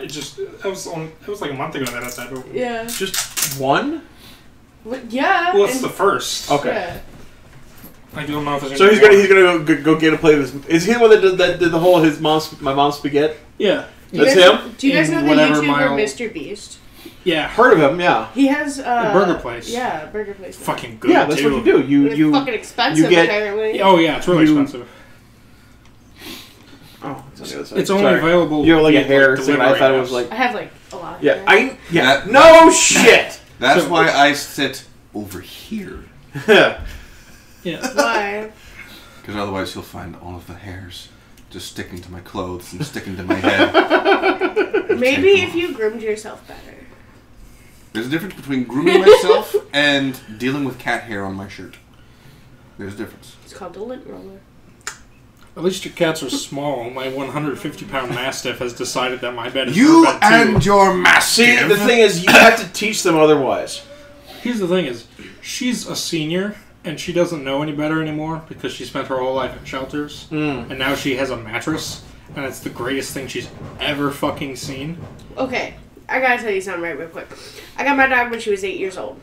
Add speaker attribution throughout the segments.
Speaker 1: It was like a month ago that I said.
Speaker 2: Yeah.
Speaker 3: Just one?
Speaker 2: What? Yeah.
Speaker 1: Well, it's the first.
Speaker 3: Okay.
Speaker 2: Yeah.
Speaker 1: I don't know if there's.
Speaker 3: So he's gonna go get a plate of this. Is he the one that did the whole my mom's spaghetti?
Speaker 1: Yeah.
Speaker 3: That's him.
Speaker 2: Do you guys know the YouTuber Mr. Beast?
Speaker 1: Yeah.
Speaker 3: Heard of him? Yeah.
Speaker 2: He has
Speaker 1: a burger place.
Speaker 2: Yeah, burger place.
Speaker 1: Fucking good.
Speaker 3: Yeah, that's what you do. You
Speaker 2: fucking expensive. Apparently.
Speaker 1: Oh yeah, it's really expensive.
Speaker 3: Oh, it's on the other side.
Speaker 1: It's only available.
Speaker 3: You have like a hair thing. I thought it was like.
Speaker 2: I have like a lot.
Speaker 3: Yeah. No shit.
Speaker 4: That's why I sit over here.
Speaker 1: Yeah.
Speaker 2: Why?
Speaker 4: Because otherwise you'll find all of the hairs just sticking to my clothes and sticking to my head.
Speaker 2: Maybe if you groomed yourself better.
Speaker 4: There's a difference between grooming myself and dealing with cat hair on my shirt. There's a difference.
Speaker 2: It's called a lint roller.
Speaker 1: At least your cats are small. My 150-pound Mastiff has decided that my bed is
Speaker 4: you
Speaker 1: her bed
Speaker 4: and
Speaker 1: too.
Speaker 4: your Mastiff.
Speaker 3: See, the thing is, you have to teach them otherwise.
Speaker 1: Here's the thing: is she's a senior and she doesn't know any better anymore because she spent her whole life in shelters, and now she has a mattress, and it's the greatest thing she's ever fucking seen.
Speaker 2: Okay, I gotta tell you something real quick. I got my dog when she was 8 years old.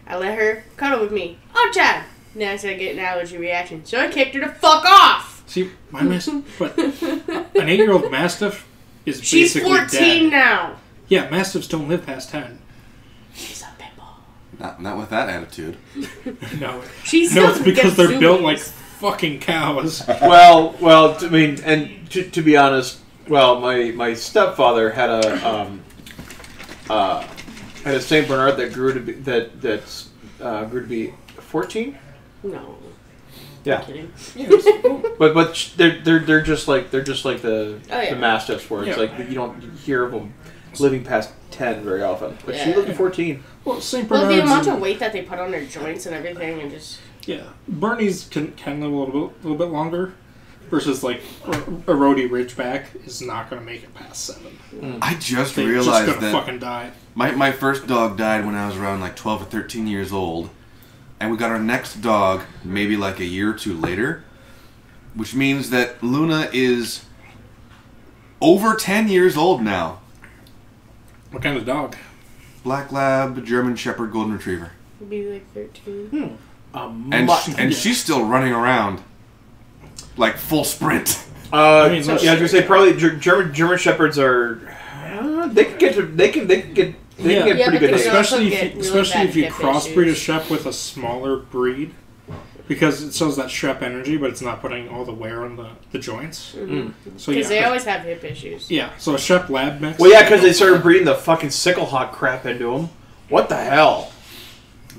Speaker 2: I let her cuddle with me. Oh, Chad. Then I started getting an allergy reaction, so I kicked her to fuck off.
Speaker 1: See, my Mastiff, but an 8-year-old Mastiff is
Speaker 2: She's
Speaker 1: basically
Speaker 2: 14
Speaker 1: dead.
Speaker 2: now.
Speaker 1: Yeah, Mastiffs don't live past 10.
Speaker 2: She's a pit bull.
Speaker 4: Not with that attitude.
Speaker 1: No,
Speaker 2: She's
Speaker 1: no, it's because they're built
Speaker 2: zoomies.
Speaker 1: like fucking cows.
Speaker 3: Well, I mean, and to be honest, well, my stepfather had a Saint Bernard that grew to be grew to be 14.
Speaker 2: No.
Speaker 3: Yeah.
Speaker 2: I'm kidding.
Speaker 3: But they're just like the Mastiffs, where it's like you don't hear of them living past 10 very often. But she lived to 14.
Speaker 1: Well, Saint
Speaker 2: Well,
Speaker 1: Bernards.
Speaker 2: the amount of weight that they put on their joints and everything, and just
Speaker 1: Bernies can live a little bit longer, versus like a Rhodey Ridgeback is not going to make it past 7.
Speaker 4: I just
Speaker 1: They're
Speaker 4: realized
Speaker 1: just gonna
Speaker 4: that
Speaker 1: fucking die.
Speaker 4: my first dog died when I was around like 12 or 13 years old. And we got our next dog maybe like a year or two later, which means that Luna is over 10 years old now.
Speaker 1: What kind of dog?
Speaker 4: Black Lab, German Shepherd, Golden Retriever.
Speaker 2: be like 13.
Speaker 4: And she's still running around like full sprint.
Speaker 3: I was gonna say probably German Shepherds are. They can get pretty good.
Speaker 1: Especially if you crossbreed a Shep with a smaller breed, because it shows that Shep energy, but it's not putting all the wear on the joints.
Speaker 2: Mm-hmm.
Speaker 1: So
Speaker 2: because they always have hip issues.
Speaker 1: Yeah, so a Shep Lab mix.
Speaker 3: Well, yeah, because they started breeding the fucking Sicklehawk crap into them. What the hell?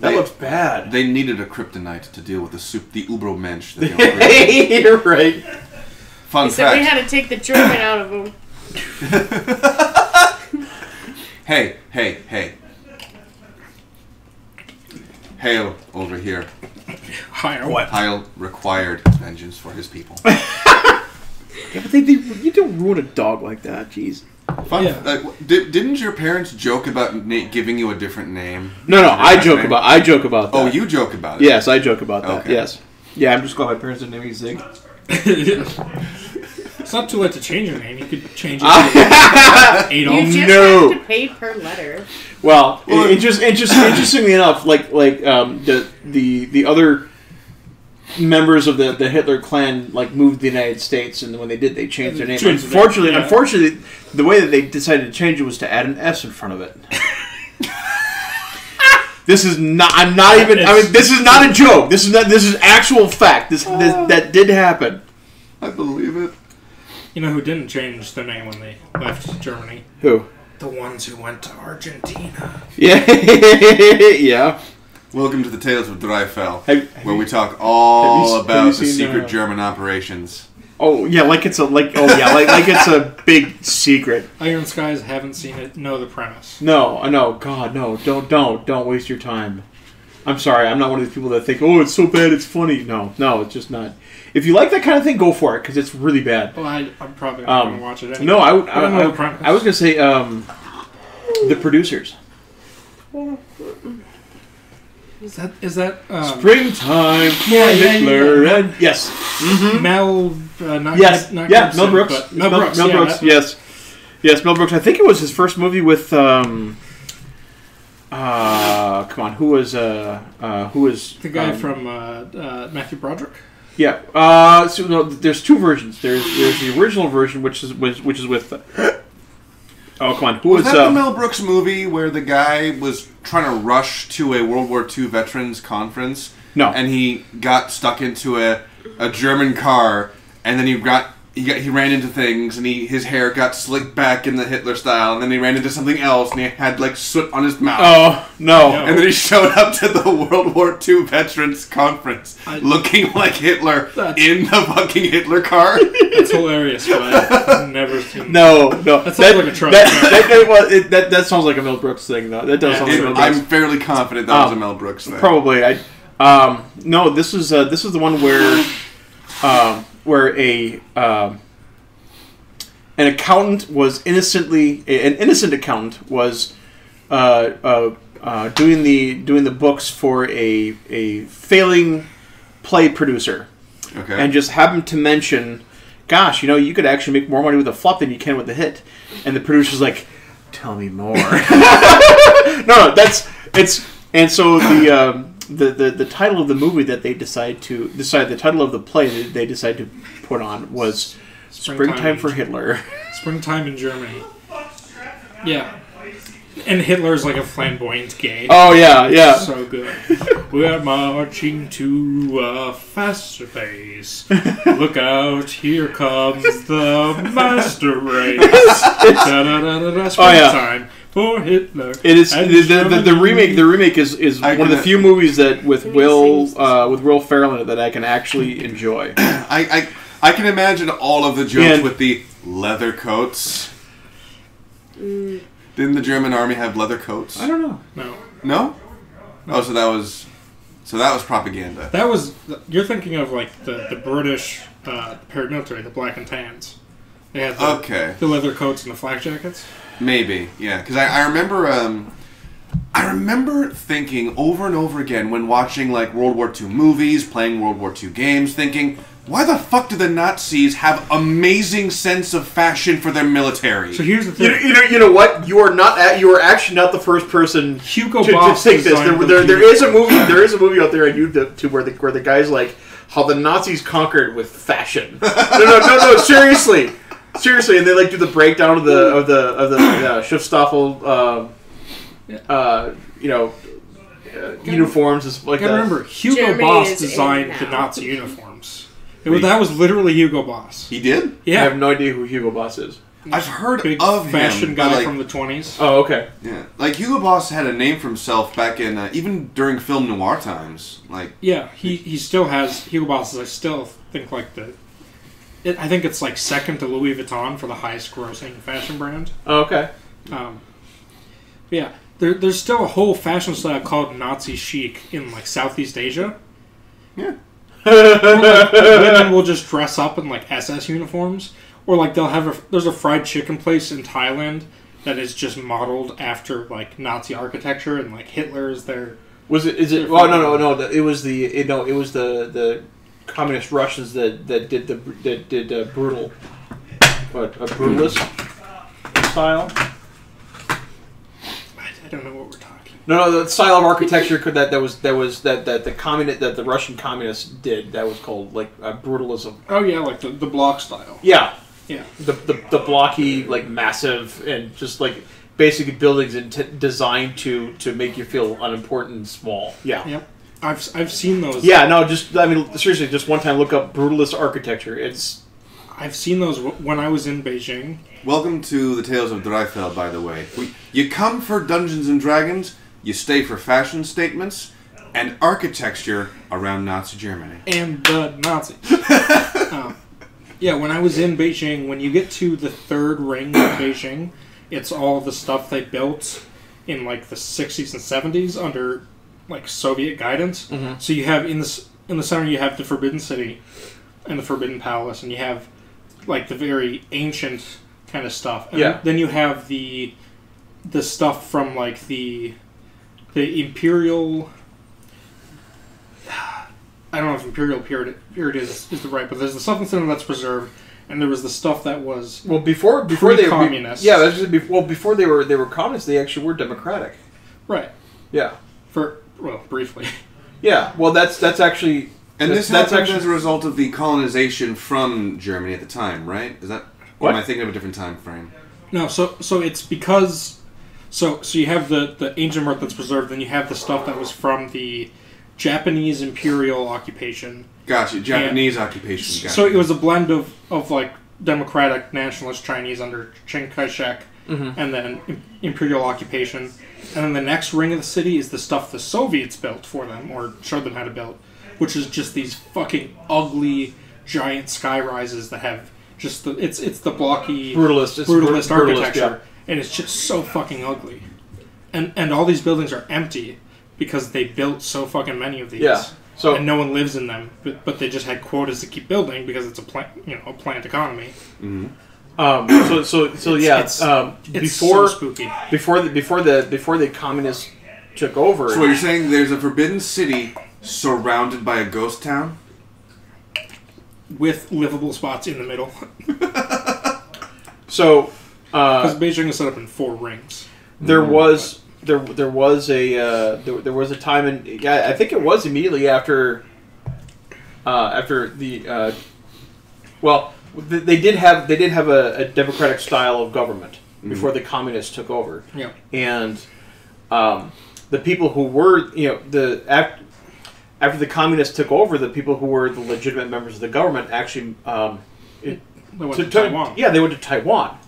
Speaker 3: That looks bad.
Speaker 4: They needed a kryptonite to deal with the Ubermensch.
Speaker 3: You're right.
Speaker 4: Fun
Speaker 2: fact. So we had to take the German out of them.
Speaker 4: Hey. Hale over here. Hale required vengeance for his people.
Speaker 3: Yeah, but you don't ruin a dog like that, jeez.
Speaker 4: Didn't your parents joke about giving you a different name?
Speaker 3: No, I joke about that.
Speaker 4: Oh, you joke about it?
Speaker 3: Yes, I joke about that.
Speaker 4: Okay.
Speaker 3: Yes. Yeah, I'm just glad my parents didn't name me Zig.
Speaker 1: It's not too late to change your name. You could change it to
Speaker 2: You just have to pay per letter.
Speaker 3: Well, interestingly enough, like the other members of the Hitler clan moved to the United States, and when they did, they changed their name. Unfortunately, the way that they decided to change it was to add an S in front of it. This is not. I'm not even. I mean, this is not a joke. This is actual fact. That did happen.
Speaker 4: I believe it.
Speaker 1: You know who didn't change their name when they left Germany?
Speaker 3: Who?
Speaker 1: The ones who went to Argentina.
Speaker 3: Yeah. Yeah.
Speaker 4: Welcome to the Tales of Drifell, where we talk all about the secret German operations.
Speaker 3: Oh yeah, like it's a big secret.
Speaker 1: Iron Skies haven't seen it. Know the premise.
Speaker 3: No, I know. God, no! Don't waste your time. I'm sorry. I'm not one of these people that think, oh, it's so bad, it's funny. No, it's just not. If you like that kind of thing, go for it, because it's really bad.
Speaker 1: Well, I'm probably not going to watch it anyway.
Speaker 3: No, I was going to say the producers.
Speaker 1: Is that
Speaker 3: Springtime? Hitler and yes.
Speaker 1: Mel.
Speaker 3: Mel Brooks.
Speaker 1: Mel Brooks.
Speaker 3: Yes. Yes, Mel Brooks. I think it was his first movie with. Come on, who was
Speaker 1: the guy from Matthew Broderick?
Speaker 3: Yeah. So no, there's two versions. There's the original version, which is with. Oh, come on. Who was
Speaker 4: that the Mel Brooks movie where the guy was trying to rush to a World War II veterans conference?
Speaker 3: No.
Speaker 4: And he got stuck into a German car, and then he ran into things, and his hair got slicked back in the Hitler style, and then he ran into something else, and he had like soot on his mouth.
Speaker 3: Oh, no.
Speaker 4: And then he showed up to the World War II Veterans Conference looking like Hitler in the fucking Hitler car.
Speaker 1: That's hilarious, but I've never seen
Speaker 3: No.
Speaker 1: That sounds like a truck.
Speaker 3: That sounds like a Mel Brooks thing, though. That does sound like a Mel Brooks.
Speaker 4: I'm fairly confident that was a Mel Brooks thing.
Speaker 3: Probably. No, this is the one where an accountant was an innocent accountant was doing the books for a failing play producer, and just happened to mention, gosh, you could actually make more money with a flop than you can with a hit, and the producer's like, tell me more. And so the title of the movie that they the title of the play that they decide to put on was Springtime for Hitler.
Speaker 1: Springtime in Germany. Yeah. And Hitler's like a flamboyant gay.
Speaker 3: Oh, yeah.
Speaker 1: So good. We're marching to a faster pace. Look out, here comes the master race. Springtime for Hitler.
Speaker 3: It is the remake. The remake is one of the few movies that with Will Ferrell in it that I can actually enjoy.
Speaker 4: I can imagine all of the jokes with the leather coats. Didn't the German army have leather coats?
Speaker 3: I don't know.
Speaker 4: No? Oh, so that was propaganda.
Speaker 1: You're thinking of like the British paramilitary, the black and tans. They had the leather coats and the flak jackets.
Speaker 4: Maybe, yeah. Because I remember thinking over and over again when watching like World War II movies, playing World War II games, thinking, why the fuck do the Nazis have amazing sense of fashion for their military?
Speaker 1: So here's the thing.
Speaker 3: You know what? You are actually not the first person
Speaker 1: Hugo
Speaker 3: to
Speaker 1: Boss
Speaker 3: think this. There is a movie out there on YouTube where the guy's like, how the Nazis conquered with fashion. No, seriously, and they like do the breakdown of the Schiffstaffel, uniforms. Is like
Speaker 1: remember, Hugo Boss designed the Nazi uniforms. That was literally Hugo Boss.
Speaker 4: He did?
Speaker 1: Yeah.
Speaker 3: I have no idea who Hugo Boss is.
Speaker 4: I've heard
Speaker 1: Big
Speaker 4: of him.
Speaker 1: fashion guy from the 20s.
Speaker 3: Oh, okay.
Speaker 4: Yeah, like Hugo Boss had a name for himself back in even during film noir times. Like,
Speaker 1: yeah, he still has Hugo Boss. I still think like I think it's like second to Louis Vuitton for the highest grossing fashion brand.
Speaker 3: Oh, okay.
Speaker 1: Yeah, there's still a whole fashion style called Nazi chic in like Southeast Asia.
Speaker 4: Yeah.
Speaker 1: Women will just dress up in like SS uniforms, or like there's a fried chicken place in Thailand that is just modeled after like Nazi architecture, and like Hitler is there.
Speaker 3: Is it? Oh no! It was the communist Russians that did brutal, a brutalist style.
Speaker 1: I don't know what we're talking.
Speaker 3: No, the style of architecture that the Russian communists did, that was called like brutalism.
Speaker 1: Oh yeah, like the block style.
Speaker 3: Yeah.
Speaker 1: Yeah.
Speaker 3: The blocky, like massive and just like basically buildings designed to make you feel unimportant and small. Yeah.
Speaker 1: Yep. I've seen those.
Speaker 3: Yeah. No. Seriously, just one time look up brutalist architecture.
Speaker 1: I've seen those when I was in Beijing.
Speaker 4: Welcome to the Tales of Drifell, by the way. You come for Dungeons and Dragons. You stay for fashion statements and architecture around Nazi Germany.
Speaker 1: And the Nazis. Yeah, when I was in Beijing, when you get to the third ring of Beijing, it's all the stuff they built in like the 60s and 70s under like Soviet guidance. Mm-hmm. So you have in the center you have the Forbidden City and the Forbidden Palace, and you have like the very ancient kind of stuff. And then you have the stuff from like the Imperial... I don't know if Imperial period is the right, but there's the stuff in the center that's preserved, and there was the stuff that was
Speaker 3: before they were
Speaker 1: communist.
Speaker 3: Yeah, that's just before they were communists, they actually were democratic.
Speaker 1: Right.
Speaker 3: Yeah.
Speaker 1: Briefly.
Speaker 3: Yeah. Well, that's actually.
Speaker 4: And this happened as a result of the colonization from Germany at the time, right? Is that? Or am I thinking of a different time frame?
Speaker 1: No. So it's because. So you have the ancient work that's preserved, then you have the stuff that was from the Japanese imperial occupation.
Speaker 4: Gotcha. Japanese occupation. Gotcha.
Speaker 1: So it was a blend of like democratic nationalist Chinese under Chiang Kai-shek, and then imperial occupation. And then the next ring of the city is the stuff the Soviets built for them, or showed them how to build, which is just these fucking ugly giant sky rises that have just it's the blocky brutalist architecture, yeah. And it's just so fucking ugly. And all these buildings are empty because they built so fucking many of these.
Speaker 3: Yeah. So,
Speaker 1: and no one lives in them, but they just had quotas to keep building because it's a planned economy.
Speaker 3: Mm-hmm. It's so spooky. Before the communists took over.
Speaker 4: So what you're saying? There's a forbidden city surrounded by a ghost town
Speaker 1: with livable spots in the middle.
Speaker 3: So,
Speaker 1: because Beijing is set up in 4 rings.
Speaker 3: There was a time in I think it was immediately after the they did have a democratic style of government before the communists took over.
Speaker 1: Yeah.
Speaker 3: And the people who were after the communists took over, the people who were the legitimate members of the government actually
Speaker 1: they went to Taiwan.
Speaker 3: Yeah, they went to Taiwan,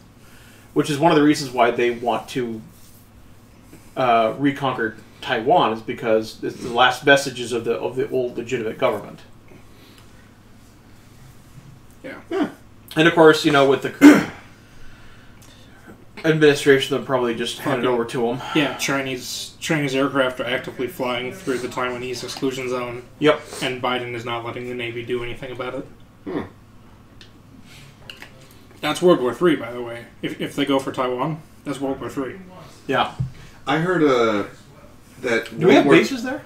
Speaker 3: which is one of the reasons why they want to reconquer Taiwan, is because it's the last vestiges of the old legitimate government.
Speaker 1: Yeah.
Speaker 3: And of course, with the current administration, they'll probably just hand it over to them.
Speaker 1: Yeah, Chinese aircraft are actively flying through the Taiwanese exclusion zone.
Speaker 3: Yep.
Speaker 1: And Biden is not letting the Navy do anything about it. That's World War III, by the way. If they go for Taiwan, that's World War III.
Speaker 3: Yeah.
Speaker 4: I heard that...
Speaker 3: Do we have bases there?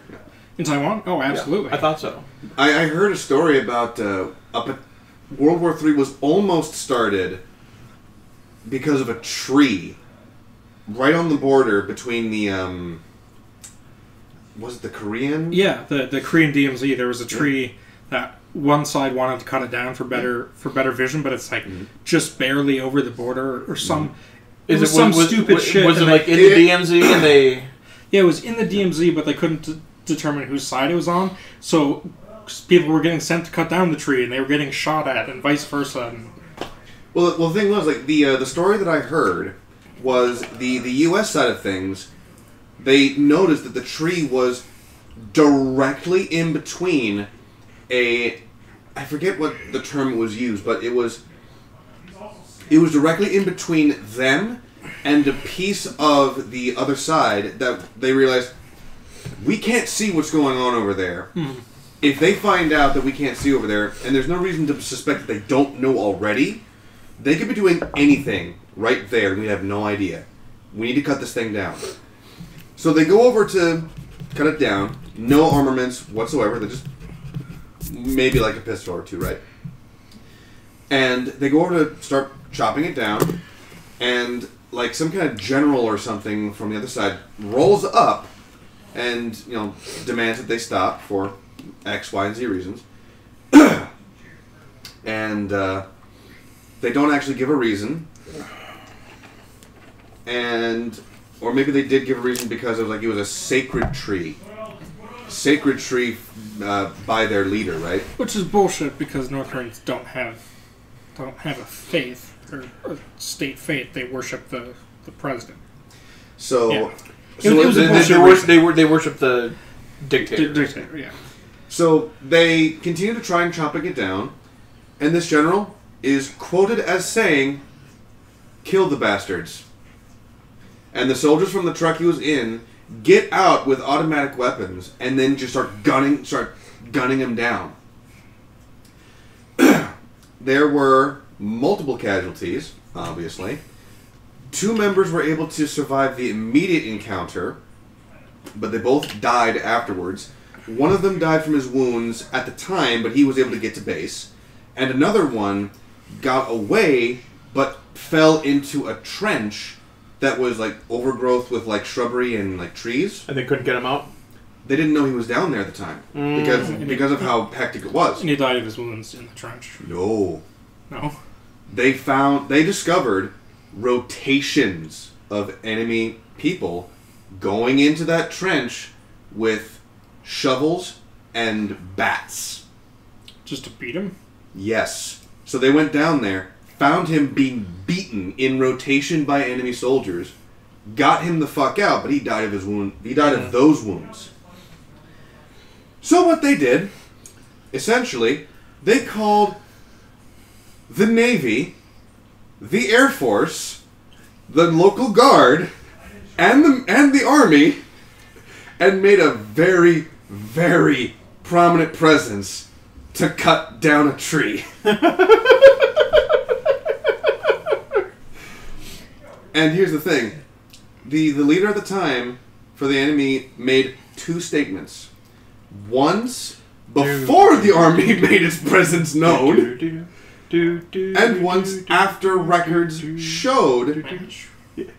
Speaker 1: In Taiwan? Oh, absolutely.
Speaker 3: Yeah, I thought so.
Speaker 4: I heard a story about World War III was almost started because of a tree right on the border between the... was it the Korean?
Speaker 1: Yeah, the Korean DMZ. There was a tree that one side wanted to cut it down for better vision, but it's like just barely over the border or some... It was some stupid shit.
Speaker 3: Was it like in the DMZ and they...
Speaker 1: Yeah, it was in the DMZ, but they couldn't determine whose side it was on. So people were getting sent to cut down the tree, and they were getting shot at, and vice versa.
Speaker 4: Well, the thing was, like, the story that I heard was the U.S. side of things. They noticed that the tree was directly in between I forget what the term was used, but it was directly in between them and a piece of the other side that they realized, we can't see what's going on over there. If they find out that we can't see over there, and there's no reason to suspect that they don't know already, they could be doing anything right there and we have no idea. We need to cut this thing down. So they go over to cut it down. No armaments whatsoever. They just maybe like a pistol or two, right? And they go over to start chopping it down, and like some kind of general or something from the other side rolls up and demands that they stop for X, Y, and Z reasons. And they don't actually give a reason. Or maybe they did give a reason because it was a sacred tree. Sacred tree by their leader, right?
Speaker 1: Which is bullshit because North Koreans don't have a faith or a state faith. They worship the president.
Speaker 4: So,
Speaker 1: yeah.
Speaker 3: They worship the dictator.
Speaker 1: Dictator, yeah.
Speaker 4: So they continue to try and chopping it down, and this general is quoted as saying, "Kill the bastards." And the soldiers from the truck he was in get out with automatic weapons and then just start gunning him down. There were multiple casualties, obviously. 2 members were able to survive the immediate encounter, but they both died afterwards. One of them died from his wounds at the time, but he was able to get to base. And another one got away, but fell into a trench that was like overgrowth with like shrubbery and like trees.
Speaker 3: And they couldn't get him out?
Speaker 4: They didn't know he was down there at the time because of how hectic it was.
Speaker 1: And he died of his wounds in the trench.
Speaker 4: No.
Speaker 1: No?
Speaker 4: They discovered rotations of enemy people going into that trench with shovels and bats.
Speaker 1: Just to beat him?
Speaker 4: Yes. So they went down there, found him being beaten in rotation by enemy soldiers, got him the fuck out, but he died of his wound. He died of those wounds. So what they did, essentially, they called the Navy, the Air Force, the local guard, and the Army, and made a very, very prominent presence to cut down a tree. And here's the thing. The leader at the time for the enemy made two statements. Once before the army made its presence known, and once after records showed.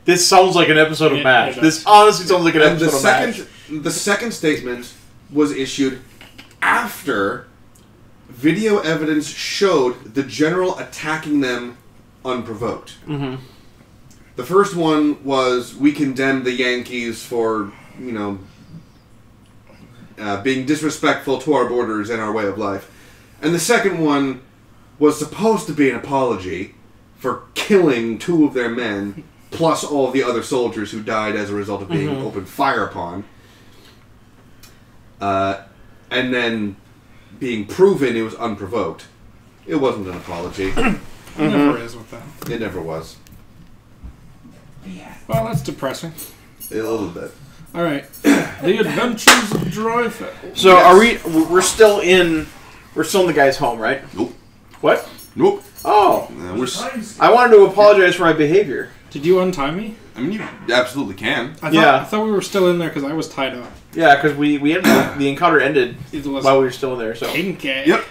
Speaker 3: This sounds like an episode of MASH. This honestly sounds like an episode of MASH.
Speaker 4: The second statement was issued after video evidence showed the general attacking them unprovoked.
Speaker 3: Mm-hmm.
Speaker 4: The first one was, we condemn the Yankees for, being disrespectful to our borders and our way of life. And the second one was supposed to be an apology for killing two of their men, plus all the other soldiers who died as a result of being opened fire upon. And then being proven it was unprovoked. It wasn't an apology.
Speaker 1: It never is with that.
Speaker 4: It never was.
Speaker 1: Well, that's depressing.
Speaker 4: A little bit.
Speaker 1: Alright. The Adventures of Drifell.
Speaker 3: So we're still in the guy's home, right?
Speaker 4: Nope.
Speaker 3: What?
Speaker 4: Nope.
Speaker 3: Oh. I wanted to apologize for my behavior.
Speaker 1: Did you untie me?
Speaker 4: I mean, you absolutely can.
Speaker 1: I thought we were still in there because I was tied up.
Speaker 3: Yeah, because the encounter ended while we were still in there. So.
Speaker 1: Yep.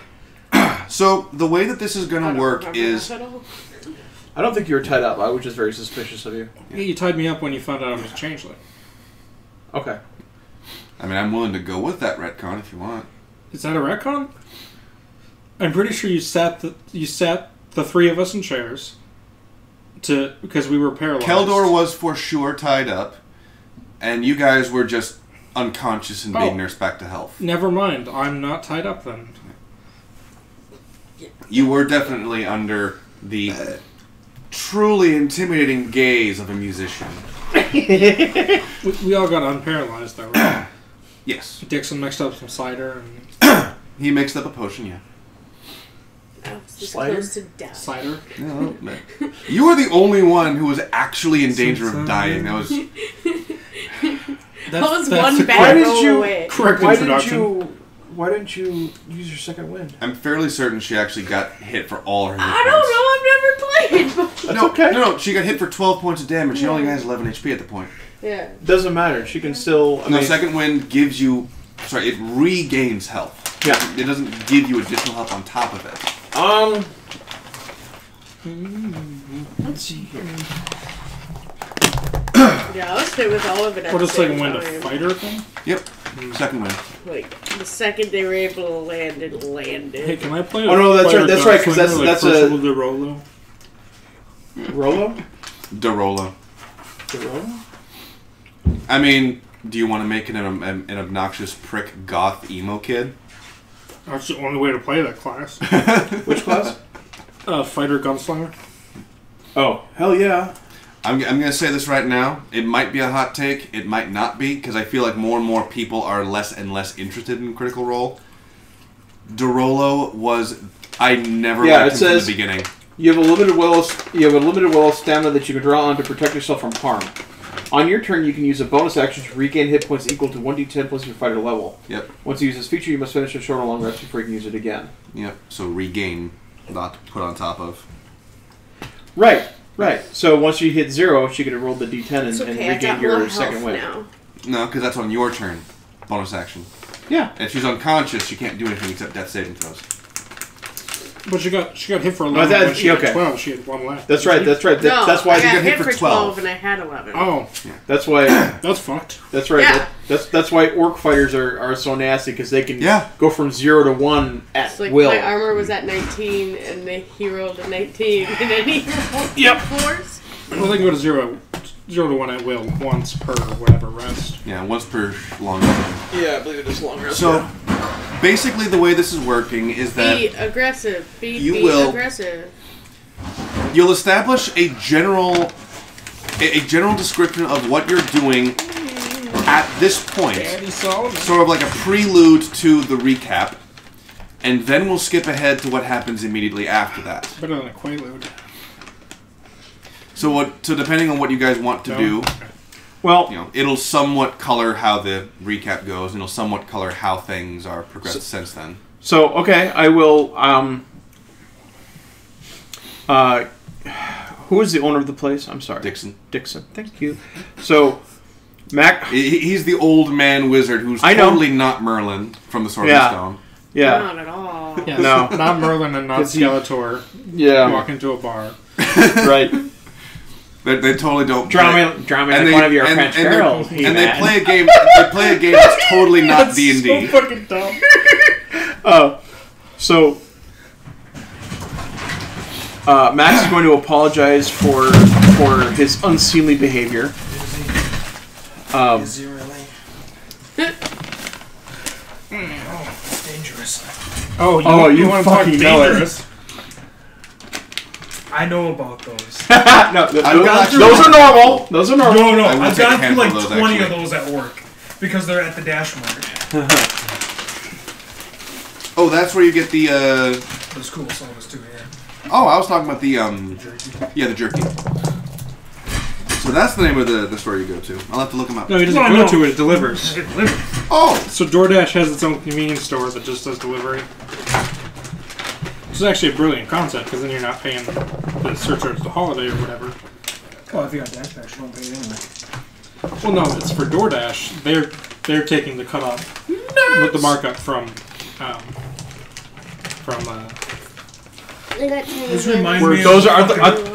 Speaker 4: So the way that this is going to work is...
Speaker 3: I don't think you were tied up. I was just very suspicious of you.
Speaker 1: Yeah, you tied me up when you found out I was a changeling.
Speaker 3: Okay.
Speaker 4: I mean, I'm willing to go with that retcon if you want.
Speaker 1: Is that a retcon? I'm pretty sure you sat the three of us in chairs because we were paralyzed.
Speaker 4: Keldor was for sure tied up, and you guys were just unconscious and being nursed back to health.
Speaker 1: Never mind. I'm not tied up then.
Speaker 4: You were definitely under the truly intimidating gaze of a musician.
Speaker 1: we all got unparalyzed though, right?
Speaker 4: Yes.
Speaker 1: Dixon mixed up some cider
Speaker 4: and... He mixed up a potion, yeah.
Speaker 2: Close to death.
Speaker 1: Cider?
Speaker 4: No, you were the only one who was actually in danger of dying. That was...
Speaker 2: That was one bad roll away.
Speaker 1: Correct introduction.
Speaker 3: Why didn't you use your second wind?
Speaker 4: I'm fairly certain she actually got hit for all her hit
Speaker 2: points. I don't know, I've never played.
Speaker 3: That's okay.
Speaker 4: No, she got hit for 12 points of damage. She only has 11 HP at the point.
Speaker 2: Yeah.
Speaker 3: Doesn't matter. She can still...
Speaker 4: second wind gives you... Sorry, it regains health.
Speaker 3: Yeah.
Speaker 4: It doesn't give you additional health on top of it.
Speaker 3: Let's see here.
Speaker 2: Yeah, I'll stay with all of it.
Speaker 1: What is second wind, a fighter thing?
Speaker 4: Yep. Second wind.
Speaker 2: Like, the second they were able to land, it landed.
Speaker 1: Hey, can I play
Speaker 3: Oh, no, that's right. That's right, because that's a...
Speaker 1: Derolo?
Speaker 3: Rolo?
Speaker 4: Derolo.
Speaker 3: Derolo?
Speaker 4: I mean, do you want to make it an obnoxious prick goth emo kid?
Speaker 1: That's the only way to play that class.
Speaker 3: Which class?
Speaker 1: Fighter Gunslinger.
Speaker 3: Oh, hell yeah.
Speaker 4: I'm going to say this right now. It might be a hot take. It might not be, because I feel like more and more people are less and less interested in Critical Role. Derolo was... I never liked him from the beginning.
Speaker 3: You have a limited well of stamina that you can draw on to protect yourself from harm. On your turn, you can use a bonus action to regain hit points equal to 1d10 plus your fighter level.
Speaker 4: Yep.
Speaker 3: Once you use this feature, you must finish a short or long rest before you can use it again.
Speaker 4: Yep. So regain, not put on top of.
Speaker 3: Right. Right. So once you hit 0, she could have rolled the d10 and regain your second win.
Speaker 4: No, because that's on your turn. Bonus action.
Speaker 3: Yeah.
Speaker 4: And if she's unconscious, she can't do anything except death saving throws.
Speaker 1: But she got hit for 11 when she had 12. She had one left.
Speaker 3: That's right. That's right.
Speaker 2: No,
Speaker 3: That's why
Speaker 2: I
Speaker 3: she
Speaker 2: got hit for 12 and I had 11.
Speaker 1: Oh,
Speaker 3: yeah. That's why.
Speaker 1: That's fucked.
Speaker 3: That's right.
Speaker 2: Yeah.
Speaker 3: That's why orc fighters are so nasty because they can go from 0 to 1 at
Speaker 2: It's like
Speaker 3: will.
Speaker 2: my armor was at 19 and he rolled a 19 and then he rolled force.
Speaker 1: Well, they can go to 0 to 1 at will once per whatever rest.
Speaker 4: Yeah, once per long rest.
Speaker 3: Yeah, I believe it is long rest.
Speaker 4: So, basically, the way this is working is that
Speaker 2: Be aggressive. Be aggressive.
Speaker 4: You'll establish a general description of what you're doing at this point, sort of like a prelude to the recap, and then we'll skip ahead to what happens immediately after that.
Speaker 1: Better than a quaalude.
Speaker 4: So depending on what you guys want to do,
Speaker 3: well,
Speaker 4: it'll somewhat color how the recap goes, and it'll somewhat color how things are progressed since then.
Speaker 3: So okay, I will. Who is the owner of the place? I'm sorry,
Speaker 4: Dixon.
Speaker 3: Thank you. So, Mac.
Speaker 4: He's the old man wizard who's totally not Merlin from the Sword and Stone.
Speaker 3: Yeah.
Speaker 2: Not at all.
Speaker 1: Yes. No, not Merlin and not Skeletor. Walk into a bar.
Speaker 3: Right.
Speaker 4: They totally don't
Speaker 3: drama in one of your French girls.
Speaker 4: And they play a game. They play a game that's totally not D&D.
Speaker 1: So fucking dumb.
Speaker 3: So Max is going to apologize for his unseemly behavior.
Speaker 5: Is he really? It's dangerous.
Speaker 1: You want to talk dangerous?
Speaker 5: I know about those.
Speaker 3: No, those are normal. Those are normal.
Speaker 5: No, I've gone through like 20
Speaker 4: actually.
Speaker 5: of those at work because they're at the Dash Mart.
Speaker 4: Oh, that's where you get the.
Speaker 5: Those cool sodas too. Yeah.
Speaker 4: Oh, I was talking about the
Speaker 5: Jerky.
Speaker 4: the jerky. So that's the name of the store you go to. I'll have to look them up.
Speaker 1: No, he doesn't go to it. It delivers.
Speaker 5: It delivers.
Speaker 4: Oh,
Speaker 1: so DoorDash has its own convenience store that just does delivery. Which is actually a brilliant concept because then you're not paying the surcharge the holiday or whatever.
Speaker 5: Well, if you got Dash Dash, you won't pay it anyway.
Speaker 1: Well, no, it's for DoorDash. They're taking the cut off with the markup from.
Speaker 5: This reminds me
Speaker 3: those
Speaker 5: of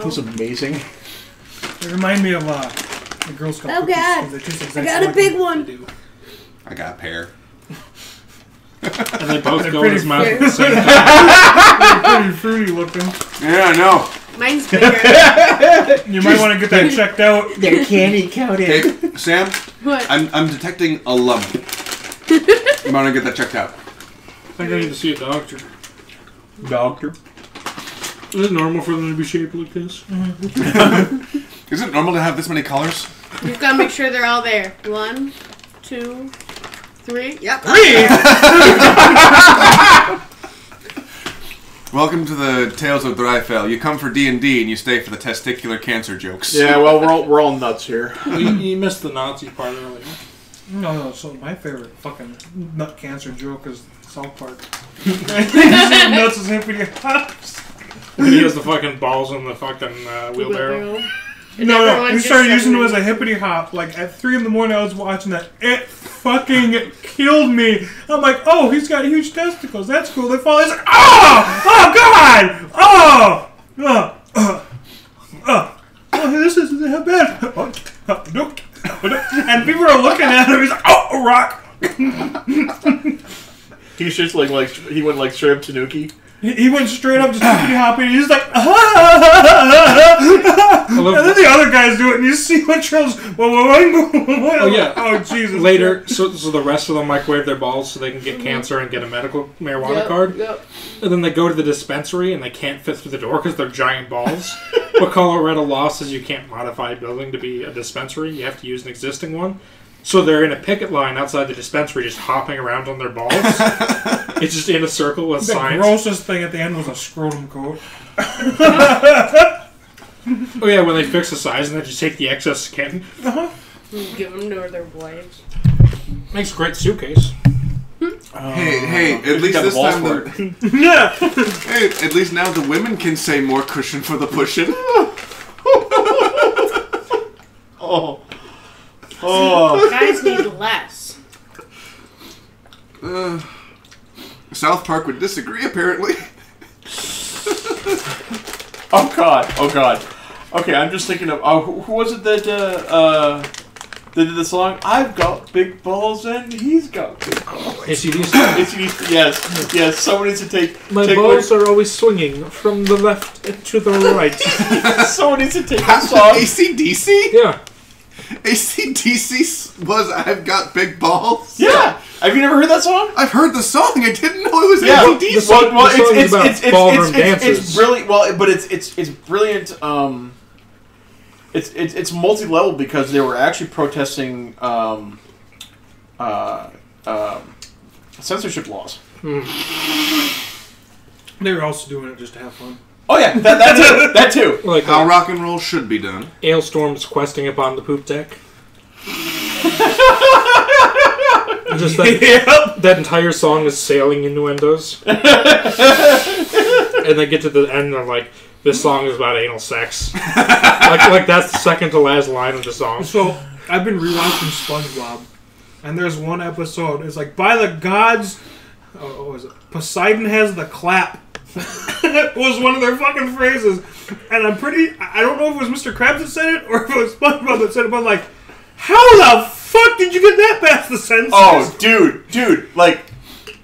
Speaker 3: those amazing.
Speaker 5: It reminds me of the Girl Scout cookies.
Speaker 2: God!
Speaker 5: They taste
Speaker 2: I
Speaker 5: exactly
Speaker 2: got a
Speaker 5: like
Speaker 2: big
Speaker 5: them.
Speaker 2: one.
Speaker 4: I got a pair.
Speaker 1: And they both
Speaker 5: They're
Speaker 1: go in his mouth at the same time.
Speaker 5: They're pretty fruity looking.
Speaker 4: Yeah, I know.
Speaker 2: Mine's bigger.
Speaker 5: You might want to get that checked out.
Speaker 3: They're candy coated.
Speaker 4: Hey, Sam.
Speaker 2: What?
Speaker 4: I'm detecting a lump. You want to get that checked out?
Speaker 1: I think I need to see a doctor.
Speaker 3: Doctor.
Speaker 1: Is it normal for them to be shaped like this?
Speaker 4: Is it normal to have this many colors?
Speaker 2: You've got to make sure they're all there. 1, 2, 3. Yep.
Speaker 5: 3!
Speaker 4: Welcome to the Tales of Drifell. You come for D&D and you stay for the testicular cancer jokes.
Speaker 3: Yeah, well, we're all nuts here.
Speaker 1: You missed the Nazi part earlier.
Speaker 5: No, so my favorite fucking nut cancer joke is South Park. Nuts is hippity hops.
Speaker 1: When he has the fucking balls in the fucking wheelbarrow.
Speaker 5: No, we started using it as a hippity hop. Like at 3 in the morning, I was watching that. It fucking killed me. I'm like, oh, he's got huge testicles. That's cool. They fall. He's like, oh god, this isn't that bad. And people are looking at him. He's like, oh, rock.
Speaker 3: He's just like he went like straight up Tanuki.
Speaker 5: He went straight up, just hippity hopping. He's like, and then the other guys do it, and you see what Charles. Oh
Speaker 1: yeah.
Speaker 5: Oh Jesus.
Speaker 1: Later, so the rest of them microwave their balls so they can get cancer and get a medical marijuana card.
Speaker 2: Yep.
Speaker 1: And then they go to the dispensary and they can't fit through the door because they're giant balls. But Colorado law says you can't modify a building to be a dispensary. You have to use an existing one. So they're in a picket line outside the dispensary just hopping around on their balls. It's just in a circle with signs.
Speaker 5: The grossest thing at the end was a scrotum coat.
Speaker 1: Oh yeah, when they fix the size and then just take the excess skin.
Speaker 2: Give them to their wives.
Speaker 1: Makes a great suitcase.
Speaker 4: Hey, at least this time
Speaker 5: Yeah.
Speaker 4: Hey, at least now the women can say more cushion for the pushing.
Speaker 3: Oh.
Speaker 2: Guys need less.
Speaker 4: South Park would disagree, apparently.
Speaker 3: Oh God. Okay, I'm just thinking of who was it that did the song? I've got big balls and he's got big balls.
Speaker 1: ACDC.
Speaker 3: Yes. Someone needs to take.
Speaker 1: My balls are always swinging from the left to the right.
Speaker 3: Someone needs to take the song.
Speaker 4: AC/DC?
Speaker 1: Yeah.
Speaker 4: AC/DC was I've Got Big Balls?
Speaker 3: Yeah. Have you never heard that song?
Speaker 4: I've heard the song. I didn't know it was AC/DC.
Speaker 3: Well,
Speaker 1: it's ballroom dances.
Speaker 3: It's really but it's brilliant. It's multi-level because they were actually protesting censorship laws.
Speaker 5: They were also doing it just to have fun.
Speaker 3: Oh yeah, that too.
Speaker 1: Like
Speaker 4: how rock and roll should be done.
Speaker 1: Ailstorms questing upon the poop deck. Just that entire song is sailing innuendos. And they get to the end and they're like, this song is about anal sex. like that's the second to last line of the song.
Speaker 5: So, I've been rewatching SpongeBob, and there's one episode, it's like, by the gods, what was it? Poseidon has the clap. was one of their fucking phrases. And I don't know if it was Mr. Krabs that said it, or if it was SpongeBob that said it, but I'm like, how the fuck did you get that past the censors?
Speaker 3: Oh, dude, like,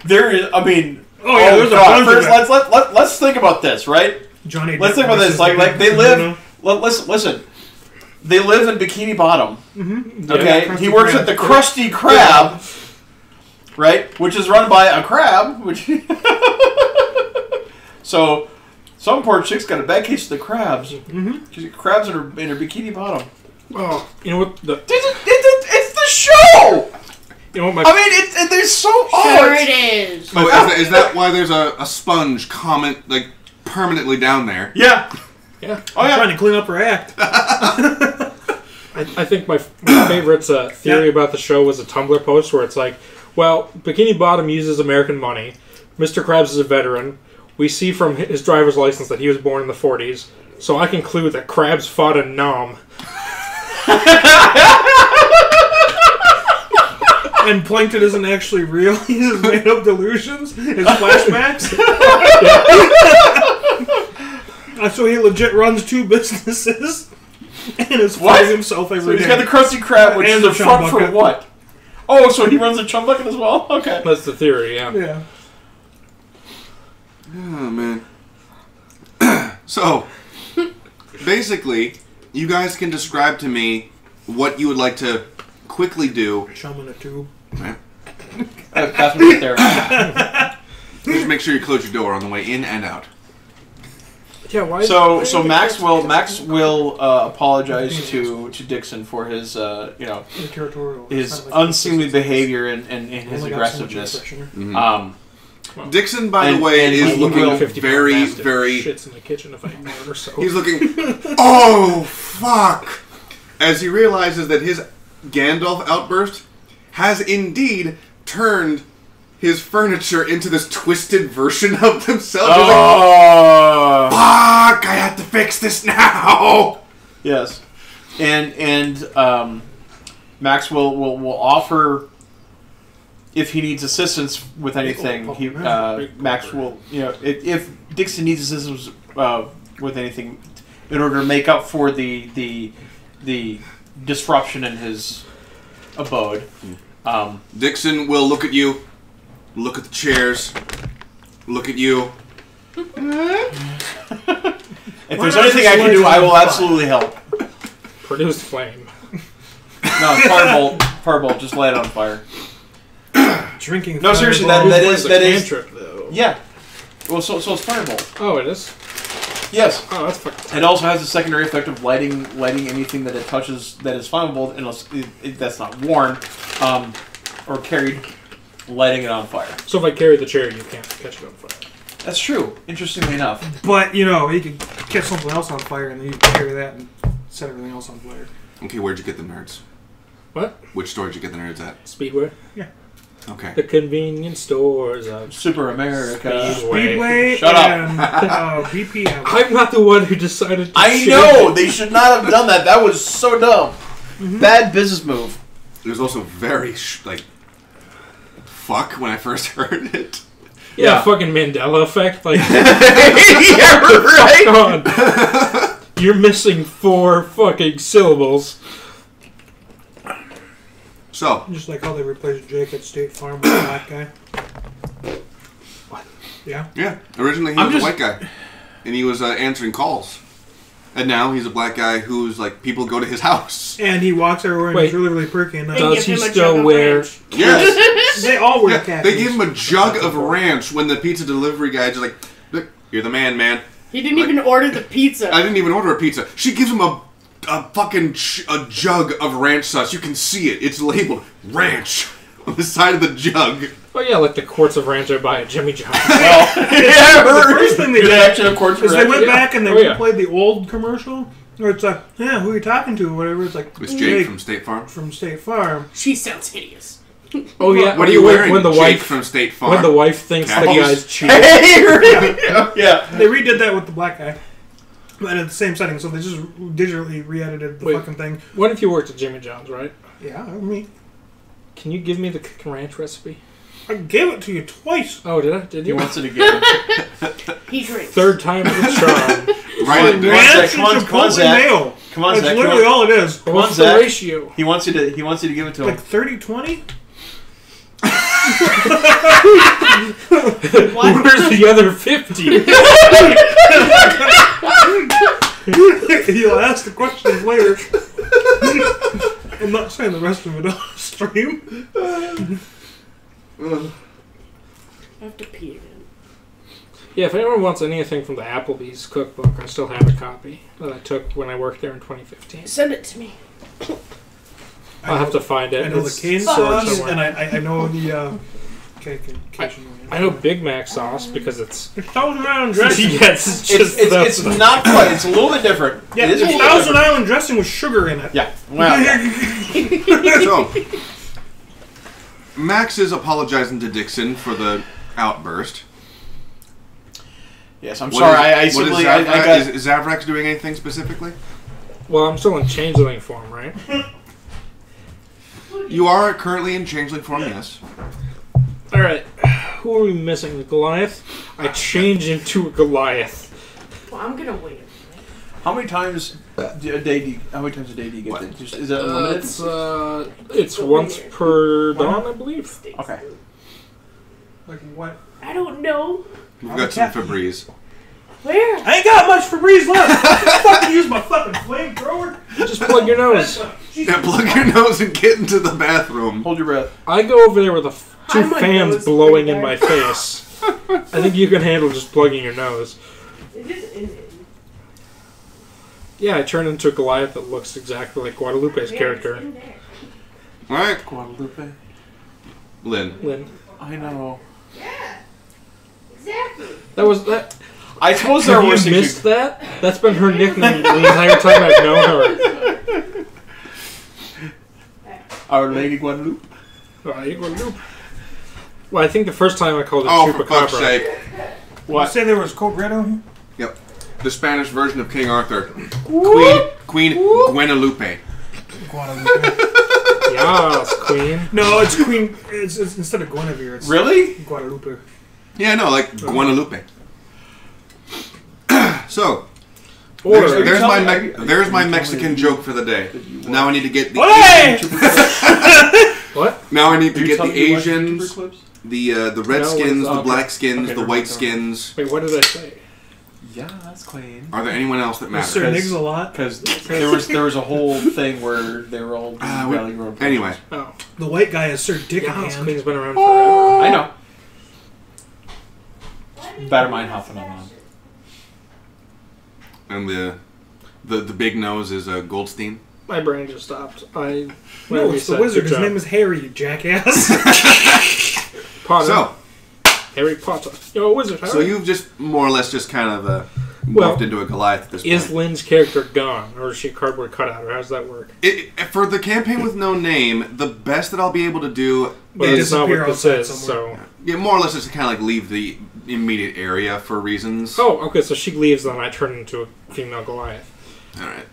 Speaker 3: there is, I mean...
Speaker 5: there's a bunch of
Speaker 3: First, let's think about this, right?
Speaker 5: Johnny
Speaker 3: Let's think about this. Like they live. Listen. They live in Bikini Bottom. Mm-hmm. Okay,
Speaker 5: yeah,
Speaker 3: he works at the Krusty Krab, right? Which is run by a crab. Which so some poor chick's got a bad case of the crabs. Mm-hmm. She's got crabs in her Bikini Bottom.
Speaker 1: Oh, you know what?
Speaker 3: It's the show.
Speaker 1: You know what?
Speaker 3: There's so
Speaker 2: Sure it is.
Speaker 4: Oh, is that why there's a sponge permanently down there?
Speaker 1: Yeah.
Speaker 5: I'm trying to clean up her act.
Speaker 1: I think my favorite theory about the show was a Tumblr post where it's like, well, Bikini Bottom uses American money. Mr. Krabs is a veteran. We see from his driver's license that he was born in the 40s. So I conclude that Krabs fought in Nam.
Speaker 5: And Plankton isn't actually real. He's just made up delusions. His flashbacks. So he legit runs 2 businesses and is fighting himself every day.
Speaker 3: He's got the Krusty Krab, which is the front for what? Oh, so he runs a chum bucket as well? Okay.
Speaker 1: That's the theory, yeah.
Speaker 5: Yeah.
Speaker 4: Oh, man. So, basically, you guys can describe to me what you would like to quickly do.
Speaker 5: Chum in a tube.
Speaker 4: Okay.
Speaker 3: That's what right there.
Speaker 4: Just make sure you close your door on the way in and out.
Speaker 1: Yeah, why?
Speaker 3: So Max will apologize to Dixon for his his unseemly behavior and his aggressiveness.
Speaker 4: Mm-hmm. Dixon, by the way, is looking very, very.
Speaker 1: Shits in the kitchen if I murder so.
Speaker 4: He's looking. Oh fuck! As he realizes that his Gandalf outburst has indeed turned his furniture into this twisted version of themselves.
Speaker 3: Oh,
Speaker 4: fuck! I have to fix this now.
Speaker 3: Yes, and Max will offer if he needs assistance with anything. Max will if Dixon needs assistance with anything in order to make up for the disruption in his abode.
Speaker 4: Dixon will look at you. Look at the chairs. Look at you.
Speaker 3: If there's anything I can do, I will absolutely help.
Speaker 1: Produce flame.
Speaker 3: No, firebolt. Just light it on fire.
Speaker 5: Drinking.
Speaker 3: No, seriously, that is
Speaker 1: cantrip though.
Speaker 3: Yeah. Well, so it's firebolt.
Speaker 1: Oh, it is.
Speaker 3: Yes.
Speaker 1: Oh, that's fucking.
Speaker 3: It also has the secondary effect of lighting anything that it touches that is flammable, unless that's not worn or carried. Lighting it on fire.
Speaker 1: So if I carry the chair, you can't catch it on fire.
Speaker 3: That's true. Interestingly enough.
Speaker 5: But you can catch something else on fire, and then you can carry that and set everything else on fire.
Speaker 4: Okay, where'd you get the nerds?
Speaker 1: What?
Speaker 4: Which store did you get the nerds at?
Speaker 1: Speedway.
Speaker 5: Yeah.
Speaker 4: Okay.
Speaker 1: The convenience stores of
Speaker 3: Super America.
Speaker 5: Speedway.
Speaker 3: Shut
Speaker 5: and,
Speaker 3: up.
Speaker 5: BPM.
Speaker 1: I'm not the one who decided to
Speaker 3: I know! They should not have done that. That was so dumb. Mm-hmm. Bad business move.
Speaker 4: It was also very, fuck when I first heard it.
Speaker 1: Yeah, fucking Mandela effect. Like,
Speaker 3: yeah, right.
Speaker 1: fuck on. You're missing 4 fucking syllables.
Speaker 4: So,
Speaker 5: Just like how they replaced Jake at State Farm with a black guy.
Speaker 1: What?
Speaker 5: Yeah.
Speaker 4: yeah, originally he was a white guy, and he was answering calls. And now he's a black guy who's like, people go to his house.
Speaker 5: And he walks everywhere and he's really, really perky. And
Speaker 1: Does he still wear...
Speaker 4: Yes.
Speaker 5: they all wear khakis.
Speaker 4: They gave him a jug of ranch when the pizza delivery guy just like, look, you're the man.
Speaker 2: He didn't even order the pizza.
Speaker 4: I didn't even order a pizza. She gives him a fucking a jug of ranch sauce. You can see it. It's labeled ranch on the side of the jug.
Speaker 1: Oh yeah, like the quarts of ranch I buy at Jimmy John's.
Speaker 3: Well,
Speaker 5: the first thing they did
Speaker 3: actually, of course,
Speaker 5: is they went back and they replayed the old commercial where it's like, yeah, who are you talking to? Or whatever. It's like,
Speaker 4: it's Jake from State Farm.
Speaker 5: From State Farm.
Speaker 2: She sounds hideous.
Speaker 1: Oh yeah.
Speaker 4: What are you wearing?
Speaker 1: When the
Speaker 4: Jake
Speaker 1: wife
Speaker 4: from State Farm.
Speaker 1: When the wife thinks the guy's cheating.
Speaker 3: Yeah.
Speaker 5: They redid that with the black guy. But in the same setting, so they just digitally re-edited the fucking thing.
Speaker 1: What if you worked at Jimmy John's, right?
Speaker 5: Yeah, I mean...
Speaker 1: Can you give me the chicken ranch recipe?
Speaker 5: I gave it to you twice.
Speaker 1: Oh, did I? Did you?
Speaker 3: He wants it again.
Speaker 2: He drinks.
Speaker 1: Third time's a charm.
Speaker 4: Right.
Speaker 5: Ranch and chipotle mayo.
Speaker 3: Come on,
Speaker 5: That's
Speaker 3: Zach.
Speaker 5: literally all it is.
Speaker 1: What's the ratio?
Speaker 3: He wants you to give it to him.
Speaker 5: Like 30-20?
Speaker 1: Where's the other 50?
Speaker 5: You'll ask the questions later. I'm not saying the rest of it on stream.
Speaker 2: I have to pee again.
Speaker 1: Yeah, if anyone wants anything from the Applebee's cookbook, I still have a copy that I took when I worked there in 2015.
Speaker 2: Send it to me.
Speaker 1: I'll have to find it.
Speaker 5: I know the cane sauce, and I know the
Speaker 1: I know Big Mac sauce because it's
Speaker 5: Thousand Island dressing.
Speaker 1: Yes,
Speaker 3: it's not quite. It's a little bit different.
Speaker 5: Yeah,
Speaker 3: it is
Speaker 5: it's Thousand Island dressing with sugar in it.
Speaker 3: Yeah. Well,
Speaker 4: So, Max is apologizing to Dixon for the outburst.
Speaker 3: Yes, I'm sorry. I simply
Speaker 4: is Zavrax doing anything specifically?
Speaker 1: Well, I'm still in changeling form, right?
Speaker 4: You are currently in changeling form, yes.
Speaker 1: Alright, who are we missing? The Goliath? I change into a Goliath.
Speaker 2: Well, I'm gonna wait.
Speaker 3: How many times a day do you get that? Is it unlimited?
Speaker 1: It's once per dawn, I believe.
Speaker 3: Okay.
Speaker 5: Like what?
Speaker 2: I don't know.
Speaker 4: We've got some Febreze.
Speaker 2: Where?
Speaker 5: I ain't got much Febreze left. I fucking use my fucking flamethrower.
Speaker 1: Just plug your nose.
Speaker 4: Yeah, plug your nose and get into the bathroom.
Speaker 3: Hold your breath.
Speaker 1: I go over there with two
Speaker 2: my
Speaker 1: fans
Speaker 2: nose
Speaker 1: blowing
Speaker 2: pretty
Speaker 1: in my
Speaker 2: bad.
Speaker 1: face. I think you can handle just plugging your nose.
Speaker 2: It is in it.
Speaker 1: Yeah, I turned into a Goliath that looks exactly like Guadalupe's character.
Speaker 2: It's in there.
Speaker 4: Alright,
Speaker 3: Guadalupe.
Speaker 4: Lynn.
Speaker 3: I know.
Speaker 2: Yeah. Exactly.
Speaker 1: That was that.
Speaker 3: I suppose
Speaker 1: Have
Speaker 3: there
Speaker 1: you
Speaker 3: was
Speaker 1: missed that? That's been her nickname the entire time I've known her.
Speaker 3: Our Lady Guadalupe.
Speaker 1: Guadalupe. Well, I think the first time I called it
Speaker 4: Oh, for fuck's
Speaker 1: Chupacabra.
Speaker 4: sake.
Speaker 5: You say there was Cobretto here?
Speaker 4: Yep. The Spanish version of King Arthur. Queen Guadalupe.
Speaker 5: Guadalupe.
Speaker 1: Yes, Queen.
Speaker 5: No, it's Queen. It's instead of Guinevere, it's
Speaker 3: Really?
Speaker 5: Guadalupe.
Speaker 4: Yeah, no, like Guadalupe. So,
Speaker 1: Or
Speaker 4: there's my Mexican joke for the day. Now I need to get the
Speaker 1: what?
Speaker 4: Now I need to
Speaker 3: Are you
Speaker 4: get the
Speaker 3: telling me you watch
Speaker 4: Asians,
Speaker 3: YouTuber clips?
Speaker 4: the red skins, the
Speaker 3: okay.
Speaker 4: black skins,
Speaker 3: Okay,
Speaker 4: the
Speaker 3: never
Speaker 4: white
Speaker 3: mind.
Speaker 4: skins.
Speaker 1: Wait, what did I say?
Speaker 3: Yeah, that's Queen.
Speaker 4: Are there anyone else that matter?
Speaker 5: Sir Niggs a lot.
Speaker 3: Because there was a whole thing where they were all Valley Road.
Speaker 4: Anyway,
Speaker 1: Oh,
Speaker 5: The white guy is Sir Dick in
Speaker 1: Yes,
Speaker 5: hand.
Speaker 1: Queen's been around forever.
Speaker 3: I know. Better mind how phenomenon.
Speaker 4: and the big nose is Goldstein.
Speaker 1: My brain just stopped.
Speaker 5: No, it's the wizard. His name is Harry, you jackass.
Speaker 1: Potter.
Speaker 4: So,
Speaker 1: Harry Potter. You're a wizard, Harry.
Speaker 4: so you've just more or less just kind of morphed into a Goliath at this point.
Speaker 1: Is Lynn's character gone, or is she a cardboard cutout, or how does that work?
Speaker 4: For the campaign with no name, the best that I'll be able to do
Speaker 1: But
Speaker 4: is
Speaker 1: it's not what this is,
Speaker 5: somewhere.
Speaker 1: so...
Speaker 4: yeah, more or less just to kind of like leave the immediate area for reasons.
Speaker 1: Oh, okay, so she leaves, then I turn into a female Goliath.
Speaker 4: All right.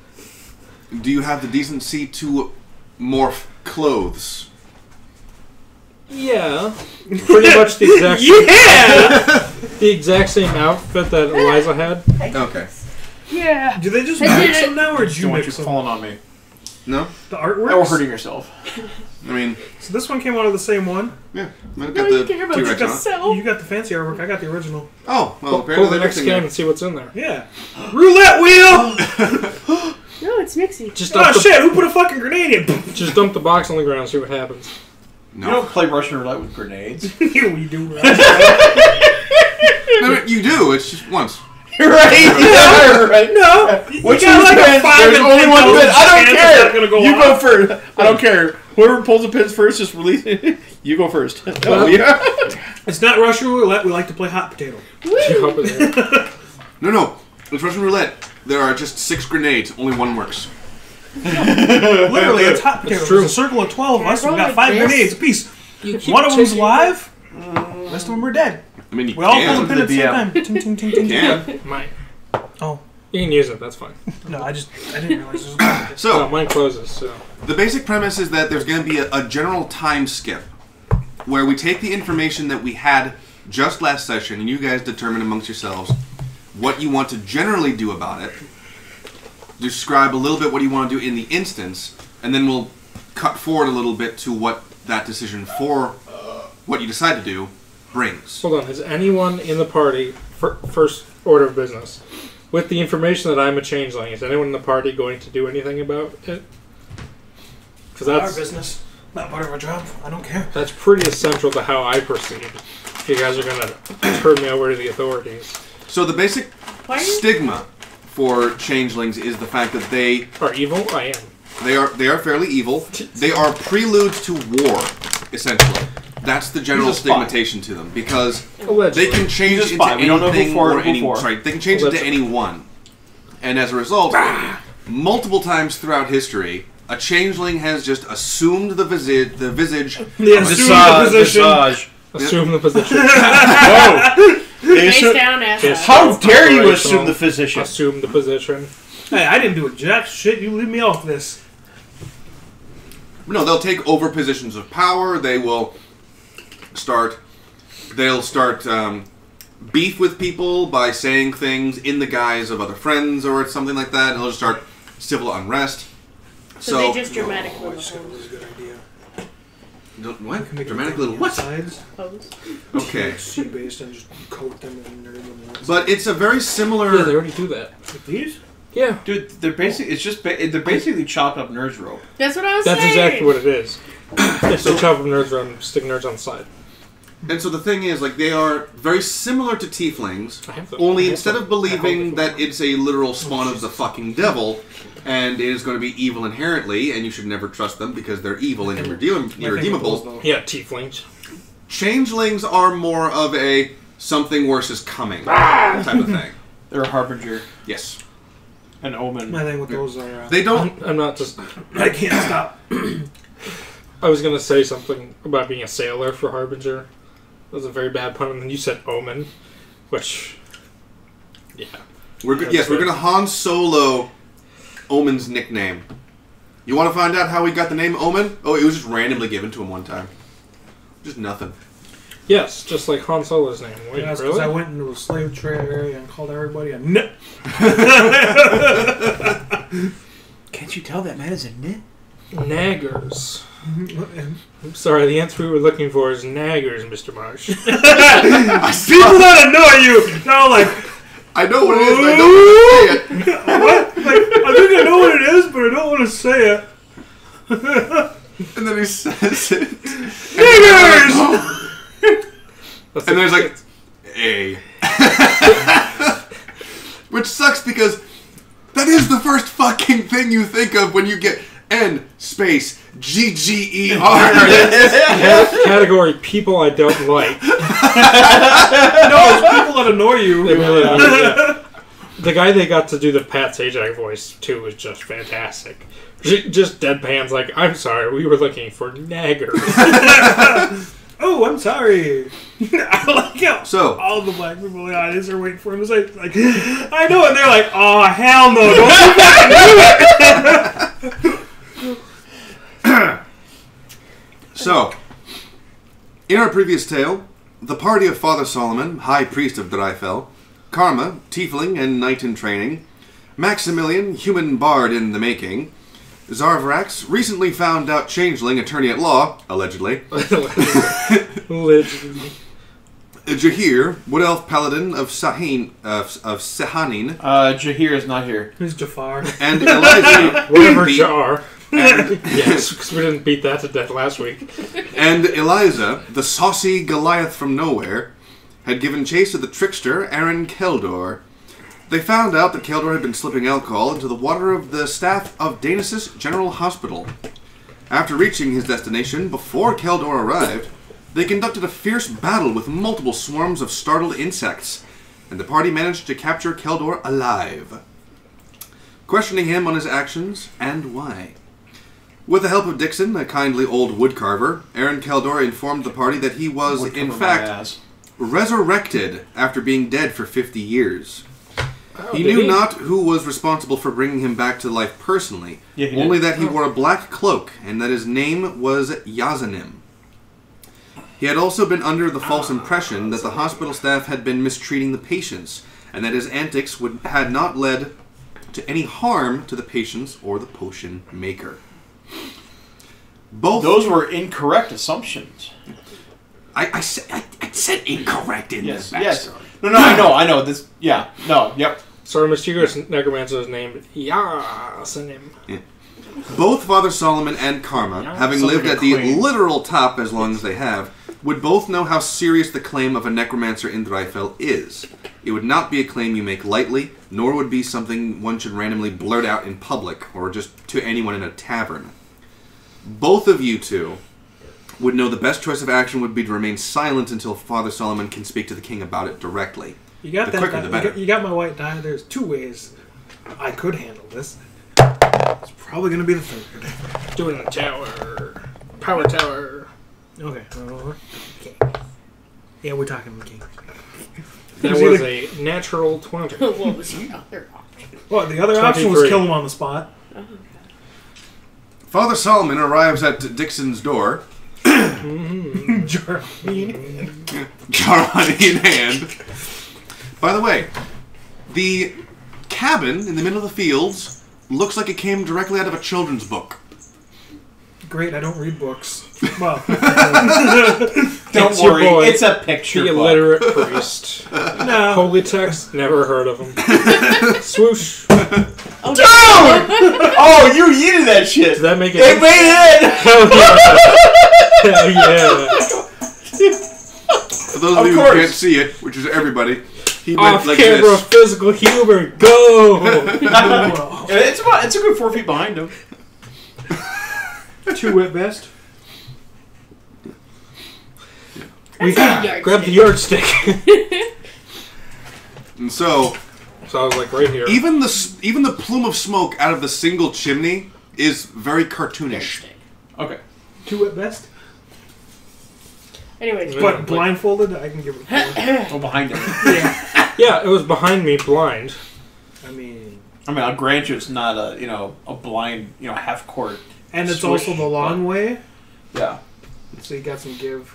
Speaker 4: Do you have the decency to morph clothes?
Speaker 1: Yeah. Pretty much the exact same the exact same outfit that Eliza had.
Speaker 4: Okay.
Speaker 2: Yeah.
Speaker 5: Do they just mix them now, or did you
Speaker 3: Don't want you
Speaker 5: mix them?
Speaker 3: falling on me.
Speaker 4: No?
Speaker 5: The artwork?
Speaker 3: Or hurting yourself.
Speaker 4: I mean,
Speaker 5: So this one came out of the same one.
Speaker 4: yeah. I've
Speaker 2: No,
Speaker 4: got
Speaker 2: you
Speaker 4: the
Speaker 2: care about
Speaker 4: T-Rex on it.
Speaker 2: yourself.
Speaker 5: You got the fancy artwork. I got the original.
Speaker 4: Oh, well,
Speaker 1: Pull
Speaker 4: apparently
Speaker 1: the
Speaker 4: they're
Speaker 1: next
Speaker 4: mixing
Speaker 1: can
Speaker 4: it.
Speaker 1: and see what's in there.
Speaker 5: Yeah. Roulette wheel!
Speaker 2: No, it's mixing.
Speaker 1: Just
Speaker 5: Oh
Speaker 1: dump, the,
Speaker 5: shit, who put a fucking grenade in?
Speaker 1: just dump the box on the ground and see what happens.
Speaker 3: You
Speaker 4: No.
Speaker 3: don't play Russian roulette with grenades.
Speaker 5: You do, right?
Speaker 4: No, you do. It's just once.
Speaker 3: You're right. Yeah, right.
Speaker 5: No.
Speaker 3: Which
Speaker 5: you got
Speaker 3: one
Speaker 5: like a
Speaker 3: depends?
Speaker 5: 5
Speaker 3: There's
Speaker 5: in
Speaker 3: only
Speaker 5: 10,000
Speaker 3: one bit. I
Speaker 5: chance
Speaker 3: don't
Speaker 5: it's
Speaker 3: care.
Speaker 5: not gonna go
Speaker 3: You
Speaker 5: off.
Speaker 3: go first. I don't care. Whoever pulls the pins first, just release it. You go first. Oh, yeah.
Speaker 5: It's not Russian roulette. We like to play hot potato.
Speaker 4: No. It's Russian roulette. There are just 6 grenades. Only one works.
Speaker 5: Literally, it's hot potato.
Speaker 1: It's true.
Speaker 5: There's a circle of 12 of us. We
Speaker 2: roll
Speaker 5: got
Speaker 2: like
Speaker 5: 5
Speaker 2: this?
Speaker 5: grenades apiece.
Speaker 1: You keep
Speaker 5: One of them's
Speaker 1: taking-
Speaker 5: alive. The rest of them are dead.
Speaker 4: I mean, you
Speaker 5: We all pull
Speaker 4: can.
Speaker 5: the pin at the same
Speaker 3: DM.
Speaker 5: time. Ting, ting, ting, ting, ting.
Speaker 4: Can.
Speaker 1: Mine.
Speaker 5: Oh.
Speaker 1: You can use it, that's fine.
Speaker 5: No, I didn't realize this was
Speaker 4: So,
Speaker 1: Mine closes, so.
Speaker 4: the basic premise is that there's going to be a general time skip where we take the information that we had just last session and you guys determine amongst yourselves what you want to generally do about it. Describe a little bit what you want to do in the instance, and then we'll cut forward a little bit to what that decision for what you decide to do brings.
Speaker 1: Hold on, is anyone in the party, first order of business, with the information that I'm a changeling, is anyone in the party going to do anything about it? Because
Speaker 5: our
Speaker 1: that's
Speaker 5: business. Not part of our job. I don't care.
Speaker 1: that's pretty essential to how I proceed. If you guys are going to turn me over to the authorities.
Speaker 4: So the basic
Speaker 2: Why are you?
Speaker 4: stigma for changelings is the fact that they
Speaker 1: Are evil? I am.
Speaker 4: they are fairly evil. They are preludes to war, essentially. That's the general
Speaker 3: He's a spy.
Speaker 4: stigmatization to them because
Speaker 1: Allegedly.
Speaker 4: they can change
Speaker 3: He's a
Speaker 4: into
Speaker 3: spy. We don't know who
Speaker 4: anything
Speaker 3: for
Speaker 4: or
Speaker 3: and who
Speaker 4: any.
Speaker 3: for.
Speaker 4: Sorry, they can change into
Speaker 1: Allegedly.
Speaker 4: anyone, and as a result, multiple times throughout history, a changeling has just assumed the visage.
Speaker 5: Yeah, assume the position.
Speaker 3: Visage.
Speaker 1: Assume the position.
Speaker 3: Whoa. They
Speaker 2: Face
Speaker 3: assume-
Speaker 2: down, ass
Speaker 1: Yes.
Speaker 2: up.
Speaker 3: How dare you
Speaker 1: Operational.
Speaker 3: assume the physician?
Speaker 1: Assume the position.
Speaker 5: Hey, I didn't do a jack shit. You leave me off this.
Speaker 4: No, they'll take over positions of power. They'll start beef with people by saying things in the guise of other friends or something like that, and they'll just start civil unrest.
Speaker 2: So they just dramatically
Speaker 5: That was a good idea.
Speaker 4: What? Dramatic little what?
Speaker 5: Sides.
Speaker 2: pose.
Speaker 4: Okay.
Speaker 5: Sea based and just coat them in there.
Speaker 4: But it's a very similar.
Speaker 1: Yeah, they already do that.
Speaker 5: Like these?
Speaker 1: Yeah.
Speaker 3: Dude, they're basically they're basically chopped up nerds rope.
Speaker 2: That's what I was
Speaker 1: That's
Speaker 2: saying.
Speaker 1: exactly what it is. It's the chop of nerds around, stick nerds on the side.
Speaker 4: And so the thing is, like, they are very similar to tieflings,
Speaker 1: I have them.
Speaker 4: only
Speaker 1: I have
Speaker 4: instead
Speaker 1: them.
Speaker 4: of believing
Speaker 1: I
Speaker 4: that it's a literal spawn of the fucking devil, and it is going to be evil inherently, and you should never trust them because they're evil and irredeemable,
Speaker 1: Yeah, tieflings.
Speaker 4: changelings are more of a something worse is coming type of thing.
Speaker 3: They're a harbinger,
Speaker 4: Yes.
Speaker 3: an omen.
Speaker 5: My thing with those are.
Speaker 4: They don't...
Speaker 1: I'm not just...
Speaker 5: I can't stop.
Speaker 1: I was going to say something about being a sailor for Harbinger. That was a very bad pun, and then you said omen, which... Yeah.
Speaker 4: We're going to Han Solo Omen's nickname. You want to find out how he got the name Omen? Oh, it was just randomly given to him one time. Just nothing.
Speaker 1: Yes, just like Han Solo's name. Wait,
Speaker 5: That's because
Speaker 1: really?
Speaker 5: I went into a slave trade area and called everybody a nit.
Speaker 3: Can't you tell that man is a nit?
Speaker 1: Naggers. I'm sorry, the answer we were looking for is naggers, Mr. Marsh.
Speaker 5: People that annoy you! Now, like,
Speaker 4: I know what it is, but I don't want to say it.
Speaker 5: what? Like, I think I know what it is, but I don't want to say it.
Speaker 4: And then he says it.
Speaker 5: Niggers!
Speaker 1: That's
Speaker 4: And there's like, A. Which sucks because that is the first fucking thing you think of when you get N space GGER.
Speaker 1: category people I don't like.
Speaker 5: No, it's people that annoy you.
Speaker 1: They really are, yeah. The guy they got to do the Pat Sajak voice, too, was just fantastic. Just deadpans like, I'm sorry, we were looking for naggers.
Speaker 5: Oh, I'm sorry. I like how
Speaker 4: So-
Speaker 5: all the black people in the audience are waiting for him to say, like, I know, and they're like, oh, hell no, don't you fucking do it.
Speaker 4: So, In our previous tale, the party of Father Solomon, High Priest of Drifell, Karma, Tiefling and Knight in Training, Maximilian, Human Bard in the Making, Zarvrax, recently found out Changeling, Attorney at Law, allegedly.
Speaker 1: Allegedly.
Speaker 4: Jahir, Wood Elf Paladin of Sehanin.
Speaker 3: Jahir is not here.
Speaker 5: Who's Jafar?
Speaker 4: And Eliza.
Speaker 1: Whatever Jar. Yes, because we didn't beat that to death last week.
Speaker 4: And Eliza, the saucy Goliath from nowhere, had given chase to the trickster Aaron Keldor. They found out that Keldor had been slipping alcohol into the water of the staff of Danesis General Hospital. After reaching his destination, before Keldor arrived, they conducted a fierce battle with multiple swarms of startled insects, and the party managed to capture Keldor alive, questioning him on his actions and why. With the help of Dixon, a kindly old woodcarver, Aaron Keldor informed the party that he was, in fact, resurrected after being dead for 50 years.
Speaker 1: Oh,
Speaker 4: he knew not who was responsible for bringing him back to life personally, only that he wore a black cloak and that his name was Yazanim. He had also been under the false impression that the hospital staff had been mistreating the patients, and that his antics had not led to any harm to the patients or the potion maker. Both
Speaker 3: Those were incorrect assumptions.
Speaker 4: I said incorrect in this backstory.
Speaker 3: Yes. No, I know. This, yeah. No, yep.
Speaker 1: So our mysterious necromancer is named Yasanim.
Speaker 4: Yeah. Both Father Solomon and Karma, having lived at the literal top as long as they have, would both know how serious the claim of a necromancer in Drifell is. It would not be a claim you make lightly, nor would be something one should randomly blurt out in public, or just to anyone in a tavern. Both of you two would know the best choice of action would be to remain silent until Father Solomon can speak to the king about it directly.
Speaker 5: You got
Speaker 4: the quicker, the better.
Speaker 5: You got my white die. There's two ways I could handle this. It's probably going to be the third.
Speaker 1: Doing a tower. Power tower.
Speaker 5: Okay. Yeah, we're talking the king.
Speaker 1: That was a natural 20.
Speaker 2: What was the other option?
Speaker 5: Well, the other option was kill him on the spot.
Speaker 4: Father Solomon arrives at Dixon's door.
Speaker 5: Jar of honey
Speaker 4: in hand. By the way, the cabin in the middle of the fields looks like it came directly out of a children's book.
Speaker 5: Great, I don't read books. Well,
Speaker 3: don't worry, it's a picture
Speaker 1: the
Speaker 3: book.
Speaker 1: illiterate priest.
Speaker 5: No.
Speaker 1: Holy text, never heard of him. Swoosh.
Speaker 2: Oh,
Speaker 3: Dude! Oh, you yeeted that shit.
Speaker 1: Does that make it?
Speaker 3: It made it in!
Speaker 1: Hell yeah.
Speaker 4: For those of you who can't see it, which is everybody, he went
Speaker 1: Off
Speaker 4: like
Speaker 1: camera
Speaker 4: this.
Speaker 1: physical humor, go!
Speaker 3: It's a good 4 feet behind him.
Speaker 5: 2 at best.
Speaker 1: Grab the yardstick.
Speaker 4: And so
Speaker 1: I was like right here.
Speaker 4: even the plume of smoke out of the single chimney is very cartoonish.
Speaker 3: Okay.
Speaker 5: 2 at best.
Speaker 2: Anyways,
Speaker 5: But blindfolded, I can give it a 4.
Speaker 3: Oh, behind him.
Speaker 1: Yeah, it was behind me, blind.
Speaker 5: I mean,
Speaker 3: I'll grant you it's not a blind, half court.
Speaker 5: and it's
Speaker 3: Swish,
Speaker 5: also the long way,
Speaker 3: Yeah.
Speaker 5: so you got some give.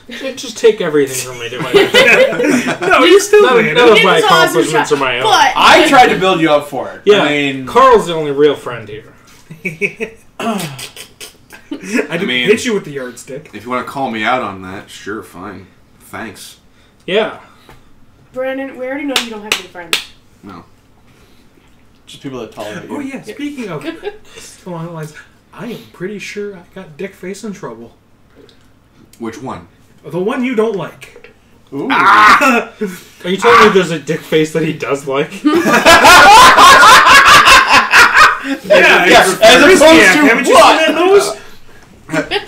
Speaker 1: Just take everything from me.
Speaker 5: No, you still
Speaker 1: None
Speaker 5: made
Speaker 1: of
Speaker 5: it.
Speaker 1: my
Speaker 2: It's an awesome
Speaker 1: accomplishments
Speaker 2: shot,
Speaker 1: are my own.
Speaker 2: but
Speaker 3: I tried to build you up for it.
Speaker 1: Yeah,
Speaker 3: I mean,
Speaker 1: Carl's the only real friend here.
Speaker 5: I didn't
Speaker 4: mean-
Speaker 5: hit you with the yardstick.
Speaker 4: If you want to call me out on that, sure, fine. Thanks.
Speaker 1: Yeah.
Speaker 2: Brandon, we already know you don't have any friends.
Speaker 4: No.
Speaker 3: just people that tolerate you.
Speaker 5: Oh yeah, speaking of along the lines, I am pretty sure I got Dick Face in trouble.
Speaker 4: Which one?
Speaker 5: The one you don't like.
Speaker 3: Ooh.
Speaker 1: Are you telling me there's a dick face that he does like?
Speaker 3: Yes, as opposed to
Speaker 5: haven't you
Speaker 3: what?
Speaker 5: seen that nose?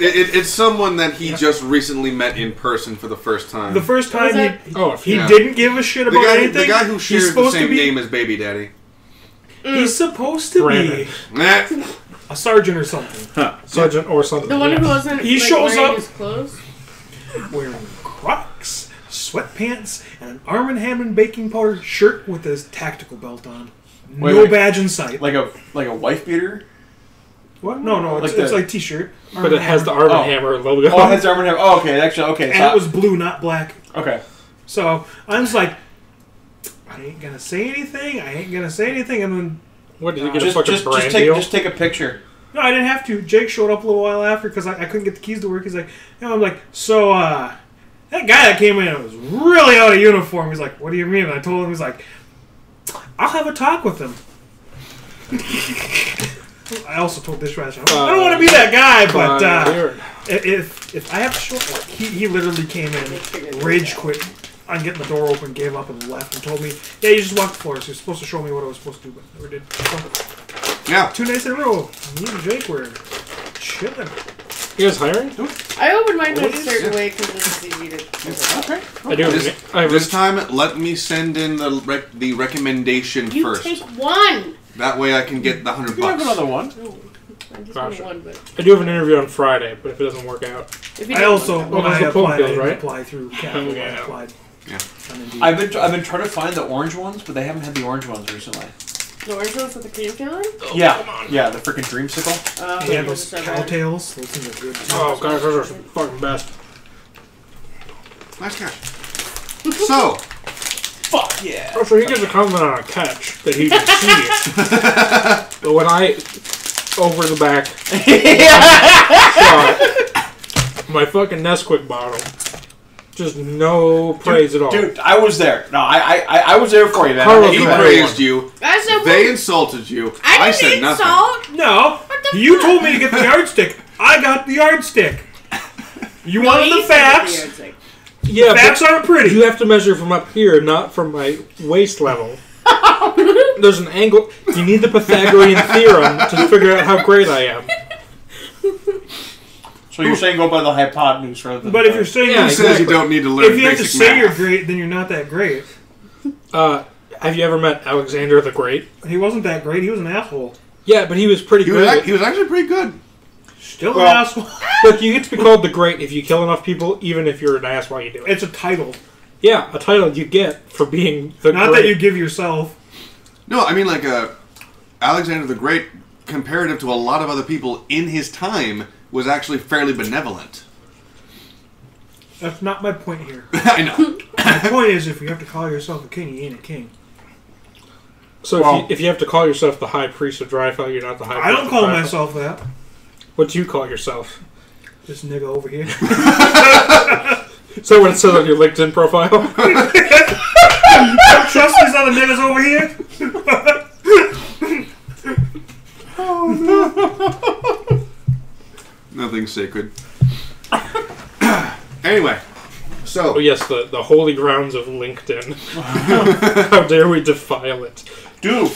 Speaker 4: It's someone that he just recently met in person for the first time.
Speaker 5: The first time he
Speaker 4: Yeah.
Speaker 5: didn't give a shit about anything.
Speaker 4: The guy who
Speaker 5: he's
Speaker 4: shares the
Speaker 5: supposed
Speaker 4: same
Speaker 5: to be,
Speaker 4: name as Baby Daddy.
Speaker 5: He's supposed to
Speaker 1: Brandon.
Speaker 5: be
Speaker 4: Eh.
Speaker 5: a sergeant or something.
Speaker 1: Sergeant or something.
Speaker 2: The one
Speaker 1: yeah.
Speaker 2: who wasn't
Speaker 5: He shows
Speaker 2: wearing
Speaker 5: up-
Speaker 2: his clothes.
Speaker 5: Wearing Crocs, sweatpants, and an Arm & Hammer baking powder shirt with his tactical belt on. No
Speaker 3: Wait.
Speaker 5: badge in sight.
Speaker 3: Like a wife beater?
Speaker 5: What? No, it's like T-shirt.
Speaker 1: But it has the Arm & Hammer logo.
Speaker 3: Oh, it has the Arm & Hammer. Oh, okay, actually, okay.
Speaker 5: And it was blue, not black.
Speaker 3: Okay.
Speaker 5: So I'm just like, I ain't gonna say anything. And then
Speaker 1: what did you get a fucking brand deal?
Speaker 3: Just take a picture.
Speaker 5: No, I didn't have to. Jake showed up a little while after because I couldn't get the keys to work. He's like, I'm like, so that guy that came in was really out of uniform. He's like, what do you mean? And I told him, he's like, I'll have a talk with him. I also told Dishwasher, I don't want to be that guy, but if I have to show up, he literally came in, rage quit on getting the door open, gave up and left, and told me, yeah, you just walked the floor, so you're supposed to show me what I was supposed to do, but never did. So,
Speaker 4: yeah.
Speaker 5: 2 days in a row, me and Jake were chilling.
Speaker 1: You guys hiring?
Speaker 2: I opened mine in a certain way because it's easy to...
Speaker 3: Okay.
Speaker 1: I do.
Speaker 4: This time, let me send in the recommendation first.
Speaker 2: You take one!
Speaker 4: That way I can get the $100.
Speaker 3: You have another one.
Speaker 2: No, I just
Speaker 1: Gotcha.
Speaker 2: want one, but...
Speaker 1: I do have an interview on Friday, but if it doesn't work out...
Speaker 5: I also, when I applied, I
Speaker 1: right?
Speaker 5: applied through Capital. I applied.
Speaker 4: Yeah.
Speaker 3: I've been trying to find the orange ones, but they haven't had the orange ones recently.
Speaker 2: The orange ones with the cream filling?
Speaker 1: Oh,
Speaker 3: Yeah, the freaking dreamsicle.
Speaker 5: Yeah, those cowtails. Those things are good.
Speaker 1: Oh, God, those are fucking best.
Speaker 4: Nice catch. So...
Speaker 3: Fuck yeah!
Speaker 1: Oh, so he gives a comment on a catch that he can see it. But when I, over the back, shot my fucking Nesquik bottle, just no praise at all.
Speaker 3: Dude, I was there. No, I was there for you, man.
Speaker 1: Carlos
Speaker 4: He praised you.
Speaker 2: I said,
Speaker 4: They insulted you.
Speaker 2: I
Speaker 4: said
Speaker 2: didn't
Speaker 4: nothing.
Speaker 2: insult.
Speaker 5: No, you told me to get the yardstick. I got the yardstick. You wanted the facts.
Speaker 1: Yeah,
Speaker 5: Facts aren't pretty.
Speaker 1: You have to measure from up here, not from my waist level. There's an angle. You need the Pythagorean theorem to figure out how great I am.
Speaker 3: So you're saying go by the hypotenuse rather than...
Speaker 5: But if you're saying
Speaker 1: Yeah,
Speaker 4: Who says you don't need to learn
Speaker 5: if you have to
Speaker 4: basic
Speaker 5: say
Speaker 4: math?
Speaker 5: you're great, then you're not that great.
Speaker 1: Have you ever met Alexander the Great?
Speaker 5: He wasn't that great. He was an asshole.
Speaker 1: Yeah, but he was pretty good.
Speaker 4: He was actually pretty good.
Speaker 5: Still an asshole.
Speaker 1: Look, you get to be called the Great if you kill enough people, even if you're an ass while you do it.
Speaker 5: It's a title.
Speaker 1: Yeah, a title you get for being the
Speaker 5: Not
Speaker 1: Great.
Speaker 5: that you give yourself.
Speaker 4: No, I mean like Alexander the Great, comparative to a lot of other people in his time, was actually fairly benevolent.
Speaker 5: That's not my point here.
Speaker 4: I know.
Speaker 5: My point is, if you have to call yourself a king, you ain't a king.
Speaker 1: So if you have to call yourself the High Priest of Drifell, you're not the High Priest.
Speaker 5: I don't call
Speaker 1: of Drifell.
Speaker 5: myself that.
Speaker 1: What do you call yourself?
Speaker 5: This nigga over here.
Speaker 1: Is that what it says on your LinkedIn profile?
Speaker 5: Don't trust these other niggas over here.
Speaker 4: Nothing sacred. Anyway, so
Speaker 1: Oh yes, the holy grounds of LinkedIn. How dare we defile it?
Speaker 3: Dude,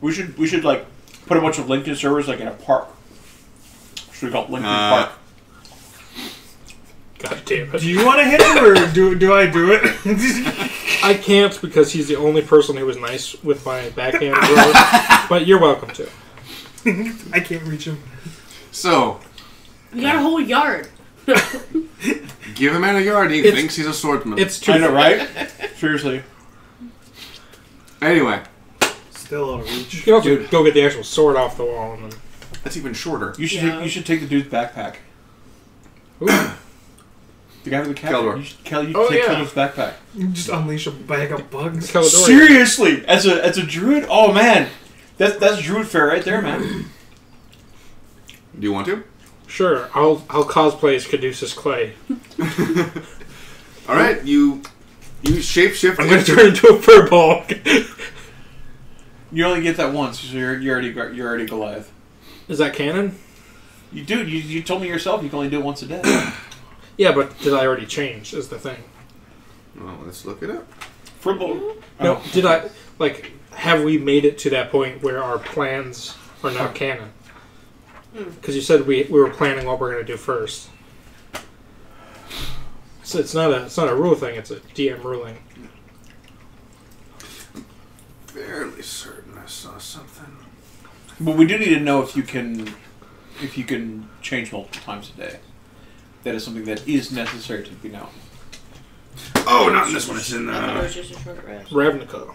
Speaker 3: we should like put a bunch of LinkedIn servers like in a park. Should we call it LinkedIn Park?
Speaker 1: God damn it.
Speaker 5: Do you want to hit him, or do I do it?
Speaker 1: I can't because he's the only person who was nice with my backhand throw. But you're welcome to.
Speaker 5: I can't reach him.
Speaker 4: So,
Speaker 2: You got a whole yard.
Speaker 4: give a man a yard and he thinks he's a swordsman.
Speaker 1: It's too
Speaker 3: I know,
Speaker 1: far.
Speaker 3: right? Seriously.
Speaker 4: Anyway,
Speaker 5: Still out of reach.
Speaker 1: You can also go get the actual sword off the wall and then...
Speaker 4: that's even shorter.
Speaker 3: You should
Speaker 2: Yeah.
Speaker 3: you should take the dude's backpack.
Speaker 1: Ooh.
Speaker 3: The guy with the cap.
Speaker 4: Keldor.
Speaker 3: You should take
Speaker 1: Oh, yeah.
Speaker 3: Keldor's backpack.
Speaker 5: You just unleash a bag of bugs.
Speaker 1: Keldor.
Speaker 3: Seriously, as a druid, oh man, that's druid fare right there, man.
Speaker 4: Do you want to?
Speaker 1: Sure, I'll cosplay as Caduceus Clay.
Speaker 4: All right, you shapeshift.
Speaker 1: I'm going to turn into a furball.
Speaker 3: You only get that once, so you're already Goliath.
Speaker 1: Is that canon?
Speaker 3: You told me yourself you can only do it once a day.
Speaker 1: Yeah, but did I already change? Is the thing.
Speaker 4: Well, let's look it up.
Speaker 1: No, did I have we made it to that point where our plans are now canon? Because you said we were planning what we're going to do first. So it's not a rule thing. It's a DM ruling.
Speaker 4: Fairly certain I saw something.
Speaker 3: But we do need to know if you can change multiple times a day. That is something that is necessary to be known.
Speaker 4: Oh, not in this one. It's in
Speaker 2: I thought it was just a short rest.
Speaker 1: Ravnica.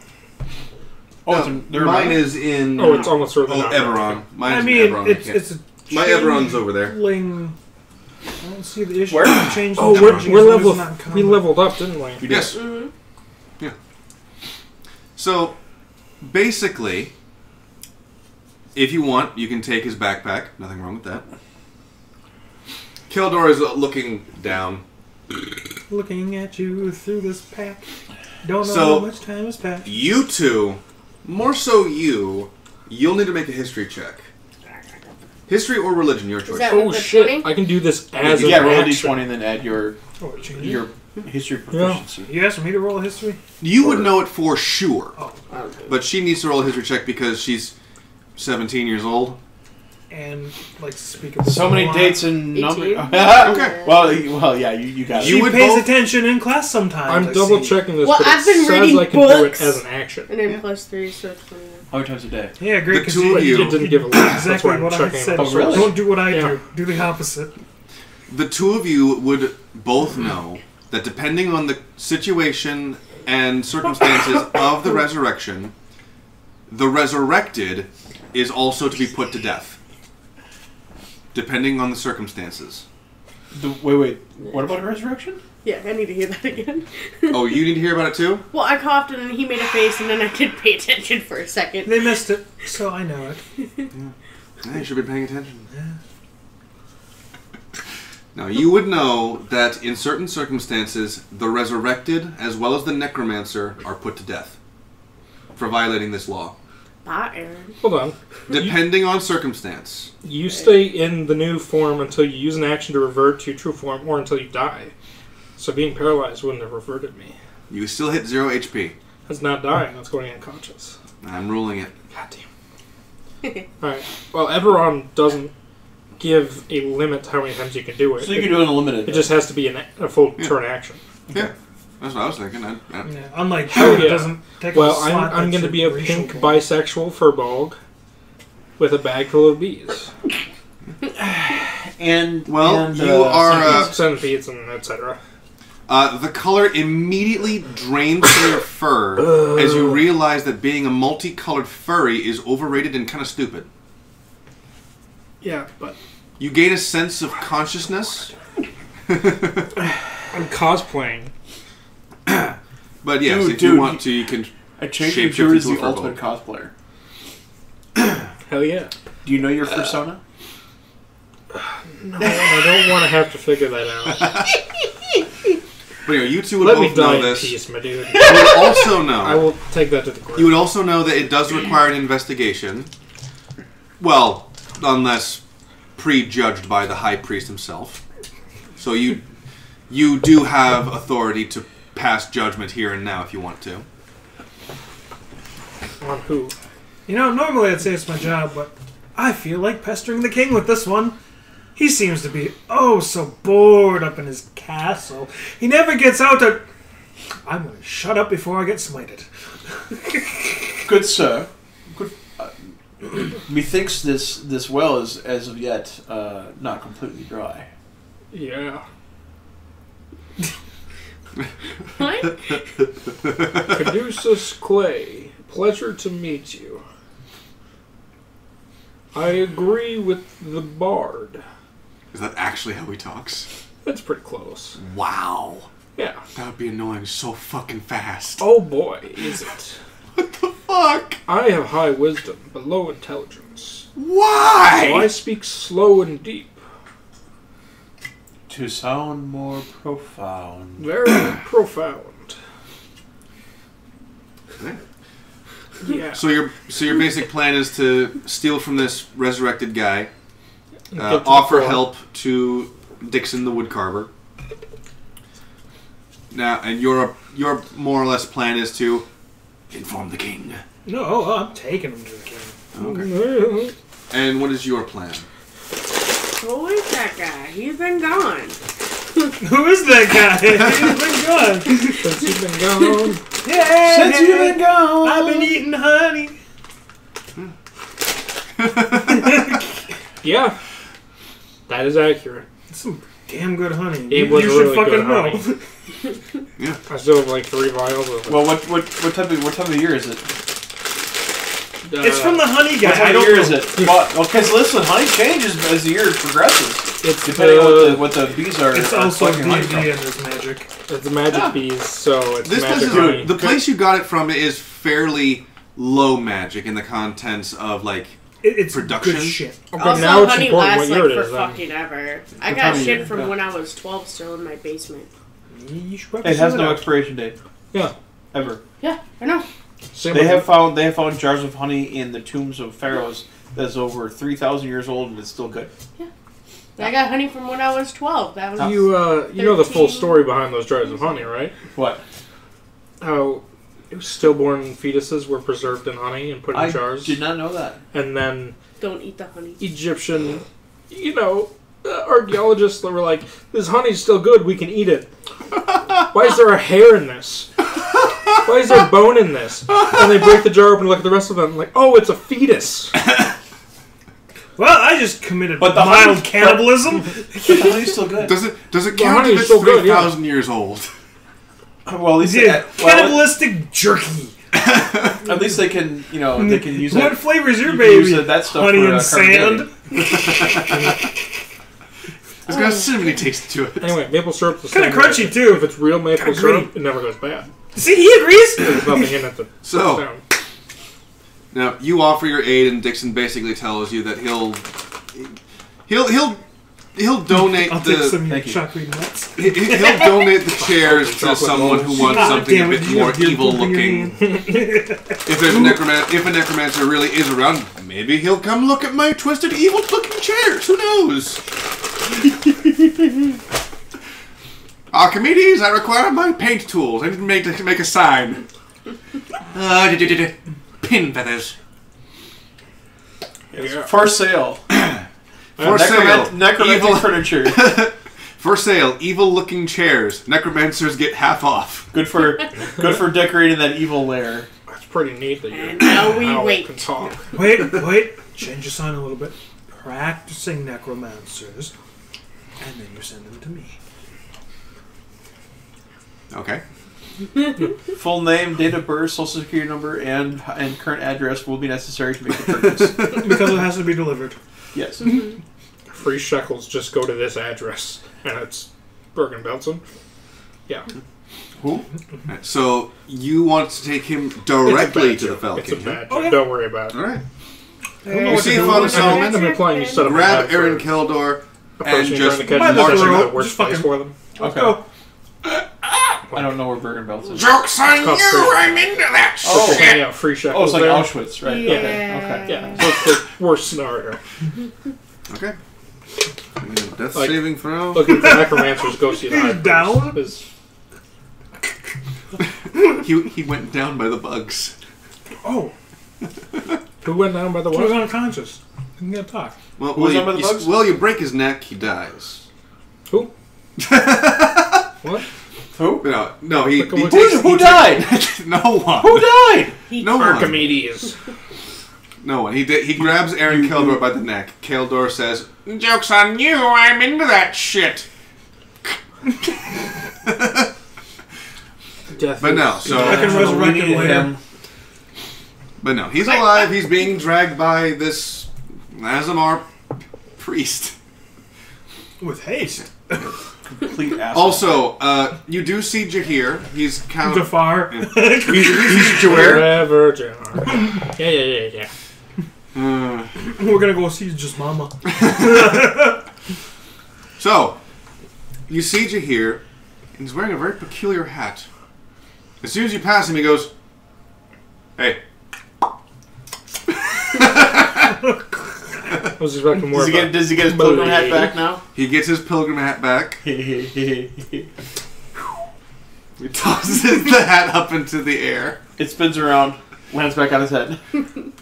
Speaker 4: Mine is in...
Speaker 1: Oh, it's almost further down.
Speaker 4: Eberron. Mine's
Speaker 5: I mean,
Speaker 4: in Eberron.
Speaker 5: it's a
Speaker 4: my Eberron's over there.
Speaker 5: I don't see the issue.
Speaker 3: Where?
Speaker 1: We leveled up, didn't we?
Speaker 4: Yes.
Speaker 2: Mm-hmm.
Speaker 4: Yeah. So, basically, if you want, you can take his backpack. Nothing wrong with that. Keldor is looking down.
Speaker 5: Looking at you through this pack. Don't know
Speaker 4: So,
Speaker 5: how much time has passed.
Speaker 4: You two, more so you'll need to make a history check. History or religion, your choice.
Speaker 2: that-
Speaker 1: Oh
Speaker 2: The
Speaker 1: shit!
Speaker 2: 20?
Speaker 1: I can do this as
Speaker 3: Yeah,
Speaker 1: an
Speaker 3: roll a
Speaker 1: action.
Speaker 3: d20 and then add your history proficiency.
Speaker 5: You asked me to roll a history?
Speaker 4: You would know it for sure.
Speaker 5: Oh.
Speaker 4: But she needs to roll a history check because she's 17 years old.
Speaker 5: And, like, speak of
Speaker 3: So many dates and
Speaker 2: 18?
Speaker 3: numbers.
Speaker 4: Okay.
Speaker 3: Well, yeah, you got
Speaker 5: She
Speaker 3: it.
Speaker 4: would
Speaker 5: pays
Speaker 4: both-
Speaker 5: attention in class sometimes.
Speaker 1: I'm
Speaker 5: I
Speaker 1: double
Speaker 5: see.
Speaker 1: checking this,
Speaker 2: Well,
Speaker 1: but
Speaker 2: I've
Speaker 1: it
Speaker 2: been
Speaker 1: says
Speaker 2: reading
Speaker 1: I can do it
Speaker 2: books.
Speaker 1: as an action.
Speaker 2: And then plus 3, so 20.
Speaker 3: How many times a day?
Speaker 5: Yeah, great.
Speaker 4: The
Speaker 5: 'cause
Speaker 4: two of you-
Speaker 1: It didn't give a list. That's
Speaker 5: Exactly
Speaker 1: why I'm
Speaker 5: what I
Speaker 1: checking
Speaker 5: said.
Speaker 1: it.
Speaker 3: Oh, really?
Speaker 5: Don't do what I
Speaker 1: Yeah.
Speaker 5: do. Do the opposite.
Speaker 4: The two of you would both know that depending on the situation and circumstances of the resurrection, the resurrected is also to be put to death. Depending on the circumstances.
Speaker 3: Wait. What about a resurrection?
Speaker 2: Yeah, I need to hear that again.
Speaker 4: Oh, you need to hear about it too?
Speaker 2: Well, I coughed and then he made a face and then I didn't pay attention for a second.
Speaker 5: They missed it, so I know it.
Speaker 4: Yeah, you should be paying attention. Now, you would know that in certain circumstances, the resurrected as well as the necromancer are put to death for violating this law.
Speaker 2: Bye, Aaron.
Speaker 1: Hold on.
Speaker 4: Depending on circumstance.
Speaker 1: You stay in the new form until you use an action to revert to your true form, or until you die. So being paralyzed wouldn't have reverted me.
Speaker 4: You still hit 0 HP.
Speaker 1: That's not dying. That's going unconscious.
Speaker 4: I'm ruling it.
Speaker 1: God damn. Alright. Well, Eberron doesn't give a limit to how many times you can do it.
Speaker 3: So you can do it unlimited.
Speaker 1: It just has to be a full turn action.
Speaker 4: Yeah, that's what I was thinking.
Speaker 5: Yeah, unlike
Speaker 1: Oh,
Speaker 5: it
Speaker 1: yeah.
Speaker 5: doesn't take
Speaker 1: Well,
Speaker 5: a slot
Speaker 1: I'm going to
Speaker 5: that's
Speaker 1: be a
Speaker 5: racial
Speaker 1: pink
Speaker 5: code.
Speaker 1: bisexual furball with a bag full of bees.
Speaker 3: And
Speaker 4: you are...
Speaker 1: Centipedes and etc.
Speaker 4: the color immediately drains from your fur as you realize that being a multicolored furry is overrated and kind of stupid.
Speaker 1: Yeah, but...
Speaker 4: You gain a sense of consciousness.
Speaker 1: I'm cosplaying.
Speaker 4: But yes,
Speaker 3: Dude,
Speaker 4: if you want to, you can
Speaker 3: I changed
Speaker 4: shapeshift
Speaker 3: you as
Speaker 4: into
Speaker 3: the
Speaker 4: a
Speaker 3: ultimate
Speaker 4: furball.
Speaker 3: cosplayer.
Speaker 1: Hell yeah.
Speaker 3: Do you know your persona?
Speaker 1: No, I don't want to have to figure that out.
Speaker 4: But anyway, you two would
Speaker 1: Let me
Speaker 4: both
Speaker 1: die
Speaker 4: know
Speaker 1: in
Speaker 4: this.
Speaker 1: peace, my dude.
Speaker 4: You would also know.
Speaker 1: I will take that to the grave.
Speaker 4: You would also know that it does require an investigation. Well, unless prejudged by the high priest himself. So you do have authority to pass judgment here and now if you want to.
Speaker 1: On who?
Speaker 5: You know, normally I'd say it's my job, but I feel like pestering the king with this one. He seems to be so bored up in his castle. He never gets out to... I'm going to shut up before I get smited.
Speaker 3: Good sir. Good. Methinks this well is, as of yet, not completely dry.
Speaker 1: Yeah.
Speaker 2: What?
Speaker 1: Caduceus Clay, pleasure to meet you. I agree with the bard.
Speaker 4: Is that actually how he talks?
Speaker 1: That's pretty close.
Speaker 4: Wow.
Speaker 1: Yeah.
Speaker 4: That would be annoying so fucking fast.
Speaker 1: Oh boy, is it.
Speaker 4: What the fuck?
Speaker 1: I have high wisdom, but low intelligence.
Speaker 4: Why?
Speaker 1: So I speak slow and deep.
Speaker 3: To sound more profound.
Speaker 1: Very profound. Yeah.
Speaker 4: So your basic plan is to steal from this resurrected guy,
Speaker 1: Get to the
Speaker 4: offer
Speaker 1: floor.
Speaker 4: help to Dixon the woodcarver. Now, and your more or less plan is to inform the king.
Speaker 5: No, I'm taking him to the king.
Speaker 4: Okay. And what is your plan?
Speaker 2: Who is that guy? He's been gone.
Speaker 5: Who is that guy? He's been gone.
Speaker 1: Since you've been gone.
Speaker 5: Yeah,
Speaker 3: Since you've been gone.
Speaker 5: I've been eating honey.
Speaker 1: Yeah. That is accurate.
Speaker 5: It's some damn good honey.
Speaker 1: It
Speaker 5: You
Speaker 1: was
Speaker 5: should
Speaker 1: really
Speaker 5: fucking
Speaker 1: good
Speaker 5: know.
Speaker 1: honey.
Speaker 4: Yeah.
Speaker 1: I still have like 3 vials of it.
Speaker 3: Well, what time of year is it?
Speaker 5: It's from the honey guy.
Speaker 3: What time of year is it? Well, okay, so listen, honey changes as the year progresses.
Speaker 1: It's
Speaker 3: depending on what the bees are.
Speaker 5: It's also D&D and there's magic.
Speaker 1: It's magic bees, so it's
Speaker 4: this
Speaker 1: magic
Speaker 4: place
Speaker 1: honey.
Speaker 4: The place you got it from is fairly low magic in the contents of like
Speaker 5: it's
Speaker 4: production.
Speaker 5: Good shit.
Speaker 1: Okay,
Speaker 2: Also,
Speaker 1: now it's
Speaker 2: honey
Speaker 1: important
Speaker 2: lasts
Speaker 1: what year
Speaker 2: like
Speaker 1: it
Speaker 2: for
Speaker 1: is. Then.
Speaker 2: fucking ever. I got shit from when I was 12 still in my basement.
Speaker 3: It has no expiration date.
Speaker 1: Yeah.
Speaker 3: Ever.
Speaker 2: Yeah, I know.
Speaker 3: They have found jars of honey in the tombs of pharaohs that's over 3,000 years old and it's still good.
Speaker 2: Yeah. I got honey from when I was 12. That was
Speaker 1: you know the full story behind those jars of honey, right?
Speaker 3: What?
Speaker 1: How stillborn fetuses were preserved in honey and put in jars.
Speaker 3: I did not know that.
Speaker 1: And then
Speaker 2: don't eat the honey.
Speaker 1: Egyptian, archaeologists were like, this honey's still good, we can eat it. Why is there a hair in this? Why is there bone in this? And they break the jar open and look at the rest of them like, oh, it's a fetus.
Speaker 5: Well, I just committed mild cannibalism.
Speaker 3: But the honey's still good.
Speaker 4: Does it count if it's 3,000 years old?
Speaker 3: Well,
Speaker 5: cannibalistic jerky.
Speaker 3: At least they can, they can use
Speaker 5: What flavor is your baby?
Speaker 3: That stuff
Speaker 5: honey and sand.
Speaker 4: It's got a cinnamony taste to it.
Speaker 1: Anyway, maple syrup is
Speaker 5: kind of crunchy too.
Speaker 1: If it's real maple syrup, it never goes bad.
Speaker 5: See, he agrees.
Speaker 1: There's nothing in it that sound.
Speaker 4: Now you offer your aid, and Dixon basically tells you that he'll donate
Speaker 5: I'll take some chocolate nuts.
Speaker 4: He'll donate the chairs to someone who wants something a bit more evil looking. If a necromancer really is around, maybe he'll come look at my twisted evil looking chairs. Who knows? Archimedes, I require my paint tools. I need to make a sign. Pin feathers.
Speaker 3: For sale.
Speaker 4: For sale.
Speaker 3: Necromantic furniture.
Speaker 4: For sale. Evil looking chairs. Necromancers get half off.
Speaker 3: Good for decorating that evil lair.
Speaker 1: That's pretty neat that
Speaker 2: and now we wait.
Speaker 1: Can talk.
Speaker 5: Wait. Change your sign a little bit. Practicing necromancers. And then you send them to me.
Speaker 4: Okay.
Speaker 3: Full name, date of birth, social security number, and current address will be necessary to make the purchase.
Speaker 5: Because it has to be delivered.
Speaker 3: Yes.
Speaker 1: Free shekels, just go to this address. And it's Bergen-Belsen. Yeah.
Speaker 3: Who?
Speaker 4: So, you want to take him directly to the Falcon?
Speaker 1: It's a bad job. Don't worry about it.
Speaker 4: Alright. You see Father Solomon, grab Aaron Keldor, and just march him out.
Speaker 1: Worst place for them.
Speaker 5: Let's go.
Speaker 3: I don't know where Bergen-Belsen is.
Speaker 4: Joke's on you, I'm into that shit!
Speaker 1: Yeah, free shekels.
Speaker 3: Oh, it's like
Speaker 1: there.
Speaker 3: Auschwitz, right?
Speaker 2: Yeah.
Speaker 3: Okay.
Speaker 1: Yeah, so it's the worst scenario.
Speaker 4: Okay. Death saving throw.
Speaker 1: Looking for necromancers, go see the high
Speaker 5: down?
Speaker 4: He went down by the bugs.
Speaker 5: Oh.
Speaker 1: Who went down by the
Speaker 5: He was
Speaker 1: what?
Speaker 5: unconscious. He can't talk.
Speaker 4: Well,
Speaker 3: Who was down by the bugs?
Speaker 4: Well, you break his neck, he dies.
Speaker 1: Who? What?
Speaker 3: Who?
Speaker 4: No, he
Speaker 3: Who died?
Speaker 4: No one.
Speaker 3: Who died?
Speaker 4: No one.
Speaker 1: Archimedes.
Speaker 4: No one. He grabs Aaron Keldor by the neck. Keldor says, "Joke's on you, I'm into that shit." But no, so...
Speaker 5: I can resurrect him later.
Speaker 4: But no, he's alive. He's being dragged by this Azamar priest.
Speaker 5: With haste.
Speaker 3: Complete asshole.
Speaker 4: Also, you do see Jahir. He's kind of...
Speaker 5: Jafar.
Speaker 3: He's Jaware.
Speaker 1: Forever Jahar. Yeah.
Speaker 5: We're gonna go see just Mama.
Speaker 4: So, you see Jahir, and he's wearing a very peculiar hat. As soon as you pass him, he goes, "Hey."
Speaker 1: I was expecting more.
Speaker 3: Does he get his pilgrim hat back now?
Speaker 4: He gets his pilgrim hat back. He tosses the hat up into the air.
Speaker 3: It spins around, lands back on his head.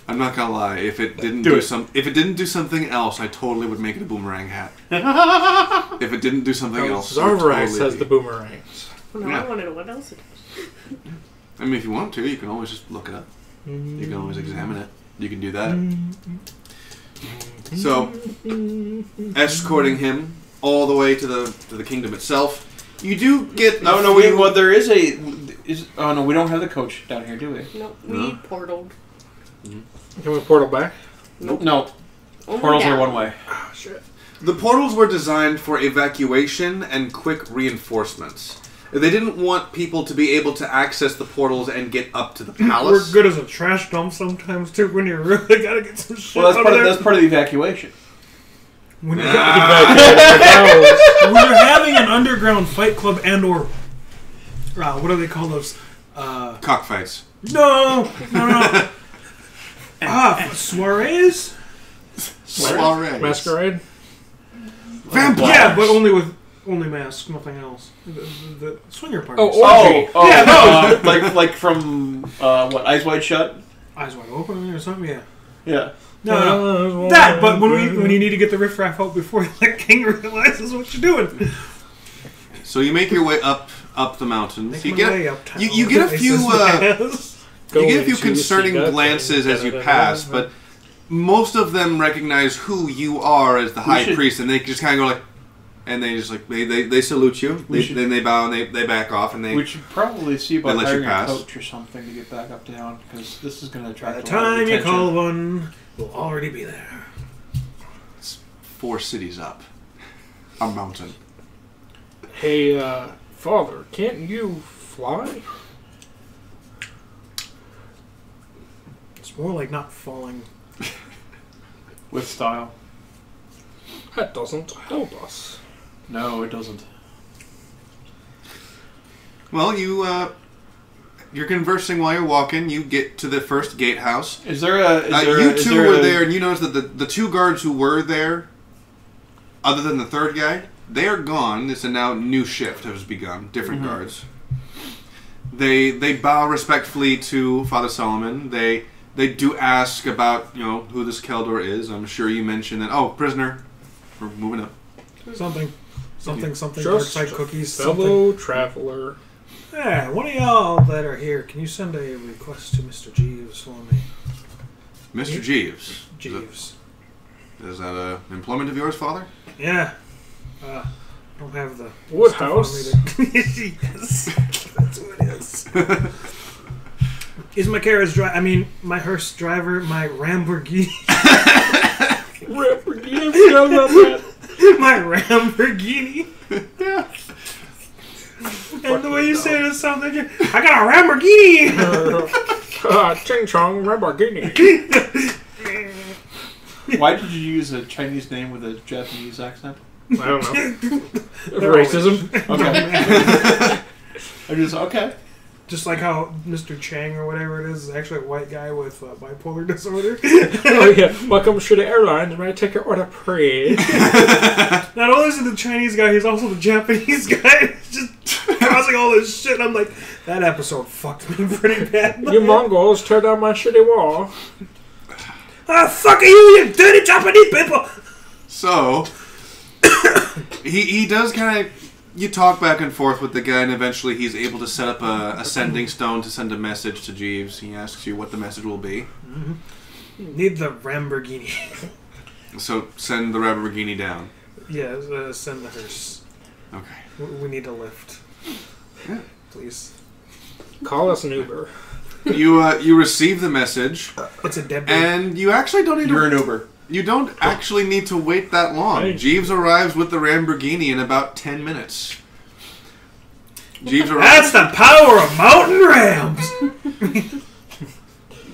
Speaker 4: I'm not gonna lie. If it didn't if it didn't do something else, I totally would make it a boomerang hat. If it didn't do something else,
Speaker 1: Zarvarax has the boomerangs.
Speaker 2: Well, now I want to know what else it is.
Speaker 4: I mean, if you want to, you can always just look it up. You can always examine it. You can do that. So, escorting him all the way to the kingdom itself, you do get...
Speaker 3: we don't have the coach down here, do we?
Speaker 2: No, we portaled.
Speaker 1: Can we portal back?
Speaker 3: Nope. No.
Speaker 2: Only
Speaker 3: Portals
Speaker 2: down.
Speaker 3: are one way.
Speaker 1: Oh, shit.
Speaker 4: The portals were designed for evacuation and quick reinforcements. They didn't want people to be able to access the portals and get up to the palace.
Speaker 5: We're good as a trash dump sometimes too when you really gotta get some shit
Speaker 3: Well, that's
Speaker 5: out of there.
Speaker 3: that's part of the evacuation.
Speaker 5: When you're
Speaker 1: When
Speaker 5: having an underground fight club and or what do they call those?
Speaker 4: Cockfights.
Speaker 5: No. Soirees?
Speaker 4: Soirees.
Speaker 1: Masquerade?
Speaker 4: Vampires!
Speaker 5: Yeah, but only masks, nothing else. The swinger parties.
Speaker 3: Oh, like from what? Eyes Wide Shut.
Speaker 5: Eyes Wide Open or something. Yeah.
Speaker 3: Yeah.
Speaker 5: No. That. But when you need to get the riffraff out before the king realizes what you're doing.
Speaker 4: So you make your way up the mountains.
Speaker 5: Make
Speaker 4: You
Speaker 5: my
Speaker 4: get
Speaker 5: way uptown.
Speaker 4: you get a few
Speaker 1: Go
Speaker 4: you get a few
Speaker 1: into
Speaker 4: concerning
Speaker 1: the
Speaker 4: glances as you
Speaker 1: thing.
Speaker 4: pass, but most of them recognize who you are as the high priest, and they just kind of go like, and they just like they salute you. Then they bow and they back off, and
Speaker 3: We should probably see about
Speaker 4: let you
Speaker 3: hiring a
Speaker 4: pass.
Speaker 3: coach or something to get back up town, because this is going to attract
Speaker 5: By the
Speaker 3: a lot of
Speaker 5: time you
Speaker 3: attention.
Speaker 5: call one, we'll already be there.
Speaker 4: It's 4 cities up a mountain.
Speaker 1: Hey, Father, can't you fly?
Speaker 5: It's more like not falling.
Speaker 3: With style.
Speaker 1: That doesn't help us.
Speaker 3: No, it doesn't.
Speaker 4: Well, you're conversing while you're walking. You get to the first gatehouse.
Speaker 3: Is there a...
Speaker 4: You two were there, and you notice that the 2 guards who were there, other than the 3rd guy, they are gone. It's a now new shift has begun. Different guards. They bow respectfully to Father Solomon. They do ask about who this Keldor is. I'm sure you mentioned that. Oh, prisoner. We're moving up.
Speaker 5: Something. Dark
Speaker 1: Just
Speaker 5: side cookies.
Speaker 1: fellow traveler.
Speaker 5: Yeah, one of y'all that are here, can you send a request to Mr. Jeeves for me?
Speaker 4: Mr. Jeeves.
Speaker 5: Jeeves.
Speaker 4: Is that an employment of yours, Father?
Speaker 5: Yeah. I don't have the
Speaker 1: Woodhouse.
Speaker 5: stuff on me to- Yes. That's who it is. Is my carriage my hearse driver, my Lamborghini.
Speaker 1: Lamborghini, forgot about that.
Speaker 5: My Lamborghini. And the way you say it, it sounds like I got a Lamborghini.
Speaker 1: Ching chong Lamborghini.
Speaker 3: Why did you use a Chinese name with a Japanese accent?
Speaker 1: I don't know. Racism.
Speaker 3: Okay. Okay.
Speaker 5: Just like how Mr. Chang or whatever it is actually a white guy with bipolar disorder.
Speaker 1: Oh yeah. Welcome to the airlines. May I take your order, please?
Speaker 5: Not only is he the Chinese guy, he's also the Japanese guy. He's just causing all this shit. I'm like, that episode fucked me pretty bad.
Speaker 1: You Mongols, tear down my shitty wall.
Speaker 5: Ah, fuck you dirty Japanese people!
Speaker 4: So, he does kind of... You talk back and forth with the guy, and eventually he's able to set up a sending stone to send a message to Jeeves. He asks you what the message will be.
Speaker 5: Need the Lamborghini.
Speaker 4: So, send the Lamborghini down.
Speaker 5: Yeah, send the hearse.
Speaker 4: Okay.
Speaker 5: We need a lift.
Speaker 4: Yeah.
Speaker 5: Please.
Speaker 1: Call us an Uber.
Speaker 4: You receive the message,
Speaker 5: It's a dead
Speaker 4: and you actually don't need
Speaker 3: You're an Uber.
Speaker 4: You don't actually need to wait that long.
Speaker 1: Right.
Speaker 4: Jeeves arrives with the Lamborghini in about 10 minutes. Jeeves arrives.
Speaker 5: That's the power of mountain rams!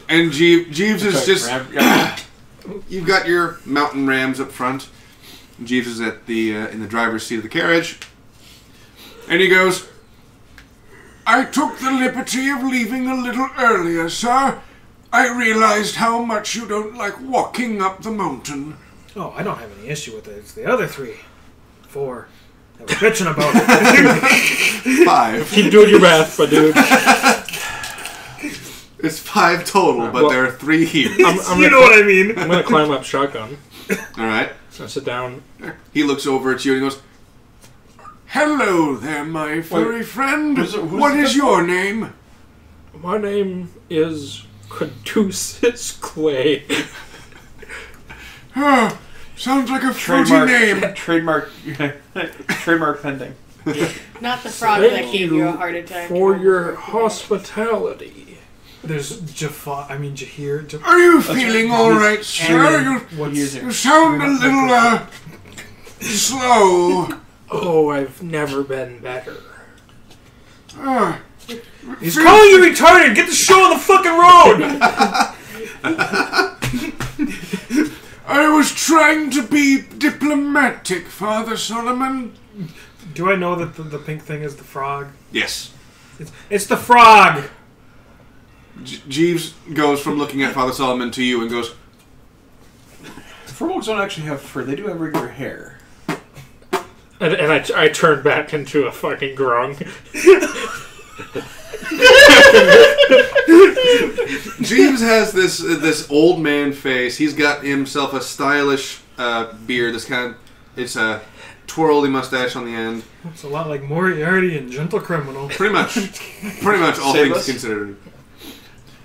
Speaker 4: And Jeeves is just...
Speaker 3: Yeah.
Speaker 4: You've got your mountain rams up front. Jeeves is at the in the driver's seat of the carriage. And he goes, I took the liberty of leaving a little earlier, sir. I realized how much you don't like walking up the mountain.
Speaker 5: Oh, I don't have any issue with it. It's the other 4 that were bitching about it.
Speaker 4: 5.
Speaker 1: Keep doing your math, my dude.
Speaker 4: It's 5 total, but there are 3 here.
Speaker 5: You know what I mean.
Speaker 1: I'm gonna climb up shotgun.
Speaker 4: Alright.
Speaker 1: So I sit down.
Speaker 4: He looks over at you and he goes, Hello there, my furry friend. What is your name?
Speaker 1: My name is Caduceus Clay.
Speaker 4: Sounds like a fruity name.
Speaker 3: Trademark pending.
Speaker 2: Not the frog that gave you a heart attack.
Speaker 1: For your hospitality.
Speaker 5: There's Jahir.
Speaker 4: Are you feeling all right, sir? You sound a little slow.
Speaker 1: Oh, I've never been better.
Speaker 5: He's calling you retarded. Get the show on the fucking road.
Speaker 4: I was trying to be diplomatic, Father Solomon.
Speaker 5: Do I know that the pink thing is the frog?
Speaker 4: Yes.
Speaker 5: It's the frog.
Speaker 4: Jeeves goes from looking at Father Solomon to you and goes,
Speaker 3: Furbolgs don't actually have fur. They do have regular hair.
Speaker 1: And I turn back into a fucking grung.
Speaker 4: Jeeves has this old man face. He's got himself a stylish beard. It's a twirly mustache on the end.
Speaker 5: It's a lot like Moriarty and Gentle Criminal.
Speaker 4: Pretty much all things considered.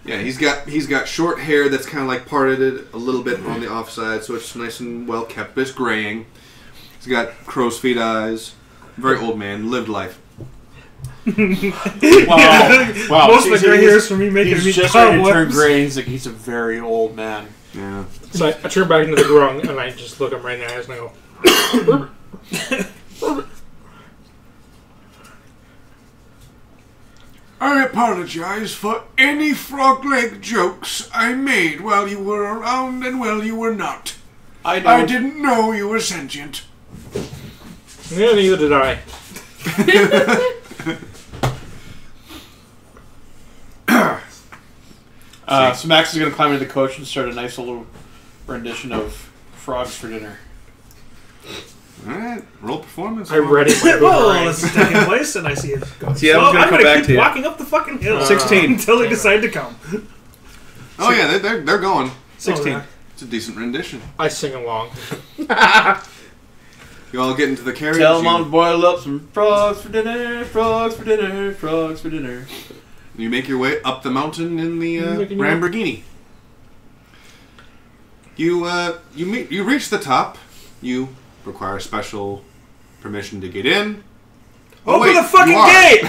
Speaker 4: Yeah, he's got short hair that's kind of like parted a little bit on the offside, so it's nice and well kept, but it's graying. He's got crow's feet eyes. Very old man, lived life.
Speaker 3: Wow.
Speaker 5: Most of the gray hairs for me making me
Speaker 3: just ready to turn gray. He's a very old man.
Speaker 4: Yeah.
Speaker 1: So I turn back into the grung and I just look him right in the eyes and I go.
Speaker 4: I apologize for any frog leg jokes I made while you were around and while you were not. I didn't know you were sentient.
Speaker 1: Yeah, neither did I.
Speaker 3: So Max is going to climb into the coach and start a nice little rendition of Frogs for Dinner.
Speaker 4: Alright, roll performance.
Speaker 1: I read it.
Speaker 5: Well, this is taking place, and I see it going.
Speaker 3: See, I was going to come back
Speaker 5: keep
Speaker 3: to you.
Speaker 5: walking up the fucking hill.
Speaker 3: 16.
Speaker 5: Until they decide to come.
Speaker 4: Oh yeah, they're going.
Speaker 3: 16.
Speaker 5: Oh,
Speaker 4: It's a decent rendition.
Speaker 1: I sing along.
Speaker 4: You all get into the carriage.
Speaker 3: Tell Mom to boil up some frogs for dinner, frogs for dinner, frogs for dinner.
Speaker 4: You make your way up the mountain in the Lamborghini. You reach the top. You require special permission to get in.
Speaker 5: Open the fucking gate!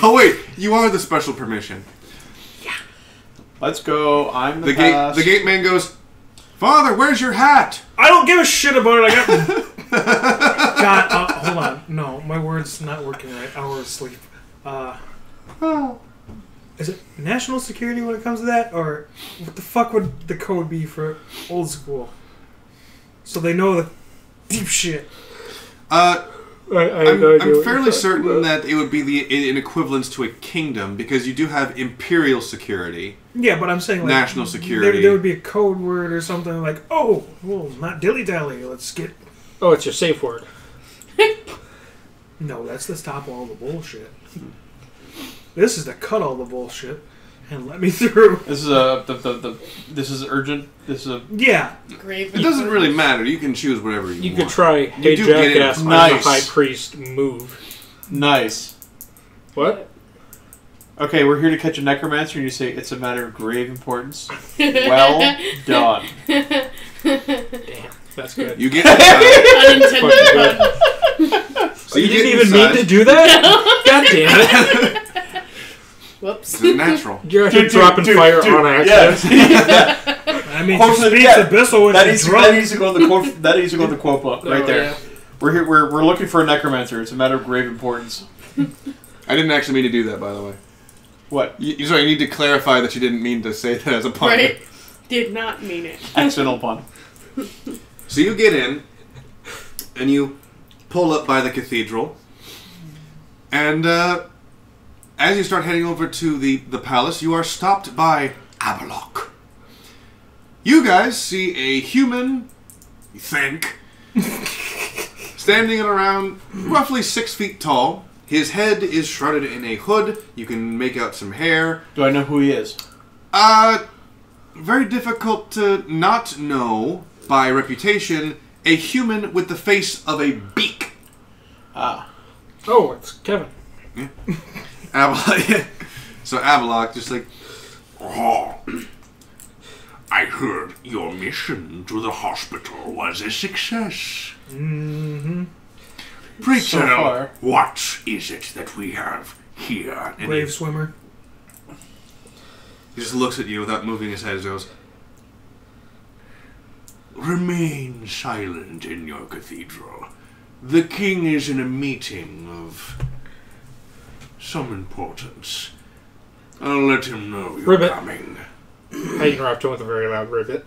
Speaker 4: Oh wait, you are the special permission.
Speaker 3: Yeah. Let's go. I'm the
Speaker 4: gate. The gate man goes, Father, where's your hat?
Speaker 5: I don't give a shit about it. I got. God, hold on. No, my word's not working right. Hour of sleep. Is it national security when it comes to that, or what the fuck would the code be for old school? So they know the deep shit.
Speaker 4: I'm fairly certain that it would be an equivalence to a kingdom because you do have imperial security.
Speaker 5: Yeah, but I'm saying like
Speaker 4: national security.
Speaker 5: There would be a code word or something like, oh, well, not dilly dally. Let's get.
Speaker 1: Oh, it's your safe word.
Speaker 5: No, that's to stop all the bullshit. This is to cut all the bullshit and let me through.
Speaker 3: This is this is urgent. This is
Speaker 5: yeah.
Speaker 2: Grave.
Speaker 4: It doesn't really matter. You can choose whatever you want.
Speaker 1: You could try, hey jackass, I'm the high priest, move.
Speaker 3: Nice.
Speaker 1: What?
Speaker 3: Okay, we're here to catch a necromancer, and you say it's a matter of grave importance. Well done.
Speaker 1: Damn, that's good.
Speaker 4: You get
Speaker 2: Unintended pun.
Speaker 1: So you didn't even mean to do that? God damn it.
Speaker 2: Whoops.
Speaker 4: It's natural.
Speaker 1: You're actually dropping fire on accident.
Speaker 3: Yeah.
Speaker 5: I mean, she speaks abyssal when she's drunk.
Speaker 3: That needs to go in the quote book right there. Yeah. We're here. We're looking for a necromancer. It's a matter of grave importance.
Speaker 4: I didn't actually mean to do that, by the way.
Speaker 3: What?
Speaker 4: You need to clarify that you didn't mean to say that as a pun.
Speaker 2: Right. Did not mean it.
Speaker 3: Accidental pun.
Speaker 4: So you get in, and you pull up by the cathedral, and as you start heading over to the palace, you are stopped by Avalok. You guys see a human, you think, standing at around roughly 6 feet tall. His head is shrouded in a hood. You can make out some hair.
Speaker 3: Do I know who he is?
Speaker 4: Very difficult to not know by reputation. A human with the face of a beak.
Speaker 3: Ah.
Speaker 1: Oh, it's Kevin.
Speaker 4: Yeah. Avalok. So Avalok just like, oh, I heard your mission to the hospital was a success.
Speaker 5: Mm-hmm.
Speaker 4: Pray
Speaker 3: So
Speaker 4: tell,
Speaker 3: far.
Speaker 4: what is it that we have here?
Speaker 5: Grave swimmer.
Speaker 4: He just looks at you without moving his head and goes, "Remain silent in your cathedral. The king is in a meeting of some importance. I'll let him know you're
Speaker 1: Ribbit.
Speaker 4: coming."
Speaker 1: I interrupt him with a very loud ribbit.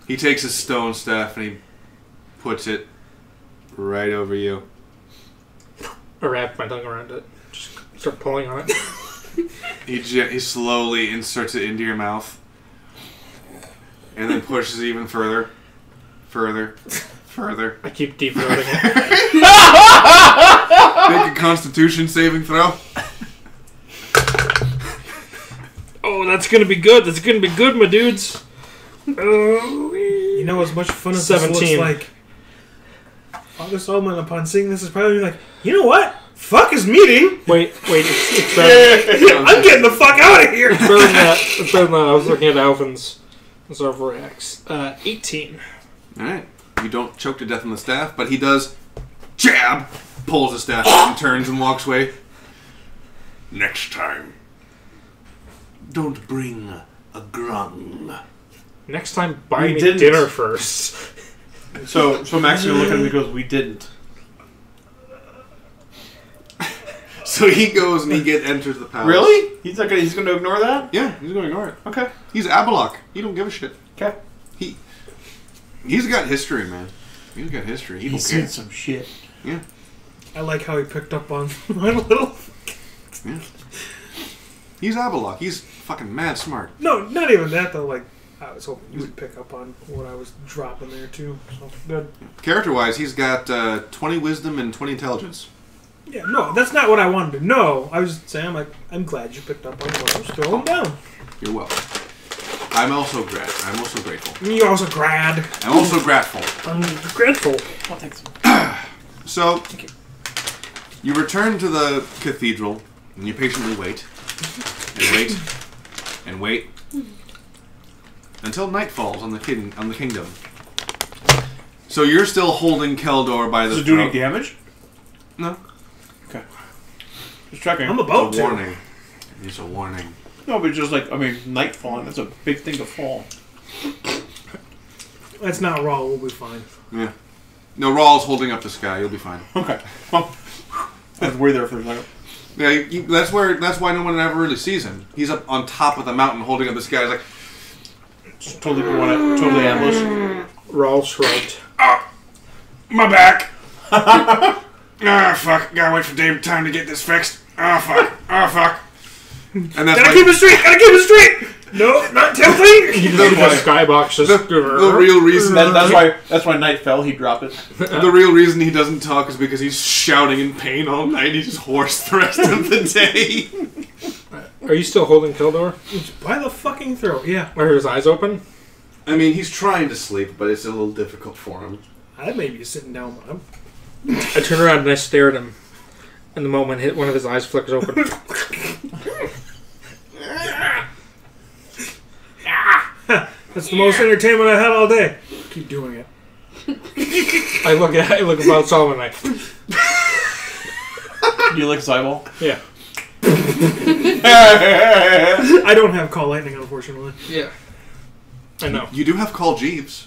Speaker 4: He takes his stone staff and he puts it right over you.
Speaker 1: I wrap my tongue around it. Just start pulling on it.
Speaker 4: He slowly inserts it into your mouth. And then pushes it even further. Further. Further.
Speaker 1: I keep deep throating it.
Speaker 4: Make a constitution saving throw.
Speaker 1: Oh, that's gonna be good. That's gonna be good, my dudes.
Speaker 5: You know, as much fun as
Speaker 1: 17.
Speaker 5: this looks like, Father Solomon, upon seeing this, is probably like, you know what? Fuck his meeting.
Speaker 1: Wait, it's better.
Speaker 5: I'm getting the fuck out of here.
Speaker 1: It's better than that. It's better than that. I was looking at Alvin's. That's our 4X. 18.
Speaker 4: Alright. You don't choke to death on the staff, but he does jab, pulls the staff out and turns and walks away. "Next time, don't bring a grung."
Speaker 1: Next time, buy
Speaker 3: We
Speaker 1: me
Speaker 3: didn't.
Speaker 1: dinner first.
Speaker 3: So Max is gonna look at him and goes, "We didn't."
Speaker 4: So he goes and enters the palace.
Speaker 3: Really? He's gonna ignore that?
Speaker 4: Yeah, he's going to ignore it.
Speaker 3: Okay.
Speaker 4: He's Abalok. He don't give a shit.
Speaker 3: Okay.
Speaker 4: He's got history, man. He's got history. He don't care.
Speaker 3: seen some shit.
Speaker 4: Yeah.
Speaker 5: I like how he picked up on my little...
Speaker 4: Yeah. He's Abalok. He's fucking mad smart.
Speaker 5: No, not even that, though. Like, I was hoping you would pick up on what I was dropping there, too. So, good.
Speaker 4: Character-wise, he's got 20 wisdom and 20 intelligence.
Speaker 5: Yeah, no, that's not what I wanted to know. I was just saying, I'm glad you picked up on what I was throwing down.
Speaker 4: You're welcome. I'm also grateful.
Speaker 5: You also grad.
Speaker 4: I'm also grateful.
Speaker 1: I'm grateful.
Speaker 3: I'll take some.
Speaker 4: So, you return to the cathedral, and you patiently wait, and wait, and wait, until night falls on the kingdom. So you're still holding Keldor by the
Speaker 3: Does it do any
Speaker 4: throat.
Speaker 3: damage?
Speaker 4: No.
Speaker 3: Okay. Just checking.
Speaker 5: I'm about
Speaker 4: It's
Speaker 5: to.
Speaker 4: a warning. It's a warning.
Speaker 3: No, but just like, night falling, that's a big thing to fall.
Speaker 5: That's not raw. We'll be fine.
Speaker 4: Yeah. No, Rawl's holding up the sky. You'll be fine.
Speaker 3: Okay. Well, I was worried there for a second.
Speaker 4: Yeah, that's why no one ever really sees him. He's up on top of the mountain holding up the sky. He's like,
Speaker 3: Just totally ambushed.
Speaker 1: Rawl shrugged.
Speaker 4: my back. Fuck. Gotta wait for time to get this fixed. Fuck. And that's
Speaker 5: Gotta keep it straight. Gotta keep it straight. No, not tilting.
Speaker 1: You just the skybox just...
Speaker 4: the real reason.
Speaker 3: That's why night fell. He dropped it.
Speaker 4: The real reason he doesn't talk is because he's shouting in pain all night. He's just hoarse the rest of the day.
Speaker 1: Are you still holding Keldor?
Speaker 5: By the fucking throat. Yeah.
Speaker 1: Are his eyes open?
Speaker 4: I mean, he's trying to sleep, but it's a little difficult for him.
Speaker 5: I may be sitting down with him.
Speaker 1: I turn around and I stare at him. And the moment one of his eyes flickers open.
Speaker 5: That's the most entertainment I've had all day. Keep doing it.
Speaker 1: I look about Solomon and
Speaker 3: You lick his eyeball?
Speaker 1: yeah.
Speaker 5: I don't have call lightning, unfortunately.
Speaker 1: Yeah. I know.
Speaker 4: You do have Call Jeeves.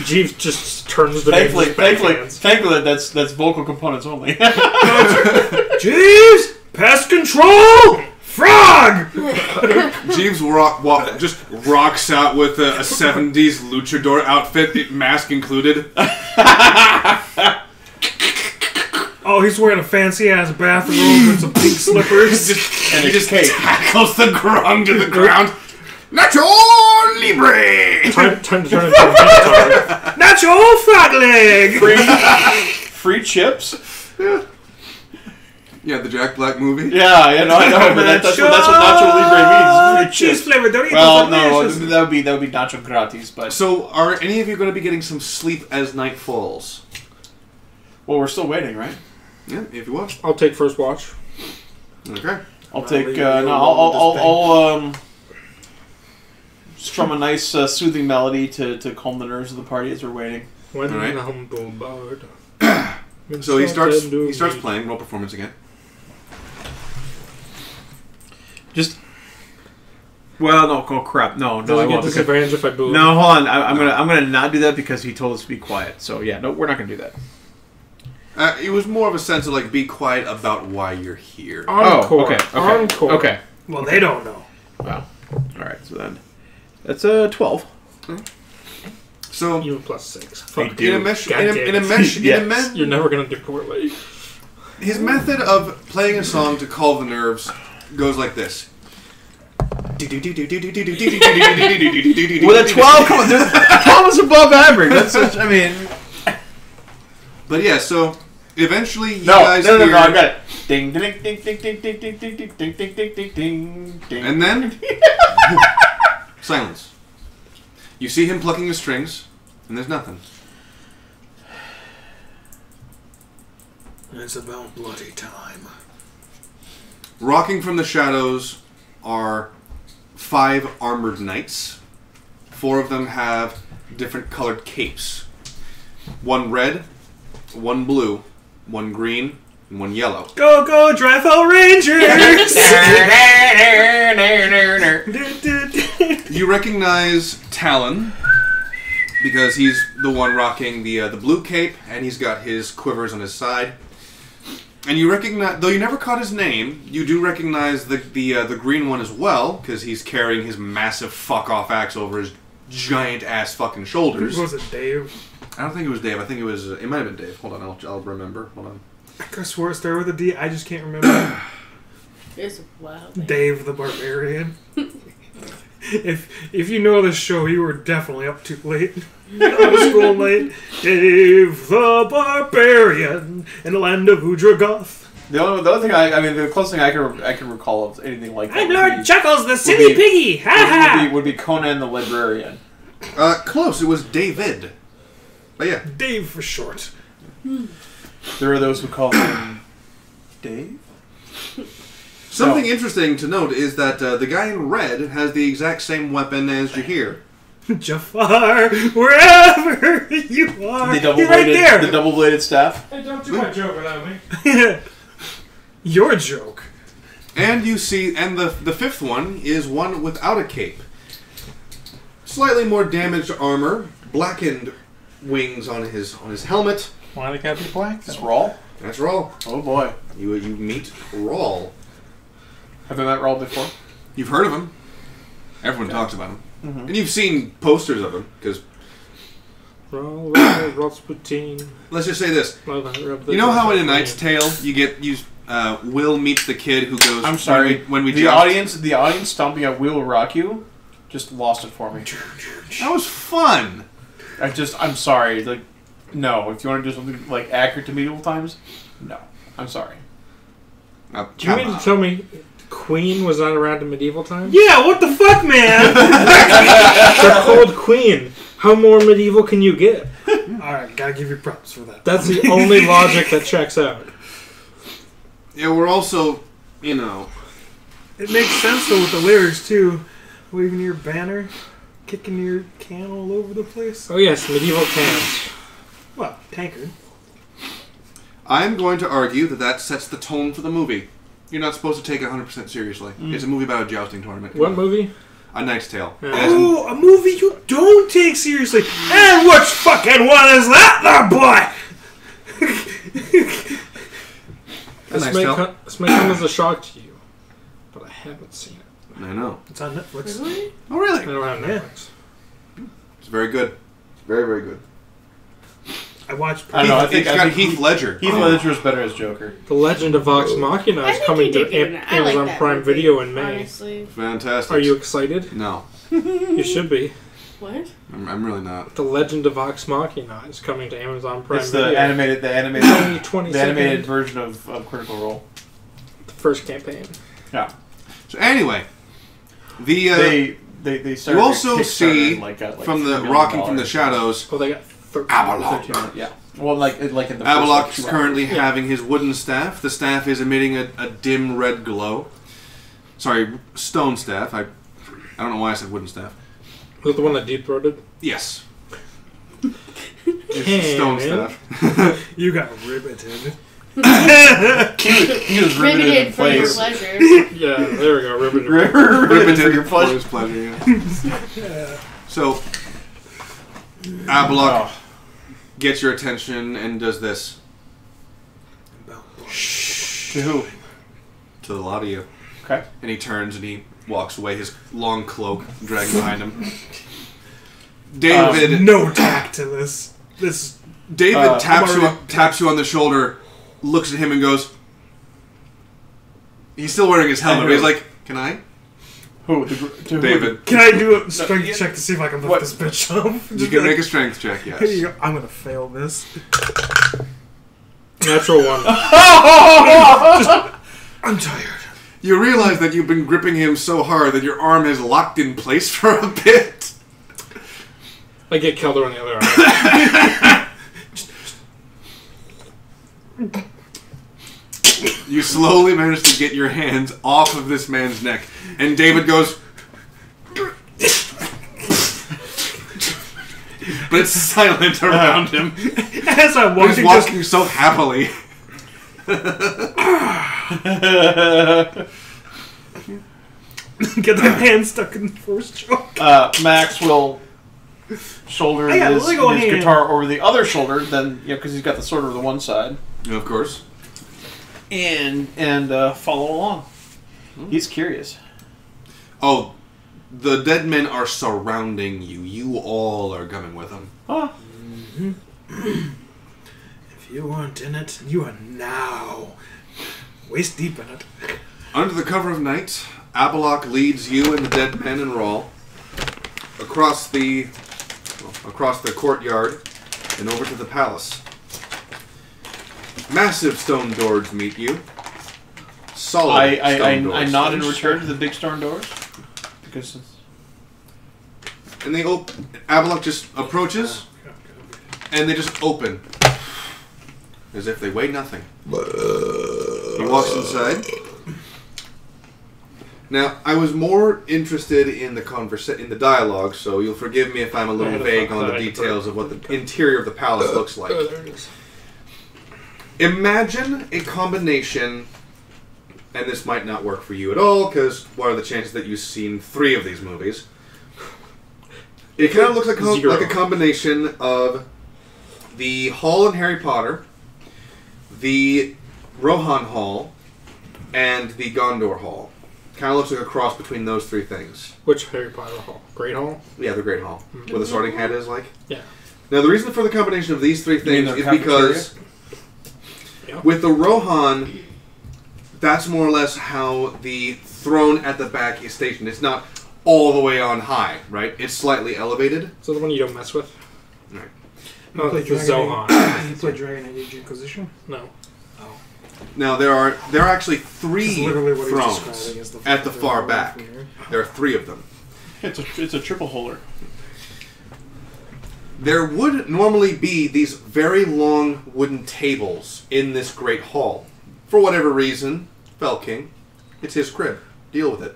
Speaker 1: Jeeves just turns the name with his backhands.
Speaker 3: Thankfully, that's vocal components only.
Speaker 5: Jeeves! Pest control! Frog!
Speaker 4: Jeeves just rocks out with a 70s luchador outfit, mask included.
Speaker 5: Oh, he's wearing a fancy-ass bathrobe with some pink slippers.
Speaker 4: He just tackles the grung to the ground. Nacho Libre!
Speaker 1: Time to turn into a retard.
Speaker 5: Nacho Frog Leg!
Speaker 3: Free chips?
Speaker 4: Yeah, the Jack Black movie.
Speaker 3: Yeah, I know, but that's what Nacho Libre means. Free
Speaker 5: Cheese
Speaker 3: chips.
Speaker 5: flavored Doritos.
Speaker 3: Well, no,
Speaker 5: Delicious.
Speaker 3: that would be nacho gratis, but...
Speaker 4: So, are any of you going to be getting some sleep as night falls?
Speaker 3: Well, we're still waiting, right?
Speaker 4: Yeah, if you want.
Speaker 1: I'll take first watch.
Speaker 4: Okay.
Speaker 3: I'll strum a nice soothing melody to calm the nerves of the party as we're waiting.
Speaker 1: When
Speaker 4: All right.
Speaker 1: the humble bird.
Speaker 4: So he starts playing. Roll performance again.
Speaker 3: Just. Well, no, oh crap, no,
Speaker 1: Does
Speaker 3: I
Speaker 1: he get
Speaker 3: won't.
Speaker 1: disadvantage if I boo him?
Speaker 3: No, hold on. I'm gonna not do that because he told us to be quiet. So yeah, no, we're not gonna do that.
Speaker 4: It was more of a sense of like, be quiet about why you're here.
Speaker 1: Encore.
Speaker 3: Okay.
Speaker 1: Encore.
Speaker 3: Okay.
Speaker 5: Well, they don't know.
Speaker 3: Wow. All right. So then, that's a 12.
Speaker 4: So
Speaker 1: Even +6.
Speaker 3: They
Speaker 1: Fuck.
Speaker 3: do. Yes.
Speaker 1: You're never gonna do poorly.
Speaker 4: His method of playing a song to calm the nerves goes like this.
Speaker 3: With a 12, come on, 12 is above average. That's such. I mean.
Speaker 4: But yeah, so eventually you guys hear.
Speaker 3: No, I got it. Ding, ding, ding, ding, ding, ding, ding, ding, ding, ding, ding, ding, ding, ding.
Speaker 4: And then silence. You see him plucking the strings, and there's nothing.
Speaker 5: It's about bloody time.
Speaker 4: Rocking from the shadows are 5 armored knights. 4 of them have different colored capes. 1 red, 1 blue, 1 green, and 1 yellow.
Speaker 5: Go, go, Drifell Rangers!
Speaker 4: You recognize Talon because he's the one rocking the blue cape, and he's got his quivers on his side. And you recognize, though you never caught his name, you do recognize the green one as well because he's carrying his massive fuck off axe over his giant ass fucking shoulders.
Speaker 5: Was it Dave?
Speaker 4: I don't think it was Dave. I think it was. It might have been Dave. Hold on, I'll remember. Hold on.
Speaker 5: I swore it started with a D. I just can't remember.
Speaker 2: It's wild. Man.
Speaker 5: Dave the Barbarian. If you know this show, you were definitely up too late. On a school night. Dave the Barbarian in the land of Udragoth.
Speaker 3: The other thing the closest thing I can recall of anything like that.
Speaker 5: I'm Lord Chuckles, the silly piggy. Ha ha.
Speaker 3: Would be Conan the Librarian.
Speaker 4: Close. It was David. But yeah,
Speaker 5: Dave for short.
Speaker 3: There are those who call him Dave.
Speaker 4: something interesting to note is that the guy in red has the exact same weapon as Jahir.
Speaker 5: Jafar, wherever you are, you're right there.
Speaker 3: The double-bladed staff.
Speaker 1: Hey, don't do my joke without me.
Speaker 5: Your joke.
Speaker 4: And you see, and the fifth one is one without a cape. Slightly more damaged armor, blackened wings on his helmet.
Speaker 1: Why they gotta be black?
Speaker 3: That's Rawl.
Speaker 4: That's Rawl.
Speaker 3: Oh boy.
Speaker 4: You meet Rawl.
Speaker 3: Have I met Rawl before?
Speaker 4: You've heard of him. Everyone talks about him. Mm-hmm. And you've seen posters of him, because...
Speaker 1: Rasputin.
Speaker 4: Let's just say this. You know how in A Knight's Tale, you Will meets the kid who goes...
Speaker 3: I'm sorry.
Speaker 4: When we
Speaker 3: the
Speaker 4: joust.
Speaker 3: audience stomping at Will Rock You just lost it for me.
Speaker 4: That was fun.
Speaker 3: I'm sorry. Like, no. If you want to do something like accurate to medieval times, no. I'm sorry.
Speaker 1: Do you mean to tell me Queen was not around in medieval times?
Speaker 5: Yeah, what the fuck, man?
Speaker 1: They're called Queen. How more medieval can you get?
Speaker 5: Alright, gotta give you props for that.
Speaker 1: That's the only logic that checks out.
Speaker 4: Yeah, we're also, you know...
Speaker 5: It makes sense, though, with the lyrics, too. Waving your banner, kicking your can all over the place.
Speaker 1: Oh yes, medieval cans.
Speaker 5: Well, tankard.
Speaker 4: I'm going to argue that sets the tone for the movie. You're not supposed to take it 100% seriously. It's a movie about a jousting tournament.
Speaker 1: What movie?
Speaker 4: A Knight's Tale.
Speaker 5: Oh, a movie you don't take seriously. And which fucking one is that, there, boy?
Speaker 4: This
Speaker 1: may come as a shock to you, but I haven't seen it.
Speaker 4: I know.
Speaker 5: It's on Netflix.
Speaker 2: Really?
Speaker 4: Oh, really?
Speaker 1: I don't have Netflix.
Speaker 4: It's very good. Very, very good.
Speaker 5: I watched...
Speaker 3: I don't know. I think
Speaker 4: Heath Ledger.
Speaker 3: Heath Ledger is better as Joker.
Speaker 1: The Legend of Vox Machina is coming to Amazon Prime Video in May.
Speaker 2: Honestly.
Speaker 4: Fantastic.
Speaker 1: Are you excited?
Speaker 4: No.
Speaker 1: You should be.
Speaker 2: What?
Speaker 4: I'm really not.
Speaker 1: The Legend of Vox Machina is coming to Amazon Prime
Speaker 3: It's
Speaker 1: Video.
Speaker 3: the animated version of Critical Role.
Speaker 1: The first campaign.
Speaker 3: Yeah.
Speaker 4: So anyway, they
Speaker 3: started
Speaker 4: you also see from the
Speaker 3: $3
Speaker 4: Rocking from the Shadows.
Speaker 1: Oh, they got 13.
Speaker 4: Avalok.
Speaker 3: Yeah. Well, like in the first
Speaker 4: Avalok is
Speaker 3: 2
Speaker 4: currently
Speaker 3: hours.
Speaker 4: having his wooden staff. The staff is emitting a dim red glow. Sorry, stone staff. I don't know why I said wooden staff.
Speaker 1: Was it the one that deep-throated?
Speaker 4: Yes. stone staff.
Speaker 5: You got riveted.
Speaker 3: He was riveted in
Speaker 2: for your
Speaker 3: place.
Speaker 2: pleasure.
Speaker 1: Yeah, there we go. Riveted.
Speaker 3: Riveted for your
Speaker 4: For
Speaker 3: pleasure.
Speaker 4: his pleasure, yeah. So, Abalok gets your attention and does this.
Speaker 3: To who?
Speaker 4: To the lot of you.
Speaker 3: Okay.
Speaker 4: And he turns and he walks away, his long cloak dragging behind him. David
Speaker 5: No tact to this.
Speaker 4: David taps you on the shoulder, looks at him and goes... He's still wearing his helmet, but he's like, can I?
Speaker 3: Who? To
Speaker 4: David.
Speaker 5: Can I do a strength check to see if I can lift this bitch up?
Speaker 4: You can make a strength check,
Speaker 5: Here you
Speaker 4: yes.
Speaker 5: go. I'm gonna fail this.
Speaker 1: Natural one.
Speaker 5: I'm tired.
Speaker 4: You realize that you've been gripping him so hard that your arm is locked in place for a bit.
Speaker 1: I get Kelder on the other arm.
Speaker 4: You slowly manage to get your hands off of this man's neck, and David goes... But it's silent around him.
Speaker 5: As I'm
Speaker 4: He's
Speaker 5: walking,
Speaker 4: walking so happily.
Speaker 5: get the hand stuck in the first choke.
Speaker 3: Max will shoulder
Speaker 5: I got
Speaker 3: his
Speaker 5: Lego hand.
Speaker 3: guitar over the other shoulder, then because he's got the sword over the one side,
Speaker 4: Of course.
Speaker 3: and follow along. He's curious.
Speaker 4: Oh, the dead men are surrounding you. You all are coming with them.
Speaker 3: Huh?
Speaker 5: If you weren't in it, you are now waist deep in it.
Speaker 4: Under the cover of night, Abalok leads you and the dead men and Rawl across the courtyard and over to the palace. Massive stone doors meet you. Solid stone doors.
Speaker 3: I nod in return to the big stone doors because it's...
Speaker 4: And they Abalok just approaches, and they just open. As if they weigh nothing. He walks inside. Now, I was more interested in the dialogue, so you'll forgive me if I'm a little vague on the details of what the interior of the palace looks like.
Speaker 1: Oh, there it is.
Speaker 4: Imagine a combination, and this might not work for you at all, because what are the chances that you've seen 3 of these movies? It kind of looks like a combination of the hall in Harry Potter, the Rohan Hall, and the Gondor Hall. Kind of looks like a cross between those 3 things.
Speaker 1: Which Harry Potter hall? Great Hall?
Speaker 4: Yeah, the Great Hall.
Speaker 1: Mm-hmm.
Speaker 4: Where the Sorting Hat is, like.
Speaker 1: Yeah.
Speaker 4: Now, the reason for the combination of these 3 things is because
Speaker 1: Yeah.
Speaker 4: with the Rohan, that's more or less how the throne at the back is stationed. It's not all the way on high, right? It's slightly elevated.
Speaker 1: So the one you don't mess with?
Speaker 4: Right.
Speaker 1: No,
Speaker 5: play
Speaker 1: it's the
Speaker 5: Dragon
Speaker 1: Zohan.
Speaker 5: You play Dragon Age Inquisition?
Speaker 1: No.
Speaker 4: Now, there are actually 3
Speaker 5: That's literally what he's
Speaker 4: thrones
Speaker 5: describing as the
Speaker 4: at the
Speaker 5: fucking
Speaker 4: far
Speaker 5: throne
Speaker 4: back.
Speaker 5: from here.
Speaker 4: There are 3 of them.
Speaker 3: It's a triple holder.
Speaker 4: There would normally be these very long wooden tables in this great hall. For whatever reason, Fell King, it's his crib. Deal with it.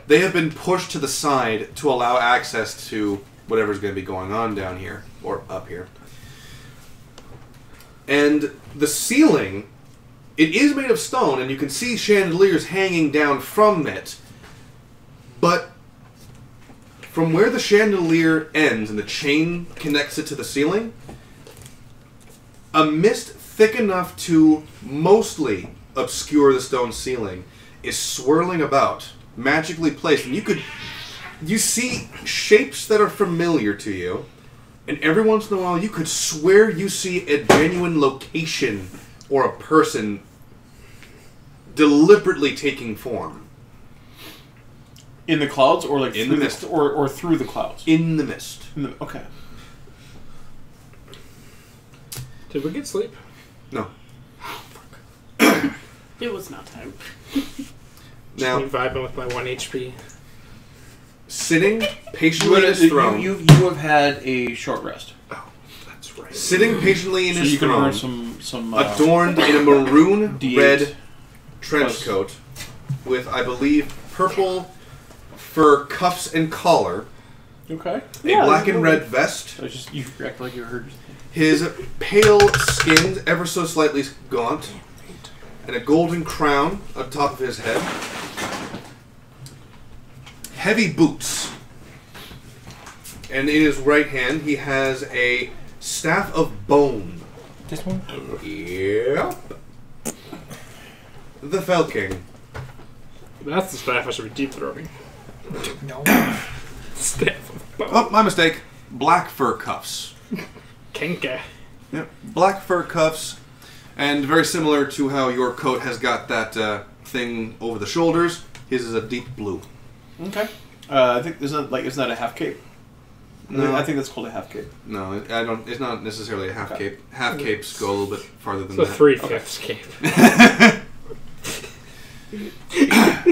Speaker 4: They have been pushed to the side to allow access to whatever's going to be going on down here, or up here. And the ceiling, it is made of stone, and you can see chandeliers hanging down from it, but from where the chandelier ends and the chain connects it to the ceiling, a mist thick enough to mostly obscure the stone ceiling is swirling about, magically placed. And you see shapes that are familiar to you, and every once in a while you could swear you see a genuine location or a person deliberately taking form.
Speaker 3: In the clouds, or like
Speaker 4: in
Speaker 3: through
Speaker 4: the mist,
Speaker 3: or through the clouds.
Speaker 4: In the mist.
Speaker 3: Okay.
Speaker 1: Did we get sleep?
Speaker 4: No.
Speaker 2: It was not time.
Speaker 4: Now,
Speaker 1: Just me vibing with my 1 HP.
Speaker 4: sitting patiently in his throne.
Speaker 3: You have had a short rest.
Speaker 1: Oh, that's right.
Speaker 4: Sitting patiently in
Speaker 3: So
Speaker 4: his
Speaker 3: you can
Speaker 4: throne,
Speaker 3: earn some
Speaker 4: adorned in a maroon
Speaker 3: D8
Speaker 4: red trench
Speaker 3: plus.
Speaker 4: coat with, I believe, purple fur cuffs and collar,
Speaker 3: Okay.
Speaker 4: A black and red vest.
Speaker 3: So just you act like you heard.
Speaker 4: His pale skin, ever so slightly gaunt, and a golden crown on top of his head. Heavy boots. And in his right hand, he has a staff of bone.
Speaker 5: This one?
Speaker 4: Yep. The Fell King.
Speaker 1: That's the staff I should be deep throating.
Speaker 5: No.
Speaker 1: Staff of bone.
Speaker 4: Oh, my mistake. Black fur cuffs.
Speaker 1: Kenka.
Speaker 4: Yep. Black fur cuffs. And very similar to how your coat has got that thing over the shoulders, his is a deep blue.
Speaker 3: Okay. I think isn't that a half cape?
Speaker 4: No,
Speaker 3: I think that's called a half cape.
Speaker 4: No, I don't. It's not necessarily a half
Speaker 3: Okay.
Speaker 4: cape. Half capes go a little bit farther than
Speaker 1: The
Speaker 4: that.
Speaker 1: 3/5 cape.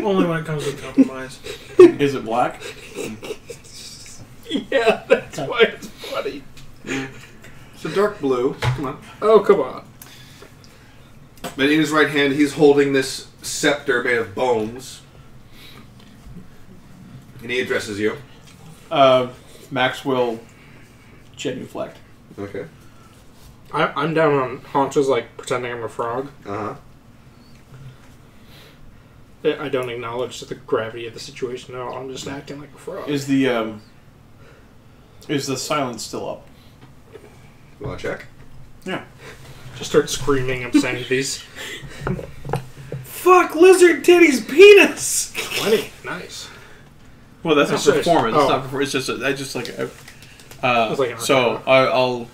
Speaker 5: Only when it comes to compromise.
Speaker 3: Is it black?
Speaker 1: Yeah, that's why it's funny.
Speaker 4: It's a dark blue. Come on.
Speaker 1: Oh, come on.
Speaker 4: But in his right hand, he's holding this scepter made of bones, and he addresses you.
Speaker 3: Max will genuflect.
Speaker 4: Okay.
Speaker 1: I'm down on haunches, like pretending I'm a frog.
Speaker 4: Uh huh.
Speaker 1: I don't acknowledge the gravity of the situation at all. I'm just acting like a frog.
Speaker 3: Is the silence still up?
Speaker 4: You want to check?
Speaker 3: Yeah.
Speaker 1: Just start screaming obscenities.
Speaker 5: Fuck Lizard Titty's penis!
Speaker 1: 20. Nice.
Speaker 3: Well, that's
Speaker 1: That's
Speaker 3: not
Speaker 1: nice.
Speaker 3: performance. It's
Speaker 1: Oh.
Speaker 3: not performance. It's just like
Speaker 1: It's like an
Speaker 3: so I'll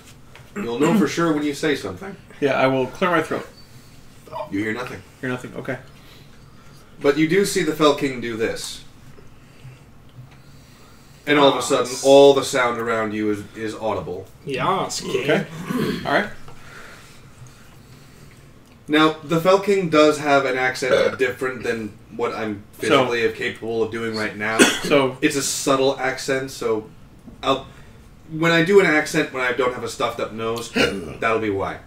Speaker 4: You'll know for sure when you say something.
Speaker 3: I will clear my throat.
Speaker 4: You hear nothing.
Speaker 3: Hear nothing. Okay.
Speaker 4: But you do see the Fell King do this. And all of a sudden, all the sound around you is audible.
Speaker 1: Yas, king.
Speaker 3: Okay. All right.
Speaker 4: Now, the Fell King does have an accent different than what I'm physically capable of doing right now.
Speaker 3: So
Speaker 4: It's a subtle accent, so when I do an accent when I don't have a stuffed up nose, that'll be why.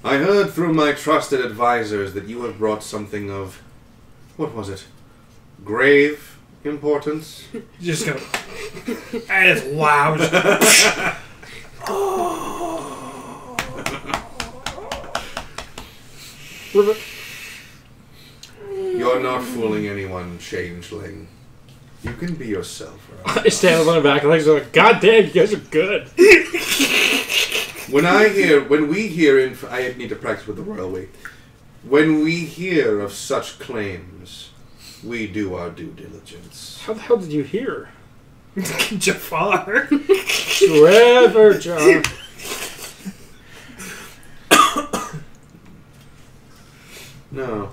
Speaker 4: I heard through my trusted advisors that you have brought something of, what was it? Grave importance?
Speaker 5: You just go. That is loud.
Speaker 4: You're not fooling anyone, changeling. You can be yourself.
Speaker 1: I stand up on the back and like, God damn, you guys are good.
Speaker 4: When we hear, I need to practice with the royal we. When we hear of such claims, we do our due diligence.
Speaker 1: How the hell did you hear?
Speaker 5: Jafar.
Speaker 1: Trevor John.
Speaker 4: No.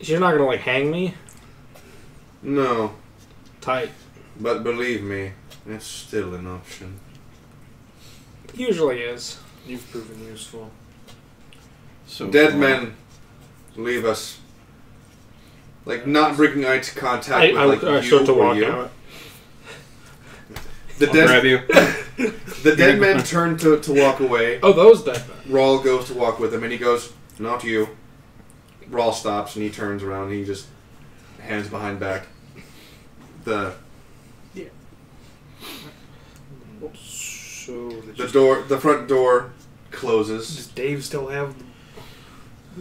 Speaker 1: You're not gonna like hang me?
Speaker 4: No.
Speaker 1: Tight.
Speaker 4: But believe me, it's still an option.
Speaker 1: Usually is.
Speaker 5: You've proven useful.
Speaker 3: So
Speaker 4: Dead men leave us. Like, not bringing eye contact with,
Speaker 1: I
Speaker 4: you
Speaker 1: start to
Speaker 4: or
Speaker 1: walk
Speaker 4: you.
Speaker 1: out.
Speaker 4: The
Speaker 3: I'll grab
Speaker 4: dead,
Speaker 3: you.
Speaker 4: the dead men turn to walk away.
Speaker 1: Oh, those dead men.
Speaker 4: Rawl goes to walk with him, and he goes, not you. Rawl stops, and he turns around, and he just hands behind back. The
Speaker 5: So
Speaker 4: the front door closes.
Speaker 5: Does Dave still have?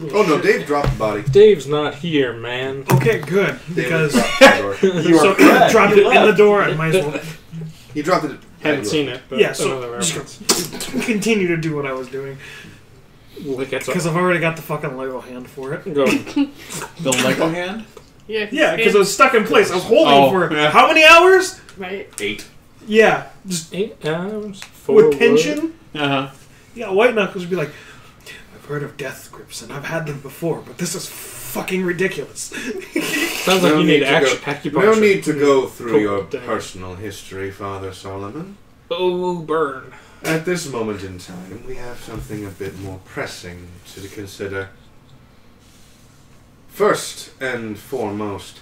Speaker 4: Oh no, Dave dropped the body.
Speaker 1: Dave's not here, man.
Speaker 5: Okay, good.
Speaker 4: Dave
Speaker 5: Because
Speaker 4: dropped the door.
Speaker 5: so dropped it in the door. I might as well.
Speaker 4: He dropped it.
Speaker 1: Haven't seen it, but
Speaker 5: Yeah, so
Speaker 1: another
Speaker 5: just
Speaker 1: reference.
Speaker 5: go, continue to do what I was doing
Speaker 1: Lick it
Speaker 5: because I've already got the fucking Lego hand for it.
Speaker 1: Go.
Speaker 3: The Lego hand.
Speaker 2: Yeah,
Speaker 5: Yeah, because it was stuck in place. I was holding for
Speaker 3: yeah.
Speaker 5: how many hours?
Speaker 2: right.
Speaker 4: 8.
Speaker 5: Yeah, just
Speaker 1: 8 hours. 4
Speaker 5: with tension.
Speaker 3: Uh-huh.
Speaker 5: Yeah, White Knuckles would be like, I've heard of death grips and I've had them before, but this is fucking ridiculous.
Speaker 1: Sounds like you need acupuncture.
Speaker 4: No need to go through
Speaker 1: Cool.
Speaker 4: your
Speaker 1: Dang.
Speaker 4: personal history, Father Solomon.
Speaker 1: Oh, burn.
Speaker 4: At this moment in time, we have something a bit more pressing to consider. First and foremost,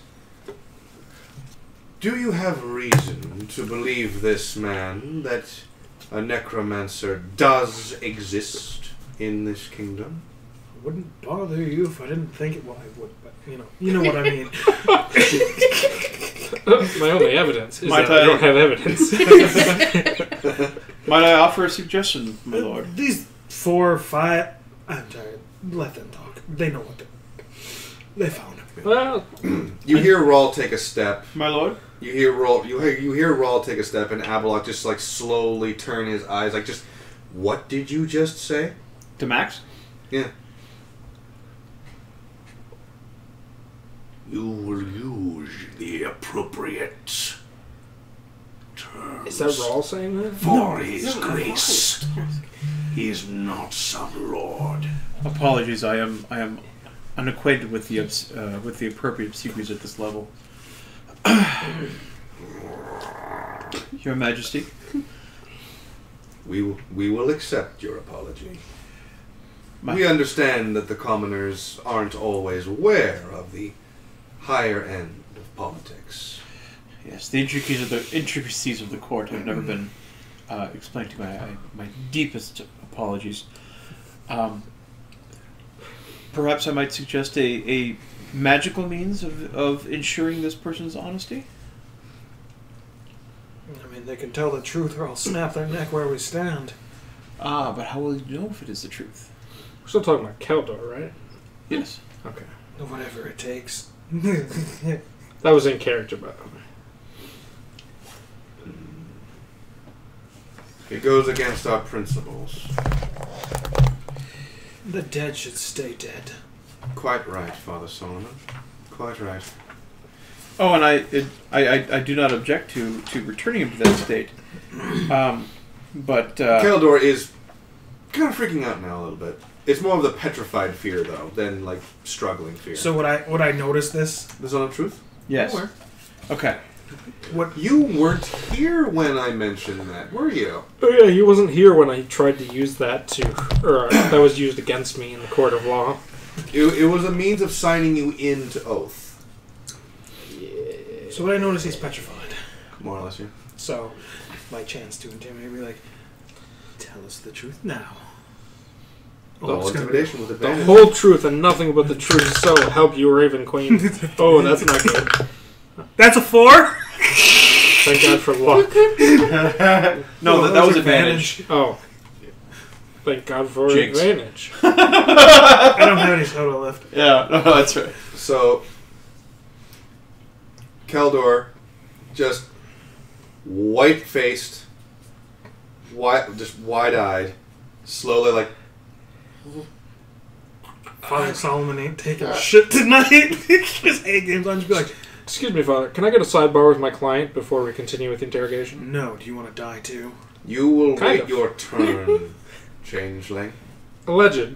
Speaker 4: do you have reason to believe this man that a necromancer does exist in this kingdom?
Speaker 5: It wouldn't bother you if I didn't think it. Well, I would, but You know what I mean.
Speaker 6: My only evidence is that I don't have evidence.
Speaker 3: Might I offer a suggestion, my lord?
Speaker 5: These 4 or 5... I'm tired. Let them talk. They know what they found.
Speaker 6: Well,
Speaker 4: You hear Rawl take a step.
Speaker 3: My lord?
Speaker 4: You hear Rawl. You hear Rawl take a step, and Avalok just like slowly turn his eyes, like just. What did you just say?
Speaker 3: To Max?
Speaker 4: Yeah. You will use the appropriate terms.
Speaker 6: is that Rawl saying that?
Speaker 4: For his grace. He is not some lord.
Speaker 3: Apologies, I am unacquainted with the appropriate obsequies at this level. Your Majesty.
Speaker 4: We will accept your apology. We understand that the commoners aren't always aware of the higher end of politics.
Speaker 3: Yes, the intricacies of the court have never been explained to my deepest apologies. Perhaps I might suggest a magical means of ensuring this person's honesty?
Speaker 5: I mean, they can tell the truth or I'll snap their neck where we stand.
Speaker 3: Ah, but how will you know if it is the truth?
Speaker 6: We're still talking about Keldor, right?
Speaker 3: Yes.
Speaker 6: Okay.
Speaker 5: Whatever it takes.
Speaker 6: That was in character, by the way.
Speaker 4: It goes against our principles.
Speaker 5: The dead should stay dead.
Speaker 4: Quite right, Father Solomon. Quite right.
Speaker 3: Oh, and I do not object to returning him to that state. But
Speaker 4: Keldor is kind of freaking out now a little bit. It's more of the petrified fear, though, than like struggling fear.
Speaker 5: So would I notice this?
Speaker 4: The Zone of Truth?
Speaker 3: yes.
Speaker 4: Nowhere.
Speaker 3: Okay.
Speaker 5: What?
Speaker 4: You weren't here when I mentioned that, were you?
Speaker 6: Oh yeah, he wasn't here when I tried to use that or that was used against me in the court of law.
Speaker 4: It was a means of signing you into oath.
Speaker 6: Yeah.
Speaker 5: So what I notice, he's petrified.
Speaker 4: More or less, yeah.
Speaker 5: So, my chance to intimidate, be like, tell us the truth now.
Speaker 4: All intimidation with
Speaker 6: The
Speaker 4: advantage.
Speaker 6: whole truth and nothing but the truth, so help you, Raven Queen. Oh, that's not good.
Speaker 5: That's a 4?
Speaker 6: Thank God for luck.
Speaker 3: No, that was advantage.
Speaker 6: Oh. Thank God for
Speaker 3: Jinx.
Speaker 6: advantage.
Speaker 5: I don't have any soda left.
Speaker 3: Yeah, no, that's right.
Speaker 4: So, Keldor, just white-faced, just wide-eyed, slowly like,
Speaker 5: Father Solomon ain't taking shit tonight. His A game's on. Just be like,
Speaker 6: Excuse me, Father. Can I get a sidebar with my client before we continue with the interrogation?
Speaker 5: no, do you want to die too?
Speaker 4: you will
Speaker 6: Kind
Speaker 4: wait
Speaker 6: of.
Speaker 4: your turn, changeling.
Speaker 6: Alleged.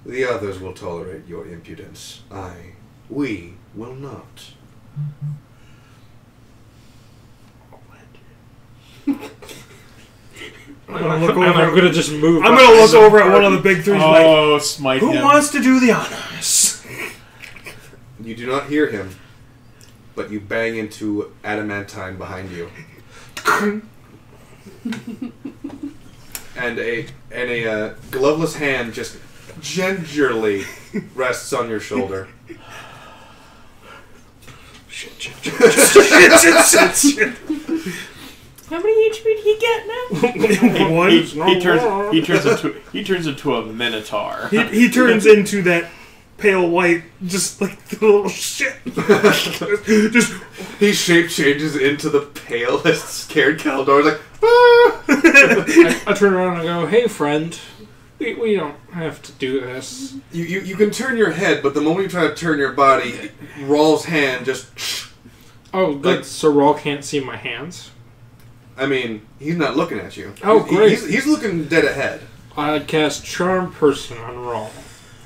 Speaker 4: The others will tolerate your impudence. We will not.
Speaker 5: I'm gonna look
Speaker 6: I'm
Speaker 5: over.
Speaker 6: gonna just move.
Speaker 5: I'm gonna look over at one of the big threes. Like,
Speaker 3: Oh, smite
Speaker 5: who
Speaker 3: him.
Speaker 5: wants to do the honors?
Speaker 4: You do not hear him, but you bang into adamantine behind you. and a gloveless hand just gingerly rests on your shoulder.
Speaker 5: Shit.
Speaker 2: How many HP did he get now?
Speaker 5: One.
Speaker 3: He turns into a minotaur.
Speaker 5: He turns into that pale white, just like the little shit. Just
Speaker 4: He shape changes into the palest, scared Keldor. Like, ah!
Speaker 6: I turn around and go, "Hey, friend, we don't have to do this."
Speaker 4: You can turn your head, but the moment you try to turn your body, Rawl's hand just.
Speaker 6: Oh, good.
Speaker 4: Like-
Speaker 6: So Rawl can't see my hands.
Speaker 4: I mean, he's not looking at you.
Speaker 6: Oh, great.
Speaker 4: He's looking dead ahead.
Speaker 6: I cast Charm Person on Rawl.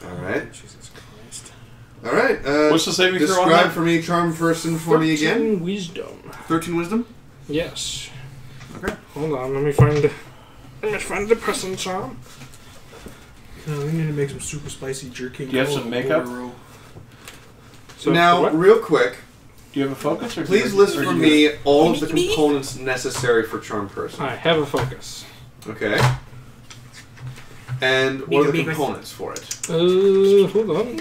Speaker 4: All right.
Speaker 5: Jesus Christ.
Speaker 4: All right.
Speaker 3: What's the saving throw on
Speaker 4: Describe
Speaker 3: that?
Speaker 4: for me charm person for me again.
Speaker 6: 13 Wisdom.
Speaker 4: 13 wisdom.
Speaker 6: Yes.
Speaker 4: Okay.
Speaker 6: Hold on. Let me find the person charm.
Speaker 5: No, we need to make some super spicy jerky.
Speaker 3: Do you have some makeup?
Speaker 6: So
Speaker 4: Now,
Speaker 6: what?
Speaker 4: real quick,
Speaker 3: Do you have a focus? Or
Speaker 4: please list for me all of the components necessary for charm person.
Speaker 6: I have a focus.
Speaker 4: Okay. And what are the components for it?
Speaker 6: Hold on.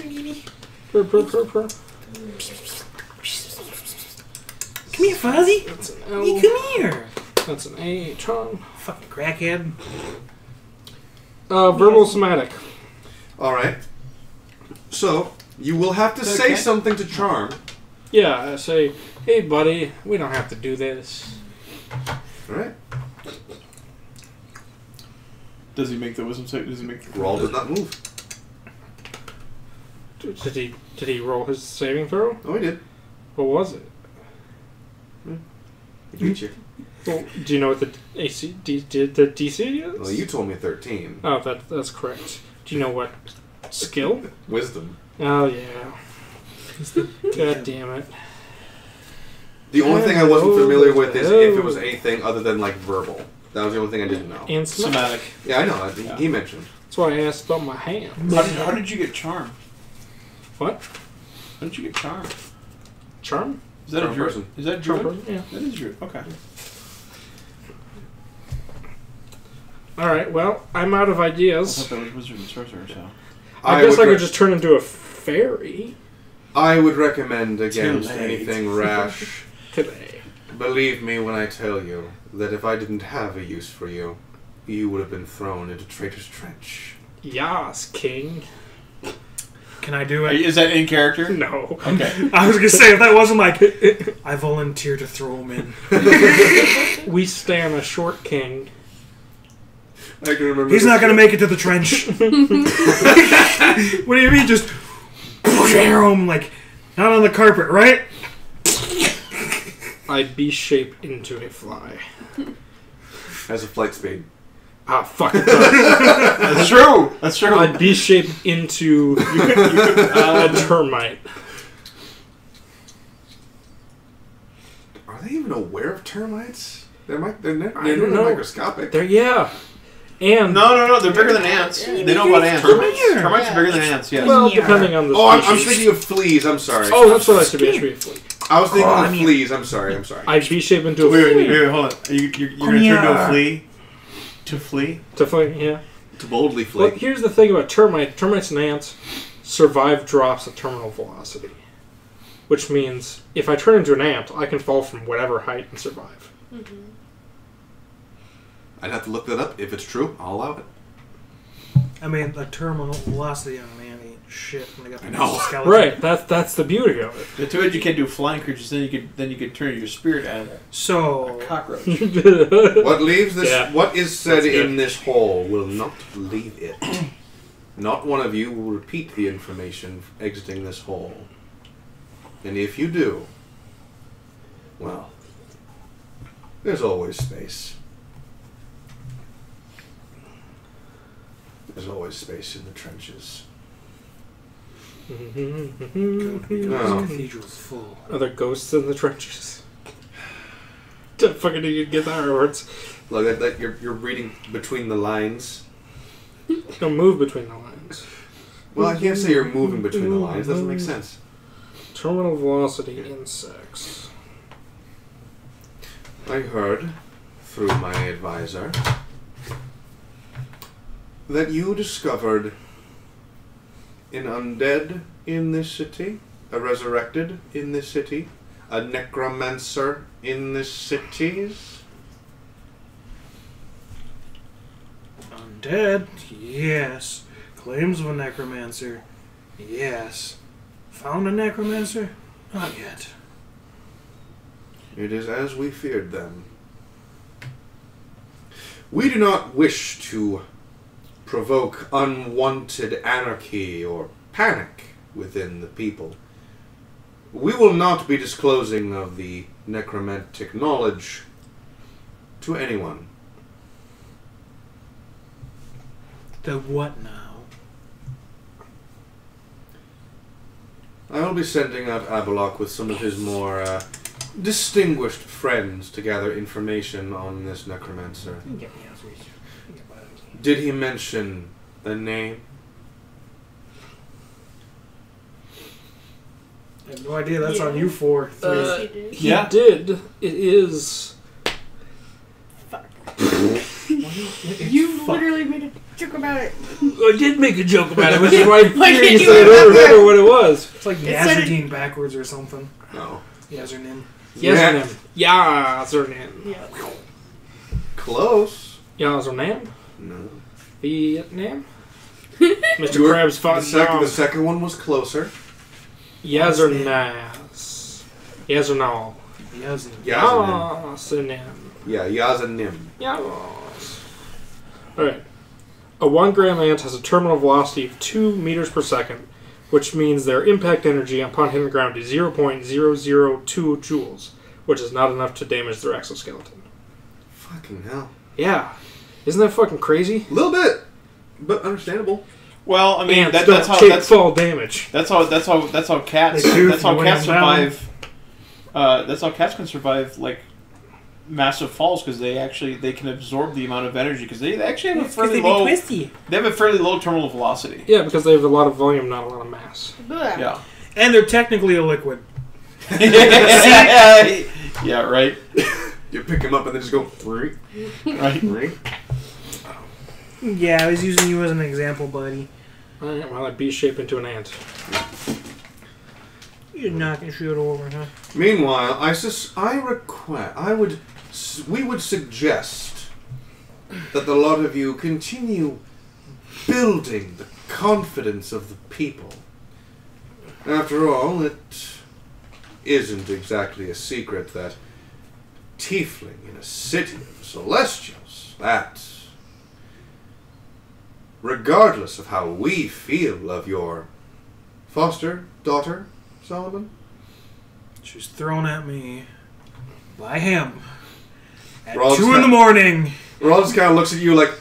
Speaker 5: Come here, Fuzzy.
Speaker 6: That's an L.
Speaker 5: Hey, come here.
Speaker 6: That's an A. Charm.
Speaker 5: Fucking crackhead.
Speaker 6: Verbal somatic.
Speaker 4: Alright. So, you will have to say something to Charm.
Speaker 6: Yeah, I say, hey buddy, we don't have to do this.
Speaker 4: Alright.
Speaker 3: Does he make the wisdom save? Does he make the
Speaker 4: Rawl does not move.
Speaker 6: Did he roll his saving throw?
Speaker 4: Oh, he did.
Speaker 6: What was it?
Speaker 4: He beat you.
Speaker 6: Well, do you know what the DC is?
Speaker 4: Well, you told me 13.
Speaker 6: Oh, that's correct. Do you know what skill?
Speaker 4: Wisdom.
Speaker 6: Oh, yeah. God damn it.
Speaker 4: The only thing I wasn't familiar with is if it was anything other than, like, verbal. That was the only thing I didn't know.
Speaker 6: And somatic.
Speaker 4: Yeah, I know. He mentioned.
Speaker 6: That's why I asked about my hand.
Speaker 3: How did you get charm?
Speaker 6: What?
Speaker 3: How did you get charm?
Speaker 6: Charm?
Speaker 3: Is that
Speaker 4: Charm
Speaker 3: a druid?
Speaker 4: person.
Speaker 3: Is that
Speaker 6: Charm
Speaker 3: druid?
Speaker 6: person? Yeah.
Speaker 3: That is druid. Okay.
Speaker 6: Alright, well, I'm out of
Speaker 3: I
Speaker 6: ideas.
Speaker 3: thought that was wizard and sorcerer, so.
Speaker 6: I guess I could just turn into a fairy
Speaker 4: I would recommend against
Speaker 3: Too late.
Speaker 4: anything rash.
Speaker 6: today.
Speaker 4: Believe me when I tell you that if I didn't have a use for you, you would have been thrown into Traitor's Trench.
Speaker 6: Yas, king.
Speaker 5: Can I do it?
Speaker 3: Is that in character?
Speaker 6: No.
Speaker 3: Okay.
Speaker 5: I was gonna say if that wasn't like, I volunteer to throw him in.
Speaker 6: We stand a short king.
Speaker 4: I can remember.
Speaker 5: He's not gonna make it to the trench. What do you mean? Just him like not on the carpet, right?
Speaker 6: I B-shape into a fly.
Speaker 4: As a flight speed.
Speaker 6: Ah, fuck it.
Speaker 3: That's true. That's true.
Speaker 6: I B-shape into a termite.
Speaker 4: Are they even aware of termites? They're
Speaker 6: I
Speaker 4: not
Speaker 6: don't know.
Speaker 4: microscopic.
Speaker 6: Yeah. And
Speaker 3: No, they're bigger than ants.
Speaker 2: Yeah,
Speaker 3: They know about ants.
Speaker 4: termites?
Speaker 3: Termites are bigger than ants, yes.
Speaker 6: well, depending on the
Speaker 4: Oh, I'm
Speaker 6: species.
Speaker 4: thinking of fleas. I'm sorry.
Speaker 6: Oh, that's what I should be. I should be a flea.
Speaker 4: I was thinking of fleas. I'm sorry.
Speaker 6: I B-shape into a
Speaker 3: Wait,
Speaker 6: flea.
Speaker 3: hold on. You're going to turn to a flea? To flee?
Speaker 6: To flea, yeah.
Speaker 4: To boldly flee.
Speaker 6: Well, here's the thing about termites. Termites and ants survive drops at terminal velocity. Which means, if I turn into an ant, I can fall from whatever height and survive.
Speaker 2: Mm-hmm.
Speaker 4: I'd have to look that up. If it's true, I'll allow it.
Speaker 5: I mean, the terminal velocity on an ant ain't shit when they got the
Speaker 4: I know.
Speaker 5: skeleton.
Speaker 6: Right, that's the beauty of it.
Speaker 3: The two you can't do flying creatures, then you could turn your spirit at a
Speaker 5: So
Speaker 3: cockroach.
Speaker 4: What leaves this?
Speaker 6: Yeah.
Speaker 4: What is said
Speaker 6: That's good.
Speaker 4: in this hall will not leave it. Not one of you will repeat the information exiting this hall. And if you do, well, there's always space. There's always space in the trenches.
Speaker 5: the cathedral's full.
Speaker 6: Are there ghosts in the trenches? Don't fucking you get that words.
Speaker 4: Like that you're reading between the lines.
Speaker 6: Don't move between the lines.
Speaker 4: Well, I can't say you're moving between the lines. Doesn't make sense.
Speaker 6: Terminal velocity insects.
Speaker 4: I heard, through my advisor, that you discovered an undead in this city, a resurrected in this city, a necromancer in this city.
Speaker 5: Undead? Yes. Claims of a necromancer? Yes. Found a necromancer? Not yet.
Speaker 4: It is as we feared them. We do not wish to provoke unwanted anarchy or panic within the people. We will not be disclosing of the necromantic knowledge to anyone.
Speaker 5: The what now?
Speaker 4: I will be sending out Abalok with some of his more distinguished friends to gather information on this necromancer. Did he mention a name?
Speaker 5: I have no idea. That's on you four.
Speaker 6: He
Speaker 3: Yeah.
Speaker 6: did. It is.
Speaker 2: You literally made it. Joke about it.
Speaker 6: I did make a joke about it, which is why you
Speaker 2: can't you
Speaker 6: said I don't
Speaker 2: remember?
Speaker 6: remember what it was.
Speaker 5: It's like
Speaker 2: It said
Speaker 5: Yazardine backwards or something.
Speaker 4: No.
Speaker 5: Yazardine.
Speaker 6: Yazernim. Yazernim.
Speaker 2: Yeah.
Speaker 4: Close.
Speaker 6: Yazernim?
Speaker 4: No.
Speaker 6: Vietnam? Mr. Krabs fought
Speaker 4: The second one was closer.
Speaker 6: Yazernas. Yazernal.
Speaker 4: Yazanim.
Speaker 6: Yazanim.
Speaker 4: Yeah, Yazanim.
Speaker 6: Yas. Alright. A 1 gram ant has a terminal velocity of 2 meters per second, which means their impact energy upon hitting the ground is 0.002 joules, which is not enough to damage their exoskeleton.
Speaker 4: Fucking hell.
Speaker 6: Yeah. Isn't that fucking crazy?
Speaker 4: A little bit, but understandable.
Speaker 3: Well, I mean,
Speaker 6: Ants
Speaker 3: that's
Speaker 6: don't
Speaker 3: how
Speaker 6: take
Speaker 3: that's
Speaker 6: fall damage.
Speaker 3: That's how cats.
Speaker 5: They do
Speaker 3: That's how
Speaker 5: when
Speaker 3: cats
Speaker 5: I'm down.
Speaker 3: survive. That's how cats can survive like massive falls because they can absorb the amount of energy because they actually have a fairly low. They have a fairly low terminal velocity.
Speaker 6: Yeah, because they have a lot of volume, not a lot of mass.
Speaker 2: Blah.
Speaker 3: Yeah.
Speaker 5: And they're technically a liquid.
Speaker 3: Yeah. Right.
Speaker 4: You pick them up and they just go free.
Speaker 3: Right.
Speaker 5: Yeah, I was using you as an example, buddy.
Speaker 6: Alright, well, I B-shape into an ant.
Speaker 5: You're knocking shit over, huh?
Speaker 4: Meanwhile, we would suggest that the lot of you continue building the confidence of the people. After all, it isn't exactly a secret that tiefling in a city of celestials, that, regardless of how we feel of your foster daughter, Solomon,
Speaker 5: She was thrown at me by him at
Speaker 4: We're all
Speaker 5: 2 in the morning.
Speaker 4: Rawls just kind of looks at you like,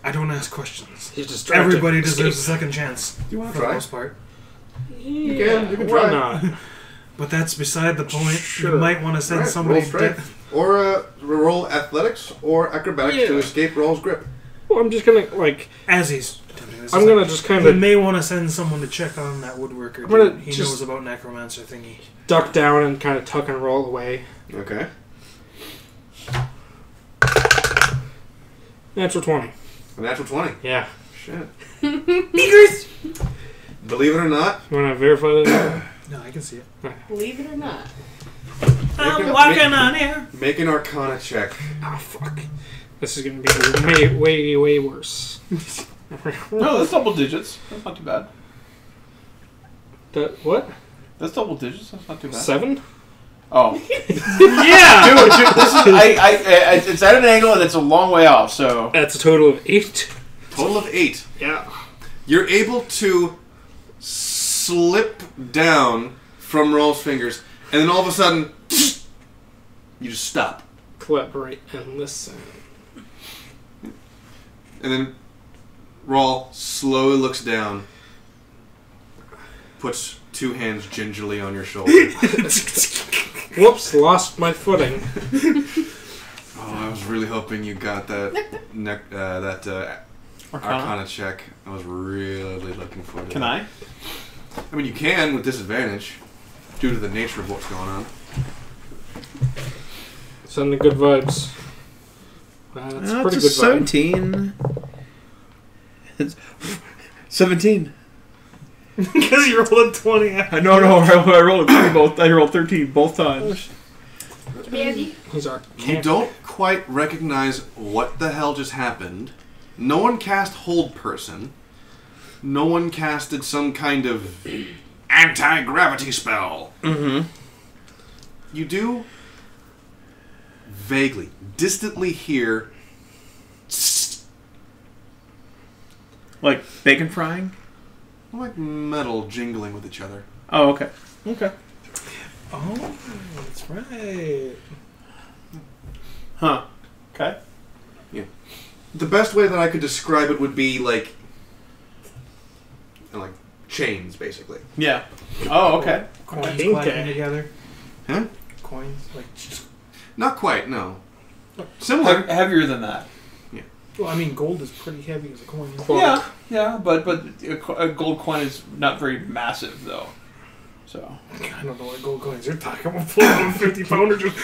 Speaker 5: I don't ask questions.
Speaker 6: He's distracted.
Speaker 5: Everybody deserves a second chance.
Speaker 4: you want to
Speaker 5: For the
Speaker 4: try?
Speaker 5: most part.
Speaker 4: You can
Speaker 6: Why
Speaker 4: try.
Speaker 6: not?
Speaker 5: But that's beside the point.
Speaker 6: Sure.
Speaker 5: You might want to send
Speaker 4: Alright,
Speaker 5: somebody
Speaker 4: roll strength. Or roll athletics or acrobatics to
Speaker 6: Yeah.
Speaker 4: escape Rawls' grip.
Speaker 6: Well, I'm just gonna, like...
Speaker 5: as he's attempting this.
Speaker 6: I'm gonna just kind
Speaker 5: You
Speaker 6: of
Speaker 5: may want to send someone to check on that woodworker.
Speaker 6: I'm gonna
Speaker 5: Dude. He
Speaker 6: just-
Speaker 5: knows about necromancer thingy.
Speaker 6: duck down and kind of tuck and roll away.
Speaker 4: Okay.
Speaker 6: Natural 20.
Speaker 4: A natural 20.
Speaker 6: Yeah.
Speaker 4: Shit.
Speaker 5: Beakers!
Speaker 4: Believe it or not,
Speaker 6: You wanna verify that?
Speaker 5: No, I can see it.
Speaker 2: Believe it or not.
Speaker 5: I'm walking on air.
Speaker 4: make an Arcana check.
Speaker 6: Oh, fuck. This is gonna be way, way worse.
Speaker 3: No, that's double digits. That's not too bad.
Speaker 6: What?
Speaker 3: That's double digits. That's not too bad.
Speaker 6: 7?
Speaker 3: Oh.
Speaker 6: Yeah!
Speaker 3: Dude, this is it's at an angle and it's a long way off. So
Speaker 6: That's a total of 8.
Speaker 4: Total of 8.
Speaker 6: Yeah.
Speaker 4: You're able to slip down from Rawls' fingers, and then all of a sudden, you just stop.
Speaker 6: Collaborate and listen.
Speaker 4: And then Rawl slowly looks down, puts 2 hands gingerly on your shoulder.
Speaker 6: Whoops, lost my footing.
Speaker 4: Oh, I was really hoping you got that Arcana check. I was really looking forward to
Speaker 3: Can
Speaker 4: that. I mean, you can with disadvantage, due to the nature of what's going on.
Speaker 6: Sending good vibes. That's pretty good vibe.
Speaker 3: 17. It's 17.
Speaker 5: Because you rolled a 20.
Speaker 3: No, I rolled 3 both. I rolled 13 both times.
Speaker 6: He's our
Speaker 4: You don't quite recognize what the hell just happened. No one cast Hold Person. No one casted some kind of anti-gravity spell.
Speaker 3: Mm-hmm.
Speaker 4: You do vaguely, distantly hear
Speaker 3: Like bacon frying?
Speaker 4: like metal jingling with each other.
Speaker 3: Oh, okay. Okay.
Speaker 5: Oh, that's right.
Speaker 3: Huh. Okay.
Speaker 4: The best way that I could describe it would be like chains, basically.
Speaker 3: Yeah. Oh, okay.
Speaker 5: Coins
Speaker 6: Okay.
Speaker 5: clacking together.
Speaker 4: Huh?
Speaker 5: Coins, like...
Speaker 4: Not quite, no. Similar.
Speaker 3: Heavier than that.
Speaker 5: Well, I mean, gold is pretty heavy as a coin.
Speaker 3: Yeah, but a gold coin is not very massive though. So
Speaker 5: I don't know what gold coins you're talking about. Pulling a 50-pounder just...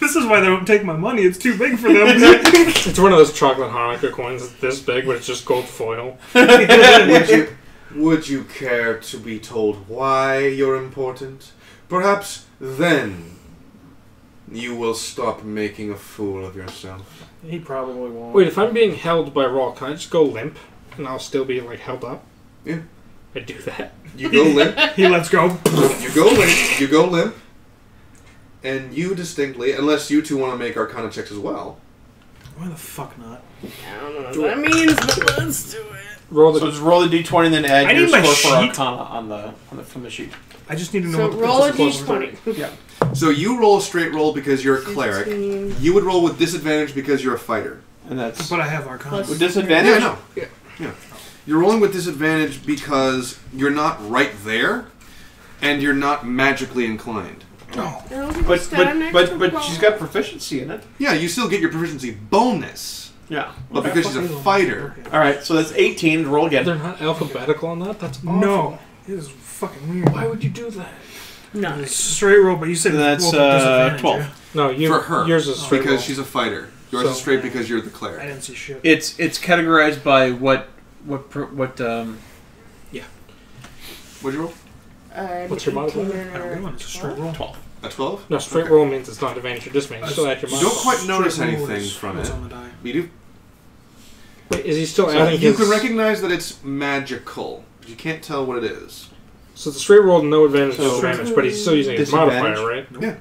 Speaker 5: This is why they don't take my money. It's too big for them.
Speaker 6: It's one of those chocolate Hanukkah coins that's this big, but it's just gold foil.
Speaker 4: Would you care to be told why you're important? Perhaps then you will stop making a fool of yourself.
Speaker 5: He probably won't.
Speaker 6: Wait, if I'm being held by Rawl, can I just go limp and I'll still be like held up?
Speaker 4: Yeah.
Speaker 6: I do that.
Speaker 4: You go limp.
Speaker 5: He lets go.
Speaker 4: You go limp. You go limp. And you distinctly, unless you two want to make Arcana checks as well.
Speaker 5: Why the fuck not?
Speaker 2: I don't know what that means, but let's do it.
Speaker 3: So just roll the d20 and then add
Speaker 5: I
Speaker 3: your
Speaker 5: need my
Speaker 3: score for
Speaker 5: sheet.
Speaker 3: Arcana from the sheet.
Speaker 5: I just need to know
Speaker 2: So
Speaker 5: what the
Speaker 2: roll a
Speaker 5: physical
Speaker 2: d20.
Speaker 3: Yeah.
Speaker 4: So you roll a straight roll because you're a cleric.
Speaker 2: 15.
Speaker 4: You would roll with disadvantage because you're a fighter.
Speaker 3: And that's
Speaker 5: But I have Arcana.
Speaker 2: Plus-
Speaker 3: with disadvantage.
Speaker 4: Yeah, I know. Yeah. You're rolling with disadvantage because you're not right there, and you're not magically inclined.
Speaker 5: Oh.
Speaker 3: But she's got proficiency in it.
Speaker 4: Yeah, you still get your proficiency bonus,
Speaker 3: Yeah.
Speaker 4: but because she's a fighter.
Speaker 3: All right, so that's 18. Roll again.
Speaker 6: They're not alphabetical on that? That's awful.
Speaker 5: No. It is fucking weird.
Speaker 6: Why would you do that?
Speaker 2: No.
Speaker 5: It's straight roll, but you said
Speaker 3: That's,
Speaker 5: roll with disadvantage,
Speaker 3: 12.
Speaker 5: yeah?
Speaker 6: No, you,
Speaker 4: For her,
Speaker 6: yours is straight
Speaker 4: because
Speaker 6: roll.
Speaker 4: she's a fighter. Yours
Speaker 6: So-
Speaker 4: is straight because you're the
Speaker 5: I
Speaker 4: cleric.
Speaker 5: didn't see shit.
Speaker 3: It's categorized by what
Speaker 4: What'd you roll?
Speaker 6: What's your modifier?
Speaker 5: I don't know, it's a straight roll.
Speaker 3: 12.
Speaker 4: A 12?
Speaker 6: No, straight
Speaker 4: Okay.
Speaker 6: roll means it's not advantage or disadvantage. Still add your
Speaker 4: You
Speaker 6: modifier.
Speaker 4: don't quite notice
Speaker 5: Straight roll
Speaker 4: anything
Speaker 5: is
Speaker 4: from
Speaker 5: what's
Speaker 4: it.
Speaker 5: on the die.
Speaker 4: You do.
Speaker 6: Wait, is he still
Speaker 4: So
Speaker 6: adding
Speaker 4: you
Speaker 6: his...
Speaker 4: can recognize that it's magical, but you can't tell what it is.
Speaker 6: So the straight roll, no advantage, no
Speaker 3: So-
Speaker 6: advantage, but he's still using his
Speaker 3: Disadvantage?
Speaker 6: modifier, right?
Speaker 4: Yeah.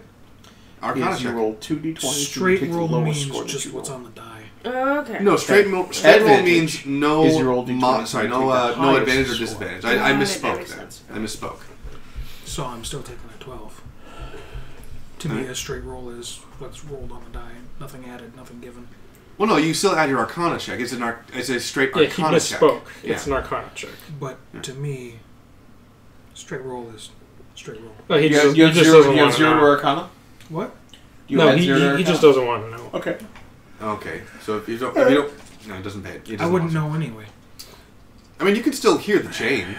Speaker 4: Arcana
Speaker 3: Is you
Speaker 4: check.
Speaker 3: roll 2d20.
Speaker 5: Straight
Speaker 3: you take
Speaker 5: roll
Speaker 3: the lowest
Speaker 5: means
Speaker 3: score that
Speaker 5: just
Speaker 3: you
Speaker 5: what's
Speaker 3: roll.
Speaker 5: on the die.
Speaker 2: Okay.
Speaker 4: No, straight roll
Speaker 3: Advantage
Speaker 4: means no.
Speaker 3: is you roll D20,
Speaker 4: sorry,
Speaker 3: you
Speaker 4: no,
Speaker 3: take the
Speaker 4: no
Speaker 3: highest
Speaker 4: advantage or
Speaker 3: score.
Speaker 4: disadvantage.
Speaker 2: Got
Speaker 4: I
Speaker 2: it, that
Speaker 4: misspoke
Speaker 2: makes
Speaker 4: there.
Speaker 2: sense.
Speaker 4: I misspoke.
Speaker 5: So I'm still taking a 12. To me,
Speaker 4: Alright.
Speaker 5: a straight roll is what's rolled on the die. Nothing added, nothing given.
Speaker 4: Well, no, you still add your Arcana check. It's it's a straight
Speaker 6: Yeah, he
Speaker 4: Arcana check.
Speaker 6: misspoke.
Speaker 4: Yeah.
Speaker 6: It's an arcana check.
Speaker 5: But to me, straight roll is straight roll.
Speaker 6: Oh, he
Speaker 3: You
Speaker 6: just,
Speaker 3: have, you have
Speaker 6: he just
Speaker 3: zero,
Speaker 6: doesn't
Speaker 3: you have
Speaker 6: want to
Speaker 3: zero to
Speaker 6: know.
Speaker 3: Arcana?
Speaker 5: What?
Speaker 3: You
Speaker 6: No,
Speaker 3: add
Speaker 6: he
Speaker 3: zero to
Speaker 6: he
Speaker 3: Arcana?
Speaker 6: just doesn't want to know.
Speaker 3: Okay.
Speaker 4: Okay, so if you don't, no, it doesn't pay. It
Speaker 5: I
Speaker 4: doesn't
Speaker 5: wouldn't
Speaker 4: want
Speaker 5: know anyway.
Speaker 4: to. I mean, you can still hear the chain.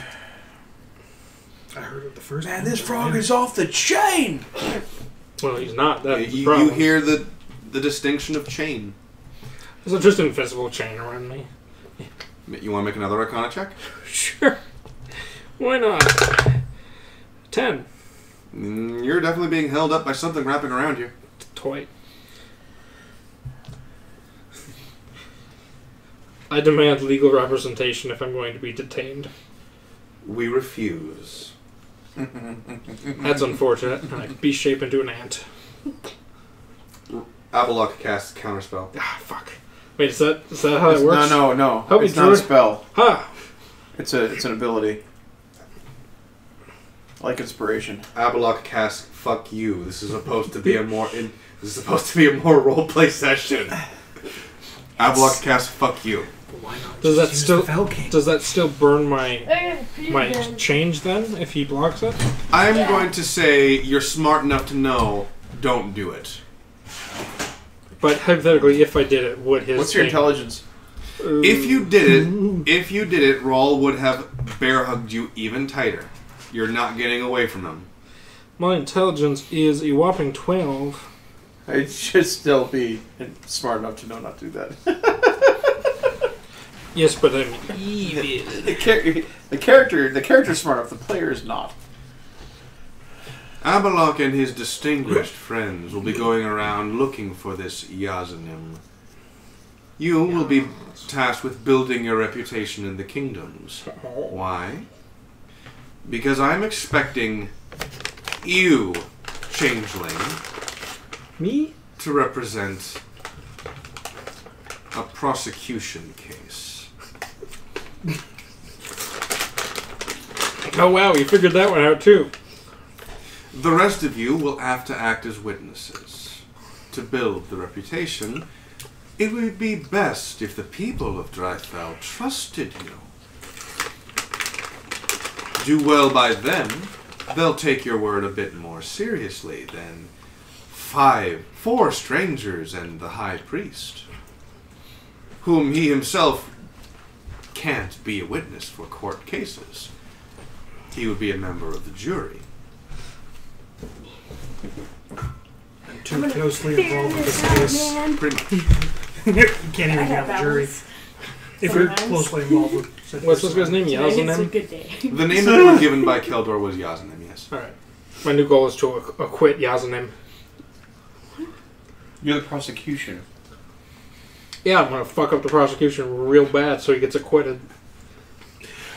Speaker 5: I heard it the first
Speaker 3: Man,
Speaker 5: time.
Speaker 3: this frog is off the chain!
Speaker 6: Well, he's not. That's the
Speaker 4: You
Speaker 6: problem.
Speaker 4: hear the distinction of chain.
Speaker 6: There's just an invisible chain around me.
Speaker 4: You want to make another Arcana check?
Speaker 6: Sure. Why not? 10.
Speaker 4: You're definitely being held up by something wrapping around you.
Speaker 6: Toy. I demand legal representation if I'm going to be detained.
Speaker 4: We refuse.
Speaker 6: That's unfortunate. And I could be shaped into an ant.
Speaker 4: Avalok casts Counterspell.
Speaker 6: Ah, fuck. Wait, is that how that works?
Speaker 3: No.
Speaker 6: Help me,
Speaker 3: It's not a
Speaker 6: Drew.
Speaker 3: spell.
Speaker 6: Ha!
Speaker 3: It's an ability. Like inspiration.
Speaker 4: Avalok casts "fuck you." This is supposed to be a more roleplay session. Avalok casts "fuck you."
Speaker 5: Why not?
Speaker 6: Does
Speaker 5: just
Speaker 6: that
Speaker 5: use
Speaker 6: still-
Speaker 5: the Fel King?
Speaker 6: Does that still burn my
Speaker 2: My
Speaker 6: change then if he blocks it?
Speaker 4: I'm going to say you're smart enough to know. Don't do it.
Speaker 6: But hypothetically, if I did it, would his
Speaker 3: What's your
Speaker 6: thing-
Speaker 3: intelligence?
Speaker 4: If you did it, Rawl would have bear hugged you even tighter. You're not getting away from him.
Speaker 6: My intelligence is a whopping 12.
Speaker 3: I should still be smart enough to know not to do that.
Speaker 6: Yes, but I'm evil.
Speaker 3: the character's smart enough. The player is not.
Speaker 4: Avalok and his distinguished friends will be going around looking for this Yazanim. You will be tasked with building your reputation in the kingdoms. Why? Because I'm expecting you, Changeling,
Speaker 6: Me?
Speaker 4: to represent a prosecution case.
Speaker 6: Oh wow, you figured that one out too.
Speaker 4: The rest of you will have to act as witnesses. To build the reputation, it would be best if the people of Drifell trusted you. Do well by them, they'll take your word a bit more seriously than four strangers and the high priest, whom he himself can't be a witness for court cases. He would be a member of the jury.
Speaker 5: too closely involved with this case.
Speaker 4: Pretty much.
Speaker 5: You can't even be on the jury. If you're closely involved with such
Speaker 6: What's this guy's name?
Speaker 2: It's a
Speaker 6: Yazanim?
Speaker 2: good day.
Speaker 4: The name that they were given by Keldor was Yazanim, yes.
Speaker 6: Alright. My new goal is to acquit Yazanim.
Speaker 3: You're the prosecution.
Speaker 6: Yeah, I'm gonna fuck up the prosecution real bad so he gets acquitted.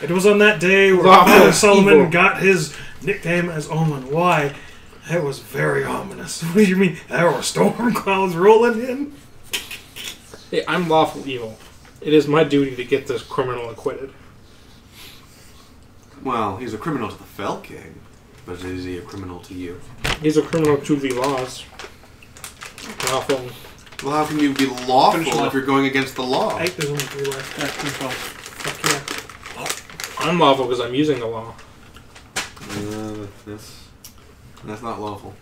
Speaker 5: It was on that day where Father Solomon got his nickname as Omen. Why? That was very ominous. What do you mean? There were storm clouds rolling in?
Speaker 6: Hey, I'm lawful evil. It is my duty to get this criminal acquitted.
Speaker 4: Well, he's a criminal to the Fell King, but is he a criminal to you?
Speaker 6: He's a criminal to the laws. Lawful.
Speaker 4: Well, how can you be lawful if you're going against the law?
Speaker 5: Hey, there's only 3 left. Fuck yeah.
Speaker 6: I'm lawful because I'm using the law.
Speaker 4: That's not lawful.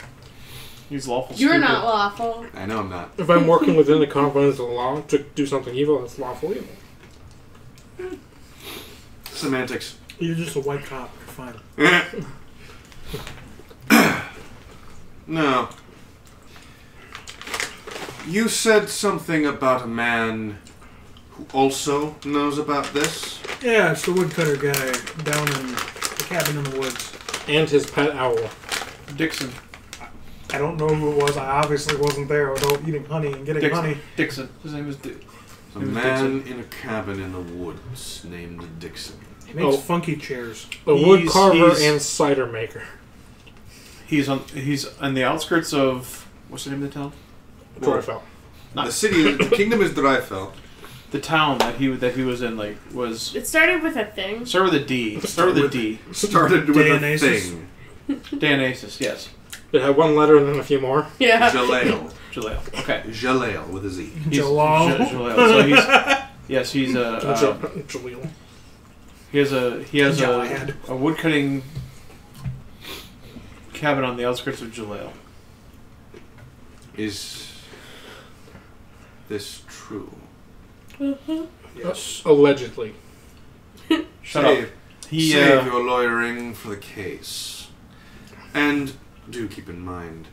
Speaker 3: He's lawful.
Speaker 2: You're
Speaker 3: stupid.
Speaker 2: not lawful.
Speaker 4: I know I'm not.
Speaker 6: If I'm working within the confines of the law to do something evil, that's lawful evil.
Speaker 4: Semantics.
Speaker 5: You're just a white cop. You're fine.
Speaker 4: No. You said something about a man who also knows about this?
Speaker 5: Yeah, it's the woodcutter guy down in the cabin in the woods.
Speaker 6: And his pet owl.
Speaker 3: Dixon.
Speaker 5: I don't know who it was. I obviously wasn't there without eating honey and getting honey.
Speaker 3: Dixon. His name is Dixon.
Speaker 4: A man in a cabin in the woods named Dixon.
Speaker 5: He makes funky chairs.
Speaker 6: A wood
Speaker 3: He's-
Speaker 6: carver
Speaker 3: he's-
Speaker 6: and cider maker.
Speaker 3: He's on the outskirts of what's the name of the town?
Speaker 6: Drifell.
Speaker 4: The city, the kingdom is Drifell.
Speaker 3: The town that he was in was
Speaker 2: It started with a thing.
Speaker 3: start with a D. Start with a D.
Speaker 4: Started with a
Speaker 5: Dionysus.
Speaker 4: thing.
Speaker 3: Dionysus. Yes.
Speaker 6: It had one letter and then a few more.
Speaker 2: Yeah.
Speaker 4: Jaleel.
Speaker 3: Jaleel. Okay.
Speaker 4: Jaleel with a Z.
Speaker 5: Jalal.
Speaker 3: Jaleel. So he's
Speaker 6: Jaleel.
Speaker 3: he has
Speaker 5: Jalad.
Speaker 3: a woodcutting cabin on the outskirts of Jaleel.
Speaker 4: Is this true?
Speaker 3: Yes.
Speaker 6: Allegedly.
Speaker 3: Shut up.
Speaker 4: Save your lawyering for the case. And do keep in mind,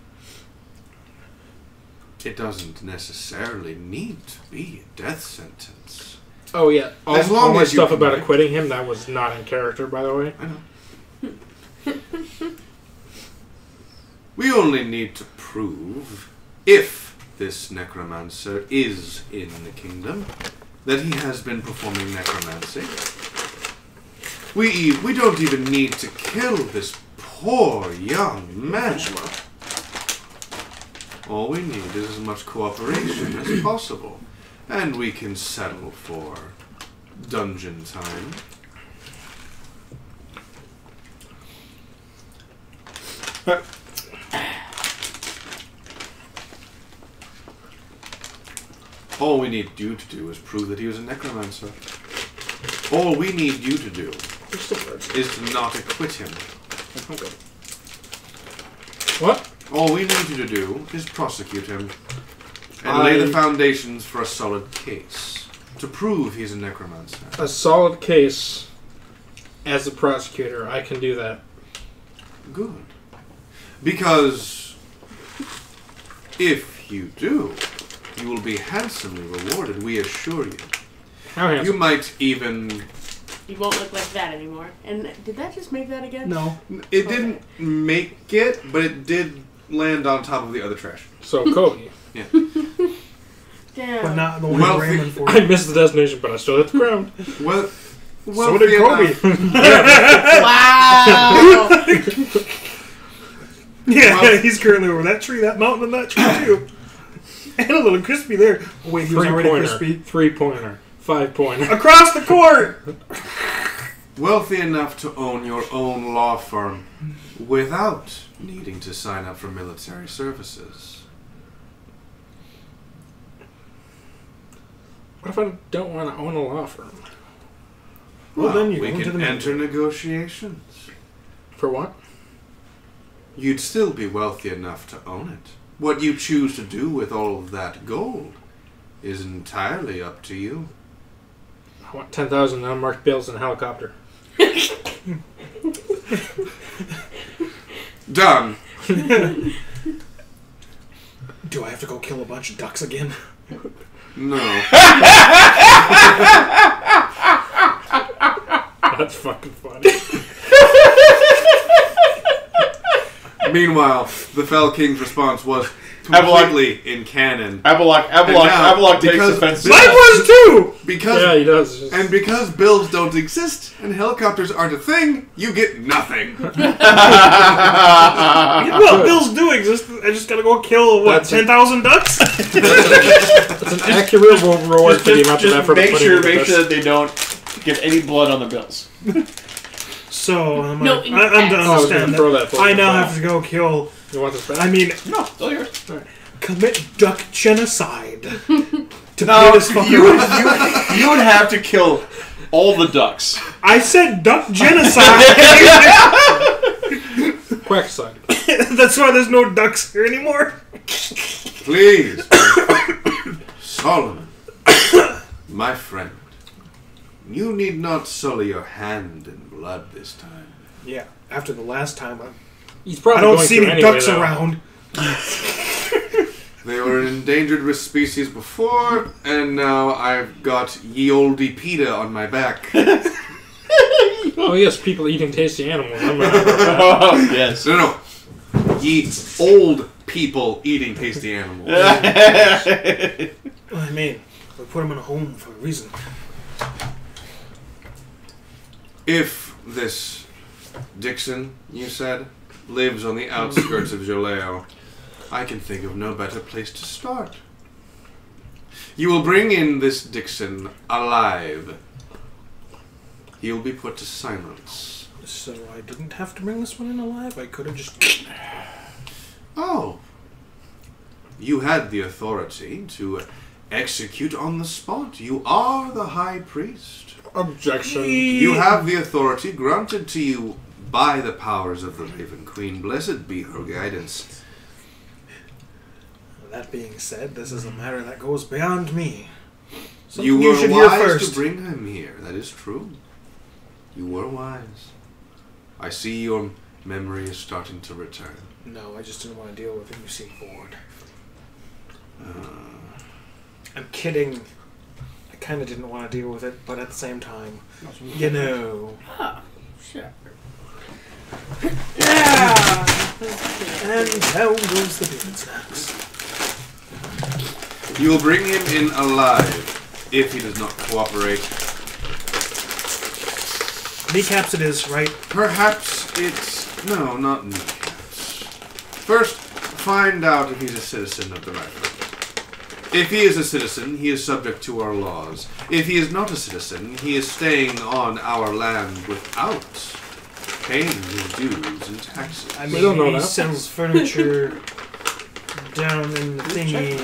Speaker 4: it doesn't necessarily need to be a death sentence.
Speaker 6: Oh yeah.
Speaker 4: As
Speaker 6: All
Speaker 4: long
Speaker 6: my
Speaker 4: as you
Speaker 6: stuff
Speaker 4: can
Speaker 6: about
Speaker 4: make-
Speaker 6: acquitting him, that was not in character, by the way.
Speaker 4: I know. We only need to prove, if this necromancer is in the kingdom, that he has been performing necromancy. We don't even need to kill this poor young man. All we need is as much cooperation as possible, and we can settle for dungeon time. All we need you to do is prove that he was a necromancer. All we need you to do is to not acquit him.
Speaker 6: What?
Speaker 4: All we need you to do is prosecute him and lay the foundations for a solid case to prove he's a necromancer.
Speaker 6: A solid case. As a prosecutor, I can do that.
Speaker 4: Good. Because if you do, you will be handsomely rewarded, we assure you.
Speaker 6: How handsome?
Speaker 4: You might even...
Speaker 2: You won't look like that anymore. And did that just make that again?
Speaker 5: No.
Speaker 4: It didn't make it, but it did land on top of the other trash.
Speaker 6: So, Cody.
Speaker 4: Yeah.
Speaker 2: Damn.
Speaker 5: But not the one
Speaker 4: Well,
Speaker 5: you're aiming for.
Speaker 6: I missed the destination, but I still hit the ground.
Speaker 4: Well,
Speaker 5: So did Kobe.
Speaker 2: Wow.
Speaker 5: Yeah,
Speaker 4: Well-
Speaker 5: he's currently over that tree, that mountain, and that tree too. And a little crispy there. Oh, wait, he was already
Speaker 6: 3-pointer.
Speaker 5: crispy.
Speaker 6: 3-pointer. 5-pointer.
Speaker 5: Across the court!
Speaker 4: Wealthy enough to own your own law firm without needing to sign up for military services.
Speaker 6: What if I don't want to own a law firm?
Speaker 5: Well, then you
Speaker 4: we
Speaker 5: go into
Speaker 4: can
Speaker 5: the
Speaker 4: enter negotiations.
Speaker 6: For what?
Speaker 4: You'd still be wealthy enough to own it. What you choose to do with all of that gold is entirely up to you.
Speaker 6: I want 10,000 unmarked bills in a helicopter.
Speaker 4: Done.
Speaker 5: Do I have to go kill a bunch of ducks again?
Speaker 4: No.
Speaker 6: That's fucking funny.
Speaker 4: Meanwhile, the Fell King's response was completely in canon.
Speaker 3: Avalok takes offense.
Speaker 5: Mine was too!
Speaker 4: Because,
Speaker 6: yeah, he does.
Speaker 4: And because bills don't exist and helicopters aren't a thing, you get nothing.
Speaker 5: Well, bills do exist. I just gotta go kill, what, 10,000 ducks?
Speaker 6: That's an accurate reward for the amount of effort.
Speaker 3: Make sure that they don't get any blood on the bills.
Speaker 5: So, I'm to
Speaker 6: understand
Speaker 5: that. I now have to go kill...
Speaker 6: You want this back?
Speaker 5: I mean...
Speaker 3: No, still yours.
Speaker 5: Right. Commit duck genocide. To
Speaker 3: no, you would have to kill all the ducks.
Speaker 5: I said duck genocide.
Speaker 6: Quackside.
Speaker 5: That's why there's no ducks here anymore.
Speaker 4: Please. Solomon. My friend. You need not sully your hand in blood this time.
Speaker 5: Yeah, after the last time,
Speaker 6: He's probably
Speaker 5: I don't see any ducks around.
Speaker 4: They were an endangered species before, and now I've got ye olde PETA on my back.
Speaker 6: Oh yes, people eating tasty animals.
Speaker 3: Oh, yes.
Speaker 4: No. Ye old people eating tasty animals.
Speaker 5: Well, I mean, we put them in a home for a reason.
Speaker 4: If this Dixon, you said, lives on the outskirts of Joleo, I can think of no better place to start. You will bring in this Dixon alive. He will be put to silence.
Speaker 5: So I didn't have to bring this one in alive? I could have just...
Speaker 4: Oh. You had the authority to execute on the spot. You are the High Priest.
Speaker 6: Objection.
Speaker 4: You have the authority granted to you by the powers of the Raven Queen. Blessed be her guidance.
Speaker 5: That being said, this is a matter that goes beyond me. Something
Speaker 4: You were
Speaker 5: should hear
Speaker 4: wise
Speaker 5: first.
Speaker 4: to bring him here. That is true. You were wise. I see your memory is starting to return.
Speaker 5: No, I just didn't want to deal with it. You seem bored. I'm kidding. I kind of didn't want to deal with it, but at the same time, you know.
Speaker 2: Oh, sure.
Speaker 5: Yeah. And how goes the bean snacks?
Speaker 4: You will bring him in alive if he does not cooperate.
Speaker 5: Kneecaps it is, right?
Speaker 4: Perhaps it's... No, not kneecaps. First, find out if he's a citizen of the Rifle. If he is a citizen, he is subject to our laws. If he is not a citizen, he is staying on our land without paying his dues and taxes.
Speaker 5: I mean,
Speaker 6: we don't know
Speaker 5: he
Speaker 6: that.
Speaker 5: sells furniture down in the thingy.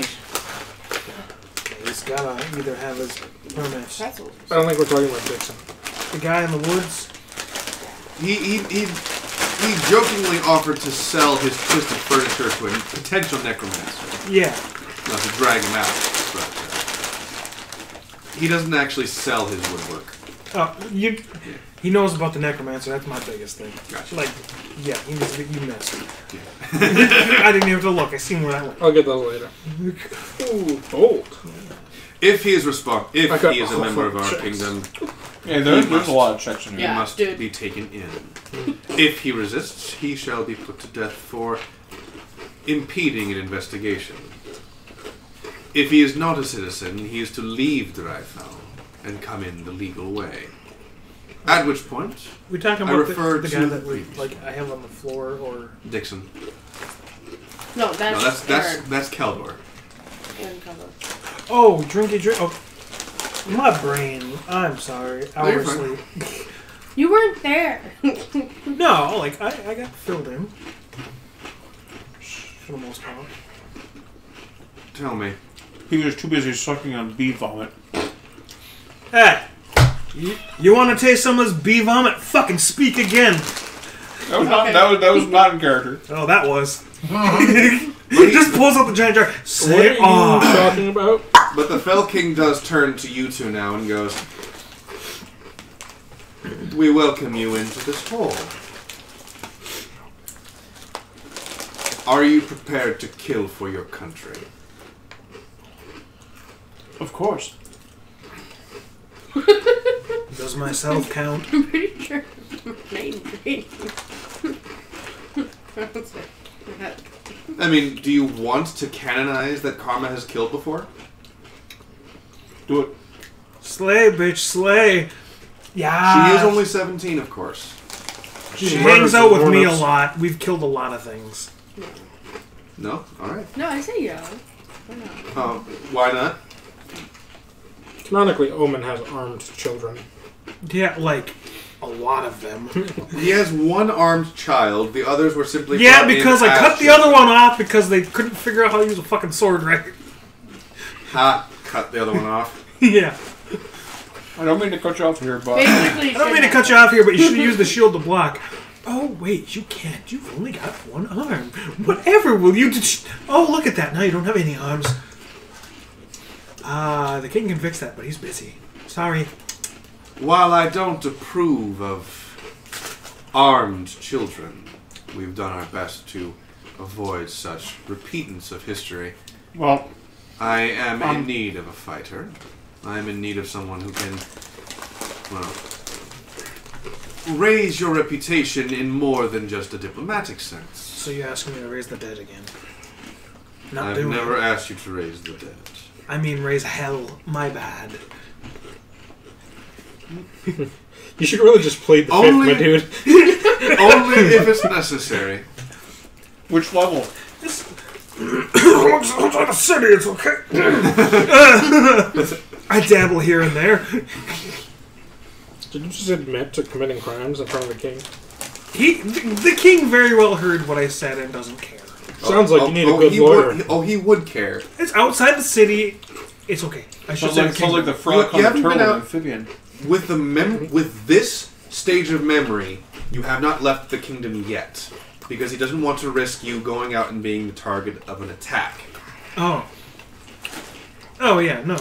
Speaker 5: He's gotta either have his permit.
Speaker 6: I don't think we're talking about Dixon.
Speaker 5: The guy in the woods?
Speaker 4: He jokingly offered to sell his twisted furniture to a potential necromancer.
Speaker 5: Yeah.
Speaker 4: Not to drag him out, but he doesn't actually sell his woodwork.
Speaker 5: Oh, he knows about the necromancer. That's my biggest thing.
Speaker 4: Gotcha.
Speaker 5: Like, yeah, you missed it. I didn't even have to look. I seen where that went.
Speaker 6: I'll get those later. Ooh, bold.
Speaker 4: If he is a member of our kingdom,
Speaker 3: yeah, there's a lot of checks in here.
Speaker 4: he must be taken in. If he resists, he shall be put to death for impeding an investigation. If he is not a citizen, he is to leave Drifell and come in the legal way. At which point,
Speaker 5: we talking
Speaker 4: I
Speaker 5: about
Speaker 4: refer
Speaker 5: the
Speaker 4: to
Speaker 5: guy that I have on the floor, or
Speaker 4: Dixon.
Speaker 2: No, that's
Speaker 4: Keldor.
Speaker 5: Oh, drinky drink. Oh, my brain. I'm sorry. I was asleep.
Speaker 2: You weren't there.
Speaker 5: No, like I got filled in for the most part.
Speaker 4: Tell me.
Speaker 3: He was too busy sucking on bee vomit.
Speaker 5: Hey, you want to taste some of this bee vomit? Fucking speak again.
Speaker 3: That was not in character.
Speaker 5: Oh, that was. He just pulls out the giant jar. Say
Speaker 6: what are you talking about?
Speaker 4: But the Fell King does turn to you two now and goes, "We welcome you into this hall. Are you prepared to kill for your country?
Speaker 3: Of course.
Speaker 5: Does myself count?
Speaker 2: I'm pretty sure main ingredient.
Speaker 4: I mean, do you want to canonize that Karma has killed before?
Speaker 3: Do it.
Speaker 5: Slay, bitch, slay. Yeah.
Speaker 4: She is only 17, of course.
Speaker 5: She hangs out with me a lot. We've killed a lot of things.
Speaker 4: No? Alright.
Speaker 2: No, I say yeah. Why not?
Speaker 4: Why not?
Speaker 6: Canonically, Omen has armed children.
Speaker 5: Yeah, like, a lot of them.
Speaker 4: He has one armed child. The others were simply...
Speaker 5: Yeah, because I cut the other one off because they couldn't figure out how to use a fucking sword right.
Speaker 4: Ha! Cut the other one off.
Speaker 5: Yeah.
Speaker 3: I don't mean to cut you off here, but...
Speaker 2: Basically,
Speaker 5: I don't mean to cut you off here, but you should have used the shield to block. Oh, wait, you can't. You've only got one arm. Whatever will you... Oh, look at that. Now you don't have any arms. The king can fix that, but he's busy. Sorry.
Speaker 4: While I don't approve of armed children, we've done our best to avoid such repeatance of history.
Speaker 3: Well...
Speaker 4: I am in need of a fighter. I am in need of someone who can, well, raise your reputation in more than just a diplomatic sense.
Speaker 5: So you're asking me to raise the dead again? Not
Speaker 4: I've
Speaker 5: doing
Speaker 4: never
Speaker 5: it.
Speaker 4: asked you to raise the dead.
Speaker 5: I mean, raise hell. My bad.
Speaker 6: You should really just plead the fifth, my dude.
Speaker 4: Only if it's necessary.
Speaker 3: Which level?
Speaker 5: Outside the city, it's okay. I dabble here and there.
Speaker 6: Did you just admit to committing crimes in front of the king?
Speaker 5: The king very well heard what I said and doesn't care.
Speaker 6: Sounds like you need a good lawyer.
Speaker 4: He would care.
Speaker 5: It's outside the city. It's okay. I should say
Speaker 3: Sounds like the frog on the turtle amphibian.
Speaker 4: With this stage of memory, you have not left the kingdom yet. Because he doesn't want to risk you going out and being the target of an attack.
Speaker 5: Oh. Oh, yeah, no.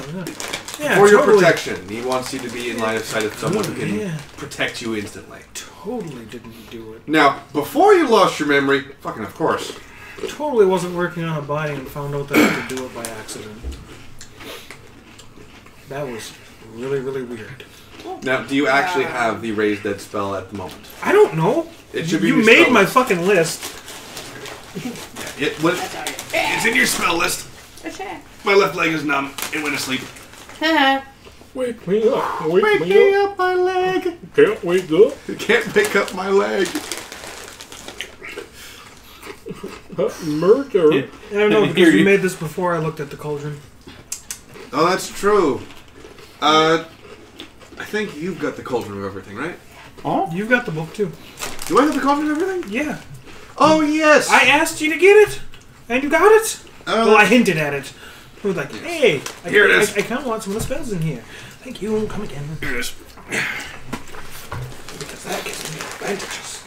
Speaker 5: Yeah,
Speaker 4: For your protection. He wants you to be in line of sight of someone who can
Speaker 5: yeah.
Speaker 4: protect you instantly.
Speaker 5: Totally didn't do it.
Speaker 4: Now, before you lost your memory, fucking of course.
Speaker 5: Totally wasn't working on a body and found out that I could do it by accident. That was really, really weird.
Speaker 4: Now, do you actually have the Raise Dead spell at the moment?
Speaker 5: I don't know.
Speaker 4: It should be
Speaker 5: you
Speaker 4: in your
Speaker 5: made
Speaker 4: spell
Speaker 5: my
Speaker 4: list.
Speaker 5: fucking list.
Speaker 4: It's in your spell list. My left leg is numb. It went to sleep.
Speaker 6: Wake me up.
Speaker 4: Wake me up, my leg.
Speaker 6: Can't wake up.
Speaker 4: Can't pick up my leg.
Speaker 6: Murder.
Speaker 5: I don't know, because we made this before I looked at the cauldron.
Speaker 4: Oh, that's true. I think you've got the cauldron of everything, right?
Speaker 5: Oh? You've got the book, too.
Speaker 4: Do I have the cauldron of everything?
Speaker 5: Yeah.
Speaker 4: Oh, yes!
Speaker 5: I asked you to get it, and you got it. Well, I hinted at it. I was like, hey,
Speaker 4: here it is.
Speaker 5: I kind of want some of the spells in here. Thank you. Come again.
Speaker 4: Here it is.
Speaker 5: Because that gives me advantages.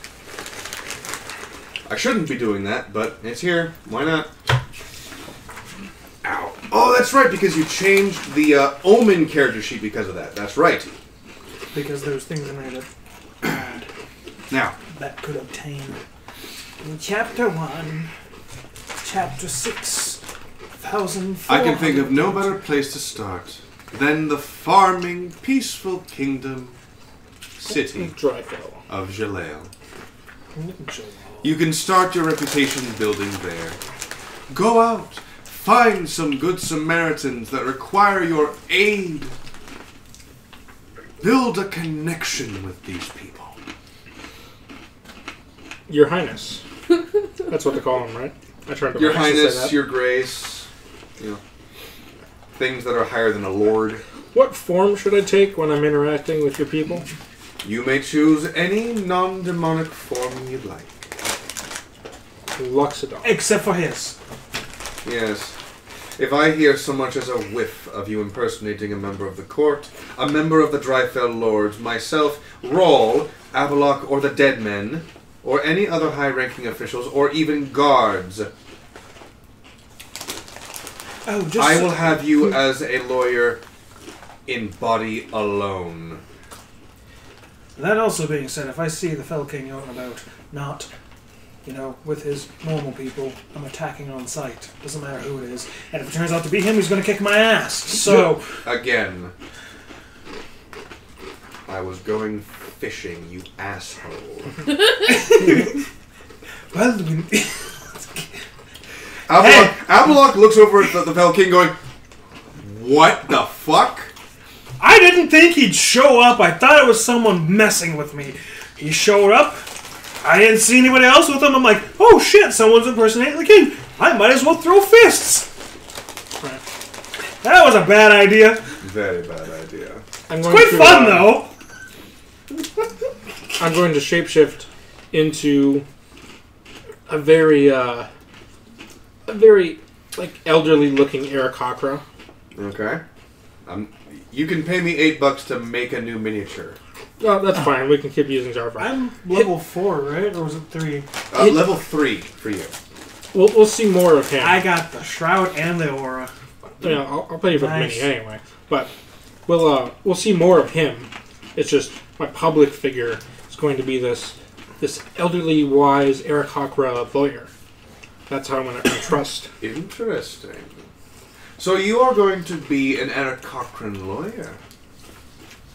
Speaker 4: I shouldn't be doing that, but it's here. Why not? Ow. Oh, that's right, because you changed the Omen character sheet because of that. That's right.
Speaker 5: Because there's things in there that
Speaker 4: Now.
Speaker 5: that could obtain. In Chapter 1, Chapter 6, 1,400.
Speaker 4: I can think of no better place to start than the farming, peaceful kingdom city
Speaker 6: Drifell.
Speaker 4: of Drifell. You can start your reputation building there. Go out, find some good Samaritans that require your aid. Build a connection with these people.
Speaker 6: Your Highness. That's what they call them, right? I tried to
Speaker 4: Your
Speaker 6: say
Speaker 4: Highness,
Speaker 6: that.
Speaker 4: Your Grace, you know, things that are higher than a lord.
Speaker 6: What form should I take when I'm interacting with your people?
Speaker 4: You may choose any non-demonic form you'd like.
Speaker 6: Luxodon.
Speaker 5: Except for his.
Speaker 4: Yes. If I hear so much as a whiff of you impersonating a member of the court, a member of the Drifell Lords, myself, Rawl, Avalok, or the Dead Men, or any other high-ranking officials, or even guards, I will have you as a lawyer in body alone.
Speaker 5: That also being said, if I see the Fell King out and about, not you know, with his normal people, I'm attacking on sight. Doesn't matter who it is. And if it turns out to be him, he's going to kick my ass. So...
Speaker 4: Again. I was going fishing, you asshole.
Speaker 5: Well,
Speaker 4: Avalok looks over at the Fell King going, what the fuck?
Speaker 5: I didn't think he'd show up. I thought it was someone messing with me. He showed up. I didn't see anybody else with him. I'm like, oh shit, someone's impersonating the king. I might as well throw fists. Right. That was a bad idea.
Speaker 4: Very bad idea.
Speaker 5: It's quite fun, though.
Speaker 6: I'm going to shapeshift into a very like elderly-looking Aarakocra.
Speaker 4: Okay. You can pay me $8 to make a new miniature.
Speaker 6: Oh, that's fine. We can keep using Jarvan.
Speaker 5: I'm level 4, right? Or was it 3?
Speaker 4: Level 3 for you.
Speaker 6: We'll see more of him.
Speaker 5: I got the Shroud and the Aura.
Speaker 6: Yeah, I'll play you for the mini anyway. But we'll see more of him. It's just my public figure is going to be this elderly, wise Aarakocra lawyer. That's how I'm going to trust.
Speaker 4: Interesting. So you are going to be an Aarakocran lawyer?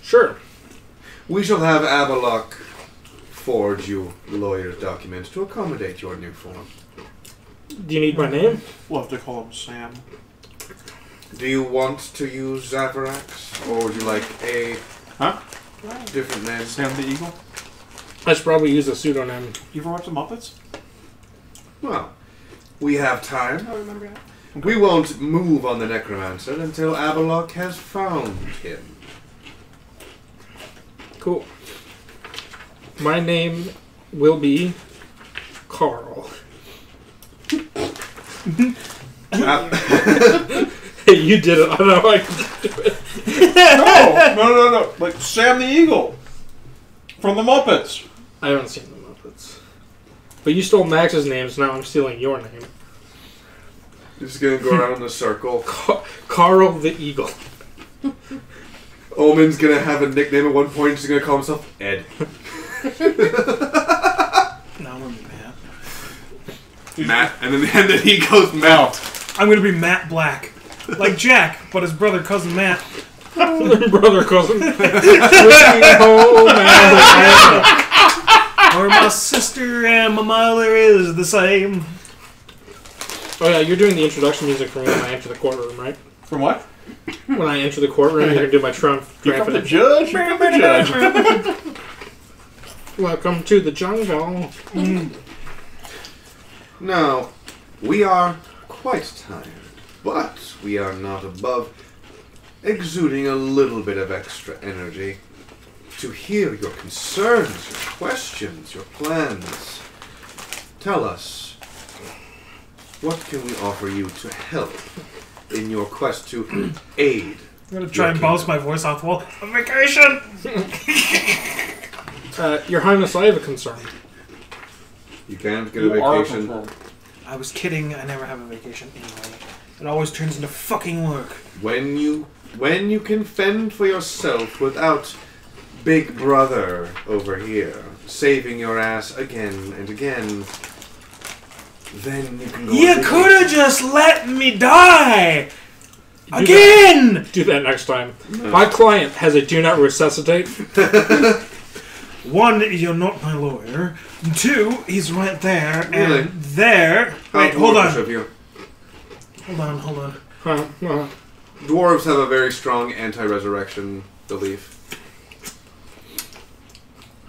Speaker 6: Sure.
Speaker 4: We shall have Avalok forge you lawyer's documents to accommodate your new form.
Speaker 6: Do you need my name?
Speaker 3: Love to call him Sam.
Speaker 4: Do you want to use Zavarax? Or would you like a different name?
Speaker 3: Sam the Eagle?
Speaker 6: I should probably use a pseudonym.
Speaker 3: You ever watch the Muppets?
Speaker 4: Well, we have time.
Speaker 2: I remember that.
Speaker 4: We won't move on the Necromancer until Avalok has found him.
Speaker 6: Cool. My name will be Carl. Hey, you did it. I don't know how I can do it.
Speaker 3: No. Like Sam the Eagle from the Muppets.
Speaker 6: I haven't seen the Muppets. But you stole Max's name, so now I'm stealing your name.
Speaker 4: Just gonna go around in a circle.
Speaker 6: Carl the Eagle.
Speaker 4: Omen's gonna have a nickname at one point. He's gonna call himself Ed.
Speaker 5: No, I'm gonna be Matt.
Speaker 4: Matt, and then he goes Matt.
Speaker 5: I'm gonna be Matt Black, like Jack, but his brother cousin Matt.
Speaker 6: Brother cousin.
Speaker 5: Or my sister and my mother is the same.
Speaker 6: Oh yeah, you're doing the introduction music for me when I enter the courtroom, right?
Speaker 3: From what?
Speaker 6: When I enter the courtroom, you're gonna do my Trump.
Speaker 3: Here come the judge. Here come the judge.
Speaker 6: Welcome to the jungle.
Speaker 4: Now, we are quite tired, but we are not above exuding a little bit of extra energy to hear your concerns, your questions, your plans. Tell us, what can we offer you to help in your quest to aid?
Speaker 5: I'm gonna try and bounce my voice off the wall. On vacation!
Speaker 6: Your Highness, I have a concern.
Speaker 4: You can't get a vacation.
Speaker 5: I was kidding. I never have a vacation anyway. It always turns into fucking work.
Speaker 4: When you can fend for yourself without Big Brother over here saving your ass again and again, then you can go.
Speaker 5: You could have just let me die again.
Speaker 6: Do that next time. No. My client has a do not resuscitate.
Speaker 5: 1, you're not my lawyer. 2, he's right there
Speaker 4: really?
Speaker 5: And there. Wait, hold on. Hold on.
Speaker 4: Dwarves have a very strong anti-resurrection belief.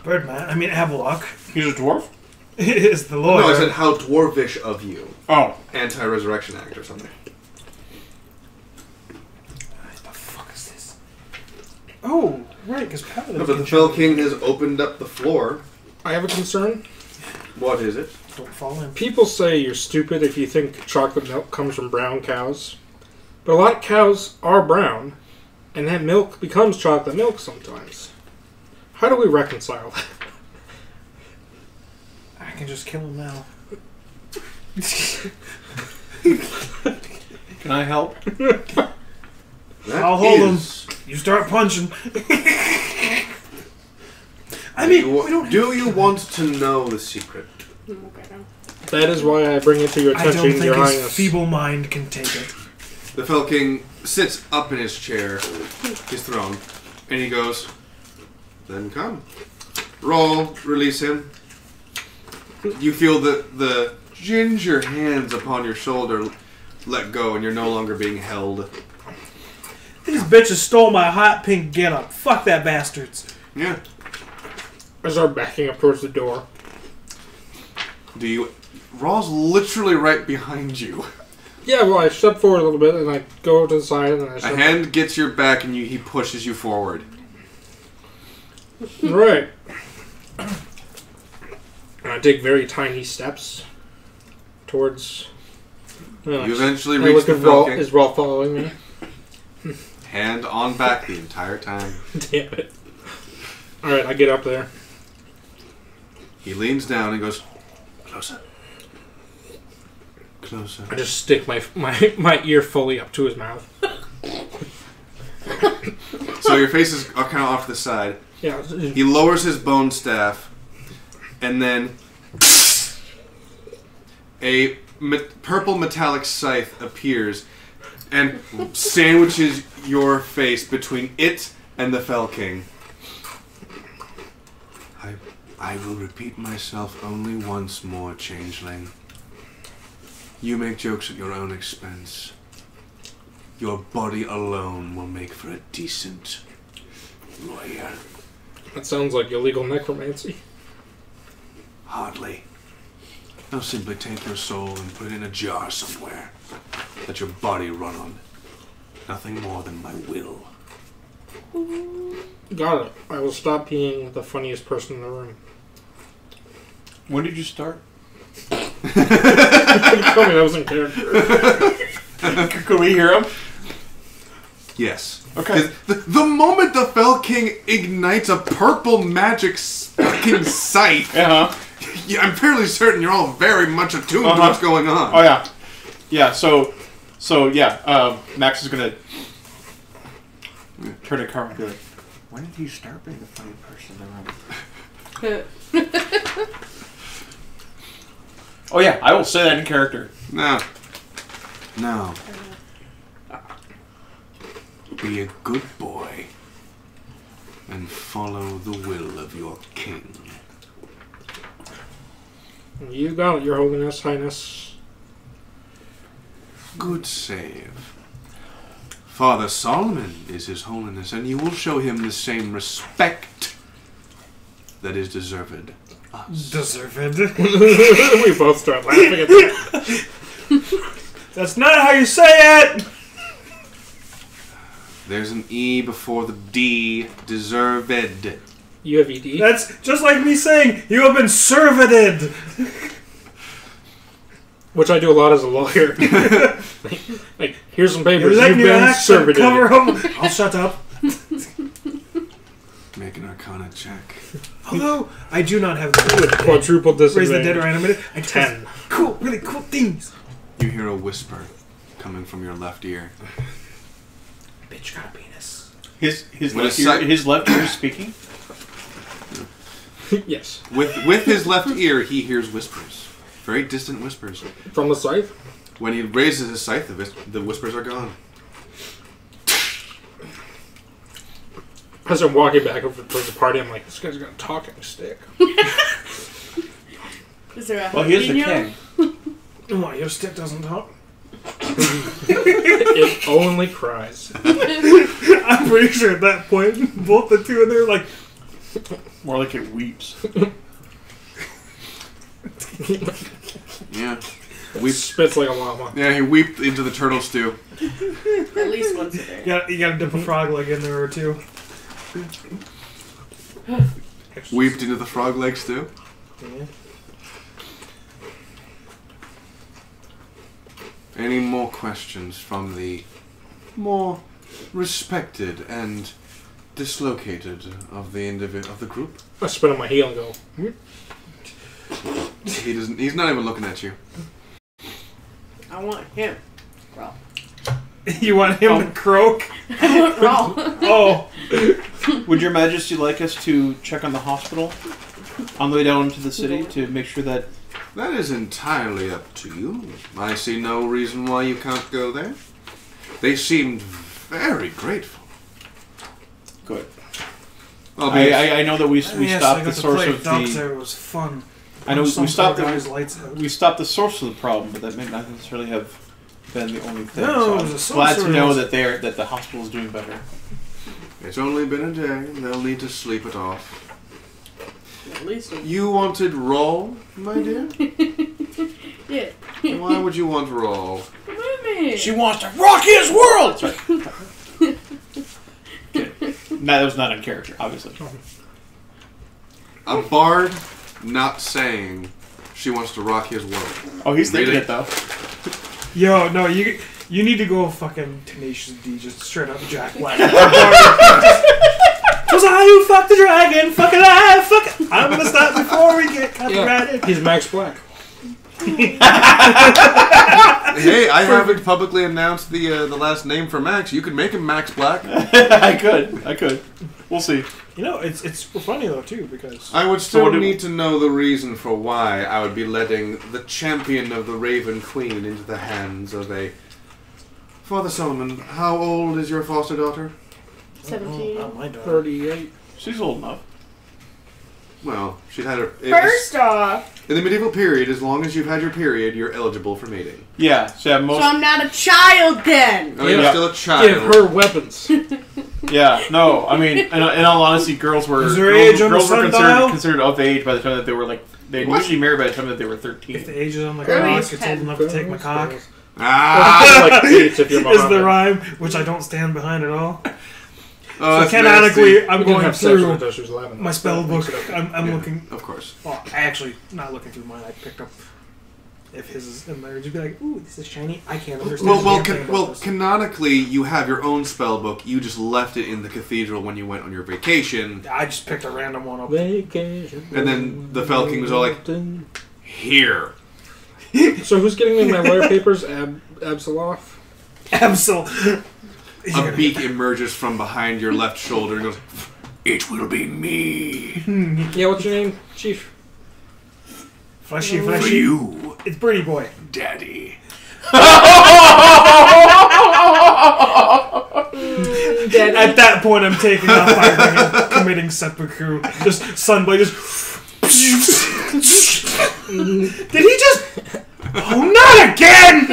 Speaker 5: Birdman, I mean Avalok.
Speaker 3: He's a dwarf?
Speaker 5: He is the lawyer.
Speaker 4: No, I said how dwarvish of you.
Speaker 3: Oh.
Speaker 4: Anti-resurrection act or something.
Speaker 5: What the fuck is this? Oh, right, because Paladin.
Speaker 4: No, but the Fell King has opened up the floor.
Speaker 6: I have a concern.
Speaker 4: What is it?
Speaker 5: Don't fall in.
Speaker 6: People say you're stupid if you think chocolate milk comes from brown cows. But a lot of cows are brown, and that milk becomes chocolate milk sometimes. How do we reconcile that?
Speaker 5: I can just kill him now.
Speaker 3: Can I help?
Speaker 5: I'll hold him. You start punching.
Speaker 4: I mean, do you want to know the secret?
Speaker 6: That is why I bring it to your
Speaker 5: I don't
Speaker 6: attention,
Speaker 5: think
Speaker 6: Your
Speaker 5: his
Speaker 6: Highness.
Speaker 5: feeble mind can take it.
Speaker 4: The Fell King sits up in his chair, his throne, and he goes, "Then come. Roll, release him." You feel the ginger hands upon your shoulder let go, and you're no longer being held.
Speaker 5: These bitches stole my hot pink getup. Fuck that bastards.
Speaker 4: Yeah.
Speaker 6: I start backing up towards the door.
Speaker 4: Do you... Raw's literally right behind you.
Speaker 6: Yeah, well, I step forward a little bit, and I go to the side, and then I
Speaker 4: A
Speaker 6: step
Speaker 4: hand gets your back, and he pushes you forward.
Speaker 6: Right. And I take very tiny steps towards...
Speaker 4: You eventually
Speaker 6: I
Speaker 4: reach
Speaker 6: look
Speaker 4: the
Speaker 6: at
Speaker 4: Fell
Speaker 6: Raw.
Speaker 4: King.
Speaker 6: Is Raw following me?
Speaker 4: Hand on back the entire time.
Speaker 6: Damn it. Alright, I get up there.
Speaker 4: He leans down and goes, "Closer. Closer."
Speaker 6: I just stick my ear fully up to his mouth.
Speaker 4: So your face is kind of off to the side.
Speaker 6: Yeah.
Speaker 4: He lowers his bone staff, and then a purple metallic scythe appears and sandwiches your face between it and the Fell King. I will repeat myself only once more, Changeling. You make jokes at your own expense. Your body alone will make for a decent lawyer.
Speaker 6: That sounds like illegal necromancy.
Speaker 4: Hardly. I'll simply take your soul and put it in a jar somewhere. Let your body run on. Nothing more than my will.
Speaker 6: Got it. I will stop being the funniest person in the room.
Speaker 3: When did you start?
Speaker 6: Tell me that was in character.
Speaker 3: Could we hear him?
Speaker 4: Yes.
Speaker 3: Okay.
Speaker 4: The moment the Fell King ignites a purple magic fucking scythe, yeah, I'm fairly certain you're all very much attuned to what's going on.
Speaker 3: Oh yeah, yeah. So yeah. Max is gonna turn to Carl and be like, "When did you start being the funny person in the room?" Oh yeah, I will say that in character.
Speaker 4: No. Be a good boy and follow the will of your king.
Speaker 6: You got it, Your Holiness, Highness.
Speaker 4: Good save. Father Solomon is His Holiness, and you will show him the same respect that is deserved.
Speaker 5: Deserved.
Speaker 6: We both start laughing at that.
Speaker 5: That's not how you say it!
Speaker 4: There's an E before the D. Deserved.
Speaker 6: You have ED?
Speaker 5: That's just like me saying, you have been servated!
Speaker 6: Which I do a lot as a lawyer. like, here's some papers. You've been servated.
Speaker 5: Cover them. I'll shut up.
Speaker 4: Make an Arcana check.
Speaker 5: Although, I do not have the
Speaker 6: quadruple disadvantage.
Speaker 5: Raise the dead or animated. I
Speaker 6: 10.
Speaker 5: Cool, really cool things.
Speaker 4: You hear a whisper coming from your left ear.
Speaker 5: Bitch got a penis.
Speaker 3: His left ear is speaking?
Speaker 6: Yes.
Speaker 4: With his left ear, he hears whispers. Very distant whispers.
Speaker 6: From the scythe?
Speaker 4: When he raises his scythe, the whispers are gone.
Speaker 6: As I'm walking back over towards the party, I'm like, this guy's got a talking stick.
Speaker 2: Is there a
Speaker 3: Well, he is the king.
Speaker 5: What, your stick doesn't talk?
Speaker 6: It only cries.
Speaker 5: I'm pretty sure at that point, both the two and they're like...
Speaker 3: More like it weeps.
Speaker 4: Yeah.
Speaker 6: Spits like a llama.
Speaker 4: Yeah, he weeped into the turtle stew.
Speaker 2: At least once a day.
Speaker 5: You gotta dip a frog leg in there or two.
Speaker 4: Weeped into the frog leg stew?
Speaker 6: Yeah.
Speaker 4: Any more questions from the more respected and dislocated of the group?
Speaker 6: I spit on my heel and go,
Speaker 4: He's not even looking at you.
Speaker 2: I want him. Raw.
Speaker 5: You want him to croak?
Speaker 2: I want Raw.
Speaker 5: Oh.
Speaker 3: Would Your Majesty like us to check on the hospital on the way down into the city to make sure that
Speaker 4: That is entirely up to you. I see no reason why you can't go there. They seemed very grateful.
Speaker 3: Good. I know that we stopped the source of
Speaker 5: the... It was fun.
Speaker 3: I know we stopped the source of the problem, but that may not necessarily have been the only thing.
Speaker 5: No,
Speaker 3: so I'm glad to know that the hospital is doing better.
Speaker 4: It's only been a day. They'll need to sleep it off.
Speaker 2: At least
Speaker 4: you wanted roll, my dear?
Speaker 2: Yeah.
Speaker 4: Why would you want roll?
Speaker 3: She wants to rock his world! Sorry. No, that was not in character, obviously.
Speaker 4: A bard not saying she wants to rock his world.
Speaker 3: Oh, he's thinking it, though.
Speaker 5: Yo, no, you need to go fucking Tenacious D, just straight up Jack Black. Was I who fucked the dragon? Fuck it, fuck it. I'm gonna stop before we get copyrighted.
Speaker 6: He's Max Black.
Speaker 4: Hey, I haven't publicly announced the last name for Max. You could make him Max Black.
Speaker 3: I could. We'll see.
Speaker 5: You know, it's funny though too because
Speaker 4: I would still need to know the reason for why I would be letting the champion of the Raven Queen into the hands of a Father Solomon. How old is your foster daughter?
Speaker 2: 17.
Speaker 5: Oh, my daughter.
Speaker 6: 38.
Speaker 3: She's old enough.
Speaker 4: Well, she's had her.
Speaker 2: First off,
Speaker 4: in the medieval period, as long as you've had your period, you're eligible for mating.
Speaker 3: Yeah, so
Speaker 2: I'm not a child then.
Speaker 4: Oh, you're still a child.
Speaker 6: Give her weapons.
Speaker 3: Yeah, no, I mean, in all honesty, girls were considered of age by the time that they were like they usually married by the time that they were 13.
Speaker 5: If the age is on the cock, it's old enough to take my cock.
Speaker 6: Like 8 if you're
Speaker 5: is the rhyme, which I don't stand behind at all.
Speaker 4: So
Speaker 5: canonically, I'm going through my spell book. I'm looking.
Speaker 4: Of course.
Speaker 5: Well, actually, not looking through mine. I picked up. If his is in there, you'd be like, "Ooh, this is shiny." I can't understand.
Speaker 4: Well, canonically, you have your own spell book. You just left it in the cathedral when you went on your vacation.
Speaker 5: I just picked a random one up.
Speaker 6: Vacation.
Speaker 4: And then the Fell King was all like, "Here."
Speaker 6: So who's getting me my lawyer papers? Absoloth?
Speaker 5: Absol.
Speaker 4: A beak emerges from behind your left shoulder and goes, "It will be me."
Speaker 6: Yeah, what's your name, Chief?
Speaker 5: Fleshy.
Speaker 4: For you.
Speaker 5: It's Birdie Boy.
Speaker 4: Daddy.
Speaker 5: At that point, I'm taking off my ring and committing seppuku. Just Sunblade just... Did he just... Oh, not again!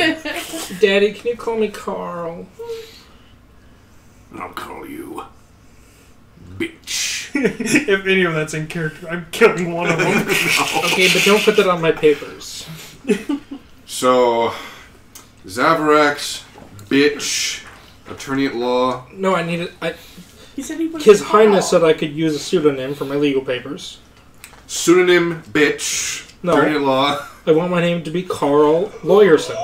Speaker 6: Daddy, can you call me Carl?
Speaker 4: I'll call you bitch.
Speaker 5: If any of that's in character, I'm killing one of them.
Speaker 6: Okay, but don't put that on my papers.
Speaker 4: So, Zavarax, bitch, attorney at law.
Speaker 6: No, I need it.
Speaker 2: He said he
Speaker 6: His Highness said I could use a pseudonym for my legal papers.
Speaker 4: Pseudonym, bitch, attorney at law.
Speaker 6: I want my name to be Carl Lawyerson.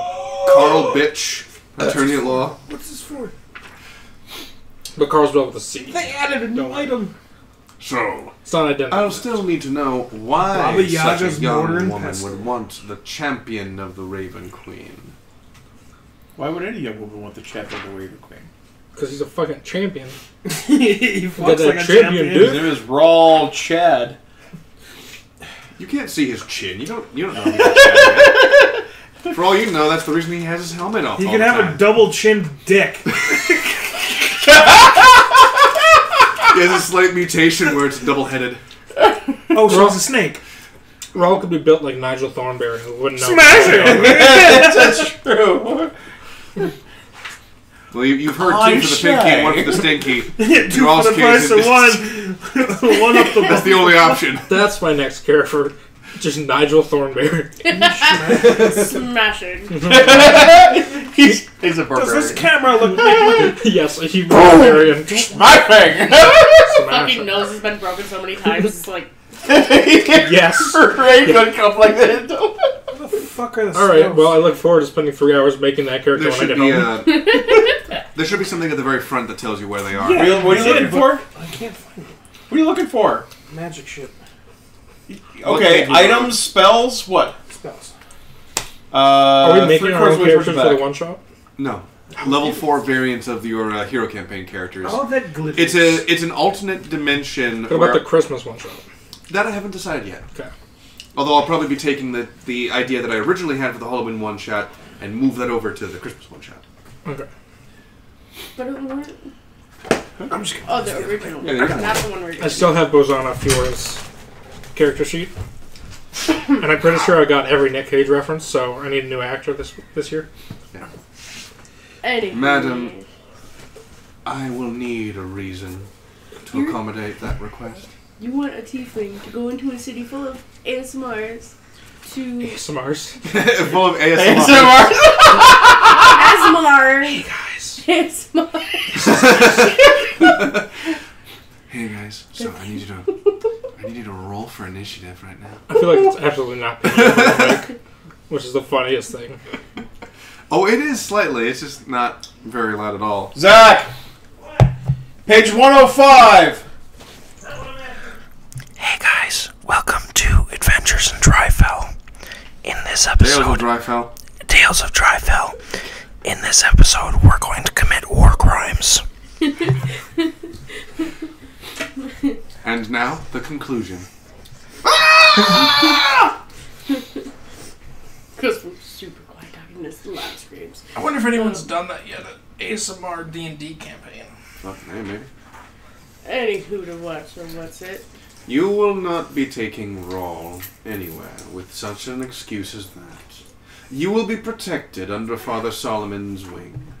Speaker 4: Carl, bitch, attorney at law.
Speaker 5: What's this for?
Speaker 6: But Carl's spelled with a C.
Speaker 5: They added a new item.
Speaker 4: So,
Speaker 6: it's not identical.
Speaker 4: I'll still need to know why
Speaker 5: Baba
Speaker 4: such a
Speaker 5: Yaga's
Speaker 4: young
Speaker 5: modern
Speaker 4: woman
Speaker 5: pestle.
Speaker 4: would want the champion of the Raven Queen.
Speaker 3: Why would any young woman want the champion of the Raven Queen?
Speaker 6: Because he's a fucking champion.
Speaker 5: He fucks like a champion.
Speaker 3: His name is Rawl Chad.
Speaker 4: You can't see his chin. You don't know he's a champion. For all you know, that's the reason he has his helmet off.
Speaker 5: He can have a double chin dick.
Speaker 4: He has a slight mutation where it's double-headed.
Speaker 5: Oh, so he's a snake.
Speaker 6: Rawl could be built like Nigel Thornberry, who wouldn't know.
Speaker 5: Smash it!
Speaker 3: That's true.
Speaker 4: Well, you've heard two for the pinky and one for the stinky.
Speaker 5: Two for the price of one. One up the
Speaker 4: That's the only option.
Speaker 6: That's my next character. Just Nigel Thornberry.
Speaker 2: Smashing.
Speaker 3: He's a barbarian.
Speaker 5: Does this camera look like...
Speaker 6: Yes, a human barbarian.
Speaker 3: My thing!
Speaker 2: Fucking nose has been broken so many times, it's like...
Speaker 6: Yes.
Speaker 3: Ray could come like that.
Speaker 5: What the fuck are the
Speaker 6: Alright, well, I look forward to spending 3 hours making that character when I get home.
Speaker 4: There should be something at the very front that tells you where they are.
Speaker 5: Yeah.
Speaker 3: What are you looking for?
Speaker 5: I can't find it.
Speaker 3: What are you looking for?
Speaker 5: Magic shit.
Speaker 3: Okay, items, spells, what?
Speaker 5: Spells.
Speaker 6: Are we making our own characters for the one-shot?
Speaker 4: No. Level 4 variants of your hero campaign characters.
Speaker 5: Oh, that glitters.
Speaker 4: It's an alternate dimension.
Speaker 6: What about the Christmas one-shot?
Speaker 4: That I haven't decided yet.
Speaker 6: Okay.
Speaker 4: Although I'll probably be taking the idea that I originally had for the Halloween one-shot and move that over to the Christmas one-shot.
Speaker 6: Okay.
Speaker 2: But it weren't.
Speaker 6: I'm just kidding.
Speaker 2: Oh, the original.
Speaker 3: Yeah, the original.
Speaker 2: Not the one we're doing.
Speaker 6: I still have Bozana Fiora's character sheet. And I'm pretty sure I got every Nick Cage reference, so I need a new actor this year.
Speaker 4: Yeah.
Speaker 2: Anyway.
Speaker 4: Madam, I will need a reason to accommodate that request.
Speaker 2: You want a tiefling to go into a city full of ASMRs to...
Speaker 6: ASMRs.
Speaker 4: Full of ASMR.
Speaker 2: ASMR!
Speaker 6: Hey guys.
Speaker 2: ASMR!
Speaker 4: Hey guys, so I need you to roll for initiative right now.
Speaker 6: I feel like it's absolutely not picking up on the mic, which is the funniest thing.
Speaker 4: Oh, it is slightly. It's just not very loud at all.
Speaker 3: Zach! Page 105!
Speaker 7: Hey guys, welcome to Adventures in Drifell. In this episode...
Speaker 4: Tales of Drifell.
Speaker 7: Tales of Drifell. In this episode, we're going to commit war crimes.
Speaker 4: And now, the conclusion.
Speaker 2: Because we're super quiet talking this loud screams.
Speaker 6: I wonder if anyone's done that yet, an ASMR D&D campaign.
Speaker 4: Okay, maybe.
Speaker 2: Anywho to watch or what's it?
Speaker 4: You will not be taking Rawl anywhere with such an excuse as that. You will be protected under Father Solomon's wing.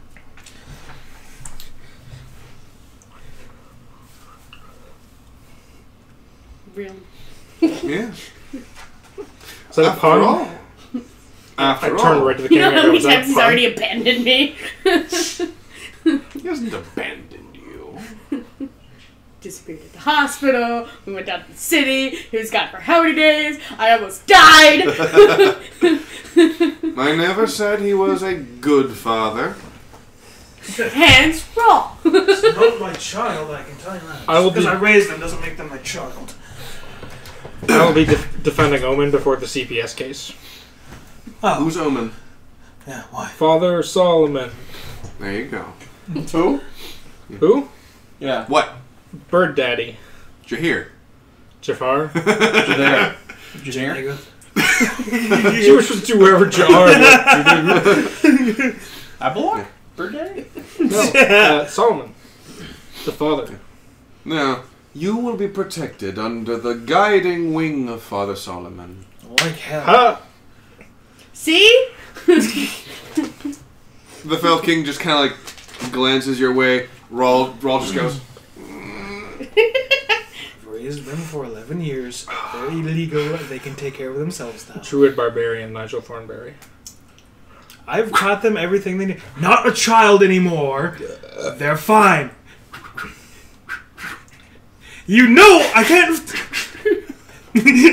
Speaker 2: Really?
Speaker 4: Yes.
Speaker 6: Is that a pun?
Speaker 4: After
Speaker 6: I
Speaker 4: all,
Speaker 6: turned right to the
Speaker 2: You know
Speaker 6: camera.
Speaker 2: how many
Speaker 6: Was that
Speaker 2: times he's
Speaker 6: pun?
Speaker 2: already abandoned me?
Speaker 4: he hasn't abandoned you.
Speaker 2: Disappeared at the hospital. We went down to the city. He was gone for how many days? I almost died.
Speaker 4: I never said he was a good father.
Speaker 2: Hands raw.
Speaker 5: It's not my child, I can tell you that.
Speaker 6: I will
Speaker 5: Because
Speaker 6: be-
Speaker 5: I raised them doesn't make them my child.
Speaker 6: I will be defending Omen before the CPS case.
Speaker 5: Oh,
Speaker 4: Who's Omen?
Speaker 5: yeah, why?
Speaker 6: Father Solomon.
Speaker 4: There you go.
Speaker 3: Who?
Speaker 6: Who?
Speaker 3: Yeah.
Speaker 4: What?
Speaker 6: Bird Daddy.
Speaker 4: Jahir.
Speaker 6: Jafar.
Speaker 3: Jadair. Jadair?
Speaker 6: You were supposed to do wherever Jar was.
Speaker 3: Abalok? Bird Daddy?
Speaker 6: No, Solomon. The father.
Speaker 4: Now, you will be protected under the guiding wing of Father Solomon.
Speaker 5: Like hell.
Speaker 6: Ha!
Speaker 2: See?
Speaker 4: The Fell King just kind of like glances your way. Rawl just goes.
Speaker 5: Raised them for 11 years. They're illegal. They can take care of themselves now.
Speaker 6: Druid Barbarian Nigel Thornberry.
Speaker 5: I've taught them everything they need. Not a child anymore. They're fine. You know I can't...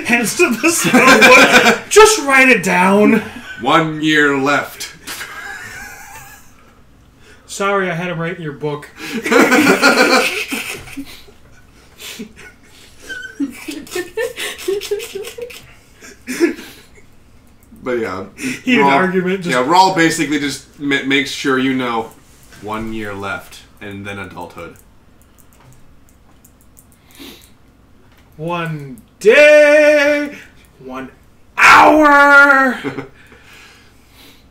Speaker 5: Hands to the someone. Just write it down.
Speaker 4: 1 year left.
Speaker 5: Sorry, I had him write in your book.
Speaker 4: But yeah,
Speaker 5: Heated argument. Just
Speaker 4: Rawl basically just makes sure you know 1 year left and then adulthood.
Speaker 5: 1 day, 1 hour,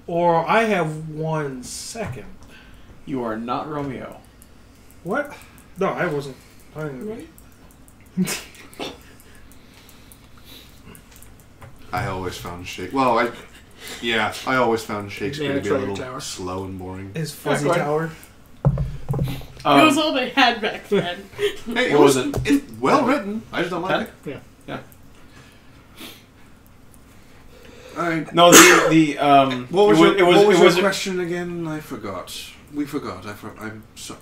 Speaker 5: or I have 1 second.
Speaker 3: You are not Romeo.
Speaker 5: What? No, I wasn't. I didn't.
Speaker 4: I always found Shakespeare. Well, I always found Shakespeare to be a little
Speaker 6: Tower.
Speaker 4: slow and boring.
Speaker 5: Is Fuzzy
Speaker 3: Yeah, go ahead.
Speaker 5: Tower?
Speaker 2: It was all they had back then.
Speaker 4: Hey,
Speaker 3: What was it?
Speaker 4: It's well written. I just don't like it.
Speaker 6: Yeah.
Speaker 4: Alright.
Speaker 3: No,
Speaker 4: What was your
Speaker 3: was
Speaker 4: question again? I forgot. We forgot.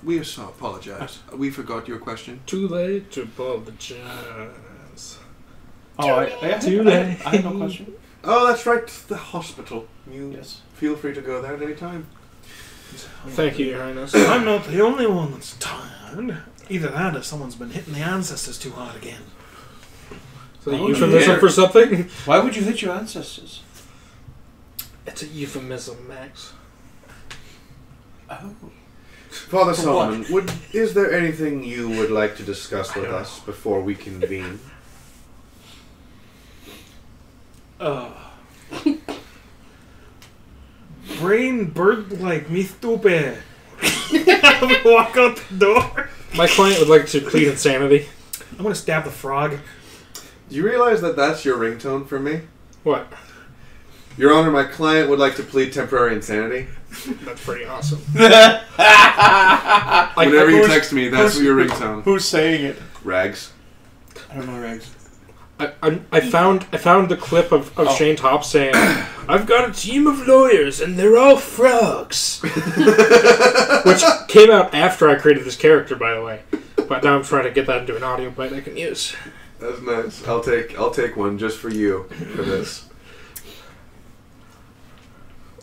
Speaker 4: We apologize. We forgot your question.
Speaker 6: Too late to apologize.
Speaker 3: Oh,
Speaker 6: Too late.
Speaker 3: I had no question.
Speaker 4: Oh, that's right. The hospital. You
Speaker 3: Yes.
Speaker 4: feel free to go there at any time.
Speaker 6: Thank you, Your Highness.
Speaker 5: I'm not the only one that's tired. Either that or someone's been hitting the ancestors too hard again.
Speaker 6: Is that a
Speaker 3: Oh,
Speaker 6: euphemism
Speaker 4: yeah.
Speaker 6: for something?
Speaker 3: Why would you hit your ancestors?
Speaker 6: It's a euphemism, Max.
Speaker 3: Oh.
Speaker 4: Father Solomon, is there anything you would like to discuss with us before we convene?
Speaker 5: Brain bird like me stupid. Walk out the door.
Speaker 6: My client would like to plead insanity.
Speaker 5: I'm gonna stab the frog.
Speaker 4: Do you realize that that's your ringtone for me?
Speaker 6: What?
Speaker 4: Your Honor, my client would like to plead temporary insanity.
Speaker 6: That's pretty awesome.
Speaker 4: Whenever you text me, that's your ringtone.
Speaker 3: Who's saying it?
Speaker 4: Rags.
Speaker 3: I don't know, Rags.
Speaker 6: I found the clip of Shane Topp saying, "I've got a team of lawyers and they're all frogs," which came out after I created this character, by the way. But now I'm trying to get that into an audio bite I can use.
Speaker 4: That's nice. I'll take one just for you for this.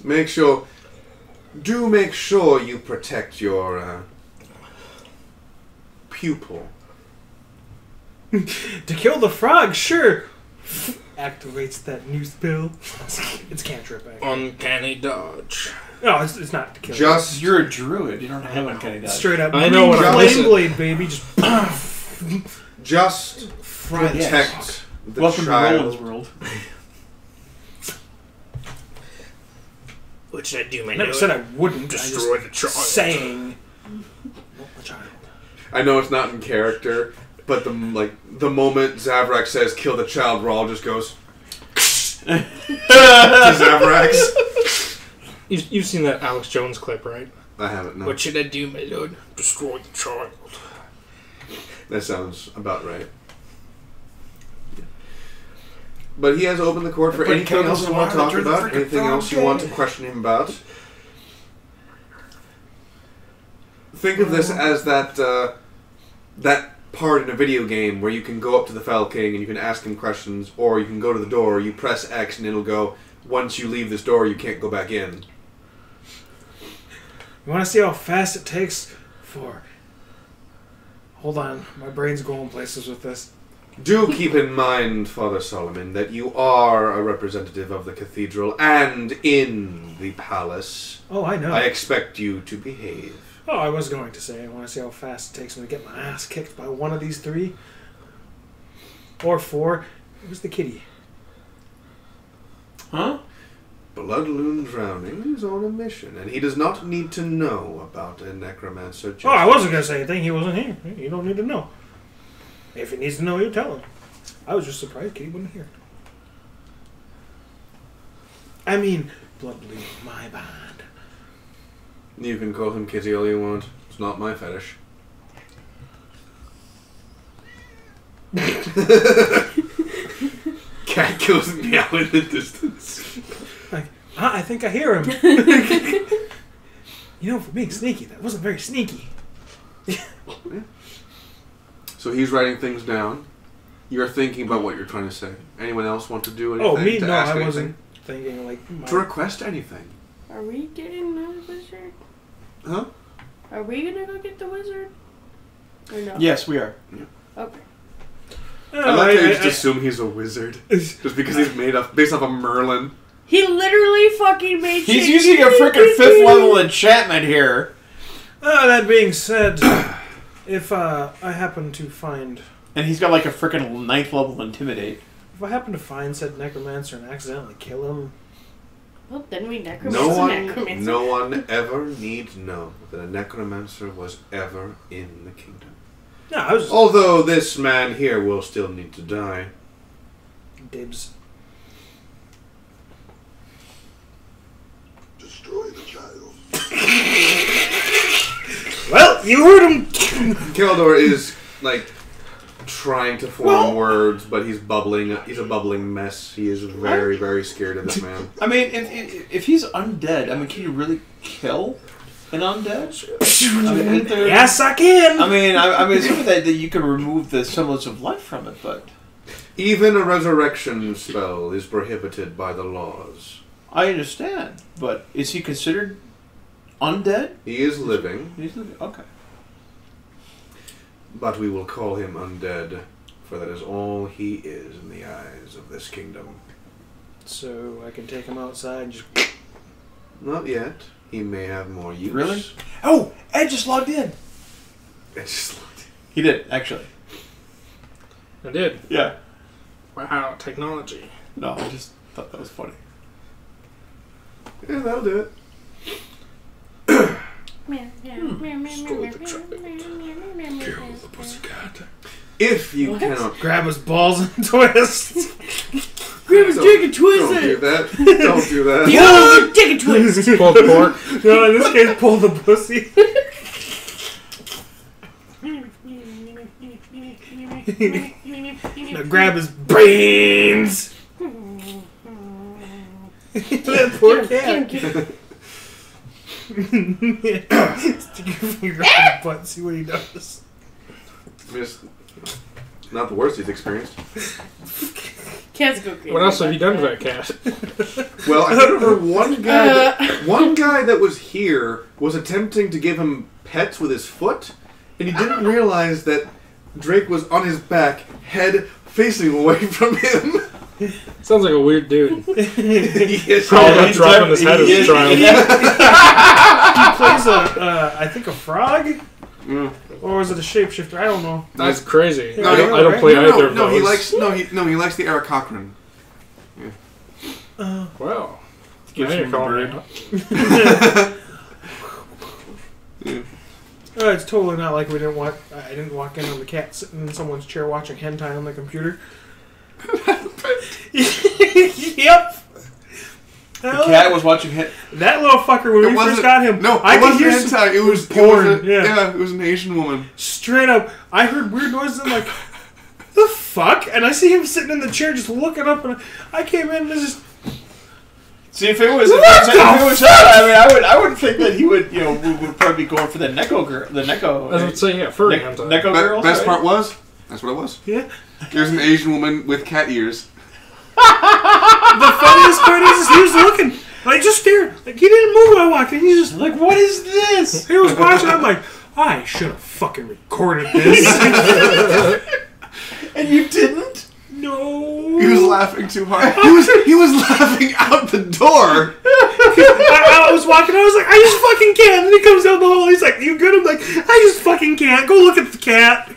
Speaker 4: Make sure you protect your pupil.
Speaker 5: To kill the frog, sure. Activates that new spell. It's cantrip.
Speaker 6: Uncanny dodge.
Speaker 5: No, it's not to kill.
Speaker 4: Just
Speaker 3: You're a druid. You don't have uncanny dodge.
Speaker 5: Straight up.
Speaker 6: I know what I'm
Speaker 5: flame
Speaker 6: missing.
Speaker 5: blade, baby.
Speaker 4: Just protect the
Speaker 3: Welcome
Speaker 4: child.
Speaker 3: to Roland's world.
Speaker 6: What should I do, my
Speaker 5: I never said I wouldn't.
Speaker 6: Destroy the child.
Speaker 5: Saying. The child.
Speaker 4: I know it's not in character, but the moment Zavrak says "kill the child," Rawl just goes to Zavrax.
Speaker 6: You've seen that Alex Jones clip, right?
Speaker 4: I haven't. No.
Speaker 6: What should I do, my lord? Destroy the child.
Speaker 4: That sounds about right. But he has opened the court for anything else you want to talk about, anything else you want to question him about. Think of this as that part in a video game where you can go up to the Fel King and you can ask him questions, or you can go to the door, you press X and it'll go, once you leave this door, you can't go back in.
Speaker 5: You want to see how fast it takes for... Hold on, my brain's going places with this.
Speaker 4: Do keep in mind, Father Solomon, that you are a representative of the cathedral and in the palace.
Speaker 5: Oh, I know.
Speaker 4: I expect you to behave.
Speaker 5: Oh, I was going to say, I want to see how fast it takes me to get my ass kicked by one of these three. Or four. Where's the kitty?
Speaker 3: Huh?
Speaker 4: Bloodloon Drowning is on a mission, and he does not need to know about a necromancer.
Speaker 5: Oh, I wasn't going to say anything. He wasn't here. You don't need to know. If he needs to know, you tell him. I was just surprised Kitty wasn't here. I mean, Bloodloon, my bad.
Speaker 4: You can call him Kitty all you want. It's not my fetish. Cat goes meow in the distance.
Speaker 5: Like, I think I hear him. You know, for being sneaky, that wasn't very sneaky.
Speaker 4: So he's writing things down. You're thinking about what you're trying to say. Anyone else want to do anything?
Speaker 5: Oh, me?
Speaker 4: To
Speaker 5: No,
Speaker 4: ask
Speaker 5: I
Speaker 4: anything?
Speaker 5: wasn't thinking like...
Speaker 4: To request anything.
Speaker 2: Are we getting the wizard?
Speaker 4: Huh?
Speaker 2: Are we gonna go get the wizard? Or no?
Speaker 3: Yes, we are.
Speaker 2: Okay.
Speaker 4: I like how you just assume he's a wizard. Just because he's made up based off of Merlin.
Speaker 2: He literally fucking made
Speaker 3: He's using a freaking 5th level enchantment here.
Speaker 5: That being said, if I happen to find...
Speaker 3: And he's got like a freaking 9th level intimidate.
Speaker 5: If I happen to find said necromancer and accidentally kill him...
Speaker 2: Well, then we necromancer.
Speaker 4: No one ever need know that a necromancer was ever in the kingdom.
Speaker 5: No, I was just...
Speaker 4: Although this man here will still need to die.
Speaker 5: Dibs.
Speaker 8: Destroy the child.
Speaker 5: Well, you heard him!
Speaker 4: Keldor is, like, trying to form words, but he's bubbling. He's a bubbling mess. He is very, very scared of this man.
Speaker 3: I mean, if he's undead, I mean, can you really kill an undead? I mean, isn't there,
Speaker 5: Yes, I can!
Speaker 3: I mean, assuming that you can remove the semblance of life from it, but...
Speaker 4: Even a resurrection spell is prohibited by the laws.
Speaker 3: I understand, but is he considered undead?
Speaker 4: He is living,
Speaker 3: He's living. Okay.
Speaker 4: but we will call him undead, for that is all he is in the eyes of this kingdom.
Speaker 5: So I can take him outside and just...
Speaker 4: Not yet. He may have more use.
Speaker 3: Really? Oh, Ed just logged in.
Speaker 4: It's just
Speaker 3: He did, actually.
Speaker 6: I did.
Speaker 3: Yeah.
Speaker 6: Wow, technology.
Speaker 3: No, I just thought that was funny. Yeah, that'll do it.
Speaker 4: If you cannot
Speaker 5: Grab his balls and twist.
Speaker 2: Grab his dick and twist
Speaker 4: don't do
Speaker 2: it.
Speaker 4: that. Don't do that.
Speaker 2: Yo, dick and twist.
Speaker 6: Pull the pork.
Speaker 5: No, in this case, pull the pussy. Now grab his brains. That poor cat. Stick your finger on his butt and see what he does.
Speaker 4: I mean, it's not the worst he's experienced.
Speaker 2: Cat's go crazy.
Speaker 6: What else have you done to that cat?
Speaker 4: Well, I remember one guy that was here was attempting to give him pets with his foot, and he didn't realize that Drake was on his back, head facing away from him.
Speaker 6: Sounds like a weird dude.
Speaker 4: Yes,
Speaker 6: Probably dropping his head as a child.
Speaker 5: He plays I think a frog?
Speaker 4: Mm.
Speaker 5: Or was it a shapeshifter? I don't know.
Speaker 6: That's crazy.
Speaker 4: No,
Speaker 6: I don't play either of
Speaker 4: no,
Speaker 6: those.
Speaker 4: he likes the Eric Cochran.
Speaker 6: Wow.
Speaker 5: Gives
Speaker 6: Now you're
Speaker 5: him
Speaker 6: calling
Speaker 5: a
Speaker 6: me
Speaker 5: bird. It's totally not like we didn't walk. I didn't walk in on the cat sitting in someone's chair watching hentai on the computer. Yep.
Speaker 3: The cat was watching hit.
Speaker 5: That little fucker when we first got him.
Speaker 4: No,
Speaker 5: I
Speaker 4: it
Speaker 5: could
Speaker 4: wasn't
Speaker 5: hear
Speaker 4: hentai. It was
Speaker 5: porn.
Speaker 4: Yeah, it was an Asian woman.
Speaker 5: Straight up, I heard weird noises. I'm like, the fuck? And I see him sitting in the chair just looking up, and I came in and just.
Speaker 3: See, if it was, I mean, I would think that he would, would probably be going for the Neko girl, the Neko.
Speaker 6: I would say, yeah, furry hentai.
Speaker 3: Neko girl.
Speaker 4: Best part was, that's what it was.
Speaker 5: Yeah.
Speaker 4: There's an Asian woman with cat ears.
Speaker 5: The funniest part is he was looking, like just staring, like he didn't move when I walked in. He's just
Speaker 3: Like, what is this?
Speaker 5: he was watching. I'm like, I should have fucking recorded this.
Speaker 3: And you didn't?
Speaker 5: No.
Speaker 4: He was laughing too hard. He was laughing out the door.
Speaker 5: I was walking. I was like, I just fucking can't. And he comes down the hall. He's like, you good? I'm like, I just fucking can't. Go look at the cat.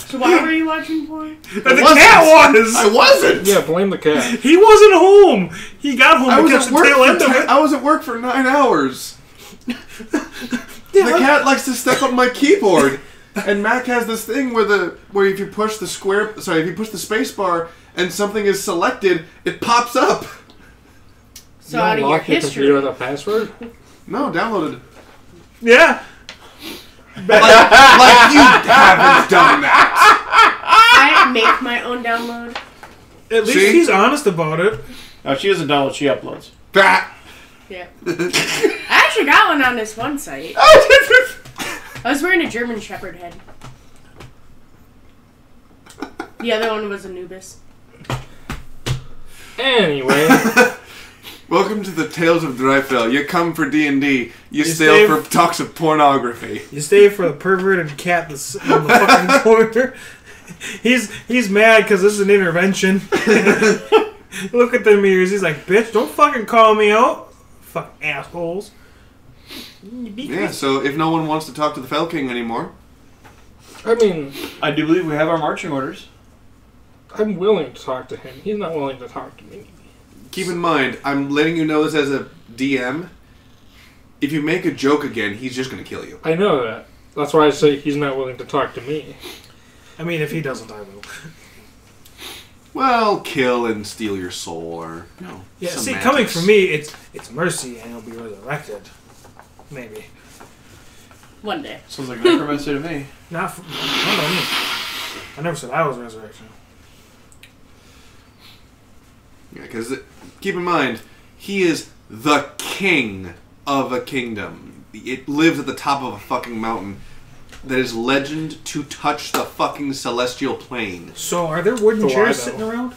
Speaker 2: So why were you watching porn?
Speaker 5: And the cat was.
Speaker 4: I wasn't.
Speaker 6: Yeah, blame the cat.
Speaker 5: He wasn't home. He got home to catch the tail end of it.
Speaker 4: I was at work for 9 hours. The cat likes to step on my keyboard, and Mac has this thing where if you push the space bar and something is selected, it pops up.
Speaker 2: So out of your
Speaker 6: Lock your
Speaker 2: history.
Speaker 6: computer with a password?
Speaker 4: No, downloaded.
Speaker 5: Yeah.
Speaker 4: Like you haven't done that.
Speaker 2: I make my own download.
Speaker 5: At least
Speaker 4: See?
Speaker 5: he's honest about it.
Speaker 3: No, she doesn't download. She uploads.
Speaker 4: That.
Speaker 2: Yeah. I actually got one on this one site. I was wearing a German Shepherd head. The other one was Anubis.
Speaker 6: Anyway.
Speaker 4: Welcome to the Tales of Drifell. You come for D&D. You
Speaker 5: stay
Speaker 4: stay for talks of pornography.
Speaker 5: You stay for the perverted cat that's sitting on the fucking corner. He's mad because this is an intervention. Look at the mirrors. He's like, bitch, don't fucking call me out. Fuck assholes.
Speaker 4: Yeah, so if no one wants to talk to the Fell King anymore...
Speaker 6: I mean,
Speaker 3: I do believe we have our marching orders.
Speaker 6: I'm willing to talk to him. He's not willing to talk to me.
Speaker 4: Keep in mind, I'm letting you know this as a DM. If you make a joke again, he's just going to kill you.
Speaker 6: I know that. That's why I say he's not willing to talk to me.
Speaker 5: I mean, if he doesn't, I will.
Speaker 4: Well, kill and steal your soul, or
Speaker 5: Yeah, see,
Speaker 4: semantics.
Speaker 5: coming from me, it's mercy, and he'll be resurrected. Maybe.
Speaker 2: One day.
Speaker 3: Sounds like necromancy to me.
Speaker 5: Not for, I never said I was resurrection.
Speaker 4: Yeah, because keep in mind, he is the king of a kingdom. It lives at the top of a fucking mountain that is legend to touch the fucking celestial plane.
Speaker 5: So, are there wooden
Speaker 6: So
Speaker 5: chairs
Speaker 6: I
Speaker 5: sitting
Speaker 6: know.
Speaker 5: around?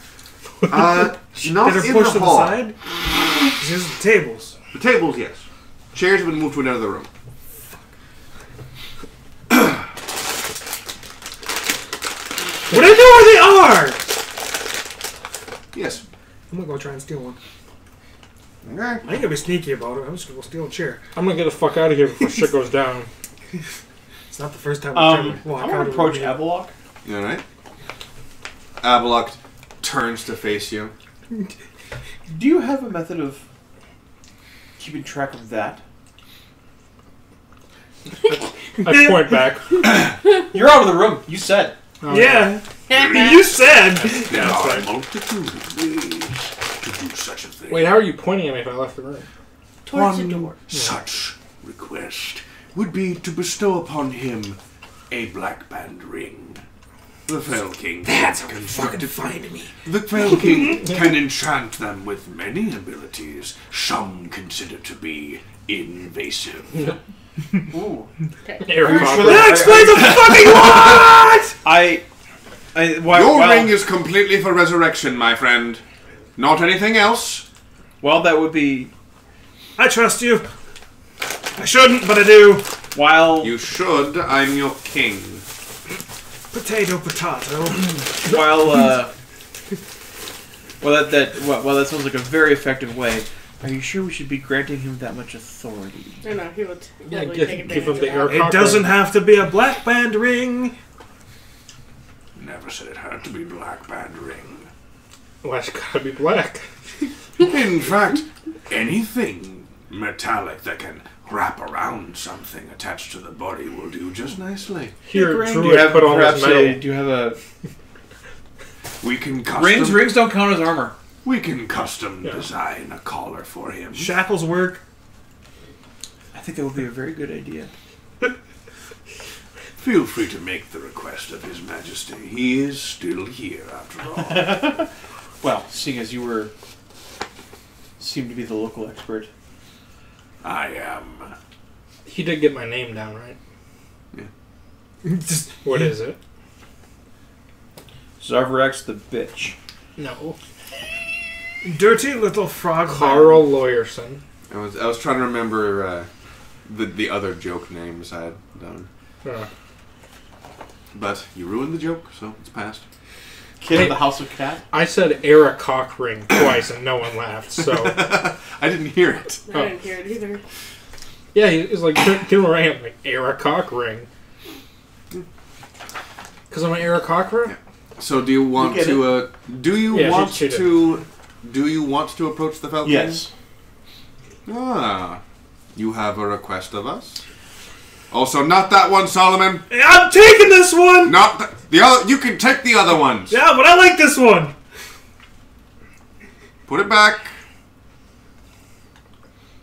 Speaker 4: Not
Speaker 5: That are
Speaker 4: in
Speaker 5: pushed
Speaker 4: the
Speaker 5: to
Speaker 4: hall.
Speaker 5: the side? These are the tables.
Speaker 4: The tables, yes. Chairs have been moved to another room.
Speaker 5: What I know where they are!
Speaker 4: Yes.
Speaker 5: I'm gonna go try and steal one.
Speaker 4: Okay.
Speaker 5: I ain't gonna be sneaky about it. I'm just gonna go steal a chair.
Speaker 6: I'm gonna get the fuck out of here before shit goes down.
Speaker 5: It's not the first time I've tried to walk
Speaker 3: I'm
Speaker 5: out
Speaker 3: going
Speaker 5: of
Speaker 3: to approach
Speaker 5: it.
Speaker 3: Avalok.
Speaker 4: You alright? Avalok turns to face you.
Speaker 3: Do you have a method of keeping track of that?
Speaker 6: I point back.
Speaker 3: You're out of the room. You said.
Speaker 6: Oh,
Speaker 5: Yeah. You said.
Speaker 4: There are a multitude of ways to do such a thing.
Speaker 6: Wait, how are you pointing at me if I left the room?
Speaker 2: Towards the door.
Speaker 4: Such request would be to bestow upon him a black band ring. The Fell King.
Speaker 7: That's how you fucking find me.
Speaker 4: The Fell King can enchant them with many abilities, some consider to be invasive.
Speaker 3: Ooh.
Speaker 6: Eric
Speaker 5: That explains a fucking lot!
Speaker 4: Your ring is completely for resurrection, my friend. Not anything else.
Speaker 3: Well, that would be...
Speaker 5: I trust you. I shouldn't, but I do.
Speaker 3: While...
Speaker 4: You should. I'm your king.
Speaker 5: Potato, potato.
Speaker 3: While that sounds like a very effective way. Are you sure we should be granting him that much authority?
Speaker 2: No, he would
Speaker 6: Yeah,
Speaker 2: totally
Speaker 6: give
Speaker 2: take
Speaker 6: him
Speaker 2: advantage
Speaker 6: the
Speaker 2: of
Speaker 6: air
Speaker 2: that.
Speaker 5: It doesn't have to be a black band ring.
Speaker 4: Never said it had to be black band ring.
Speaker 6: Well, it's gotta be black.
Speaker 4: In fact, anything metallic that can wrap around something attached to the body will do just nicely.
Speaker 6: Here,
Speaker 3: Do you
Speaker 6: Druid
Speaker 3: have
Speaker 6: put on
Speaker 3: perhaps
Speaker 6: his metal.
Speaker 3: do you have a...
Speaker 4: We can custom...
Speaker 3: Rings don't count as armor.
Speaker 4: We can custom design a collar for him.
Speaker 5: Shackles work.
Speaker 3: I think that would be a very good idea.
Speaker 4: Feel free to make the request of His Majesty. He is still here, after all.
Speaker 3: Well, seeing as you seem to be the local expert.
Speaker 4: I am.
Speaker 6: He did get my name down, right?
Speaker 5: Just
Speaker 6: What is it?
Speaker 3: Zarvarex the bitch.
Speaker 6: No.
Speaker 5: dirty little frog.
Speaker 6: Carl Lawyerson.
Speaker 4: I was trying to remember the other joke names I had done. But you ruined the joke, so it's past.
Speaker 3: Kid of the House of Cat?
Speaker 6: I said Era Cockring twice and no one laughed, so...
Speaker 4: I didn't hear it.
Speaker 2: I didn't hear it either.
Speaker 6: Yeah, he was like, give him a ring. Like, Era Cockring. Because I'm an Era Cockring?
Speaker 4: So do you want to do you want to approach the Falcon?
Speaker 3: Yes.
Speaker 4: Ah. You have a request of us? Also, not that one, Solomon.
Speaker 5: I'm taking this one.
Speaker 4: Not the other. You can take the other ones.
Speaker 5: Yeah, but I like this one.
Speaker 4: Put it back.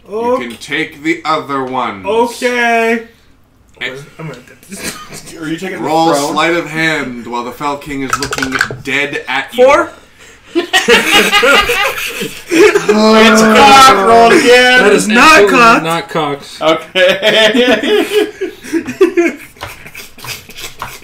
Speaker 5: Okay.
Speaker 4: You can take the other ones.
Speaker 5: Okay.
Speaker 4: And
Speaker 5: I'm gonna
Speaker 3: Are you taking
Speaker 4: roll
Speaker 3: the throne?
Speaker 4: sleight of hand while the Fell King is looking dead at you.
Speaker 5: 4.
Speaker 3: It's cock roll again.
Speaker 6: That is
Speaker 5: not
Speaker 6: absolutely
Speaker 5: cocked.
Speaker 6: not cocked.
Speaker 3: Okay.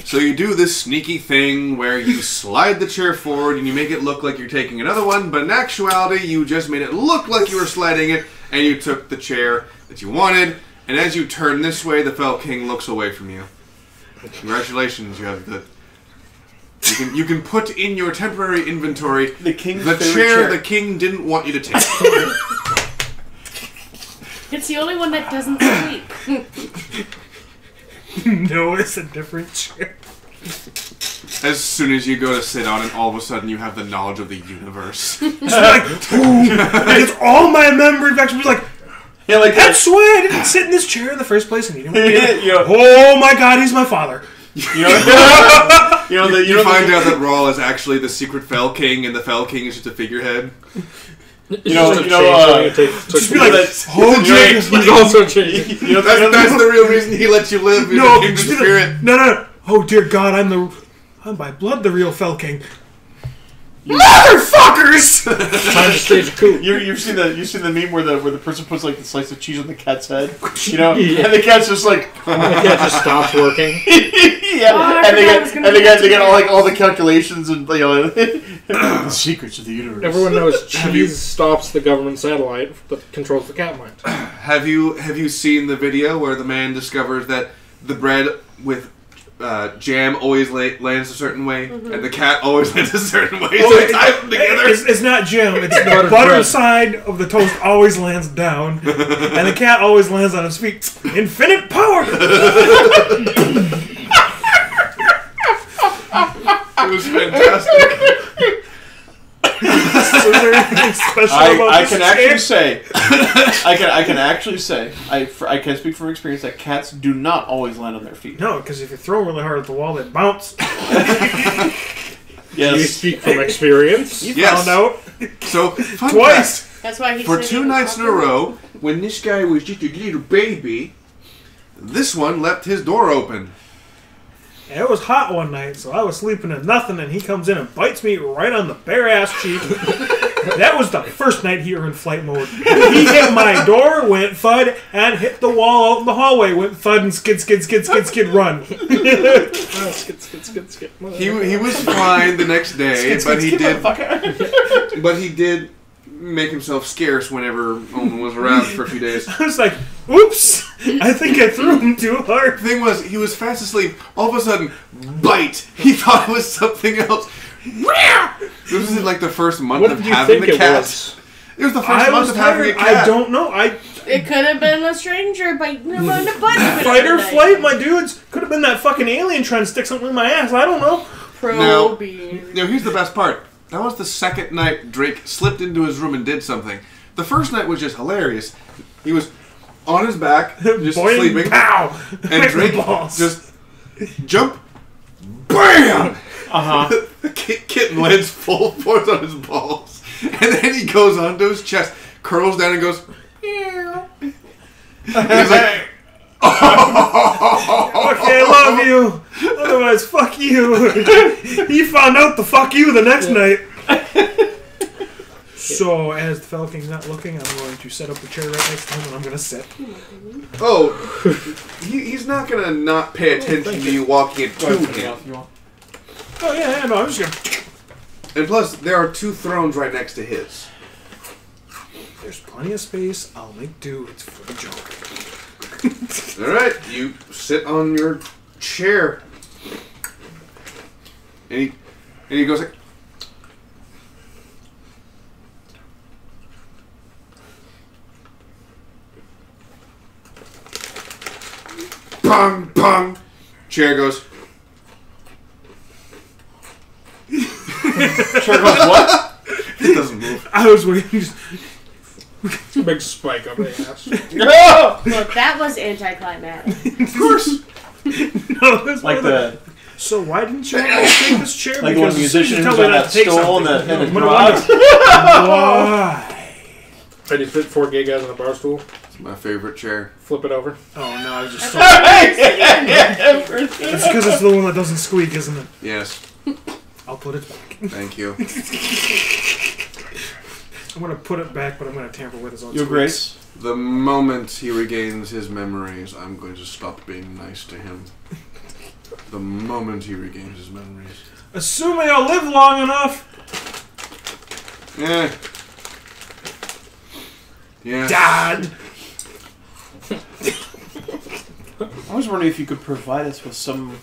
Speaker 4: So you do this sneaky thing where you slide the chair forward and you make it look like you're taking another one, but in actuality you just made it look like you were sliding it and you took the chair that you wanted, and as you turn this way the Fell King looks away from you. Congratulations, you have the... You can put in your temporary inventory
Speaker 3: The king's
Speaker 4: the
Speaker 3: favorite
Speaker 4: chair
Speaker 3: chair
Speaker 4: the king didn't want you to take.
Speaker 2: It's the only one that doesn't sleep.
Speaker 5: No, it's a different chair.
Speaker 4: As soon as you go to sit on it, all of a sudden you have the knowledge of the universe.
Speaker 5: It's like, it's all my memory back. She's like,
Speaker 3: Yeah, like
Speaker 5: that's why I didn't sit in this chair in the first place. And you know,
Speaker 3: Yeah.
Speaker 5: oh my God, he's my father.
Speaker 3: You find
Speaker 4: out that Rawl is actually the secret Fell King, and the Fell King is just a figurehead.
Speaker 6: Just be like,
Speaker 5: Just be like,
Speaker 3: oh,
Speaker 5: Jake.
Speaker 6: he's also changing.
Speaker 4: That's the real reason he lets you live. He's
Speaker 5: No,
Speaker 4: a king's
Speaker 5: just be
Speaker 4: spirit.
Speaker 5: like, no. Oh dear God, I'm by blood the real Fell King. Motherfuckers!
Speaker 6: Time to stage a coup.
Speaker 3: You've seen the meme where the person puts like the slice of cheese on the cat's head, you know,
Speaker 6: Yeah.
Speaker 3: and the cat's just like,
Speaker 6: The cat just stops working.
Speaker 3: yeah,
Speaker 2: Oh, I
Speaker 3: and they
Speaker 2: forgot I was gonna do
Speaker 3: get
Speaker 2: that
Speaker 3: all the calculations and the secrets of the universe.
Speaker 6: Everyone knows cheese stops the government satellite that controls the cat mind.
Speaker 4: Have you seen the video where the man discovers that the bread with jam always lands a certain way, and the cat always lands a certain way, so they tie them together?
Speaker 5: It's not jam. It's the butter side of the toast always lands down, and the cat always lands on his feet. Infinite power.
Speaker 4: It was fantastic.
Speaker 5: there anything special about this chair?
Speaker 3: I can actually say, I can speak from experience that cats do not always land on their feet.
Speaker 5: No, because if you throw really hard at the wall, they bounce.
Speaker 3: Yes.
Speaker 6: You speak from experience.
Speaker 5: You found out.
Speaker 4: So, fun
Speaker 5: Twice.
Speaker 4: fact,
Speaker 2: That's why he
Speaker 4: for
Speaker 2: said
Speaker 4: 2 nights in a row, when this guy was just a little baby, this one left his door open.
Speaker 5: And it was hot one night, so I was sleeping in nothing, and he comes in and bites me right on the bare ass cheek. That was the first night he were in flight mode. He hit my door, went thud, and hit the wall out in the hallway, went thud and skid, run.
Speaker 6: Skid.
Speaker 4: He was fine the next day, but he did make himself scarce whenever Omen was around for a few days.
Speaker 5: I was like, oops, I think I threw him too hard.
Speaker 4: The thing was, he was fast asleep. All of a sudden, bite! He thought it was something else. This was in like the first month of having the cat. It was the first month of having a cat.
Speaker 5: I don't know.
Speaker 2: It could have been a stranger biting him on the butt.
Speaker 5: Fight or flight, my dudes. Could have been that fucking alien trying to stick something in my ass. I don't know.
Speaker 4: Now, here's the best part. That was the second night Drake slipped into his room and did something. The first night was just hilarious. He was on his back, just
Speaker 5: Boing,
Speaker 4: sleeping.
Speaker 5: Pow!
Speaker 4: And Drake just jump, BAM! The kitten lands full force on his balls. And then he goes onto his chest, curls down and goes, meow. And he's like,
Speaker 5: okay, I love you. Otherwise, fuck you. He found out the fuck you the next night. So, as the Fellow King's not looking, I'm going to set up the chair right next to him and I'm going to sit.
Speaker 4: He's not going to not pay attention to you walking into him.
Speaker 5: Oh, yeah, no, I'm just going to...
Speaker 4: And plus, there are 2 thrones right next to his.
Speaker 5: There's plenty of space. I'll make do. It's for the joke.
Speaker 4: Alright, you sit on your chair. And he goes like... Pong, pong. Chair goes...
Speaker 3: Chair goes what?
Speaker 4: It doesn't move.
Speaker 5: I was waiting.
Speaker 6: It's a big spike up the ass.
Speaker 2: Look, that was anticlimactic.
Speaker 4: Of course.
Speaker 5: No, that's
Speaker 3: like the...
Speaker 5: So why didn't you want me to take this chair?
Speaker 3: Like when musicians on that stool in the garage.
Speaker 5: Why?
Speaker 6: Ready to fit 4 gay guys on a bar stool?
Speaker 4: It's my favorite chair.
Speaker 6: Flip it over.
Speaker 5: Oh no, I was just...
Speaker 2: It's
Speaker 5: because it's the one that doesn't squeak, isn't it?
Speaker 4: Yes.
Speaker 5: I'll put it back.
Speaker 4: Thank you.
Speaker 5: I'm going to put it back, but I'm going to tamper with his own
Speaker 3: Your Grace.
Speaker 4: The moment he regains his memories, I'm going to stop being nice to him. The moment he regains his memories.
Speaker 5: Assuming I'll live long enough.
Speaker 4: Yeah. Yeah.
Speaker 5: Dad!
Speaker 3: I was wondering if you could provide us with some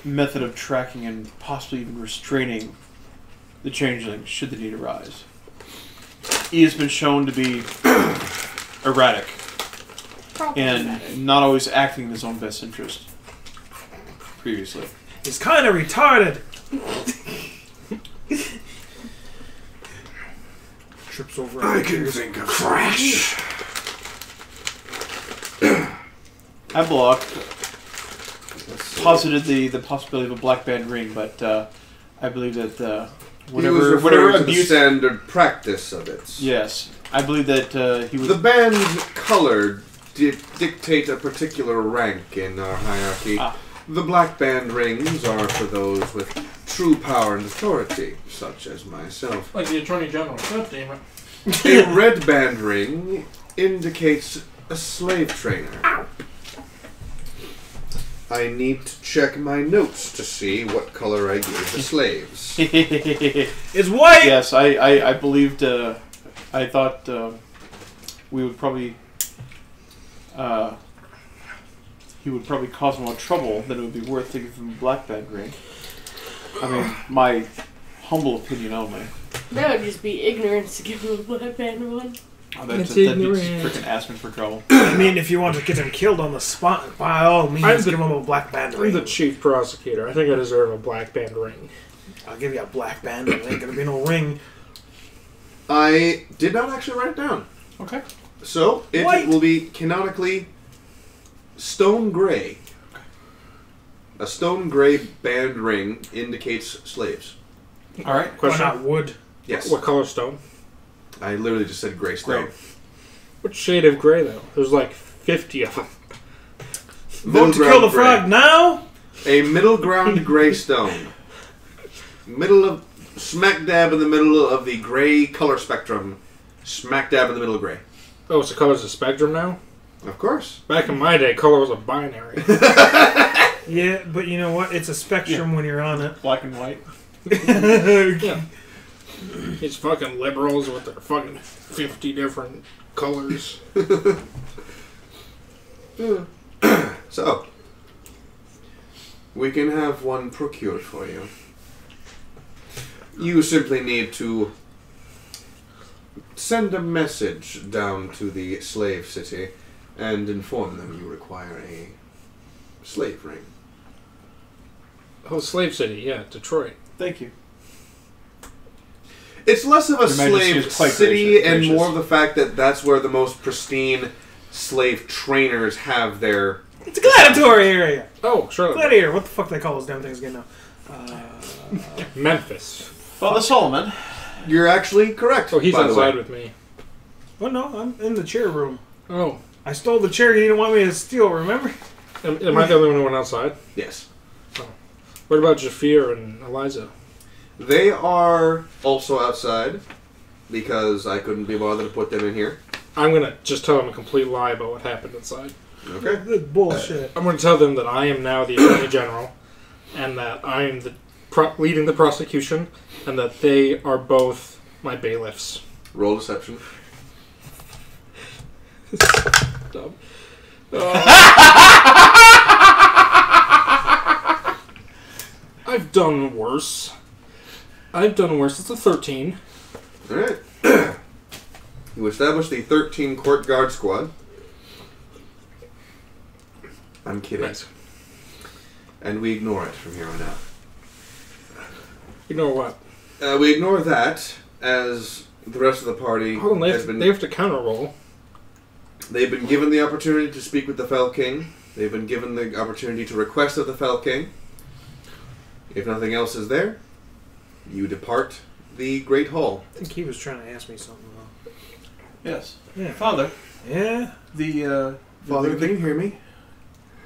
Speaker 3: method of tracking and possibly even restraining the changeling should the need arise. He has been shown to be erratic and not always acting in his own best interest previously.
Speaker 5: He's kind of retarded. Trips over.
Speaker 4: I can think of
Speaker 5: crash.
Speaker 3: I blocked. Posited the possibility of a black band ring, but I believe that whatever
Speaker 4: to the
Speaker 3: abuse
Speaker 4: standard practice of it.
Speaker 3: Yes, I believe that he would.
Speaker 4: The band color dictate a particular rank in our hierarchy. The black band rings are for those with true power and authority, such as myself.
Speaker 1: Like the Attorney General. God damn it.
Speaker 4: A red band ring indicates a slave trainer. Ow. I need to check my notes to see what color I gave the slaves.
Speaker 5: It's white!
Speaker 3: Yes, I believed, I thought we would probably, he would probably cause more trouble than it would be worth to give him a black band ring. I mean, my humble opinion only.
Speaker 2: That would just be ignorance to give him a black band one.
Speaker 3: Oh, that'd be freaking asking for trouble.
Speaker 5: I mean, if you want to get him killed on the spot, by all means, give him a black band ring.
Speaker 6: I'm the chief prosecutor. I think I deserve a black band ring.
Speaker 5: I'll give you a black band, but there ain't gonna be no ring.
Speaker 8: I did not actually write it down.
Speaker 6: Okay.
Speaker 8: So, it will be canonically stone gray. A stone gray band ring indicates slaves.
Speaker 6: Alright, question.
Speaker 5: Why not wood?
Speaker 8: Yes.
Speaker 6: What color stone?
Speaker 8: I literally just said gray stone.
Speaker 6: Gray. What shade of gray, though? There's like 50 of them.
Speaker 5: Vote to kill the frog now?
Speaker 8: A middle ground gray stone. Smack dab in the middle of the gray color spectrum. Smack dab in the middle of gray.
Speaker 6: Oh, so color's a spectrum now?
Speaker 8: Of course.
Speaker 6: Back in my day, color was a binary.
Speaker 5: Yeah, but you know what? It's a spectrum when you're on it.
Speaker 3: Black and white.
Speaker 6: Yeah. It's fucking liberals with their fucking 50 different colors.
Speaker 8: So, we can have one procured for you. You simply need to send a message down to the slave city and inform them you require a slave ring.
Speaker 6: Oh, Slave City, yeah, Detroit.
Speaker 3: Thank you.
Speaker 8: It's less of a
Speaker 3: Your Majesty
Speaker 8: slave
Speaker 3: is quite
Speaker 8: city and
Speaker 3: gracious.
Speaker 8: more of the fact that that's where the most pristine slave trainers have their...
Speaker 5: It's a gladiatory area.
Speaker 6: Oh, sure.
Speaker 5: Gladiator. What the fuck do they call those damn things again now?
Speaker 6: Memphis.
Speaker 3: Father Solomon.
Speaker 8: You're actually correct.
Speaker 6: Oh, he's
Speaker 8: by the way.
Speaker 6: outside with me.
Speaker 5: Oh no, I'm in the chair room.
Speaker 6: Oh.
Speaker 5: I stole the chair you didn't want me to steal, remember?
Speaker 6: Am I the only one who went outside?
Speaker 8: Yes.
Speaker 6: What about Jafir and Eliza?
Speaker 8: They are also outside because I couldn't be bothered to put them in here.
Speaker 6: I'm going to just tell them a complete lie about what happened inside.
Speaker 8: Okay.
Speaker 5: That's bullshit.
Speaker 6: I'm going to tell them that I am now the Attorney General and that I am leading the prosecution and that they are both my bailiffs.
Speaker 8: Roll deception.
Speaker 6: Dumb. I've done worse. It's a 13.
Speaker 8: Alright. You establish the 13 court guard squad. I'm kidding.
Speaker 6: Nice.
Speaker 8: And we ignore it from here on out.
Speaker 6: Ignore what?
Speaker 8: We ignore that as the rest of the party
Speaker 6: Hold on,
Speaker 8: has been...
Speaker 6: they have to counter roll.
Speaker 8: They've been given the opportunity to speak with the Fell King. They've been given the opportunity to request of the Fell King. If nothing else is there, you depart the Great Hall.
Speaker 5: I think he was trying to ask me something.
Speaker 3: Yes.
Speaker 5: Yeah.
Speaker 3: Father.
Speaker 5: Yeah?
Speaker 8: Father, can you hear me?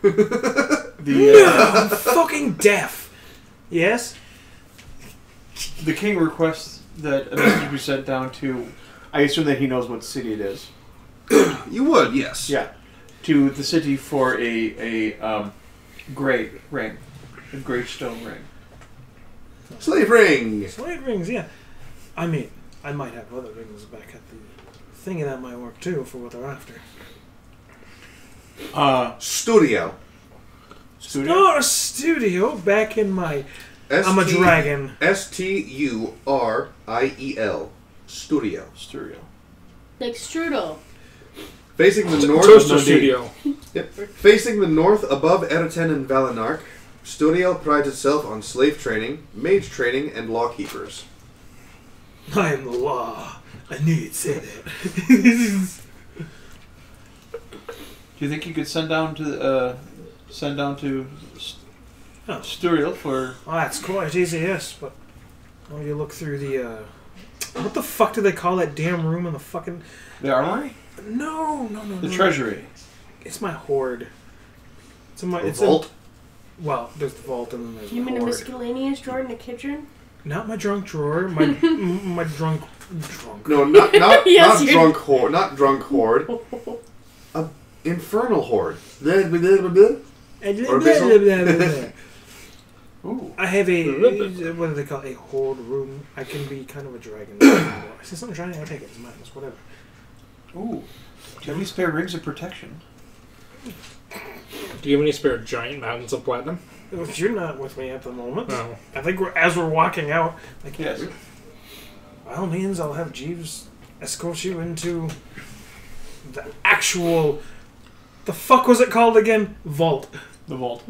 Speaker 5: I'm fucking deaf. Yes?
Speaker 3: The king requests that a message be sent down to... I assume that he knows what city it is.
Speaker 8: You would, yes.
Speaker 3: Yeah. To the city for a gray ring. A gray stone ring.
Speaker 8: Slave ring!
Speaker 5: Slave rings, yeah. I mean, I might have other rings back at the thing, and that might work too for what they're after.
Speaker 8: Studio.
Speaker 5: Not a studio back in my... I'm a dragon.
Speaker 8: Sturiel. Studio.
Speaker 3: Studio.
Speaker 2: Like strudel.
Speaker 8: Facing the north...
Speaker 6: Toaster Studio.
Speaker 8: Yep. Facing the north above Eriten and Valinark, Studio prides itself on slave training, mage training, and law keepers.
Speaker 5: I am the law. I knew you'd say that.
Speaker 3: Do you think you could send down to Sturiel for...
Speaker 5: Oh, that's quite easy, yes, but when you look through the, what the fuck do they call that damn room in the fucking...
Speaker 3: The armory?
Speaker 5: No.
Speaker 3: The treasury.
Speaker 5: It's my hoard. It's my... It's
Speaker 8: vault?
Speaker 5: Well, there's the vault and then there's
Speaker 2: You
Speaker 5: the
Speaker 2: mean a
Speaker 5: hoard.
Speaker 2: miscellaneous drawer in the kitchen?
Speaker 5: Not my drunk drawer. My my drunk.
Speaker 8: No, not
Speaker 2: Yes,
Speaker 8: not
Speaker 2: you-
Speaker 8: drunk hoard. Not drunk hoard. A infernal hoard. Or
Speaker 3: Ooh.
Speaker 5: I have a what do they call it? A hoard room. I can be kind of a dragon. I see something shiny. I'll take it. It's mine. It's whatever.
Speaker 3: Ooh. Do you have any spare rings of protection?
Speaker 6: Do you have any spare giant mountains of platinum?
Speaker 5: If you're not with me at the moment,
Speaker 6: No.
Speaker 5: I think as we're walking out, like,
Speaker 3: Yes.
Speaker 5: by all means, I'll have Jeeves escort you into the actual. The fuck was it called again? Vault.
Speaker 3: The vault.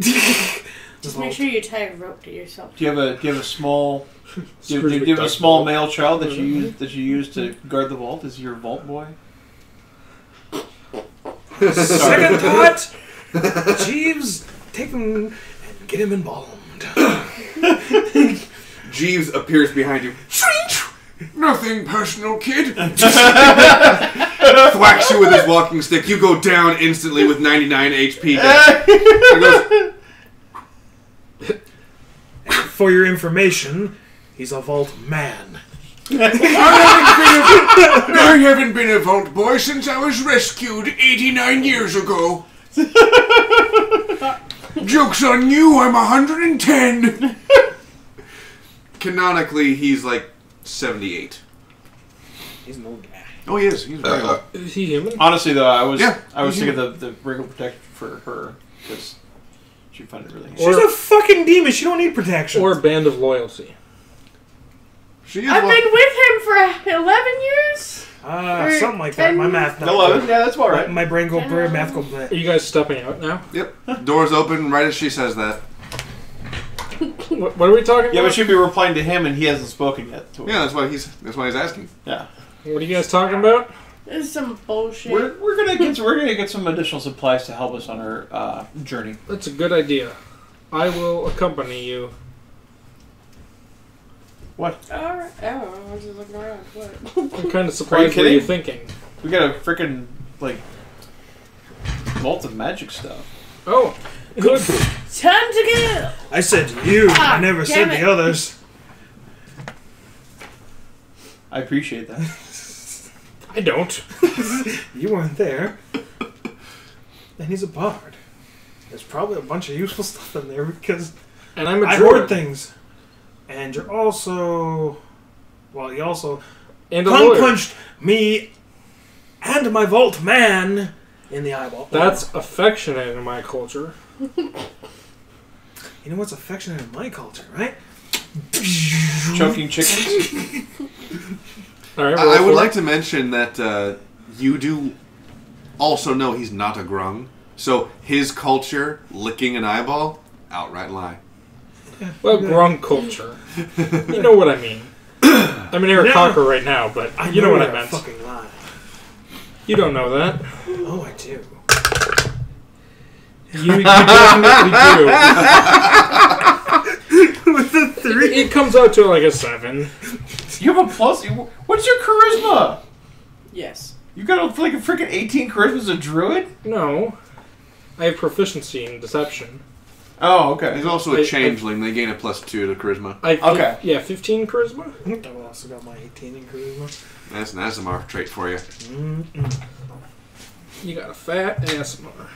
Speaker 2: Just make sure you tie a rope to yourself.
Speaker 3: Do you have a small? Do you have a small male child that you use to guard the vault? Is he your vault boy?
Speaker 5: Second thought, Jeeves, take him and get him embalmed.
Speaker 4: Jeeves appears behind you. Nothing personal, kid. Thwacks you with his walking stick. You go down instantly with 99 HP. He goes,
Speaker 5: For your information, he's a vault man.
Speaker 4: I haven't been a vault boy since I was rescued 89 years ago. Joke's on you, I'm 110. Canonically, he's like 78.
Speaker 5: He's an old guy.
Speaker 4: Oh, he is. He's very old.
Speaker 6: Is he human?
Speaker 3: Honestly, though, I was
Speaker 4: he's
Speaker 3: thinking the wrinkle protection for her because she found it really.
Speaker 5: She's a fucking demon. She don't need protection.
Speaker 6: Or a band of loyalty.
Speaker 2: I've been with him for 11 years?
Speaker 5: Something like that. My math.
Speaker 3: 11? Yeah, that's about right.
Speaker 5: My brain go blur, math go blur.
Speaker 6: Are you guys stepping out now?
Speaker 4: Yep. Doors open right as she says that.
Speaker 6: What are we talking about?
Speaker 3: Yeah, but she'd be replying to him, and he hasn't spoken yet.
Speaker 4: Yeah, that's why he's asking.
Speaker 3: Yeah.
Speaker 6: What are you guys talking about?
Speaker 2: This is some bullshit.
Speaker 3: We're gonna get some additional supplies to help us on our journey.
Speaker 6: That's a good idea. I will accompany you.
Speaker 3: What?
Speaker 2: Alright. Oh, I was just looking around. What?
Speaker 6: What kind of supplies were you thinking?
Speaker 3: We got a freaking vault of magic stuff.
Speaker 6: Oh, good.
Speaker 2: Time to go!
Speaker 5: I said you. I never said the others.
Speaker 3: I appreciate that.
Speaker 6: I don't.
Speaker 5: You weren't there. And he's a bard. There's probably a bunch of useful stuff in there because
Speaker 6: And I'm a
Speaker 5: I
Speaker 6: druid.
Speaker 5: heard things. And you're also... Well, you also...
Speaker 6: And a lawyer.
Speaker 5: punched me and my vault man in the eyeball.
Speaker 6: That's affectionate in my culture.
Speaker 5: You know what's affectionate in my culture, right?
Speaker 3: Choking chickens?
Speaker 6: All right,
Speaker 4: I would like to mention that you do also know he's not a grung. So his culture, licking an eyeball, outright lie.
Speaker 6: Well, grung culture. You know what I mean. I'm an Eric Cocker right now, but you know what I meant.
Speaker 5: Fucking lie.
Speaker 6: You don't know that.
Speaker 5: Oh, I do.
Speaker 6: You definitely do.
Speaker 5: With the 3.
Speaker 6: It comes out to like a 7.
Speaker 3: You have a plus? What's your charisma?
Speaker 2: Yes.
Speaker 3: You got a freaking 18 charisma as a druid?
Speaker 6: No. I have proficiency in deception.
Speaker 3: Oh, okay.
Speaker 4: He's also a changeling. They gain a +2 to charisma.
Speaker 3: Okay.
Speaker 6: Yeah, 15 charisma.
Speaker 5: I also got my 18 in charisma.
Speaker 4: That's an ASMR trait for you.
Speaker 6: You got a fat ASMR.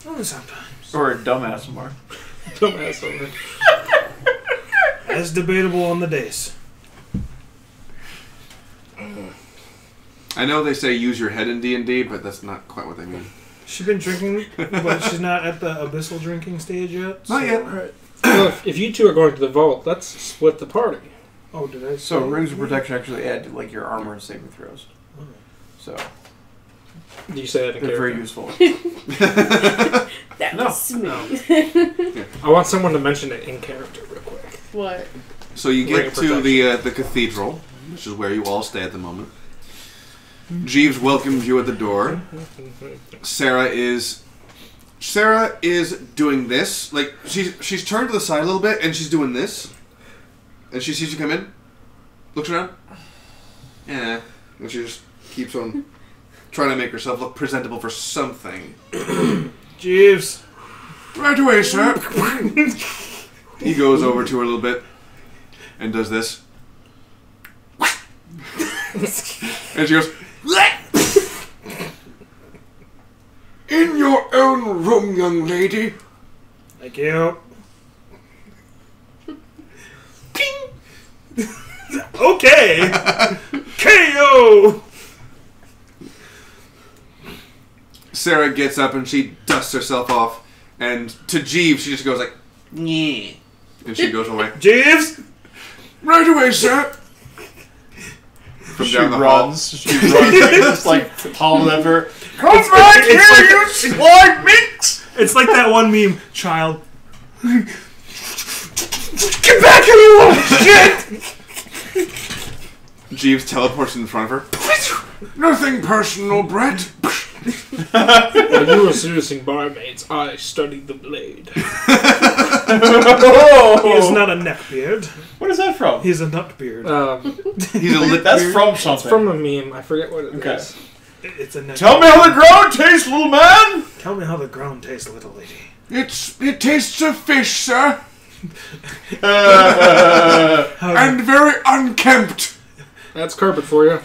Speaker 5: Only sometimes.
Speaker 3: Or a dumbass more.
Speaker 6: Dumbass over.
Speaker 5: As debatable on the days.
Speaker 4: I know they say use your head in D&D, but that's not quite what they mean.
Speaker 5: She's been drinking, but she's not at the abyssal drinking stage yet.
Speaker 4: Not yet.
Speaker 6: Alright. Well, if you two are going to the vault, let's split the party.
Speaker 5: Oh, did I?
Speaker 3: So rings of protection actually add to your armor and saving throws. So
Speaker 6: Do you say that in
Speaker 3: they're very
Speaker 6: character?
Speaker 3: useful.
Speaker 2: That was smooth.
Speaker 6: I want someone to mention it in character real quick.
Speaker 2: What?
Speaker 4: So you
Speaker 6: Ring
Speaker 4: get
Speaker 6: of
Speaker 4: to the cathedral, which is where you all stay at the moment. Jeeves welcomes you at the door. Sarah is doing this. Like she's turned to the side a little bit and she's doing this. And she sees you come in, looks around. Yeah. And she just keeps on trying to make herself look presentable for something.
Speaker 5: Jeeves.
Speaker 4: Right away, sir. He goes over to her a little bit and does this. And she goes, in your own room, young lady.
Speaker 5: Thank you. Okay. KO.
Speaker 4: Sarah gets up and she dusts herself off, and to Jeeves she just goes like, "Yeah," and she goes away.
Speaker 5: Jeeves.
Speaker 4: Right away, sir. From down the
Speaker 3: runs. She runs just like taller than her.
Speaker 5: Come back here, you slime minx! It's like that one meme, child. Get back here, you little shit!
Speaker 4: Jeeves teleports in front of her. Nothing personal, Brett.
Speaker 6: While you were seducing barmaids, I studied the blade.
Speaker 5: He is not a neckbeard.
Speaker 3: What is that from?
Speaker 5: He's a nutbeard.
Speaker 4: He's a lit
Speaker 3: That's
Speaker 4: beard.
Speaker 3: from
Speaker 6: It's
Speaker 3: something.
Speaker 6: from a meme. I forget what it is.
Speaker 5: It's a neck.
Speaker 3: Tell me how the ground tastes, little man!
Speaker 5: Tell me how the ground tastes, little lady.
Speaker 4: It tastes of fish, sir. And very unkempt.
Speaker 6: That's carpet for you.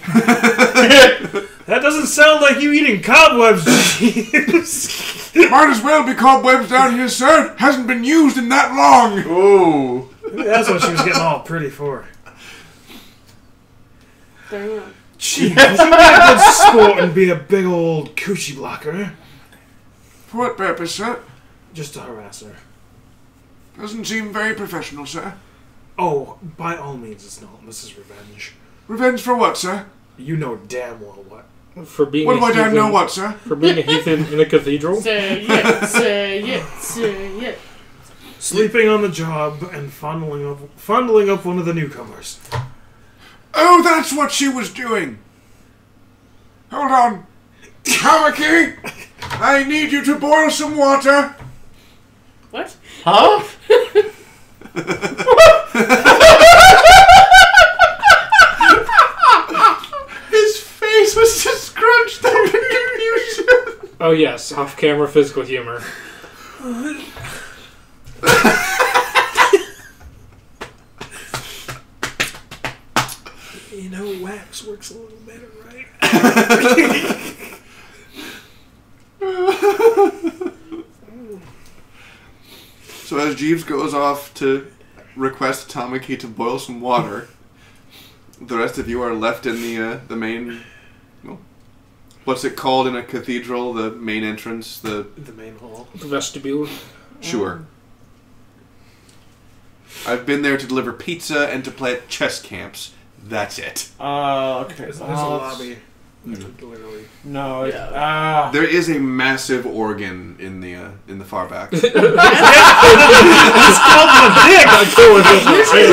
Speaker 5: That doesn't sound like you eating cobwebs, Jeeves.
Speaker 4: Might as well be cobwebs down here, sir. Hasn't been used in that long.
Speaker 3: Ooh.
Speaker 5: That's what she was getting all pretty for.
Speaker 2: Damn.
Speaker 5: Jeez, you be a good sport and be a big old coochie blocker.
Speaker 4: For what purpose, sir?
Speaker 5: Just to harass her.
Speaker 4: Doesn't seem very professional, sir.
Speaker 5: Oh, by all means it's not. This is revenge.
Speaker 4: Revenge for what, sir?
Speaker 5: You know damn well what.
Speaker 6: For being
Speaker 4: What
Speaker 6: a
Speaker 4: do I
Speaker 6: heathen,
Speaker 4: know what, sir?
Speaker 6: For being a heathen in a cathedral.
Speaker 2: Say it, say it, say it.
Speaker 5: Sleeping on the job and fondling up one of the newcomers.
Speaker 4: Oh, that's what she was doing. Hold on. Tamaki, I need you to boil some water.
Speaker 2: What?
Speaker 3: Huh? His face was just scrunched up in confusion.
Speaker 6: Oh yes, off-camera physical humor.
Speaker 5: You know, wax works a little better, right?
Speaker 4: So as Jeeves goes off to request Tamaki to boil some water, the rest of you are left in the main. Well, what's it called in a cathedral? The main entrance. The
Speaker 5: main hall.
Speaker 6: The vestibule.
Speaker 4: Sure. I've been there to deliver pizza and to play at chess camps. That's it.
Speaker 3: Okay.
Speaker 5: There's a lobby. Literally.
Speaker 3: No.
Speaker 2: Yeah.
Speaker 4: There is a massive organ in the far back.
Speaker 2: Usually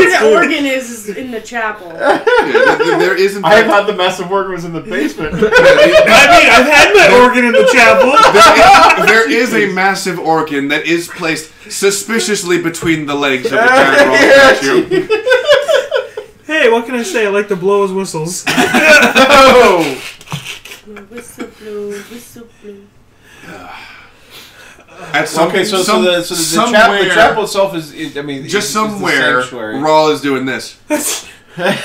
Speaker 2: the organ is in the chapel.
Speaker 4: Yeah, there isn't.
Speaker 3: I have had the massive organ was in the basement.
Speaker 5: I mean, I've had my organ in the chapel.
Speaker 4: There is a massive organ that is placed suspiciously between the legs of the giant roll statue.
Speaker 5: Hey, what can I say? I like to blow his whistles.
Speaker 3: Oh!
Speaker 2: Whistle blow, whistle blow.
Speaker 3: Okay, so the chapel itself is, I mean,
Speaker 4: just
Speaker 3: is
Speaker 4: somewhere,
Speaker 3: the sanctuary.
Speaker 4: Rawl is doing this.
Speaker 3: Right?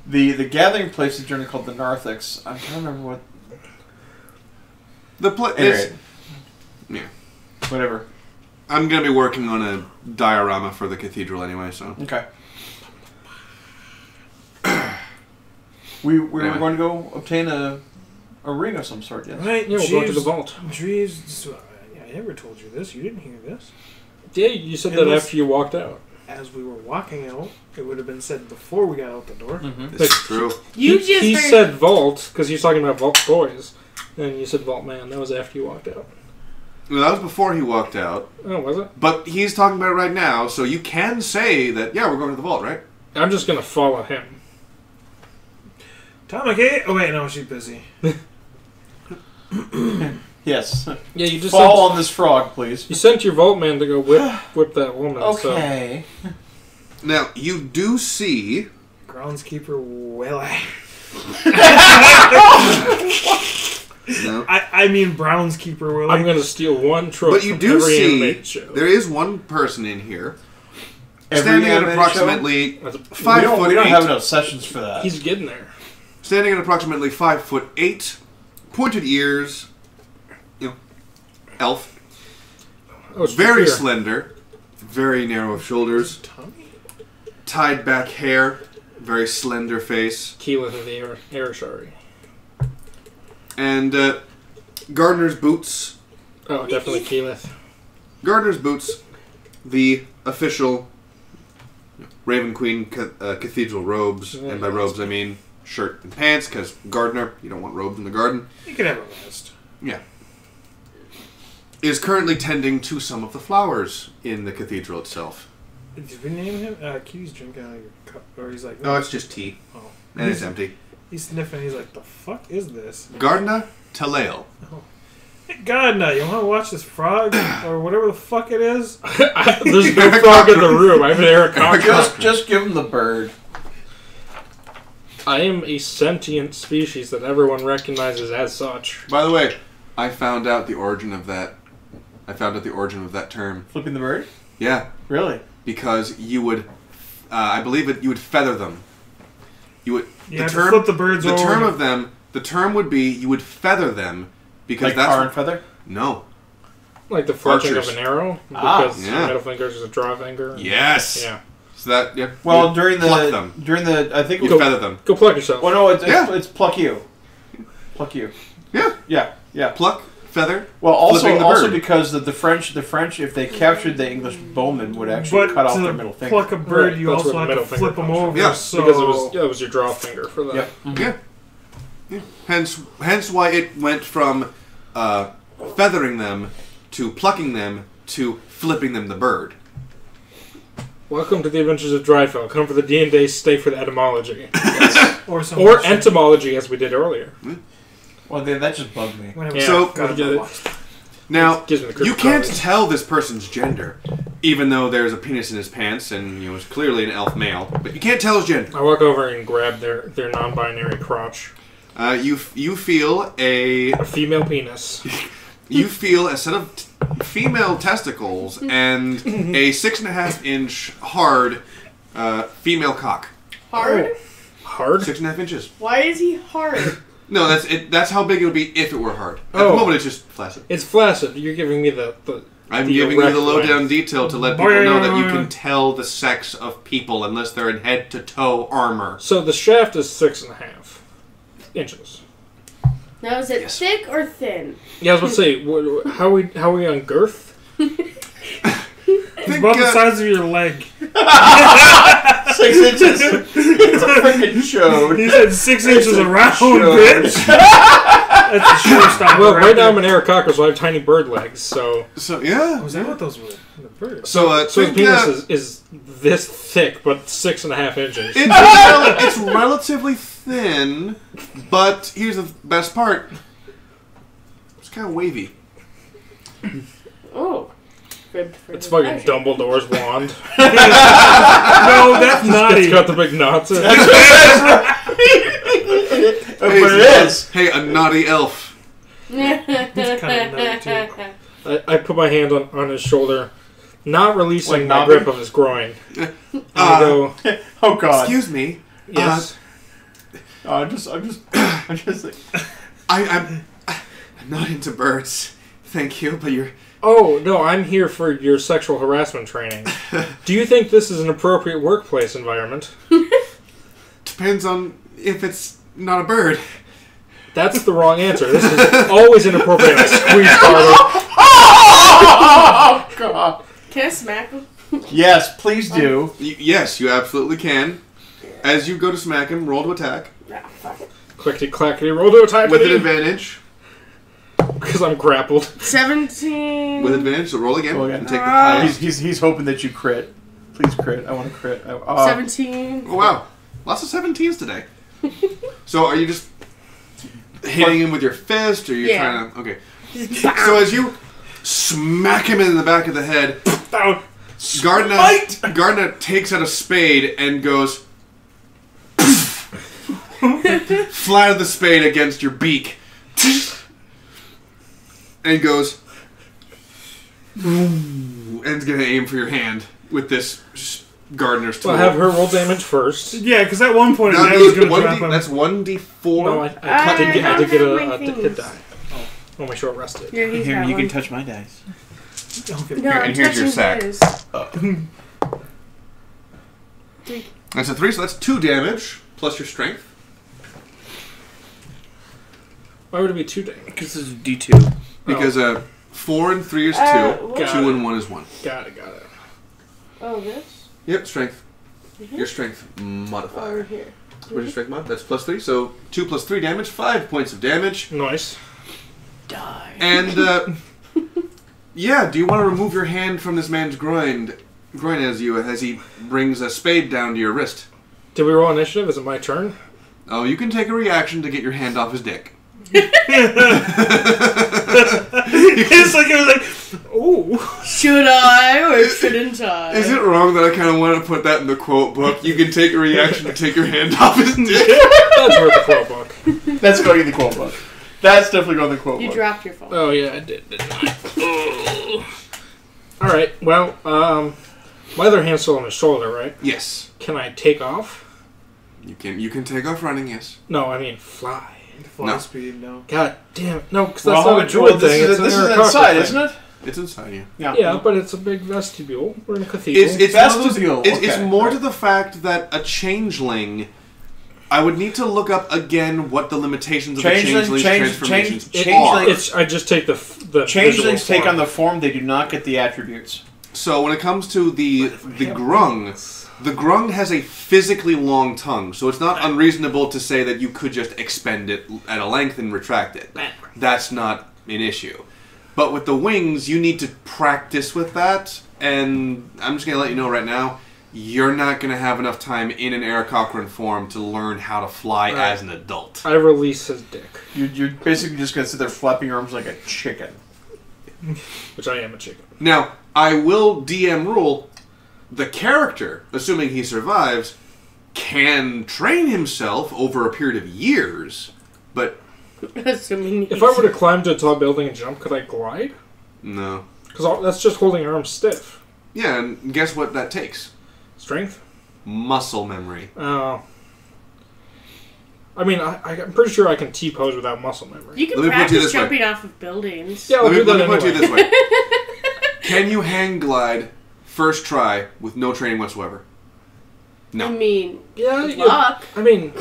Speaker 3: The gathering place is generally called the Narthex. I'm trying to remember what...
Speaker 4: The place.
Speaker 3: Yeah. Whatever.
Speaker 4: I'm going to be working on a diorama for the cathedral anyway, so...
Speaker 3: Okay. We were going to go obtain a ring of some sort, yes?
Speaker 5: Right,
Speaker 6: Yeah, we'll go to the vault.
Speaker 5: Jeeves, I never told you this. You didn't hear this.
Speaker 6: Yeah, you said that after you walked out.
Speaker 5: As we were walking out, it would have been said before we got out the door.
Speaker 3: Mm-hmm.
Speaker 4: This is true.
Speaker 6: He said vault, because he was talking about vault boys. And you said vault man. That was after you walked out.
Speaker 4: Well, that was before he walked out.
Speaker 6: Oh, was it?
Speaker 4: But he's talking about it right now, so you can say that, yeah, we're going to the vault, right?
Speaker 6: I'm just going to follow him.
Speaker 5: Tamaki? Oh, wait, no, she's busy.
Speaker 3: Yes.
Speaker 6: Yeah, you just
Speaker 3: fall on this frog, please.
Speaker 6: You sent your vault man to go whip that woman.
Speaker 3: Okay.
Speaker 6: So.
Speaker 4: Now, you do see...
Speaker 5: Groundskeeper Willie.
Speaker 4: No.
Speaker 5: I mean Brownskeeper Willie.
Speaker 6: I'm going to steal one trope
Speaker 4: But you
Speaker 6: from
Speaker 4: do
Speaker 6: every
Speaker 4: see
Speaker 6: animated show.
Speaker 4: there is one person in here
Speaker 3: Every
Speaker 4: standing at
Speaker 3: animated
Speaker 4: approximately
Speaker 6: That's
Speaker 4: 5 foot
Speaker 3: We don't
Speaker 4: 8.
Speaker 3: have enough sessions for that.
Speaker 6: He's getting there.
Speaker 4: Standing at approximately 5'8", pointed ears, elf,
Speaker 6: Oh, it's
Speaker 4: very
Speaker 6: clear.
Speaker 4: slender, very narrow of shoulders, tied back hair, very slender face,
Speaker 6: Keyleth of the Arashari.
Speaker 4: and Gardener's boots.
Speaker 6: Oh, definitely Keyleth.
Speaker 4: Gardener's boots, the official Raven Queen cathedral robes, and by robes I mean shirt and pants, because gardener, you don't want robes in the garden.
Speaker 5: You can have a rest.
Speaker 4: Yeah. is currently tending to some of the flowers in the cathedral itself.
Speaker 5: Did we name him? Kitty's drinking out of your cup. Or he's like...
Speaker 4: No, it's just tea.
Speaker 5: Oh.
Speaker 4: And it's empty.
Speaker 5: He's sniffing. He's like, the fuck is this?
Speaker 4: Gardner Talael.
Speaker 5: Oh. Hey, Gardner, you want to watch this frog? Or whatever the fuck it is?
Speaker 6: There's no frog in the room. I'm an Eric Cochran.
Speaker 3: Just give him the bird.
Speaker 6: I am a sentient species that everyone recognizes as such.
Speaker 4: By the way, I found out the origin of that. I found out the origin of that term.
Speaker 3: Flipping the bird?
Speaker 4: Yeah.
Speaker 3: Really?
Speaker 4: Because you would, I believe it. You would feather them. You would.
Speaker 5: You have to flip the birds over.
Speaker 4: The term of them. The term would be you would feather them because
Speaker 3: like
Speaker 4: that's
Speaker 3: tar and feather.
Speaker 4: No.
Speaker 6: Like the fletching of
Speaker 4: Archers.
Speaker 6: an arrow, because
Speaker 4: yeah.
Speaker 6: middle finger is a draw finger.
Speaker 4: Yes.
Speaker 6: Yeah.
Speaker 4: So that yeah.
Speaker 3: Well, during
Speaker 4: pluck them.
Speaker 3: I think
Speaker 4: You feather them.
Speaker 6: Go pluck yourself.
Speaker 3: Well, no, it's pluck you. Pluck you.
Speaker 4: Yeah.
Speaker 3: Yeah.
Speaker 4: Pluck, feather.
Speaker 3: Well,
Speaker 4: flipping the
Speaker 3: also
Speaker 4: bird.
Speaker 3: because the French, if they captured the English bowmen, would actually cut off their middle finger.
Speaker 5: Pluck a bird,
Speaker 6: Right,
Speaker 5: you
Speaker 6: that's
Speaker 5: also
Speaker 6: where
Speaker 5: have
Speaker 6: the
Speaker 5: to
Speaker 6: middle
Speaker 5: flip them
Speaker 6: finger
Speaker 5: over.
Speaker 4: Yeah,
Speaker 5: so
Speaker 6: because it was your draw finger for that.
Speaker 3: Yep. Mm-hmm.
Speaker 4: Yeah. Hence why it went from feathering them to plucking them to flipping them the bird.
Speaker 6: Welcome to the Adventures of Drifell. Come for the D&D, stay for the etymology.
Speaker 5: or
Speaker 6: entomology, as we did earlier.
Speaker 3: Well, then that just bugged me.
Speaker 6: Yeah,
Speaker 4: So now
Speaker 6: gives me the
Speaker 4: you
Speaker 6: creepy
Speaker 4: can't
Speaker 6: crawlies.
Speaker 4: tell this person's gender, even though there's a penis in his pants and it's clearly an elf male. But you can't tell his gender.
Speaker 6: I walk over and grab their non-binary crotch.
Speaker 4: You feel a
Speaker 6: female penis.
Speaker 4: You feel a set of female testicles and a 6.5-inch hard female cock.
Speaker 2: Hard?
Speaker 6: Hard?
Speaker 4: 6.5 inches.
Speaker 2: Why is he hard?
Speaker 4: No, that's it. That's how big it would be if it were hard. At the moment, it's just flaccid.
Speaker 6: It's flaccid. You're giving me the
Speaker 4: I'm giving you the lowdown detail to let people know that you can tell the sex of people unless they're in head-to-toe armor.
Speaker 6: So the shaft is 6.5 inches.
Speaker 2: Now, is it thick or thin?
Speaker 6: Yeah, I was about to say, how are we on girth?
Speaker 5: It's about the size of your leg.
Speaker 3: 6 inches. It's a freaking show.
Speaker 5: He said 6 inches around, bitch. That's a showstopper.
Speaker 6: Well, right now I'm an Eric Cocker, so I have tiny bird legs. So
Speaker 4: yeah.
Speaker 5: Was that what those were? The birds.
Speaker 6: So his penis is this thick, but 6.5 inches.
Speaker 4: It's relatively thin, but here's the best part. It's kind of wavy.
Speaker 2: Oh.
Speaker 6: It's fucking Dumbledore's wand.
Speaker 5: No, that's naughty.
Speaker 6: It's got the big knots in it.
Speaker 3: But it is.
Speaker 4: Hey, a naughty elf.
Speaker 5: It's kind of naughty too.
Speaker 6: I put my hand on his shoulder, not releasing
Speaker 3: Like
Speaker 6: my
Speaker 3: knobbing?
Speaker 6: grip of his groin. And I go,
Speaker 3: Oh God.
Speaker 4: Excuse me.
Speaker 6: yes.
Speaker 3: I'm just like,
Speaker 4: I'm not into birds. Thank you, but you're...
Speaker 6: Oh, no, I'm here for your sexual harassment training. Do you think this is an appropriate workplace environment?
Speaker 4: Depends on if it's not a bird.
Speaker 6: That's the wrong answer. This is always inappropriate. I squeeze harder.
Speaker 3: oh God.
Speaker 2: Can I smack him?
Speaker 3: Yes, please do.
Speaker 4: Yes, you absolutely can. As you go to smack him, roll to attack.
Speaker 2: Ah, fuck.
Speaker 6: Clickety-clackety, roll to attack
Speaker 4: With an advantage.
Speaker 6: Because I'm grappled.
Speaker 2: 17.
Speaker 4: With advantage, so roll again.
Speaker 3: Roll again.
Speaker 4: And take the highest.
Speaker 3: He's hoping that you crit. Please crit. I want to crit.
Speaker 2: 17.
Speaker 4: Oh, wow. Lots of 17s today. So are you just hitting him with your fist, or you're trying to... Okay. So as you smack him in the back of the head, Gardner takes out a spade and goes flat of the spade against your beak. And goes and is going to aim for your hand with this gardener's tool.
Speaker 6: Well, have her roll damage first.
Speaker 5: Yeah, because at one point
Speaker 4: Now,
Speaker 5: I was going to drop him.
Speaker 4: that's 1d4.
Speaker 6: No, I did get a hit die. Oh, I'll make sure it rested.
Speaker 2: Here, he's
Speaker 3: Here,
Speaker 2: got
Speaker 3: you
Speaker 2: one.
Speaker 3: can touch my dice.
Speaker 5: Okay.
Speaker 2: No, I'm
Speaker 4: here's your
Speaker 2: touching
Speaker 4: sack.
Speaker 2: his.
Speaker 4: That's a 3, so that's 2 damage, plus your strength.
Speaker 6: Why would it be 2 damage?
Speaker 3: Because this is D2.
Speaker 4: Because 4 and 3 is 2,
Speaker 2: what?
Speaker 4: 2 and 1 is 1.
Speaker 6: Got it.
Speaker 2: Oh, this?
Speaker 4: Yep, strength.
Speaker 2: Mm-hmm.
Speaker 4: Your strength modifier.
Speaker 2: Over here.
Speaker 4: Where's your strength mod? That's plus 3, so 2 plus 3 damage, 5 points of damage.
Speaker 6: Nice.
Speaker 3: Die.
Speaker 4: And Yeah, do you want to remove your hand from this man's groin as he brings a spade down to your wrist?
Speaker 6: Did we roll initiative? Is it my turn?
Speaker 4: Oh, you can take a reaction to get your hand off his dick.
Speaker 5: It's like, it was like, ooh.
Speaker 2: Should I or shouldn't I?
Speaker 4: Is it wrong that I kind of want to put that in the quote book? You can take a reaction to take your hand off his dick.
Speaker 6: That's worth the quote book.
Speaker 3: That's going in the quote book. That's definitely going in the quote
Speaker 2: You
Speaker 3: book.
Speaker 2: dropped your phone.
Speaker 6: Oh yeah, I did, didn't I? All right. Well, my other hand's still on his shoulder, right?
Speaker 4: Yes.
Speaker 6: Can I take off?
Speaker 4: You can take off running, yes.
Speaker 6: No, I mean fly.
Speaker 5: Fly speed, no.
Speaker 6: God damn it. No, because that's not a droid thing.
Speaker 3: This is inside, isn't it?
Speaker 4: It's inside you.
Speaker 6: Yeah, but it's a big vestibule. We're in a cathedral.
Speaker 4: It's
Speaker 3: Vestibule.
Speaker 4: It's
Speaker 3: Okay.
Speaker 4: more to the fact that a changeling... I would need to look up again what the limitations of the changeling's transformations are.
Speaker 6: I just take the
Speaker 3: Changelings take on the form, they do not get the attributes.
Speaker 4: So when it comes to the grung, the grung has a physically long tongue, so it's not unreasonable to say that you could just expend it at a length and retract it. That's not an issue. But with the wings, you need to practice with that, and I'm just going to let you know right now, you're not going to have enough time in an Eric Cochran form to learn how to fly as an adult.
Speaker 6: I release his dick.
Speaker 3: You're basically just going to sit there flapping your arms like a chicken.
Speaker 6: Which I am a chicken.
Speaker 4: Now, I will DM rule, the character, assuming he survives, can train himself over a period of years, but...
Speaker 2: Assuming
Speaker 6: if I were to climb to a tall building and jump, could I glide?
Speaker 4: No.
Speaker 6: Because that's just holding your arms stiff.
Speaker 4: Yeah, and guess what that takes?
Speaker 6: Strength?
Speaker 4: Muscle memory.
Speaker 6: Oh. I mean, I'm pretty sure I can T-pose without muscle memory.
Speaker 2: You can practice jumping off of buildings.
Speaker 6: Yeah,
Speaker 4: let me put it this way. Can you hang glide first try with no training whatsoever? No.
Speaker 2: I mean,
Speaker 6: yeah,
Speaker 2: luck.
Speaker 6: I mean,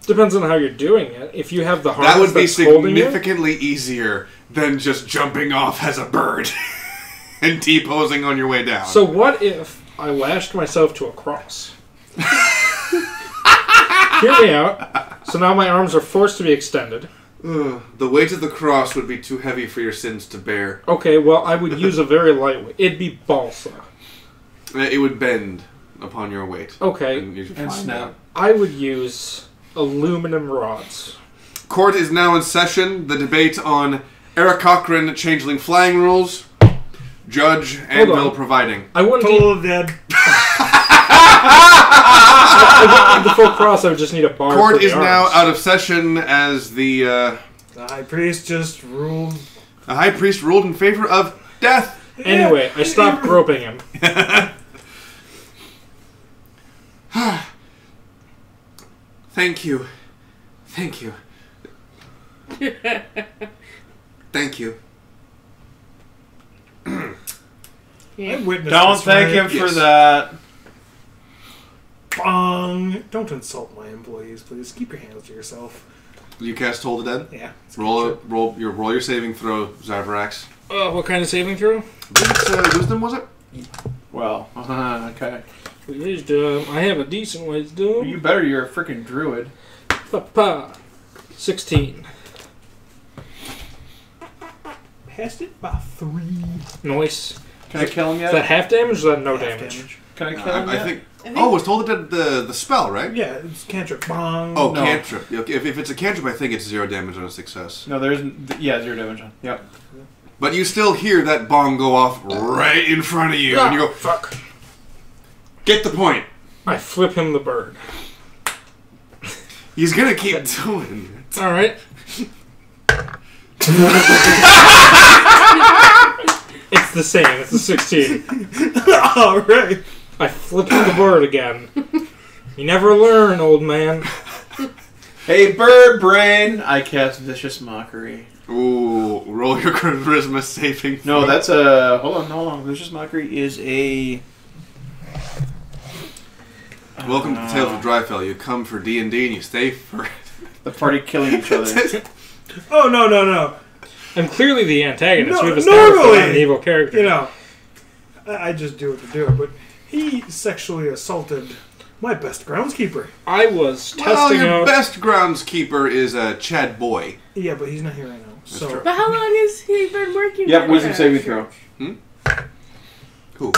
Speaker 6: depends on how you're doing it. If you have the harness
Speaker 4: that would be
Speaker 6: that's holding
Speaker 4: significantly easier than just jumping off as a bird and T-posing on your way down.
Speaker 6: So what if I lashed myself to a cross? Hear me out. So now my arms are forced to be extended.
Speaker 4: The weight of the cross would be too heavy for your sins to bear.
Speaker 6: Okay, well, I would use a very lightweight. It'd be balsa.
Speaker 4: It would bend upon your weight.
Speaker 6: Okay.
Speaker 4: And
Speaker 3: snap.
Speaker 6: I would use aluminum rods.
Speaker 4: Court is now in session. The debate on Eric Cochran changeling flying rules. Judge Anvil providing.
Speaker 6: I wouldn't
Speaker 5: Total dead.
Speaker 6: I wouldn't need the full cross. I would just need a bar.
Speaker 4: Court is now out of session as the
Speaker 5: high priest just ruled.
Speaker 4: The high priest ruled in favor of death.
Speaker 6: Anyway, I stopped groping him.
Speaker 4: Thank you. Thank you. Thank you.
Speaker 5: I witnessed
Speaker 3: Don't
Speaker 5: this
Speaker 3: thank him for that.
Speaker 5: Bong. Don't insult my employees, please. Keep your hands to yourself.
Speaker 4: You cast Toll the Dead?
Speaker 5: Yeah.
Speaker 4: Roll your saving throw, Zyverax.
Speaker 6: What kind of saving throw?
Speaker 4: Wisdom, was it?
Speaker 3: Well, okay.
Speaker 6: Wisdom. I have a decent wisdom.
Speaker 3: You better, you're a freaking druid.
Speaker 6: 16.
Speaker 5: Passed it by 3.
Speaker 6: Nice.
Speaker 3: Can I kill him yet?
Speaker 6: Is that half damage or is that no damage?
Speaker 3: Can I kill him yet?
Speaker 4: I think. Oh, was Toll the Dead the spell, right?
Speaker 5: Yeah, it's cantrip. Bong.
Speaker 4: Oh,
Speaker 3: No.
Speaker 4: cantrip. If it's a cantrip, I think it's 0 damage on a success.
Speaker 3: No, there's... Yeah, 0 damage on. Yep.
Speaker 4: But you still hear that bong go off right in front of you, and you go,
Speaker 6: fuck.
Speaker 4: Get the point.
Speaker 6: I flip him the bird.
Speaker 4: He's gonna keep doing it.
Speaker 6: Alright. It's the same. It's a 16.
Speaker 5: Alright.
Speaker 6: I flip him the bird again. You never learn, old man.
Speaker 3: Hey, bird brain! I cast Vicious Mockery.
Speaker 4: Ooh, roll your charisma saving throw.
Speaker 3: No, that's a... Hold on. Vicious Mockery is a...
Speaker 4: Welcome to Tales of Drifell. You come for D&D and you stay for...
Speaker 3: The party killing each other.
Speaker 5: Oh, no.
Speaker 6: I'm clearly the antagonist.
Speaker 5: No,
Speaker 6: We've established that I'm
Speaker 5: normally,
Speaker 6: an evil character.
Speaker 5: You know, I just do it to do it, but he sexually assaulted my best groundskeeper.
Speaker 6: I was
Speaker 4: Well,
Speaker 6: testing
Speaker 4: your
Speaker 6: out...
Speaker 4: best groundskeeper is Chad Boy.
Speaker 5: Yeah, but he's not here right now. So
Speaker 4: true.
Speaker 2: But how long has he been weren't working.
Speaker 3: Yep, wisdom saving throw.
Speaker 4: Cool.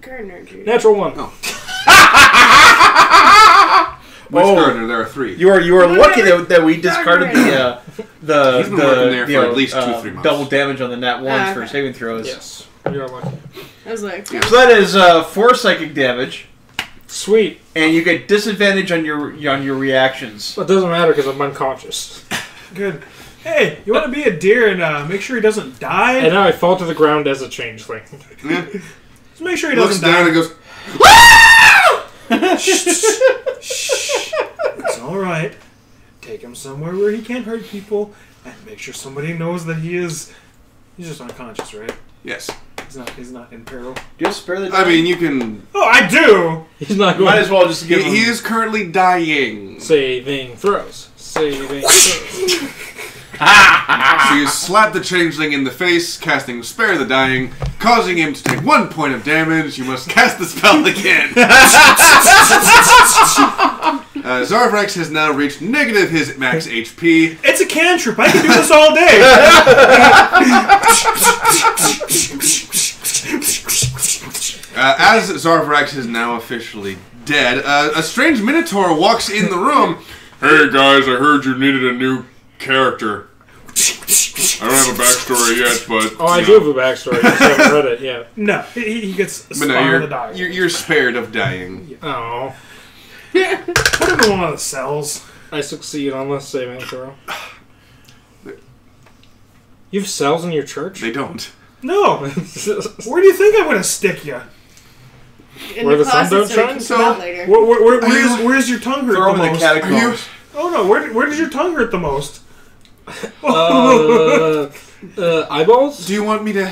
Speaker 2: Gardener, dude.
Speaker 6: Natural 1.
Speaker 4: Oh. Which gardener? There are 3.
Speaker 3: You are lucky that we discarded the
Speaker 4: He's been working there for at least 2-3 months.
Speaker 3: double damage on the nat ones for
Speaker 2: Okay.
Speaker 3: saving throws.
Speaker 6: Yes. You're lucky.
Speaker 2: I was like,
Speaker 3: So that is 4 psychic damage,
Speaker 6: Sweet.
Speaker 3: and you get disadvantage on your reactions.
Speaker 6: It doesn't matter because I'm unconscious.
Speaker 5: Good. Hey, you want to be a deer and make sure he doesn't die?
Speaker 6: And now I fall to the ground as a changeling.
Speaker 4: Yeah.
Speaker 5: Just make sure he
Speaker 4: Looks
Speaker 5: doesn't
Speaker 4: down
Speaker 5: die.
Speaker 4: and goes,
Speaker 5: It's all right. Take him somewhere where he can't hurt people, and make sure somebody knows that he's just unconscious, right?
Speaker 4: yes.
Speaker 5: He's not in peril.
Speaker 3: Just spare the.
Speaker 4: I mean, you can.
Speaker 5: Oh, I do.
Speaker 6: He's not
Speaker 3: you
Speaker 6: going.
Speaker 3: might as well just give him.
Speaker 4: He is currently dying.
Speaker 6: Saving throws. Saving throws.
Speaker 4: So you slap the changeling in the face, casting Spare the Dying, causing him to take 1 point of damage. You must cast the spell again. Zarvrax has now reached negative his max HP.
Speaker 5: It's a cantrip. I can do this all day.
Speaker 4: As Zarvrax is now officially dead, a strange minotaur walks in the room. Hey guys, I heard you needed a new character. I don't have a backstory yet, but...
Speaker 6: Oh, I do have a backstory. I just haven't read it yet.
Speaker 5: No, he gets a
Speaker 4: But
Speaker 5: spot
Speaker 4: no,
Speaker 5: on the die.
Speaker 4: you're spared of dying.
Speaker 6: Oh.
Speaker 5: Put him in one of the cells.
Speaker 6: I succeed on the saving throw. You have cells in your church?
Speaker 4: They don't.
Speaker 5: No. Where do you think I'm going to stick you?
Speaker 2: in
Speaker 6: Where
Speaker 2: the
Speaker 6: the sun
Speaker 2: closet
Speaker 6: don't
Speaker 2: so
Speaker 6: shine?
Speaker 2: you can
Speaker 4: So-
Speaker 2: come out later.
Speaker 5: Where's your tongue hurt
Speaker 3: Throw
Speaker 5: the
Speaker 3: him in the
Speaker 5: most?
Speaker 3: catacombs.
Speaker 5: Oh no, where does your tongue hurt the most?
Speaker 6: Eyeballs?
Speaker 4: Do you want me to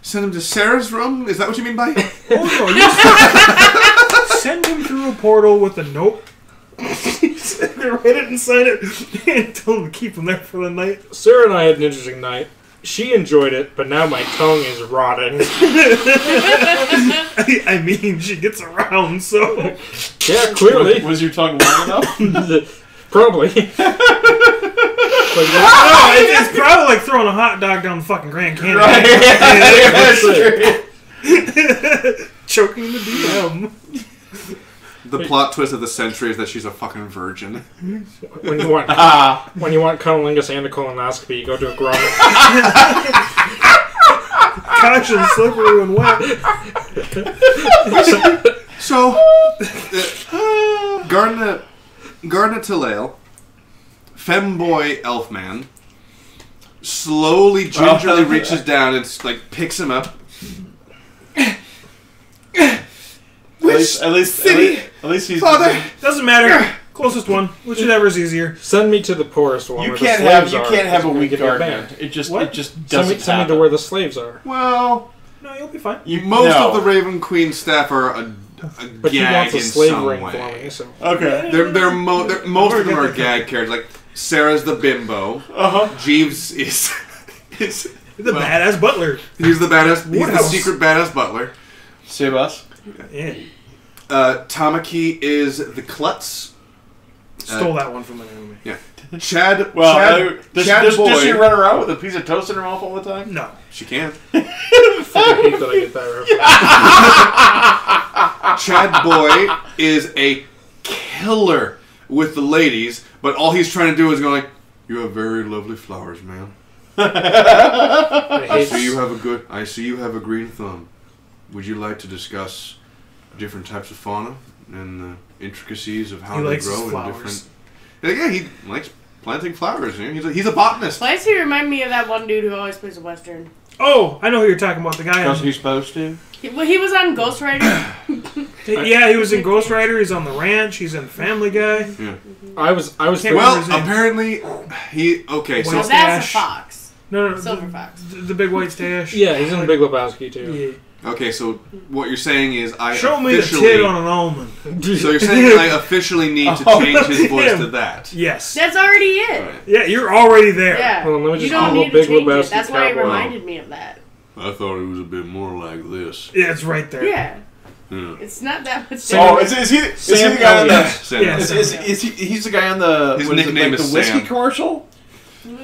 Speaker 4: send him to Sarah's room? Is that what you mean by?
Speaker 5: Oh no, you send him through a portal with a note. Write it and sign it and tell him to keep him there for the night.
Speaker 6: Sarah and I had an interesting night. She enjoyed it, but now my tongue is rotting.
Speaker 5: I mean, she gets around, so...
Speaker 6: Yeah, clearly.
Speaker 3: Was your tongue long enough?
Speaker 6: Probably.
Speaker 5: It's probably like throwing a hot dog down the fucking Grand Canyon.
Speaker 3: Right.
Speaker 6: That's it.
Speaker 5: Choking the DM.
Speaker 4: The plot twist of the century is that she's a fucking virgin.
Speaker 6: When you want cunnilingus and a colonoscopy, you go to a grommet.
Speaker 5: Caution, slippery and wet.
Speaker 4: So, Garna Talail, femboy elfman, slowly, gingerly reaches down and like picks him up.
Speaker 3: At least he's
Speaker 4: Father?
Speaker 5: Doesn't matter. Closest one. Whichever's easier.
Speaker 6: Send me to the poorest one.
Speaker 3: You
Speaker 6: where
Speaker 3: can't
Speaker 6: the
Speaker 3: have
Speaker 6: slaves
Speaker 3: a
Speaker 6: are.
Speaker 3: weak
Speaker 6: Get your
Speaker 3: gardener.
Speaker 6: band.
Speaker 3: It just
Speaker 5: What?
Speaker 3: doesn't
Speaker 6: Send me
Speaker 3: happen.
Speaker 6: to where the slaves are.
Speaker 4: Well,
Speaker 5: No, you'll be fine.
Speaker 4: most of the Raven Queen staff are a
Speaker 6: But he
Speaker 4: gag
Speaker 6: wants a
Speaker 4: in
Speaker 6: slave
Speaker 4: some
Speaker 6: ring
Speaker 4: way.
Speaker 6: for me, so.
Speaker 3: Okay.
Speaker 4: Most of them are gag characters. Like Sarah's the bimbo. Jeeves is
Speaker 5: The badass butler.
Speaker 4: he's the badass. He's the
Speaker 5: Woodhouse.
Speaker 4: secret badass butler.
Speaker 3: Sebas.
Speaker 5: Yeah.
Speaker 4: Tamaki is the klutz.
Speaker 5: Stole that one from an enemy.
Speaker 4: Yeah. Chad.
Speaker 3: Does
Speaker 4: Boy.
Speaker 3: she run around with a piece of toast in her mouth all the time?
Speaker 5: No.
Speaker 4: She can.
Speaker 6: I hate that I get that reference.
Speaker 4: Chad Boy is a killer with the ladies, but all he's trying to do is go like, "You have very lovely flowers, ma'am. I see you have a green thumb. Would you like to discuss different types of fauna and the intricacies of how
Speaker 5: He
Speaker 4: they
Speaker 5: likes
Speaker 4: grow
Speaker 5: his
Speaker 4: in
Speaker 5: flowers.
Speaker 4: different?" Yeah, he likes planting flowers. You know? He's a botanist.
Speaker 2: Why does he remind me of that one dude who always plays a Western?
Speaker 5: Oh, I know who you're talking about. The guy.
Speaker 3: Because he's supposed to.
Speaker 2: He was on Ghost Rider.
Speaker 5: Yeah, he was in Ghost Rider. He's on the ranch. He's in Family Guy.
Speaker 4: Yeah.
Speaker 6: I was
Speaker 5: Can't
Speaker 6: thinking,
Speaker 4: Well,
Speaker 5: his name.
Speaker 4: apparently okay.
Speaker 5: Well,
Speaker 4: So
Speaker 2: So that's a
Speaker 5: Stash.
Speaker 2: fox.
Speaker 5: No,
Speaker 2: Silver fox.
Speaker 5: The big white stash.
Speaker 6: yeah, he's in the Big Lebowski too.
Speaker 5: Yeah.
Speaker 4: okay, so what you're saying is
Speaker 5: Show me the tit on an almond.
Speaker 4: So you're saying I officially need to change his voice to that.
Speaker 5: Yes.
Speaker 2: That's already it.
Speaker 5: Yeah, you're already there.
Speaker 2: Yeah.
Speaker 6: Hold on, let me
Speaker 2: You
Speaker 6: just
Speaker 2: don't
Speaker 6: Google
Speaker 2: need to
Speaker 6: Big
Speaker 2: change it.
Speaker 6: Lebowski
Speaker 2: That's why it
Speaker 6: cowboy.
Speaker 2: reminded me of that.
Speaker 4: I thought it was a bit more like this.
Speaker 5: Yeah, it's right there.
Speaker 2: Yeah.
Speaker 4: Yeah.
Speaker 2: It's not that much
Speaker 3: Oh,
Speaker 2: different.
Speaker 3: is he the
Speaker 6: Sam
Speaker 3: guy on the?
Speaker 6: Elliott.
Speaker 4: Sam.
Speaker 5: Yeah.
Speaker 3: He's the guy on the?
Speaker 4: His
Speaker 3: what is it,
Speaker 4: nickname
Speaker 3: like
Speaker 4: is
Speaker 3: the whiskey
Speaker 4: Sam.
Speaker 3: commercial.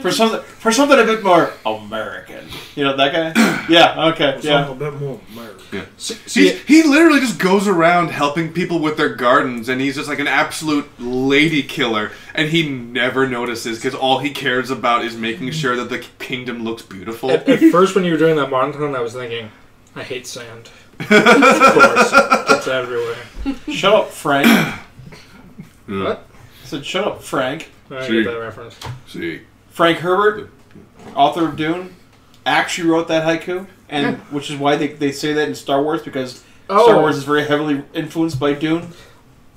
Speaker 3: For something a bit more American. You know that guy? Yeah. Okay. Yeah.
Speaker 5: A bit more murder.
Speaker 4: Yeah. He literally just goes around helping people with their gardens, and he's just like an absolute lady killer, and he never notices because all he cares about is making sure that the kingdom looks beautiful.
Speaker 6: At first, when you were doing that monotone, I was thinking, I hate sand. Of course, it's everywhere.
Speaker 3: Shut up, Frank.
Speaker 6: What?
Speaker 3: I said, shut up, Frank.
Speaker 6: I get that reference.
Speaker 4: See.
Speaker 3: Frank Herbert, author of Dune, actually wrote that haiku, and which is why they say that in Star Wars, because Star Wars is very heavily influenced by Dune.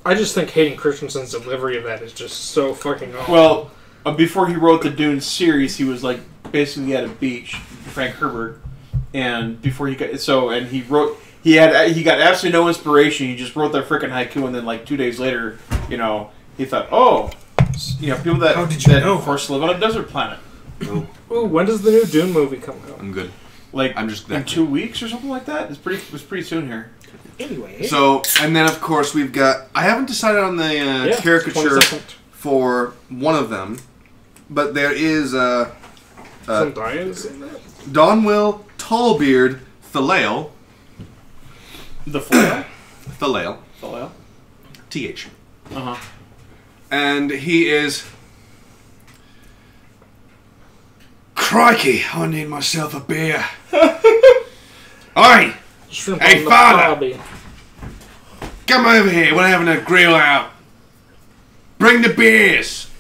Speaker 6: I just think Hayden Christensen's delivery of that is just so fucking awful.
Speaker 3: Well, before he wrote the Dune series, he was like basically at a beach, Frank Herbert, and before he got he wrote. He got absolutely no inspiration. He just wrote that frickin' haiku, and then like 2 days later, he thought, people that of course live on a desert planet.
Speaker 6: Ooh, when does the new Dune movie come out?
Speaker 4: I'm good.
Speaker 3: I'm just in 2 weeks or something like that. It's pretty soon here.
Speaker 5: Anyway.
Speaker 4: So, and then of course we've got. I haven't decided on the caricature for one of them, but there is
Speaker 6: Zendaya's in that?
Speaker 4: Donwill Tallbeard Thalael.
Speaker 3: The Thalael?
Speaker 4: Thalael. TH.
Speaker 3: Uh-huh.
Speaker 4: And he is... Crikey, I need myself a beer. Oi! Hey, father! Come over here, we're having a grill out. Bring the beers.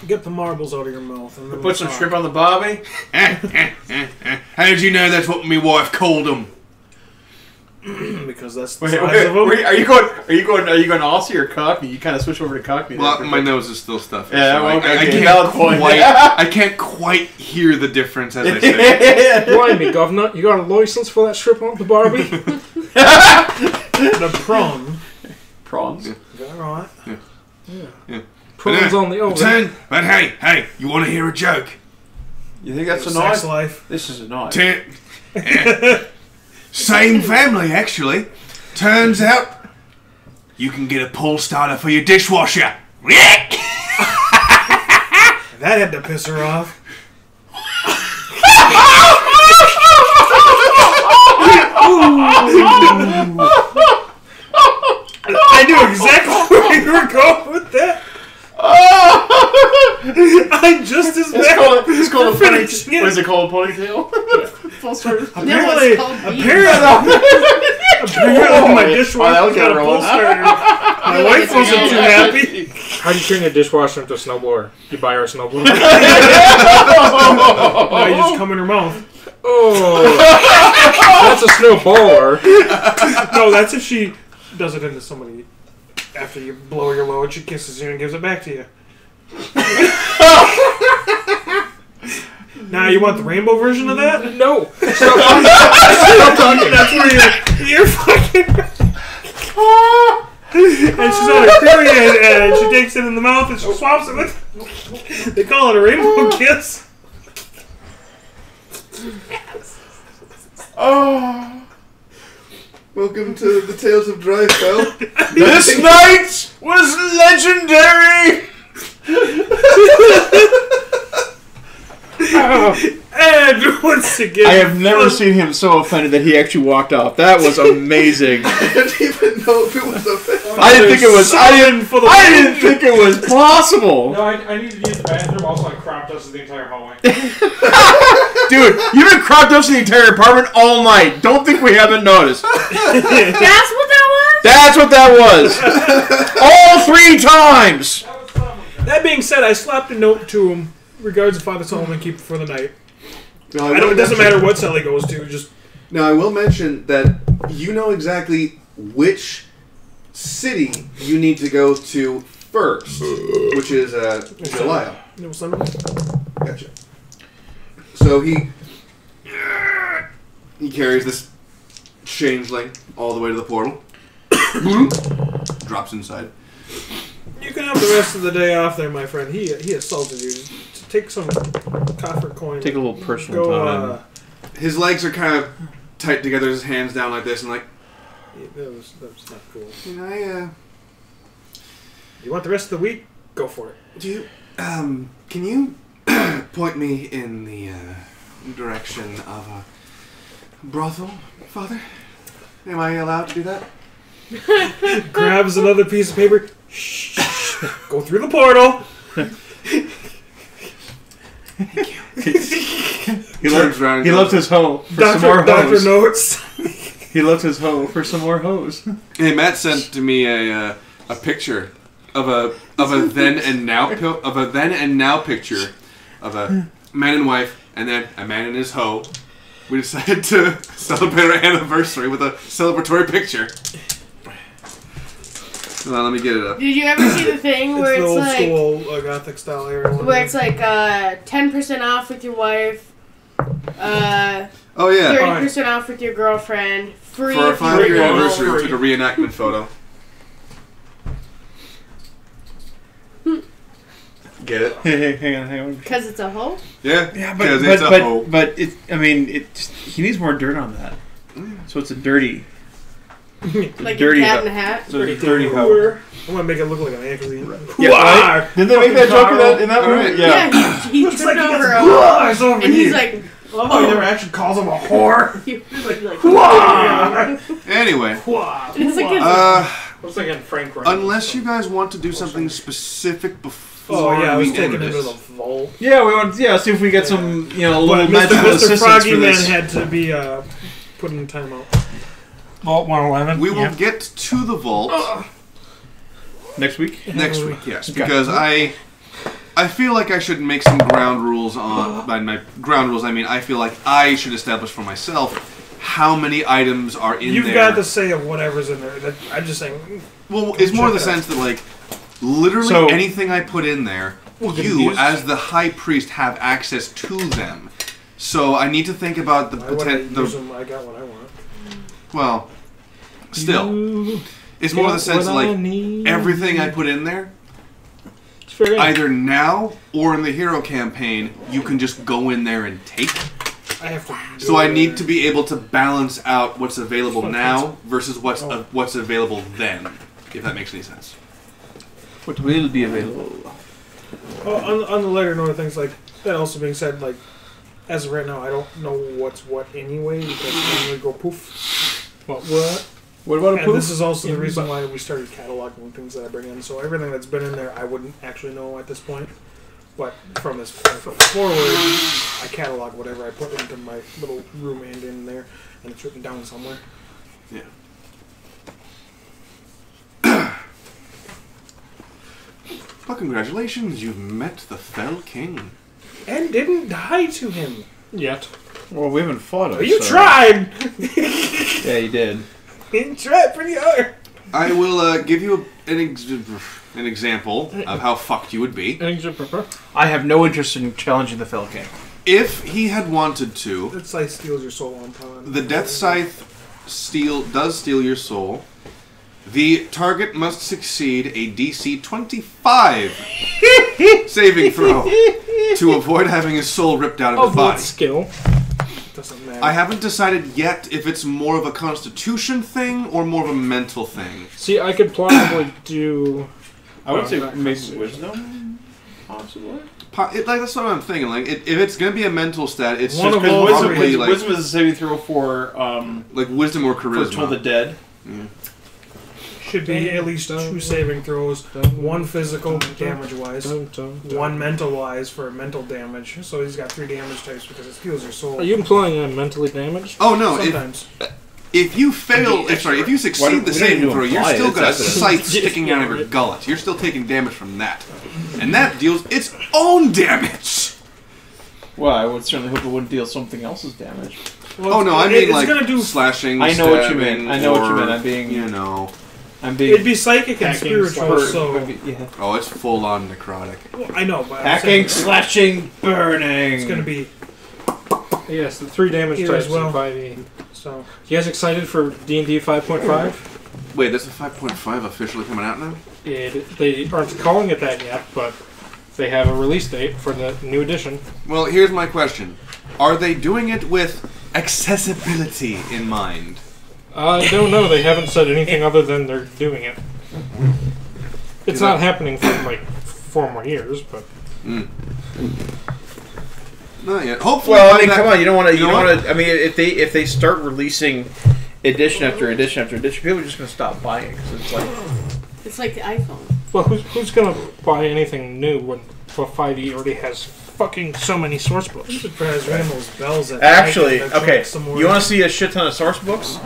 Speaker 5: Get the marbles out of your mouth. And then
Speaker 3: put some shrimp on the barbie.
Speaker 4: How did you know that's what my wife called them?
Speaker 5: Because that's the size of them.
Speaker 3: Are you going Aussie or Cockney? You kind of switch over to Cockney.
Speaker 4: Well, my nose is still stuffy.
Speaker 3: Yeah,
Speaker 4: so I can't quite hear the difference as I say it.
Speaker 6: Blimey, governor, you got a license for that strip on the Barbie?
Speaker 5: The prawns.
Speaker 3: Yeah.
Speaker 5: Is that right?
Speaker 6: Yeah. Prawns on the oven.
Speaker 4: But hey, you want to hear a joke?
Speaker 3: You think that's a
Speaker 5: Sex
Speaker 3: knife?
Speaker 5: life.
Speaker 3: This is a knife.
Speaker 4: Same family, actually. Turns out, you can get a pull starter for your dishwasher.
Speaker 5: That had to piss her off. I knew exactly where you were going with that. I'm just as bad.
Speaker 3: It's called a ponytail. What is it called? A ponytail? Full starter.
Speaker 5: Apparently, my dishwasher got a full starter. My wife wasn't too happy.
Speaker 6: How do you turn your dishwasher into a snowblower? You buy her a snowblower?
Speaker 5: No, you just come in her mouth.
Speaker 6: Oh, that's a snowballer.
Speaker 5: No, that's if she does it into somebody. After you blow your load, she kisses you and gives it back to you. Now, you want the rainbow version of that?
Speaker 6: No.
Speaker 5: Stop talking. That's where you're fucking... And she's on her period, and she takes it in the mouth, and she swaps it with... They call it a rainbow kiss.
Speaker 8: Oh... Welcome to the Tales of Drifell.
Speaker 3: This night was legendary!
Speaker 5: And once again...
Speaker 3: I have never seen him so offended that he actually walked off. That was amazing.
Speaker 8: I didn't even know if it was a film.
Speaker 3: I didn't think it was possible.
Speaker 6: No, I need to use the bathroom. Also, I crop dusted the entire hallway.
Speaker 3: Dude, you've been crop dusting the entire apartment all night. Don't think we haven't noticed.
Speaker 2: That's what that was?
Speaker 3: That's what that was. All 3 times.
Speaker 5: That being said, I slapped a note to him. Regards to Father Solomon, keep it for the night.
Speaker 8: Now,
Speaker 5: it doesn't matter what cell he goes to. Just
Speaker 8: now, I will mention that you know exactly which city you need to go to first, which is Delisle. Gotcha. So he carries this changeling all the way to the portal. Drops inside.
Speaker 5: You can have the rest of the day off there, my friend. He assaulted you. Take some copper coin.
Speaker 3: Take a little personal time.
Speaker 8: His legs are kind of tight together, his hands down like this, and like...
Speaker 5: Yeah, that was not cool.
Speaker 8: You
Speaker 5: want the rest of the week? Go for it.
Speaker 8: Do you... can you point me in the direction of a brothel, Father? Am I allowed to do that?
Speaker 6: Grabs another piece of paper. Shh. Go through the portal.
Speaker 3: He left his hoe for some more
Speaker 6: Doctor
Speaker 3: hose.
Speaker 6: notes.
Speaker 3: He left his hoe for some more hose.
Speaker 8: Hey, Matt sent to me a picture of a then and now picture of a man and wife, and then a man and his hoe. We decided to celebrate our anniversary with a celebratory picture. Hold on, let me get it up.
Speaker 2: Did you ever see the thing where
Speaker 6: it's
Speaker 2: it's
Speaker 6: the
Speaker 2: like
Speaker 6: old school Gothic style area one?
Speaker 2: where it's like 10% off with your wife,
Speaker 8: Oh yeah,
Speaker 2: 30% off with your girlfriend, free
Speaker 8: for our
Speaker 2: if you
Speaker 8: 5-year
Speaker 2: go
Speaker 8: anniversary, we
Speaker 2: home.
Speaker 8: took a reenactment photo. Get it?
Speaker 3: Hey, hang on.
Speaker 2: Because it's a hoe?
Speaker 8: Yeah,
Speaker 3: Yeah,
Speaker 8: because it's a hoe.
Speaker 3: but it. I mean, he needs more dirt on that. So it's a dirty.
Speaker 2: Like
Speaker 3: dirty
Speaker 2: a cat
Speaker 3: hoe.
Speaker 2: in a hat?
Speaker 3: So it's a dirty hoe.
Speaker 6: I'm gonna make it look like an alien.
Speaker 3: Yeah, right? Did they make that joke in that movie?
Speaker 8: Right.
Speaker 2: Yeah, he tripped
Speaker 6: like he
Speaker 2: over
Speaker 6: gets
Speaker 2: a
Speaker 6: glass over
Speaker 2: and he's
Speaker 6: here.
Speaker 2: like,
Speaker 6: Oh, he never actually calls him a whore.
Speaker 2: he was like
Speaker 8: Anyway,
Speaker 2: it's like his,
Speaker 6: Looks like in Frank.
Speaker 8: unless you guys want to do something specific before
Speaker 6: Oh yeah, I was
Speaker 8: we
Speaker 6: taking
Speaker 8: end
Speaker 6: him to the
Speaker 8: this.
Speaker 6: vault.
Speaker 3: Yeah, we want. Yeah, see if we get some, little
Speaker 6: But
Speaker 3: magical
Speaker 6: Mr.
Speaker 3: assistance
Speaker 6: Froggy
Speaker 3: for
Speaker 6: Man
Speaker 3: this.
Speaker 6: had to be put in timeout.
Speaker 1: Vault 111.
Speaker 8: We will get to the vault
Speaker 3: Next week.
Speaker 8: next week, yes,
Speaker 3: Okay.
Speaker 8: because I feel like I should make some ground rules on. By my ground rules, I mean I feel like I should establish for myself how many items are in
Speaker 6: You've
Speaker 8: there.
Speaker 6: got the say of whatever's in there. I'm just saying.
Speaker 8: Well, it's more the
Speaker 6: Check it out.
Speaker 8: sense that like literally
Speaker 3: So-
Speaker 8: anything I put in there, you as the high priest have access to them. So I need to think about the
Speaker 6: Why would I use
Speaker 8: potential.
Speaker 6: them? I got what I want.
Speaker 8: Well, still, it's more the sense that like everything I put in there, either now or in the hero campaign, you can just go in there and take.
Speaker 6: I have to.
Speaker 8: So I need to be able to balance out what's available now versus what's available then, if that makes any sense.
Speaker 3: What will be available?
Speaker 6: On the lighter note of things, like that also being said, like as of right now, I don't know what's what anyway because I'm gonna go poof.
Speaker 1: What?
Speaker 3: What about a
Speaker 6: And
Speaker 3: poof?
Speaker 6: this is also the reason why we started cataloging things that I bring in. So everything that's been in there, I wouldn't actually know at this point. But from this point forward, I catalog whatever I put into my little room and in there, and it's written down somewhere.
Speaker 8: Yeah. Well, congratulations, you've met the Fell King.
Speaker 6: And didn't die to him.
Speaker 1: Yet.
Speaker 3: Well, we haven't fought him.
Speaker 6: But you
Speaker 3: so-
Speaker 6: tried!
Speaker 3: Yeah, you did.
Speaker 6: You tried pretty hard.
Speaker 8: I will give you an example of how fucked you would be.
Speaker 3: I have no interest in challenging the Fell King.
Speaker 8: If he had wanted to,
Speaker 6: That scythe steals your soul on time.
Speaker 8: the Death Scythe does steal your soul. The target must succeed a DC 25 saving throw to avoid having his soul ripped out of his
Speaker 1: Of what
Speaker 8: body.
Speaker 1: skill?
Speaker 6: Doesn't matter.
Speaker 8: I haven't decided yet if it's more of a constitution thing or more of a mental thing.
Speaker 1: See, I could probably do.
Speaker 3: I would say
Speaker 1: not
Speaker 3: maybe
Speaker 1: constitution.
Speaker 3: wisdom, possibly.
Speaker 8: That's what I'm thinking. Like, if it's gonna be a mental stat, it's
Speaker 6: One
Speaker 8: just
Speaker 6: of all
Speaker 8: probably
Speaker 6: three.
Speaker 8: like
Speaker 3: Wisdom is a saving throw for
Speaker 8: wisdom or
Speaker 3: for
Speaker 8: charisma.
Speaker 3: Toll the Dead.
Speaker 6: Should be at least 2 saving throws. 1 physical, damage-wise. 1 mental-wise for mental damage. So he's got 3 damage types because it steals your soul.
Speaker 1: Are you implying I'm mentally damaged?
Speaker 8: Oh no!
Speaker 6: Sometimes.
Speaker 8: If you fail, if you succeed the saving throw, you're still got a scythe sticking out of your gullet. You're still taking damage from that, and that deals its own damage.
Speaker 3: Well, I would certainly hope it wouldn't deal something else's damage.
Speaker 6: Well,
Speaker 8: Oh no, I mean
Speaker 6: it's
Speaker 8: like
Speaker 6: gonna do.
Speaker 8: slashing.
Speaker 3: I know what you
Speaker 8: stabbing,
Speaker 3: meant. I know what you
Speaker 8: or,
Speaker 3: meant. I'm being. I'm being.
Speaker 6: It'd be psychic and
Speaker 1: Hacking,
Speaker 6: spiritual,
Speaker 1: slash-
Speaker 6: so.
Speaker 3: Yeah.
Speaker 8: Oh, it's full on necrotic.
Speaker 6: Well, I know, but I'm
Speaker 3: Hacking,
Speaker 6: saying
Speaker 3: slashing, burning.
Speaker 6: it's gonna be.
Speaker 1: Yes, the 3 damage
Speaker 6: Here
Speaker 1: types
Speaker 6: as well.
Speaker 1: and 5e.
Speaker 6: So.
Speaker 1: You guys excited for D&D 5.5?
Speaker 8: Wait, there's a 5.5 officially coming out now?
Speaker 1: They aren't calling it that yet, but they have a release date for the new edition.
Speaker 8: Well, here's my question: are they doing it with accessibility in mind?
Speaker 1: I don't know. They haven't said anything other than they're doing it. It's not happening for like 4 more years, but
Speaker 4: Not yet. Hopefully.
Speaker 3: Well, I mean, come on. You don't want to. You don't want to. I mean, if they start releasing edition after edition after edition, people are just going to stop buying it because
Speaker 2: it's like the iPhone.
Speaker 6: Well, who's going to buy anything new when 5e already has fucking so many source books?
Speaker 5: I'm surprised Randall's bells at
Speaker 3: Actually,
Speaker 5: night.
Speaker 3: okay. You want to see a shit ton of source books?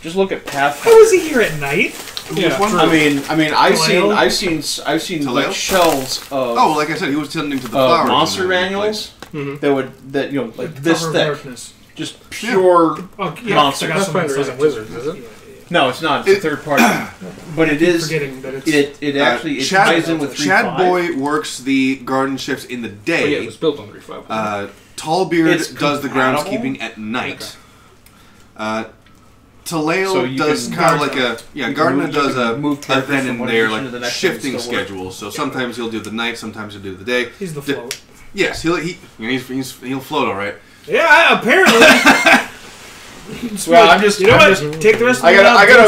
Speaker 3: Just look at Pathfinder.
Speaker 5: How is he here at night?
Speaker 6: Yeah,
Speaker 3: I mean, I've seen
Speaker 4: Taleo?
Speaker 3: like shelves of
Speaker 4: Oh, like I said, he was tending to the flowers.
Speaker 3: monster manuals that you know like this thick,
Speaker 5: Darkness.
Speaker 3: just pure monster.
Speaker 6: Pathfinder isn't Wizards, is it?
Speaker 3: No, it's not. It's a third party, but it is.
Speaker 5: Forgetting that it's
Speaker 3: It actually ties in with 3.5.
Speaker 4: Chad Boy works the garden shifts in the day.
Speaker 6: Oh, yeah, it was built on 3.5.
Speaker 4: Tallbeard does the groundskeeping at night. Taleo does kind of like Gardner does a then and there like shifting schedule. So sometimes he'll do the night, sometimes he'll do the day.
Speaker 5: He's the float.
Speaker 4: Yes, he'll float all right.
Speaker 5: Yeah, apparently.
Speaker 3: Well, I'm just
Speaker 5: take the rest of
Speaker 3: I
Speaker 5: the
Speaker 3: gotta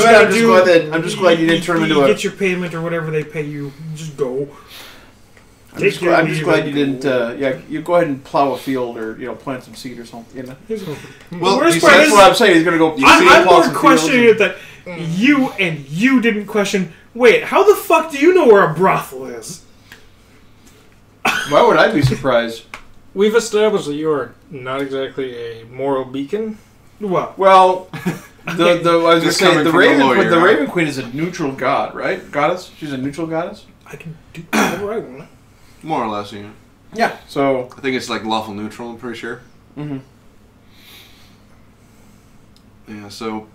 Speaker 3: admit, I'm just glad you didn't turn him into a.
Speaker 5: Get your payment or whatever they pay you. Just go.
Speaker 3: I'm just glad you didn't. You go ahead and plow a field or plant some seed or something. You know.
Speaker 4: Well,
Speaker 5: that's
Speaker 3: what I'm saying. He's gonna go.
Speaker 5: I'm more questioning it that you didn't question. Wait, how the fuck do you know where a brothel is?
Speaker 3: Why would I be surprised?
Speaker 6: We've established that you are not exactly a moral beacon.
Speaker 3: Well, I was gonna say the Raven Queen is a neutral god, right? Goddess. She's a neutral goddess.
Speaker 5: I can do whatever I want.
Speaker 4: More or less, yeah.
Speaker 3: Yeah. So
Speaker 4: I think it's like lawful neutral. I'm pretty sure.
Speaker 3: Mm-hmm.
Speaker 4: Yeah. So,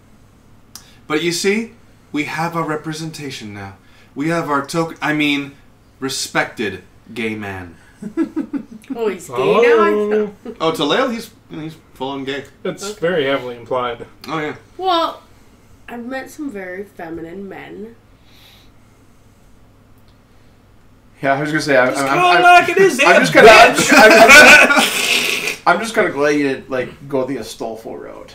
Speaker 4: but you see, we have our representation now. We have our token. I mean, respected gay man.
Speaker 2: Oh, he's gay now?
Speaker 4: Oh, Taleo, he's full on gay.
Speaker 6: It's very heavily implied.
Speaker 4: Oh, yeah.
Speaker 2: Well, I've met some very feminine men.
Speaker 3: Yeah, I was gonna say I'm just gonna glad you didn't go the Astolfo road.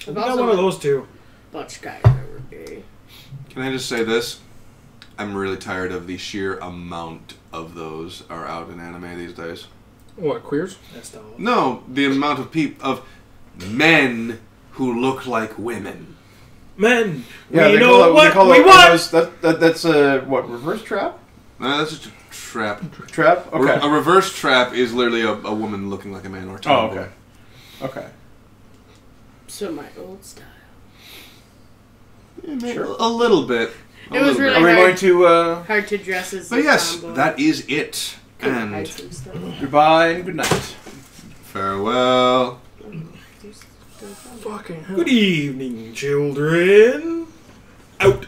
Speaker 5: I'm not one of those two.
Speaker 2: Bunch guys that were gay.
Speaker 4: Can I just say this? I'm really tired of the sheer amount of those are out in anime these days.
Speaker 6: What, queers?
Speaker 4: No, the amount of men who look like women.
Speaker 5: Men.
Speaker 3: Yeah,
Speaker 5: we know what we want.
Speaker 3: That's a reverse trap?
Speaker 4: That's just a trap.
Speaker 3: Trap? Okay.
Speaker 4: A reverse trap is literally a woman looking like a man or a tomboy.
Speaker 3: Okay.
Speaker 2: So my old style.
Speaker 4: Yeah, sure. A little bit.
Speaker 2: It was really hard to dress as.
Speaker 4: But yes,
Speaker 2: tomboy.
Speaker 4: that is it. And
Speaker 3: goodbye and good night.
Speaker 4: Farewell.
Speaker 6: Fucking hell.
Speaker 5: Good evening, children. Out.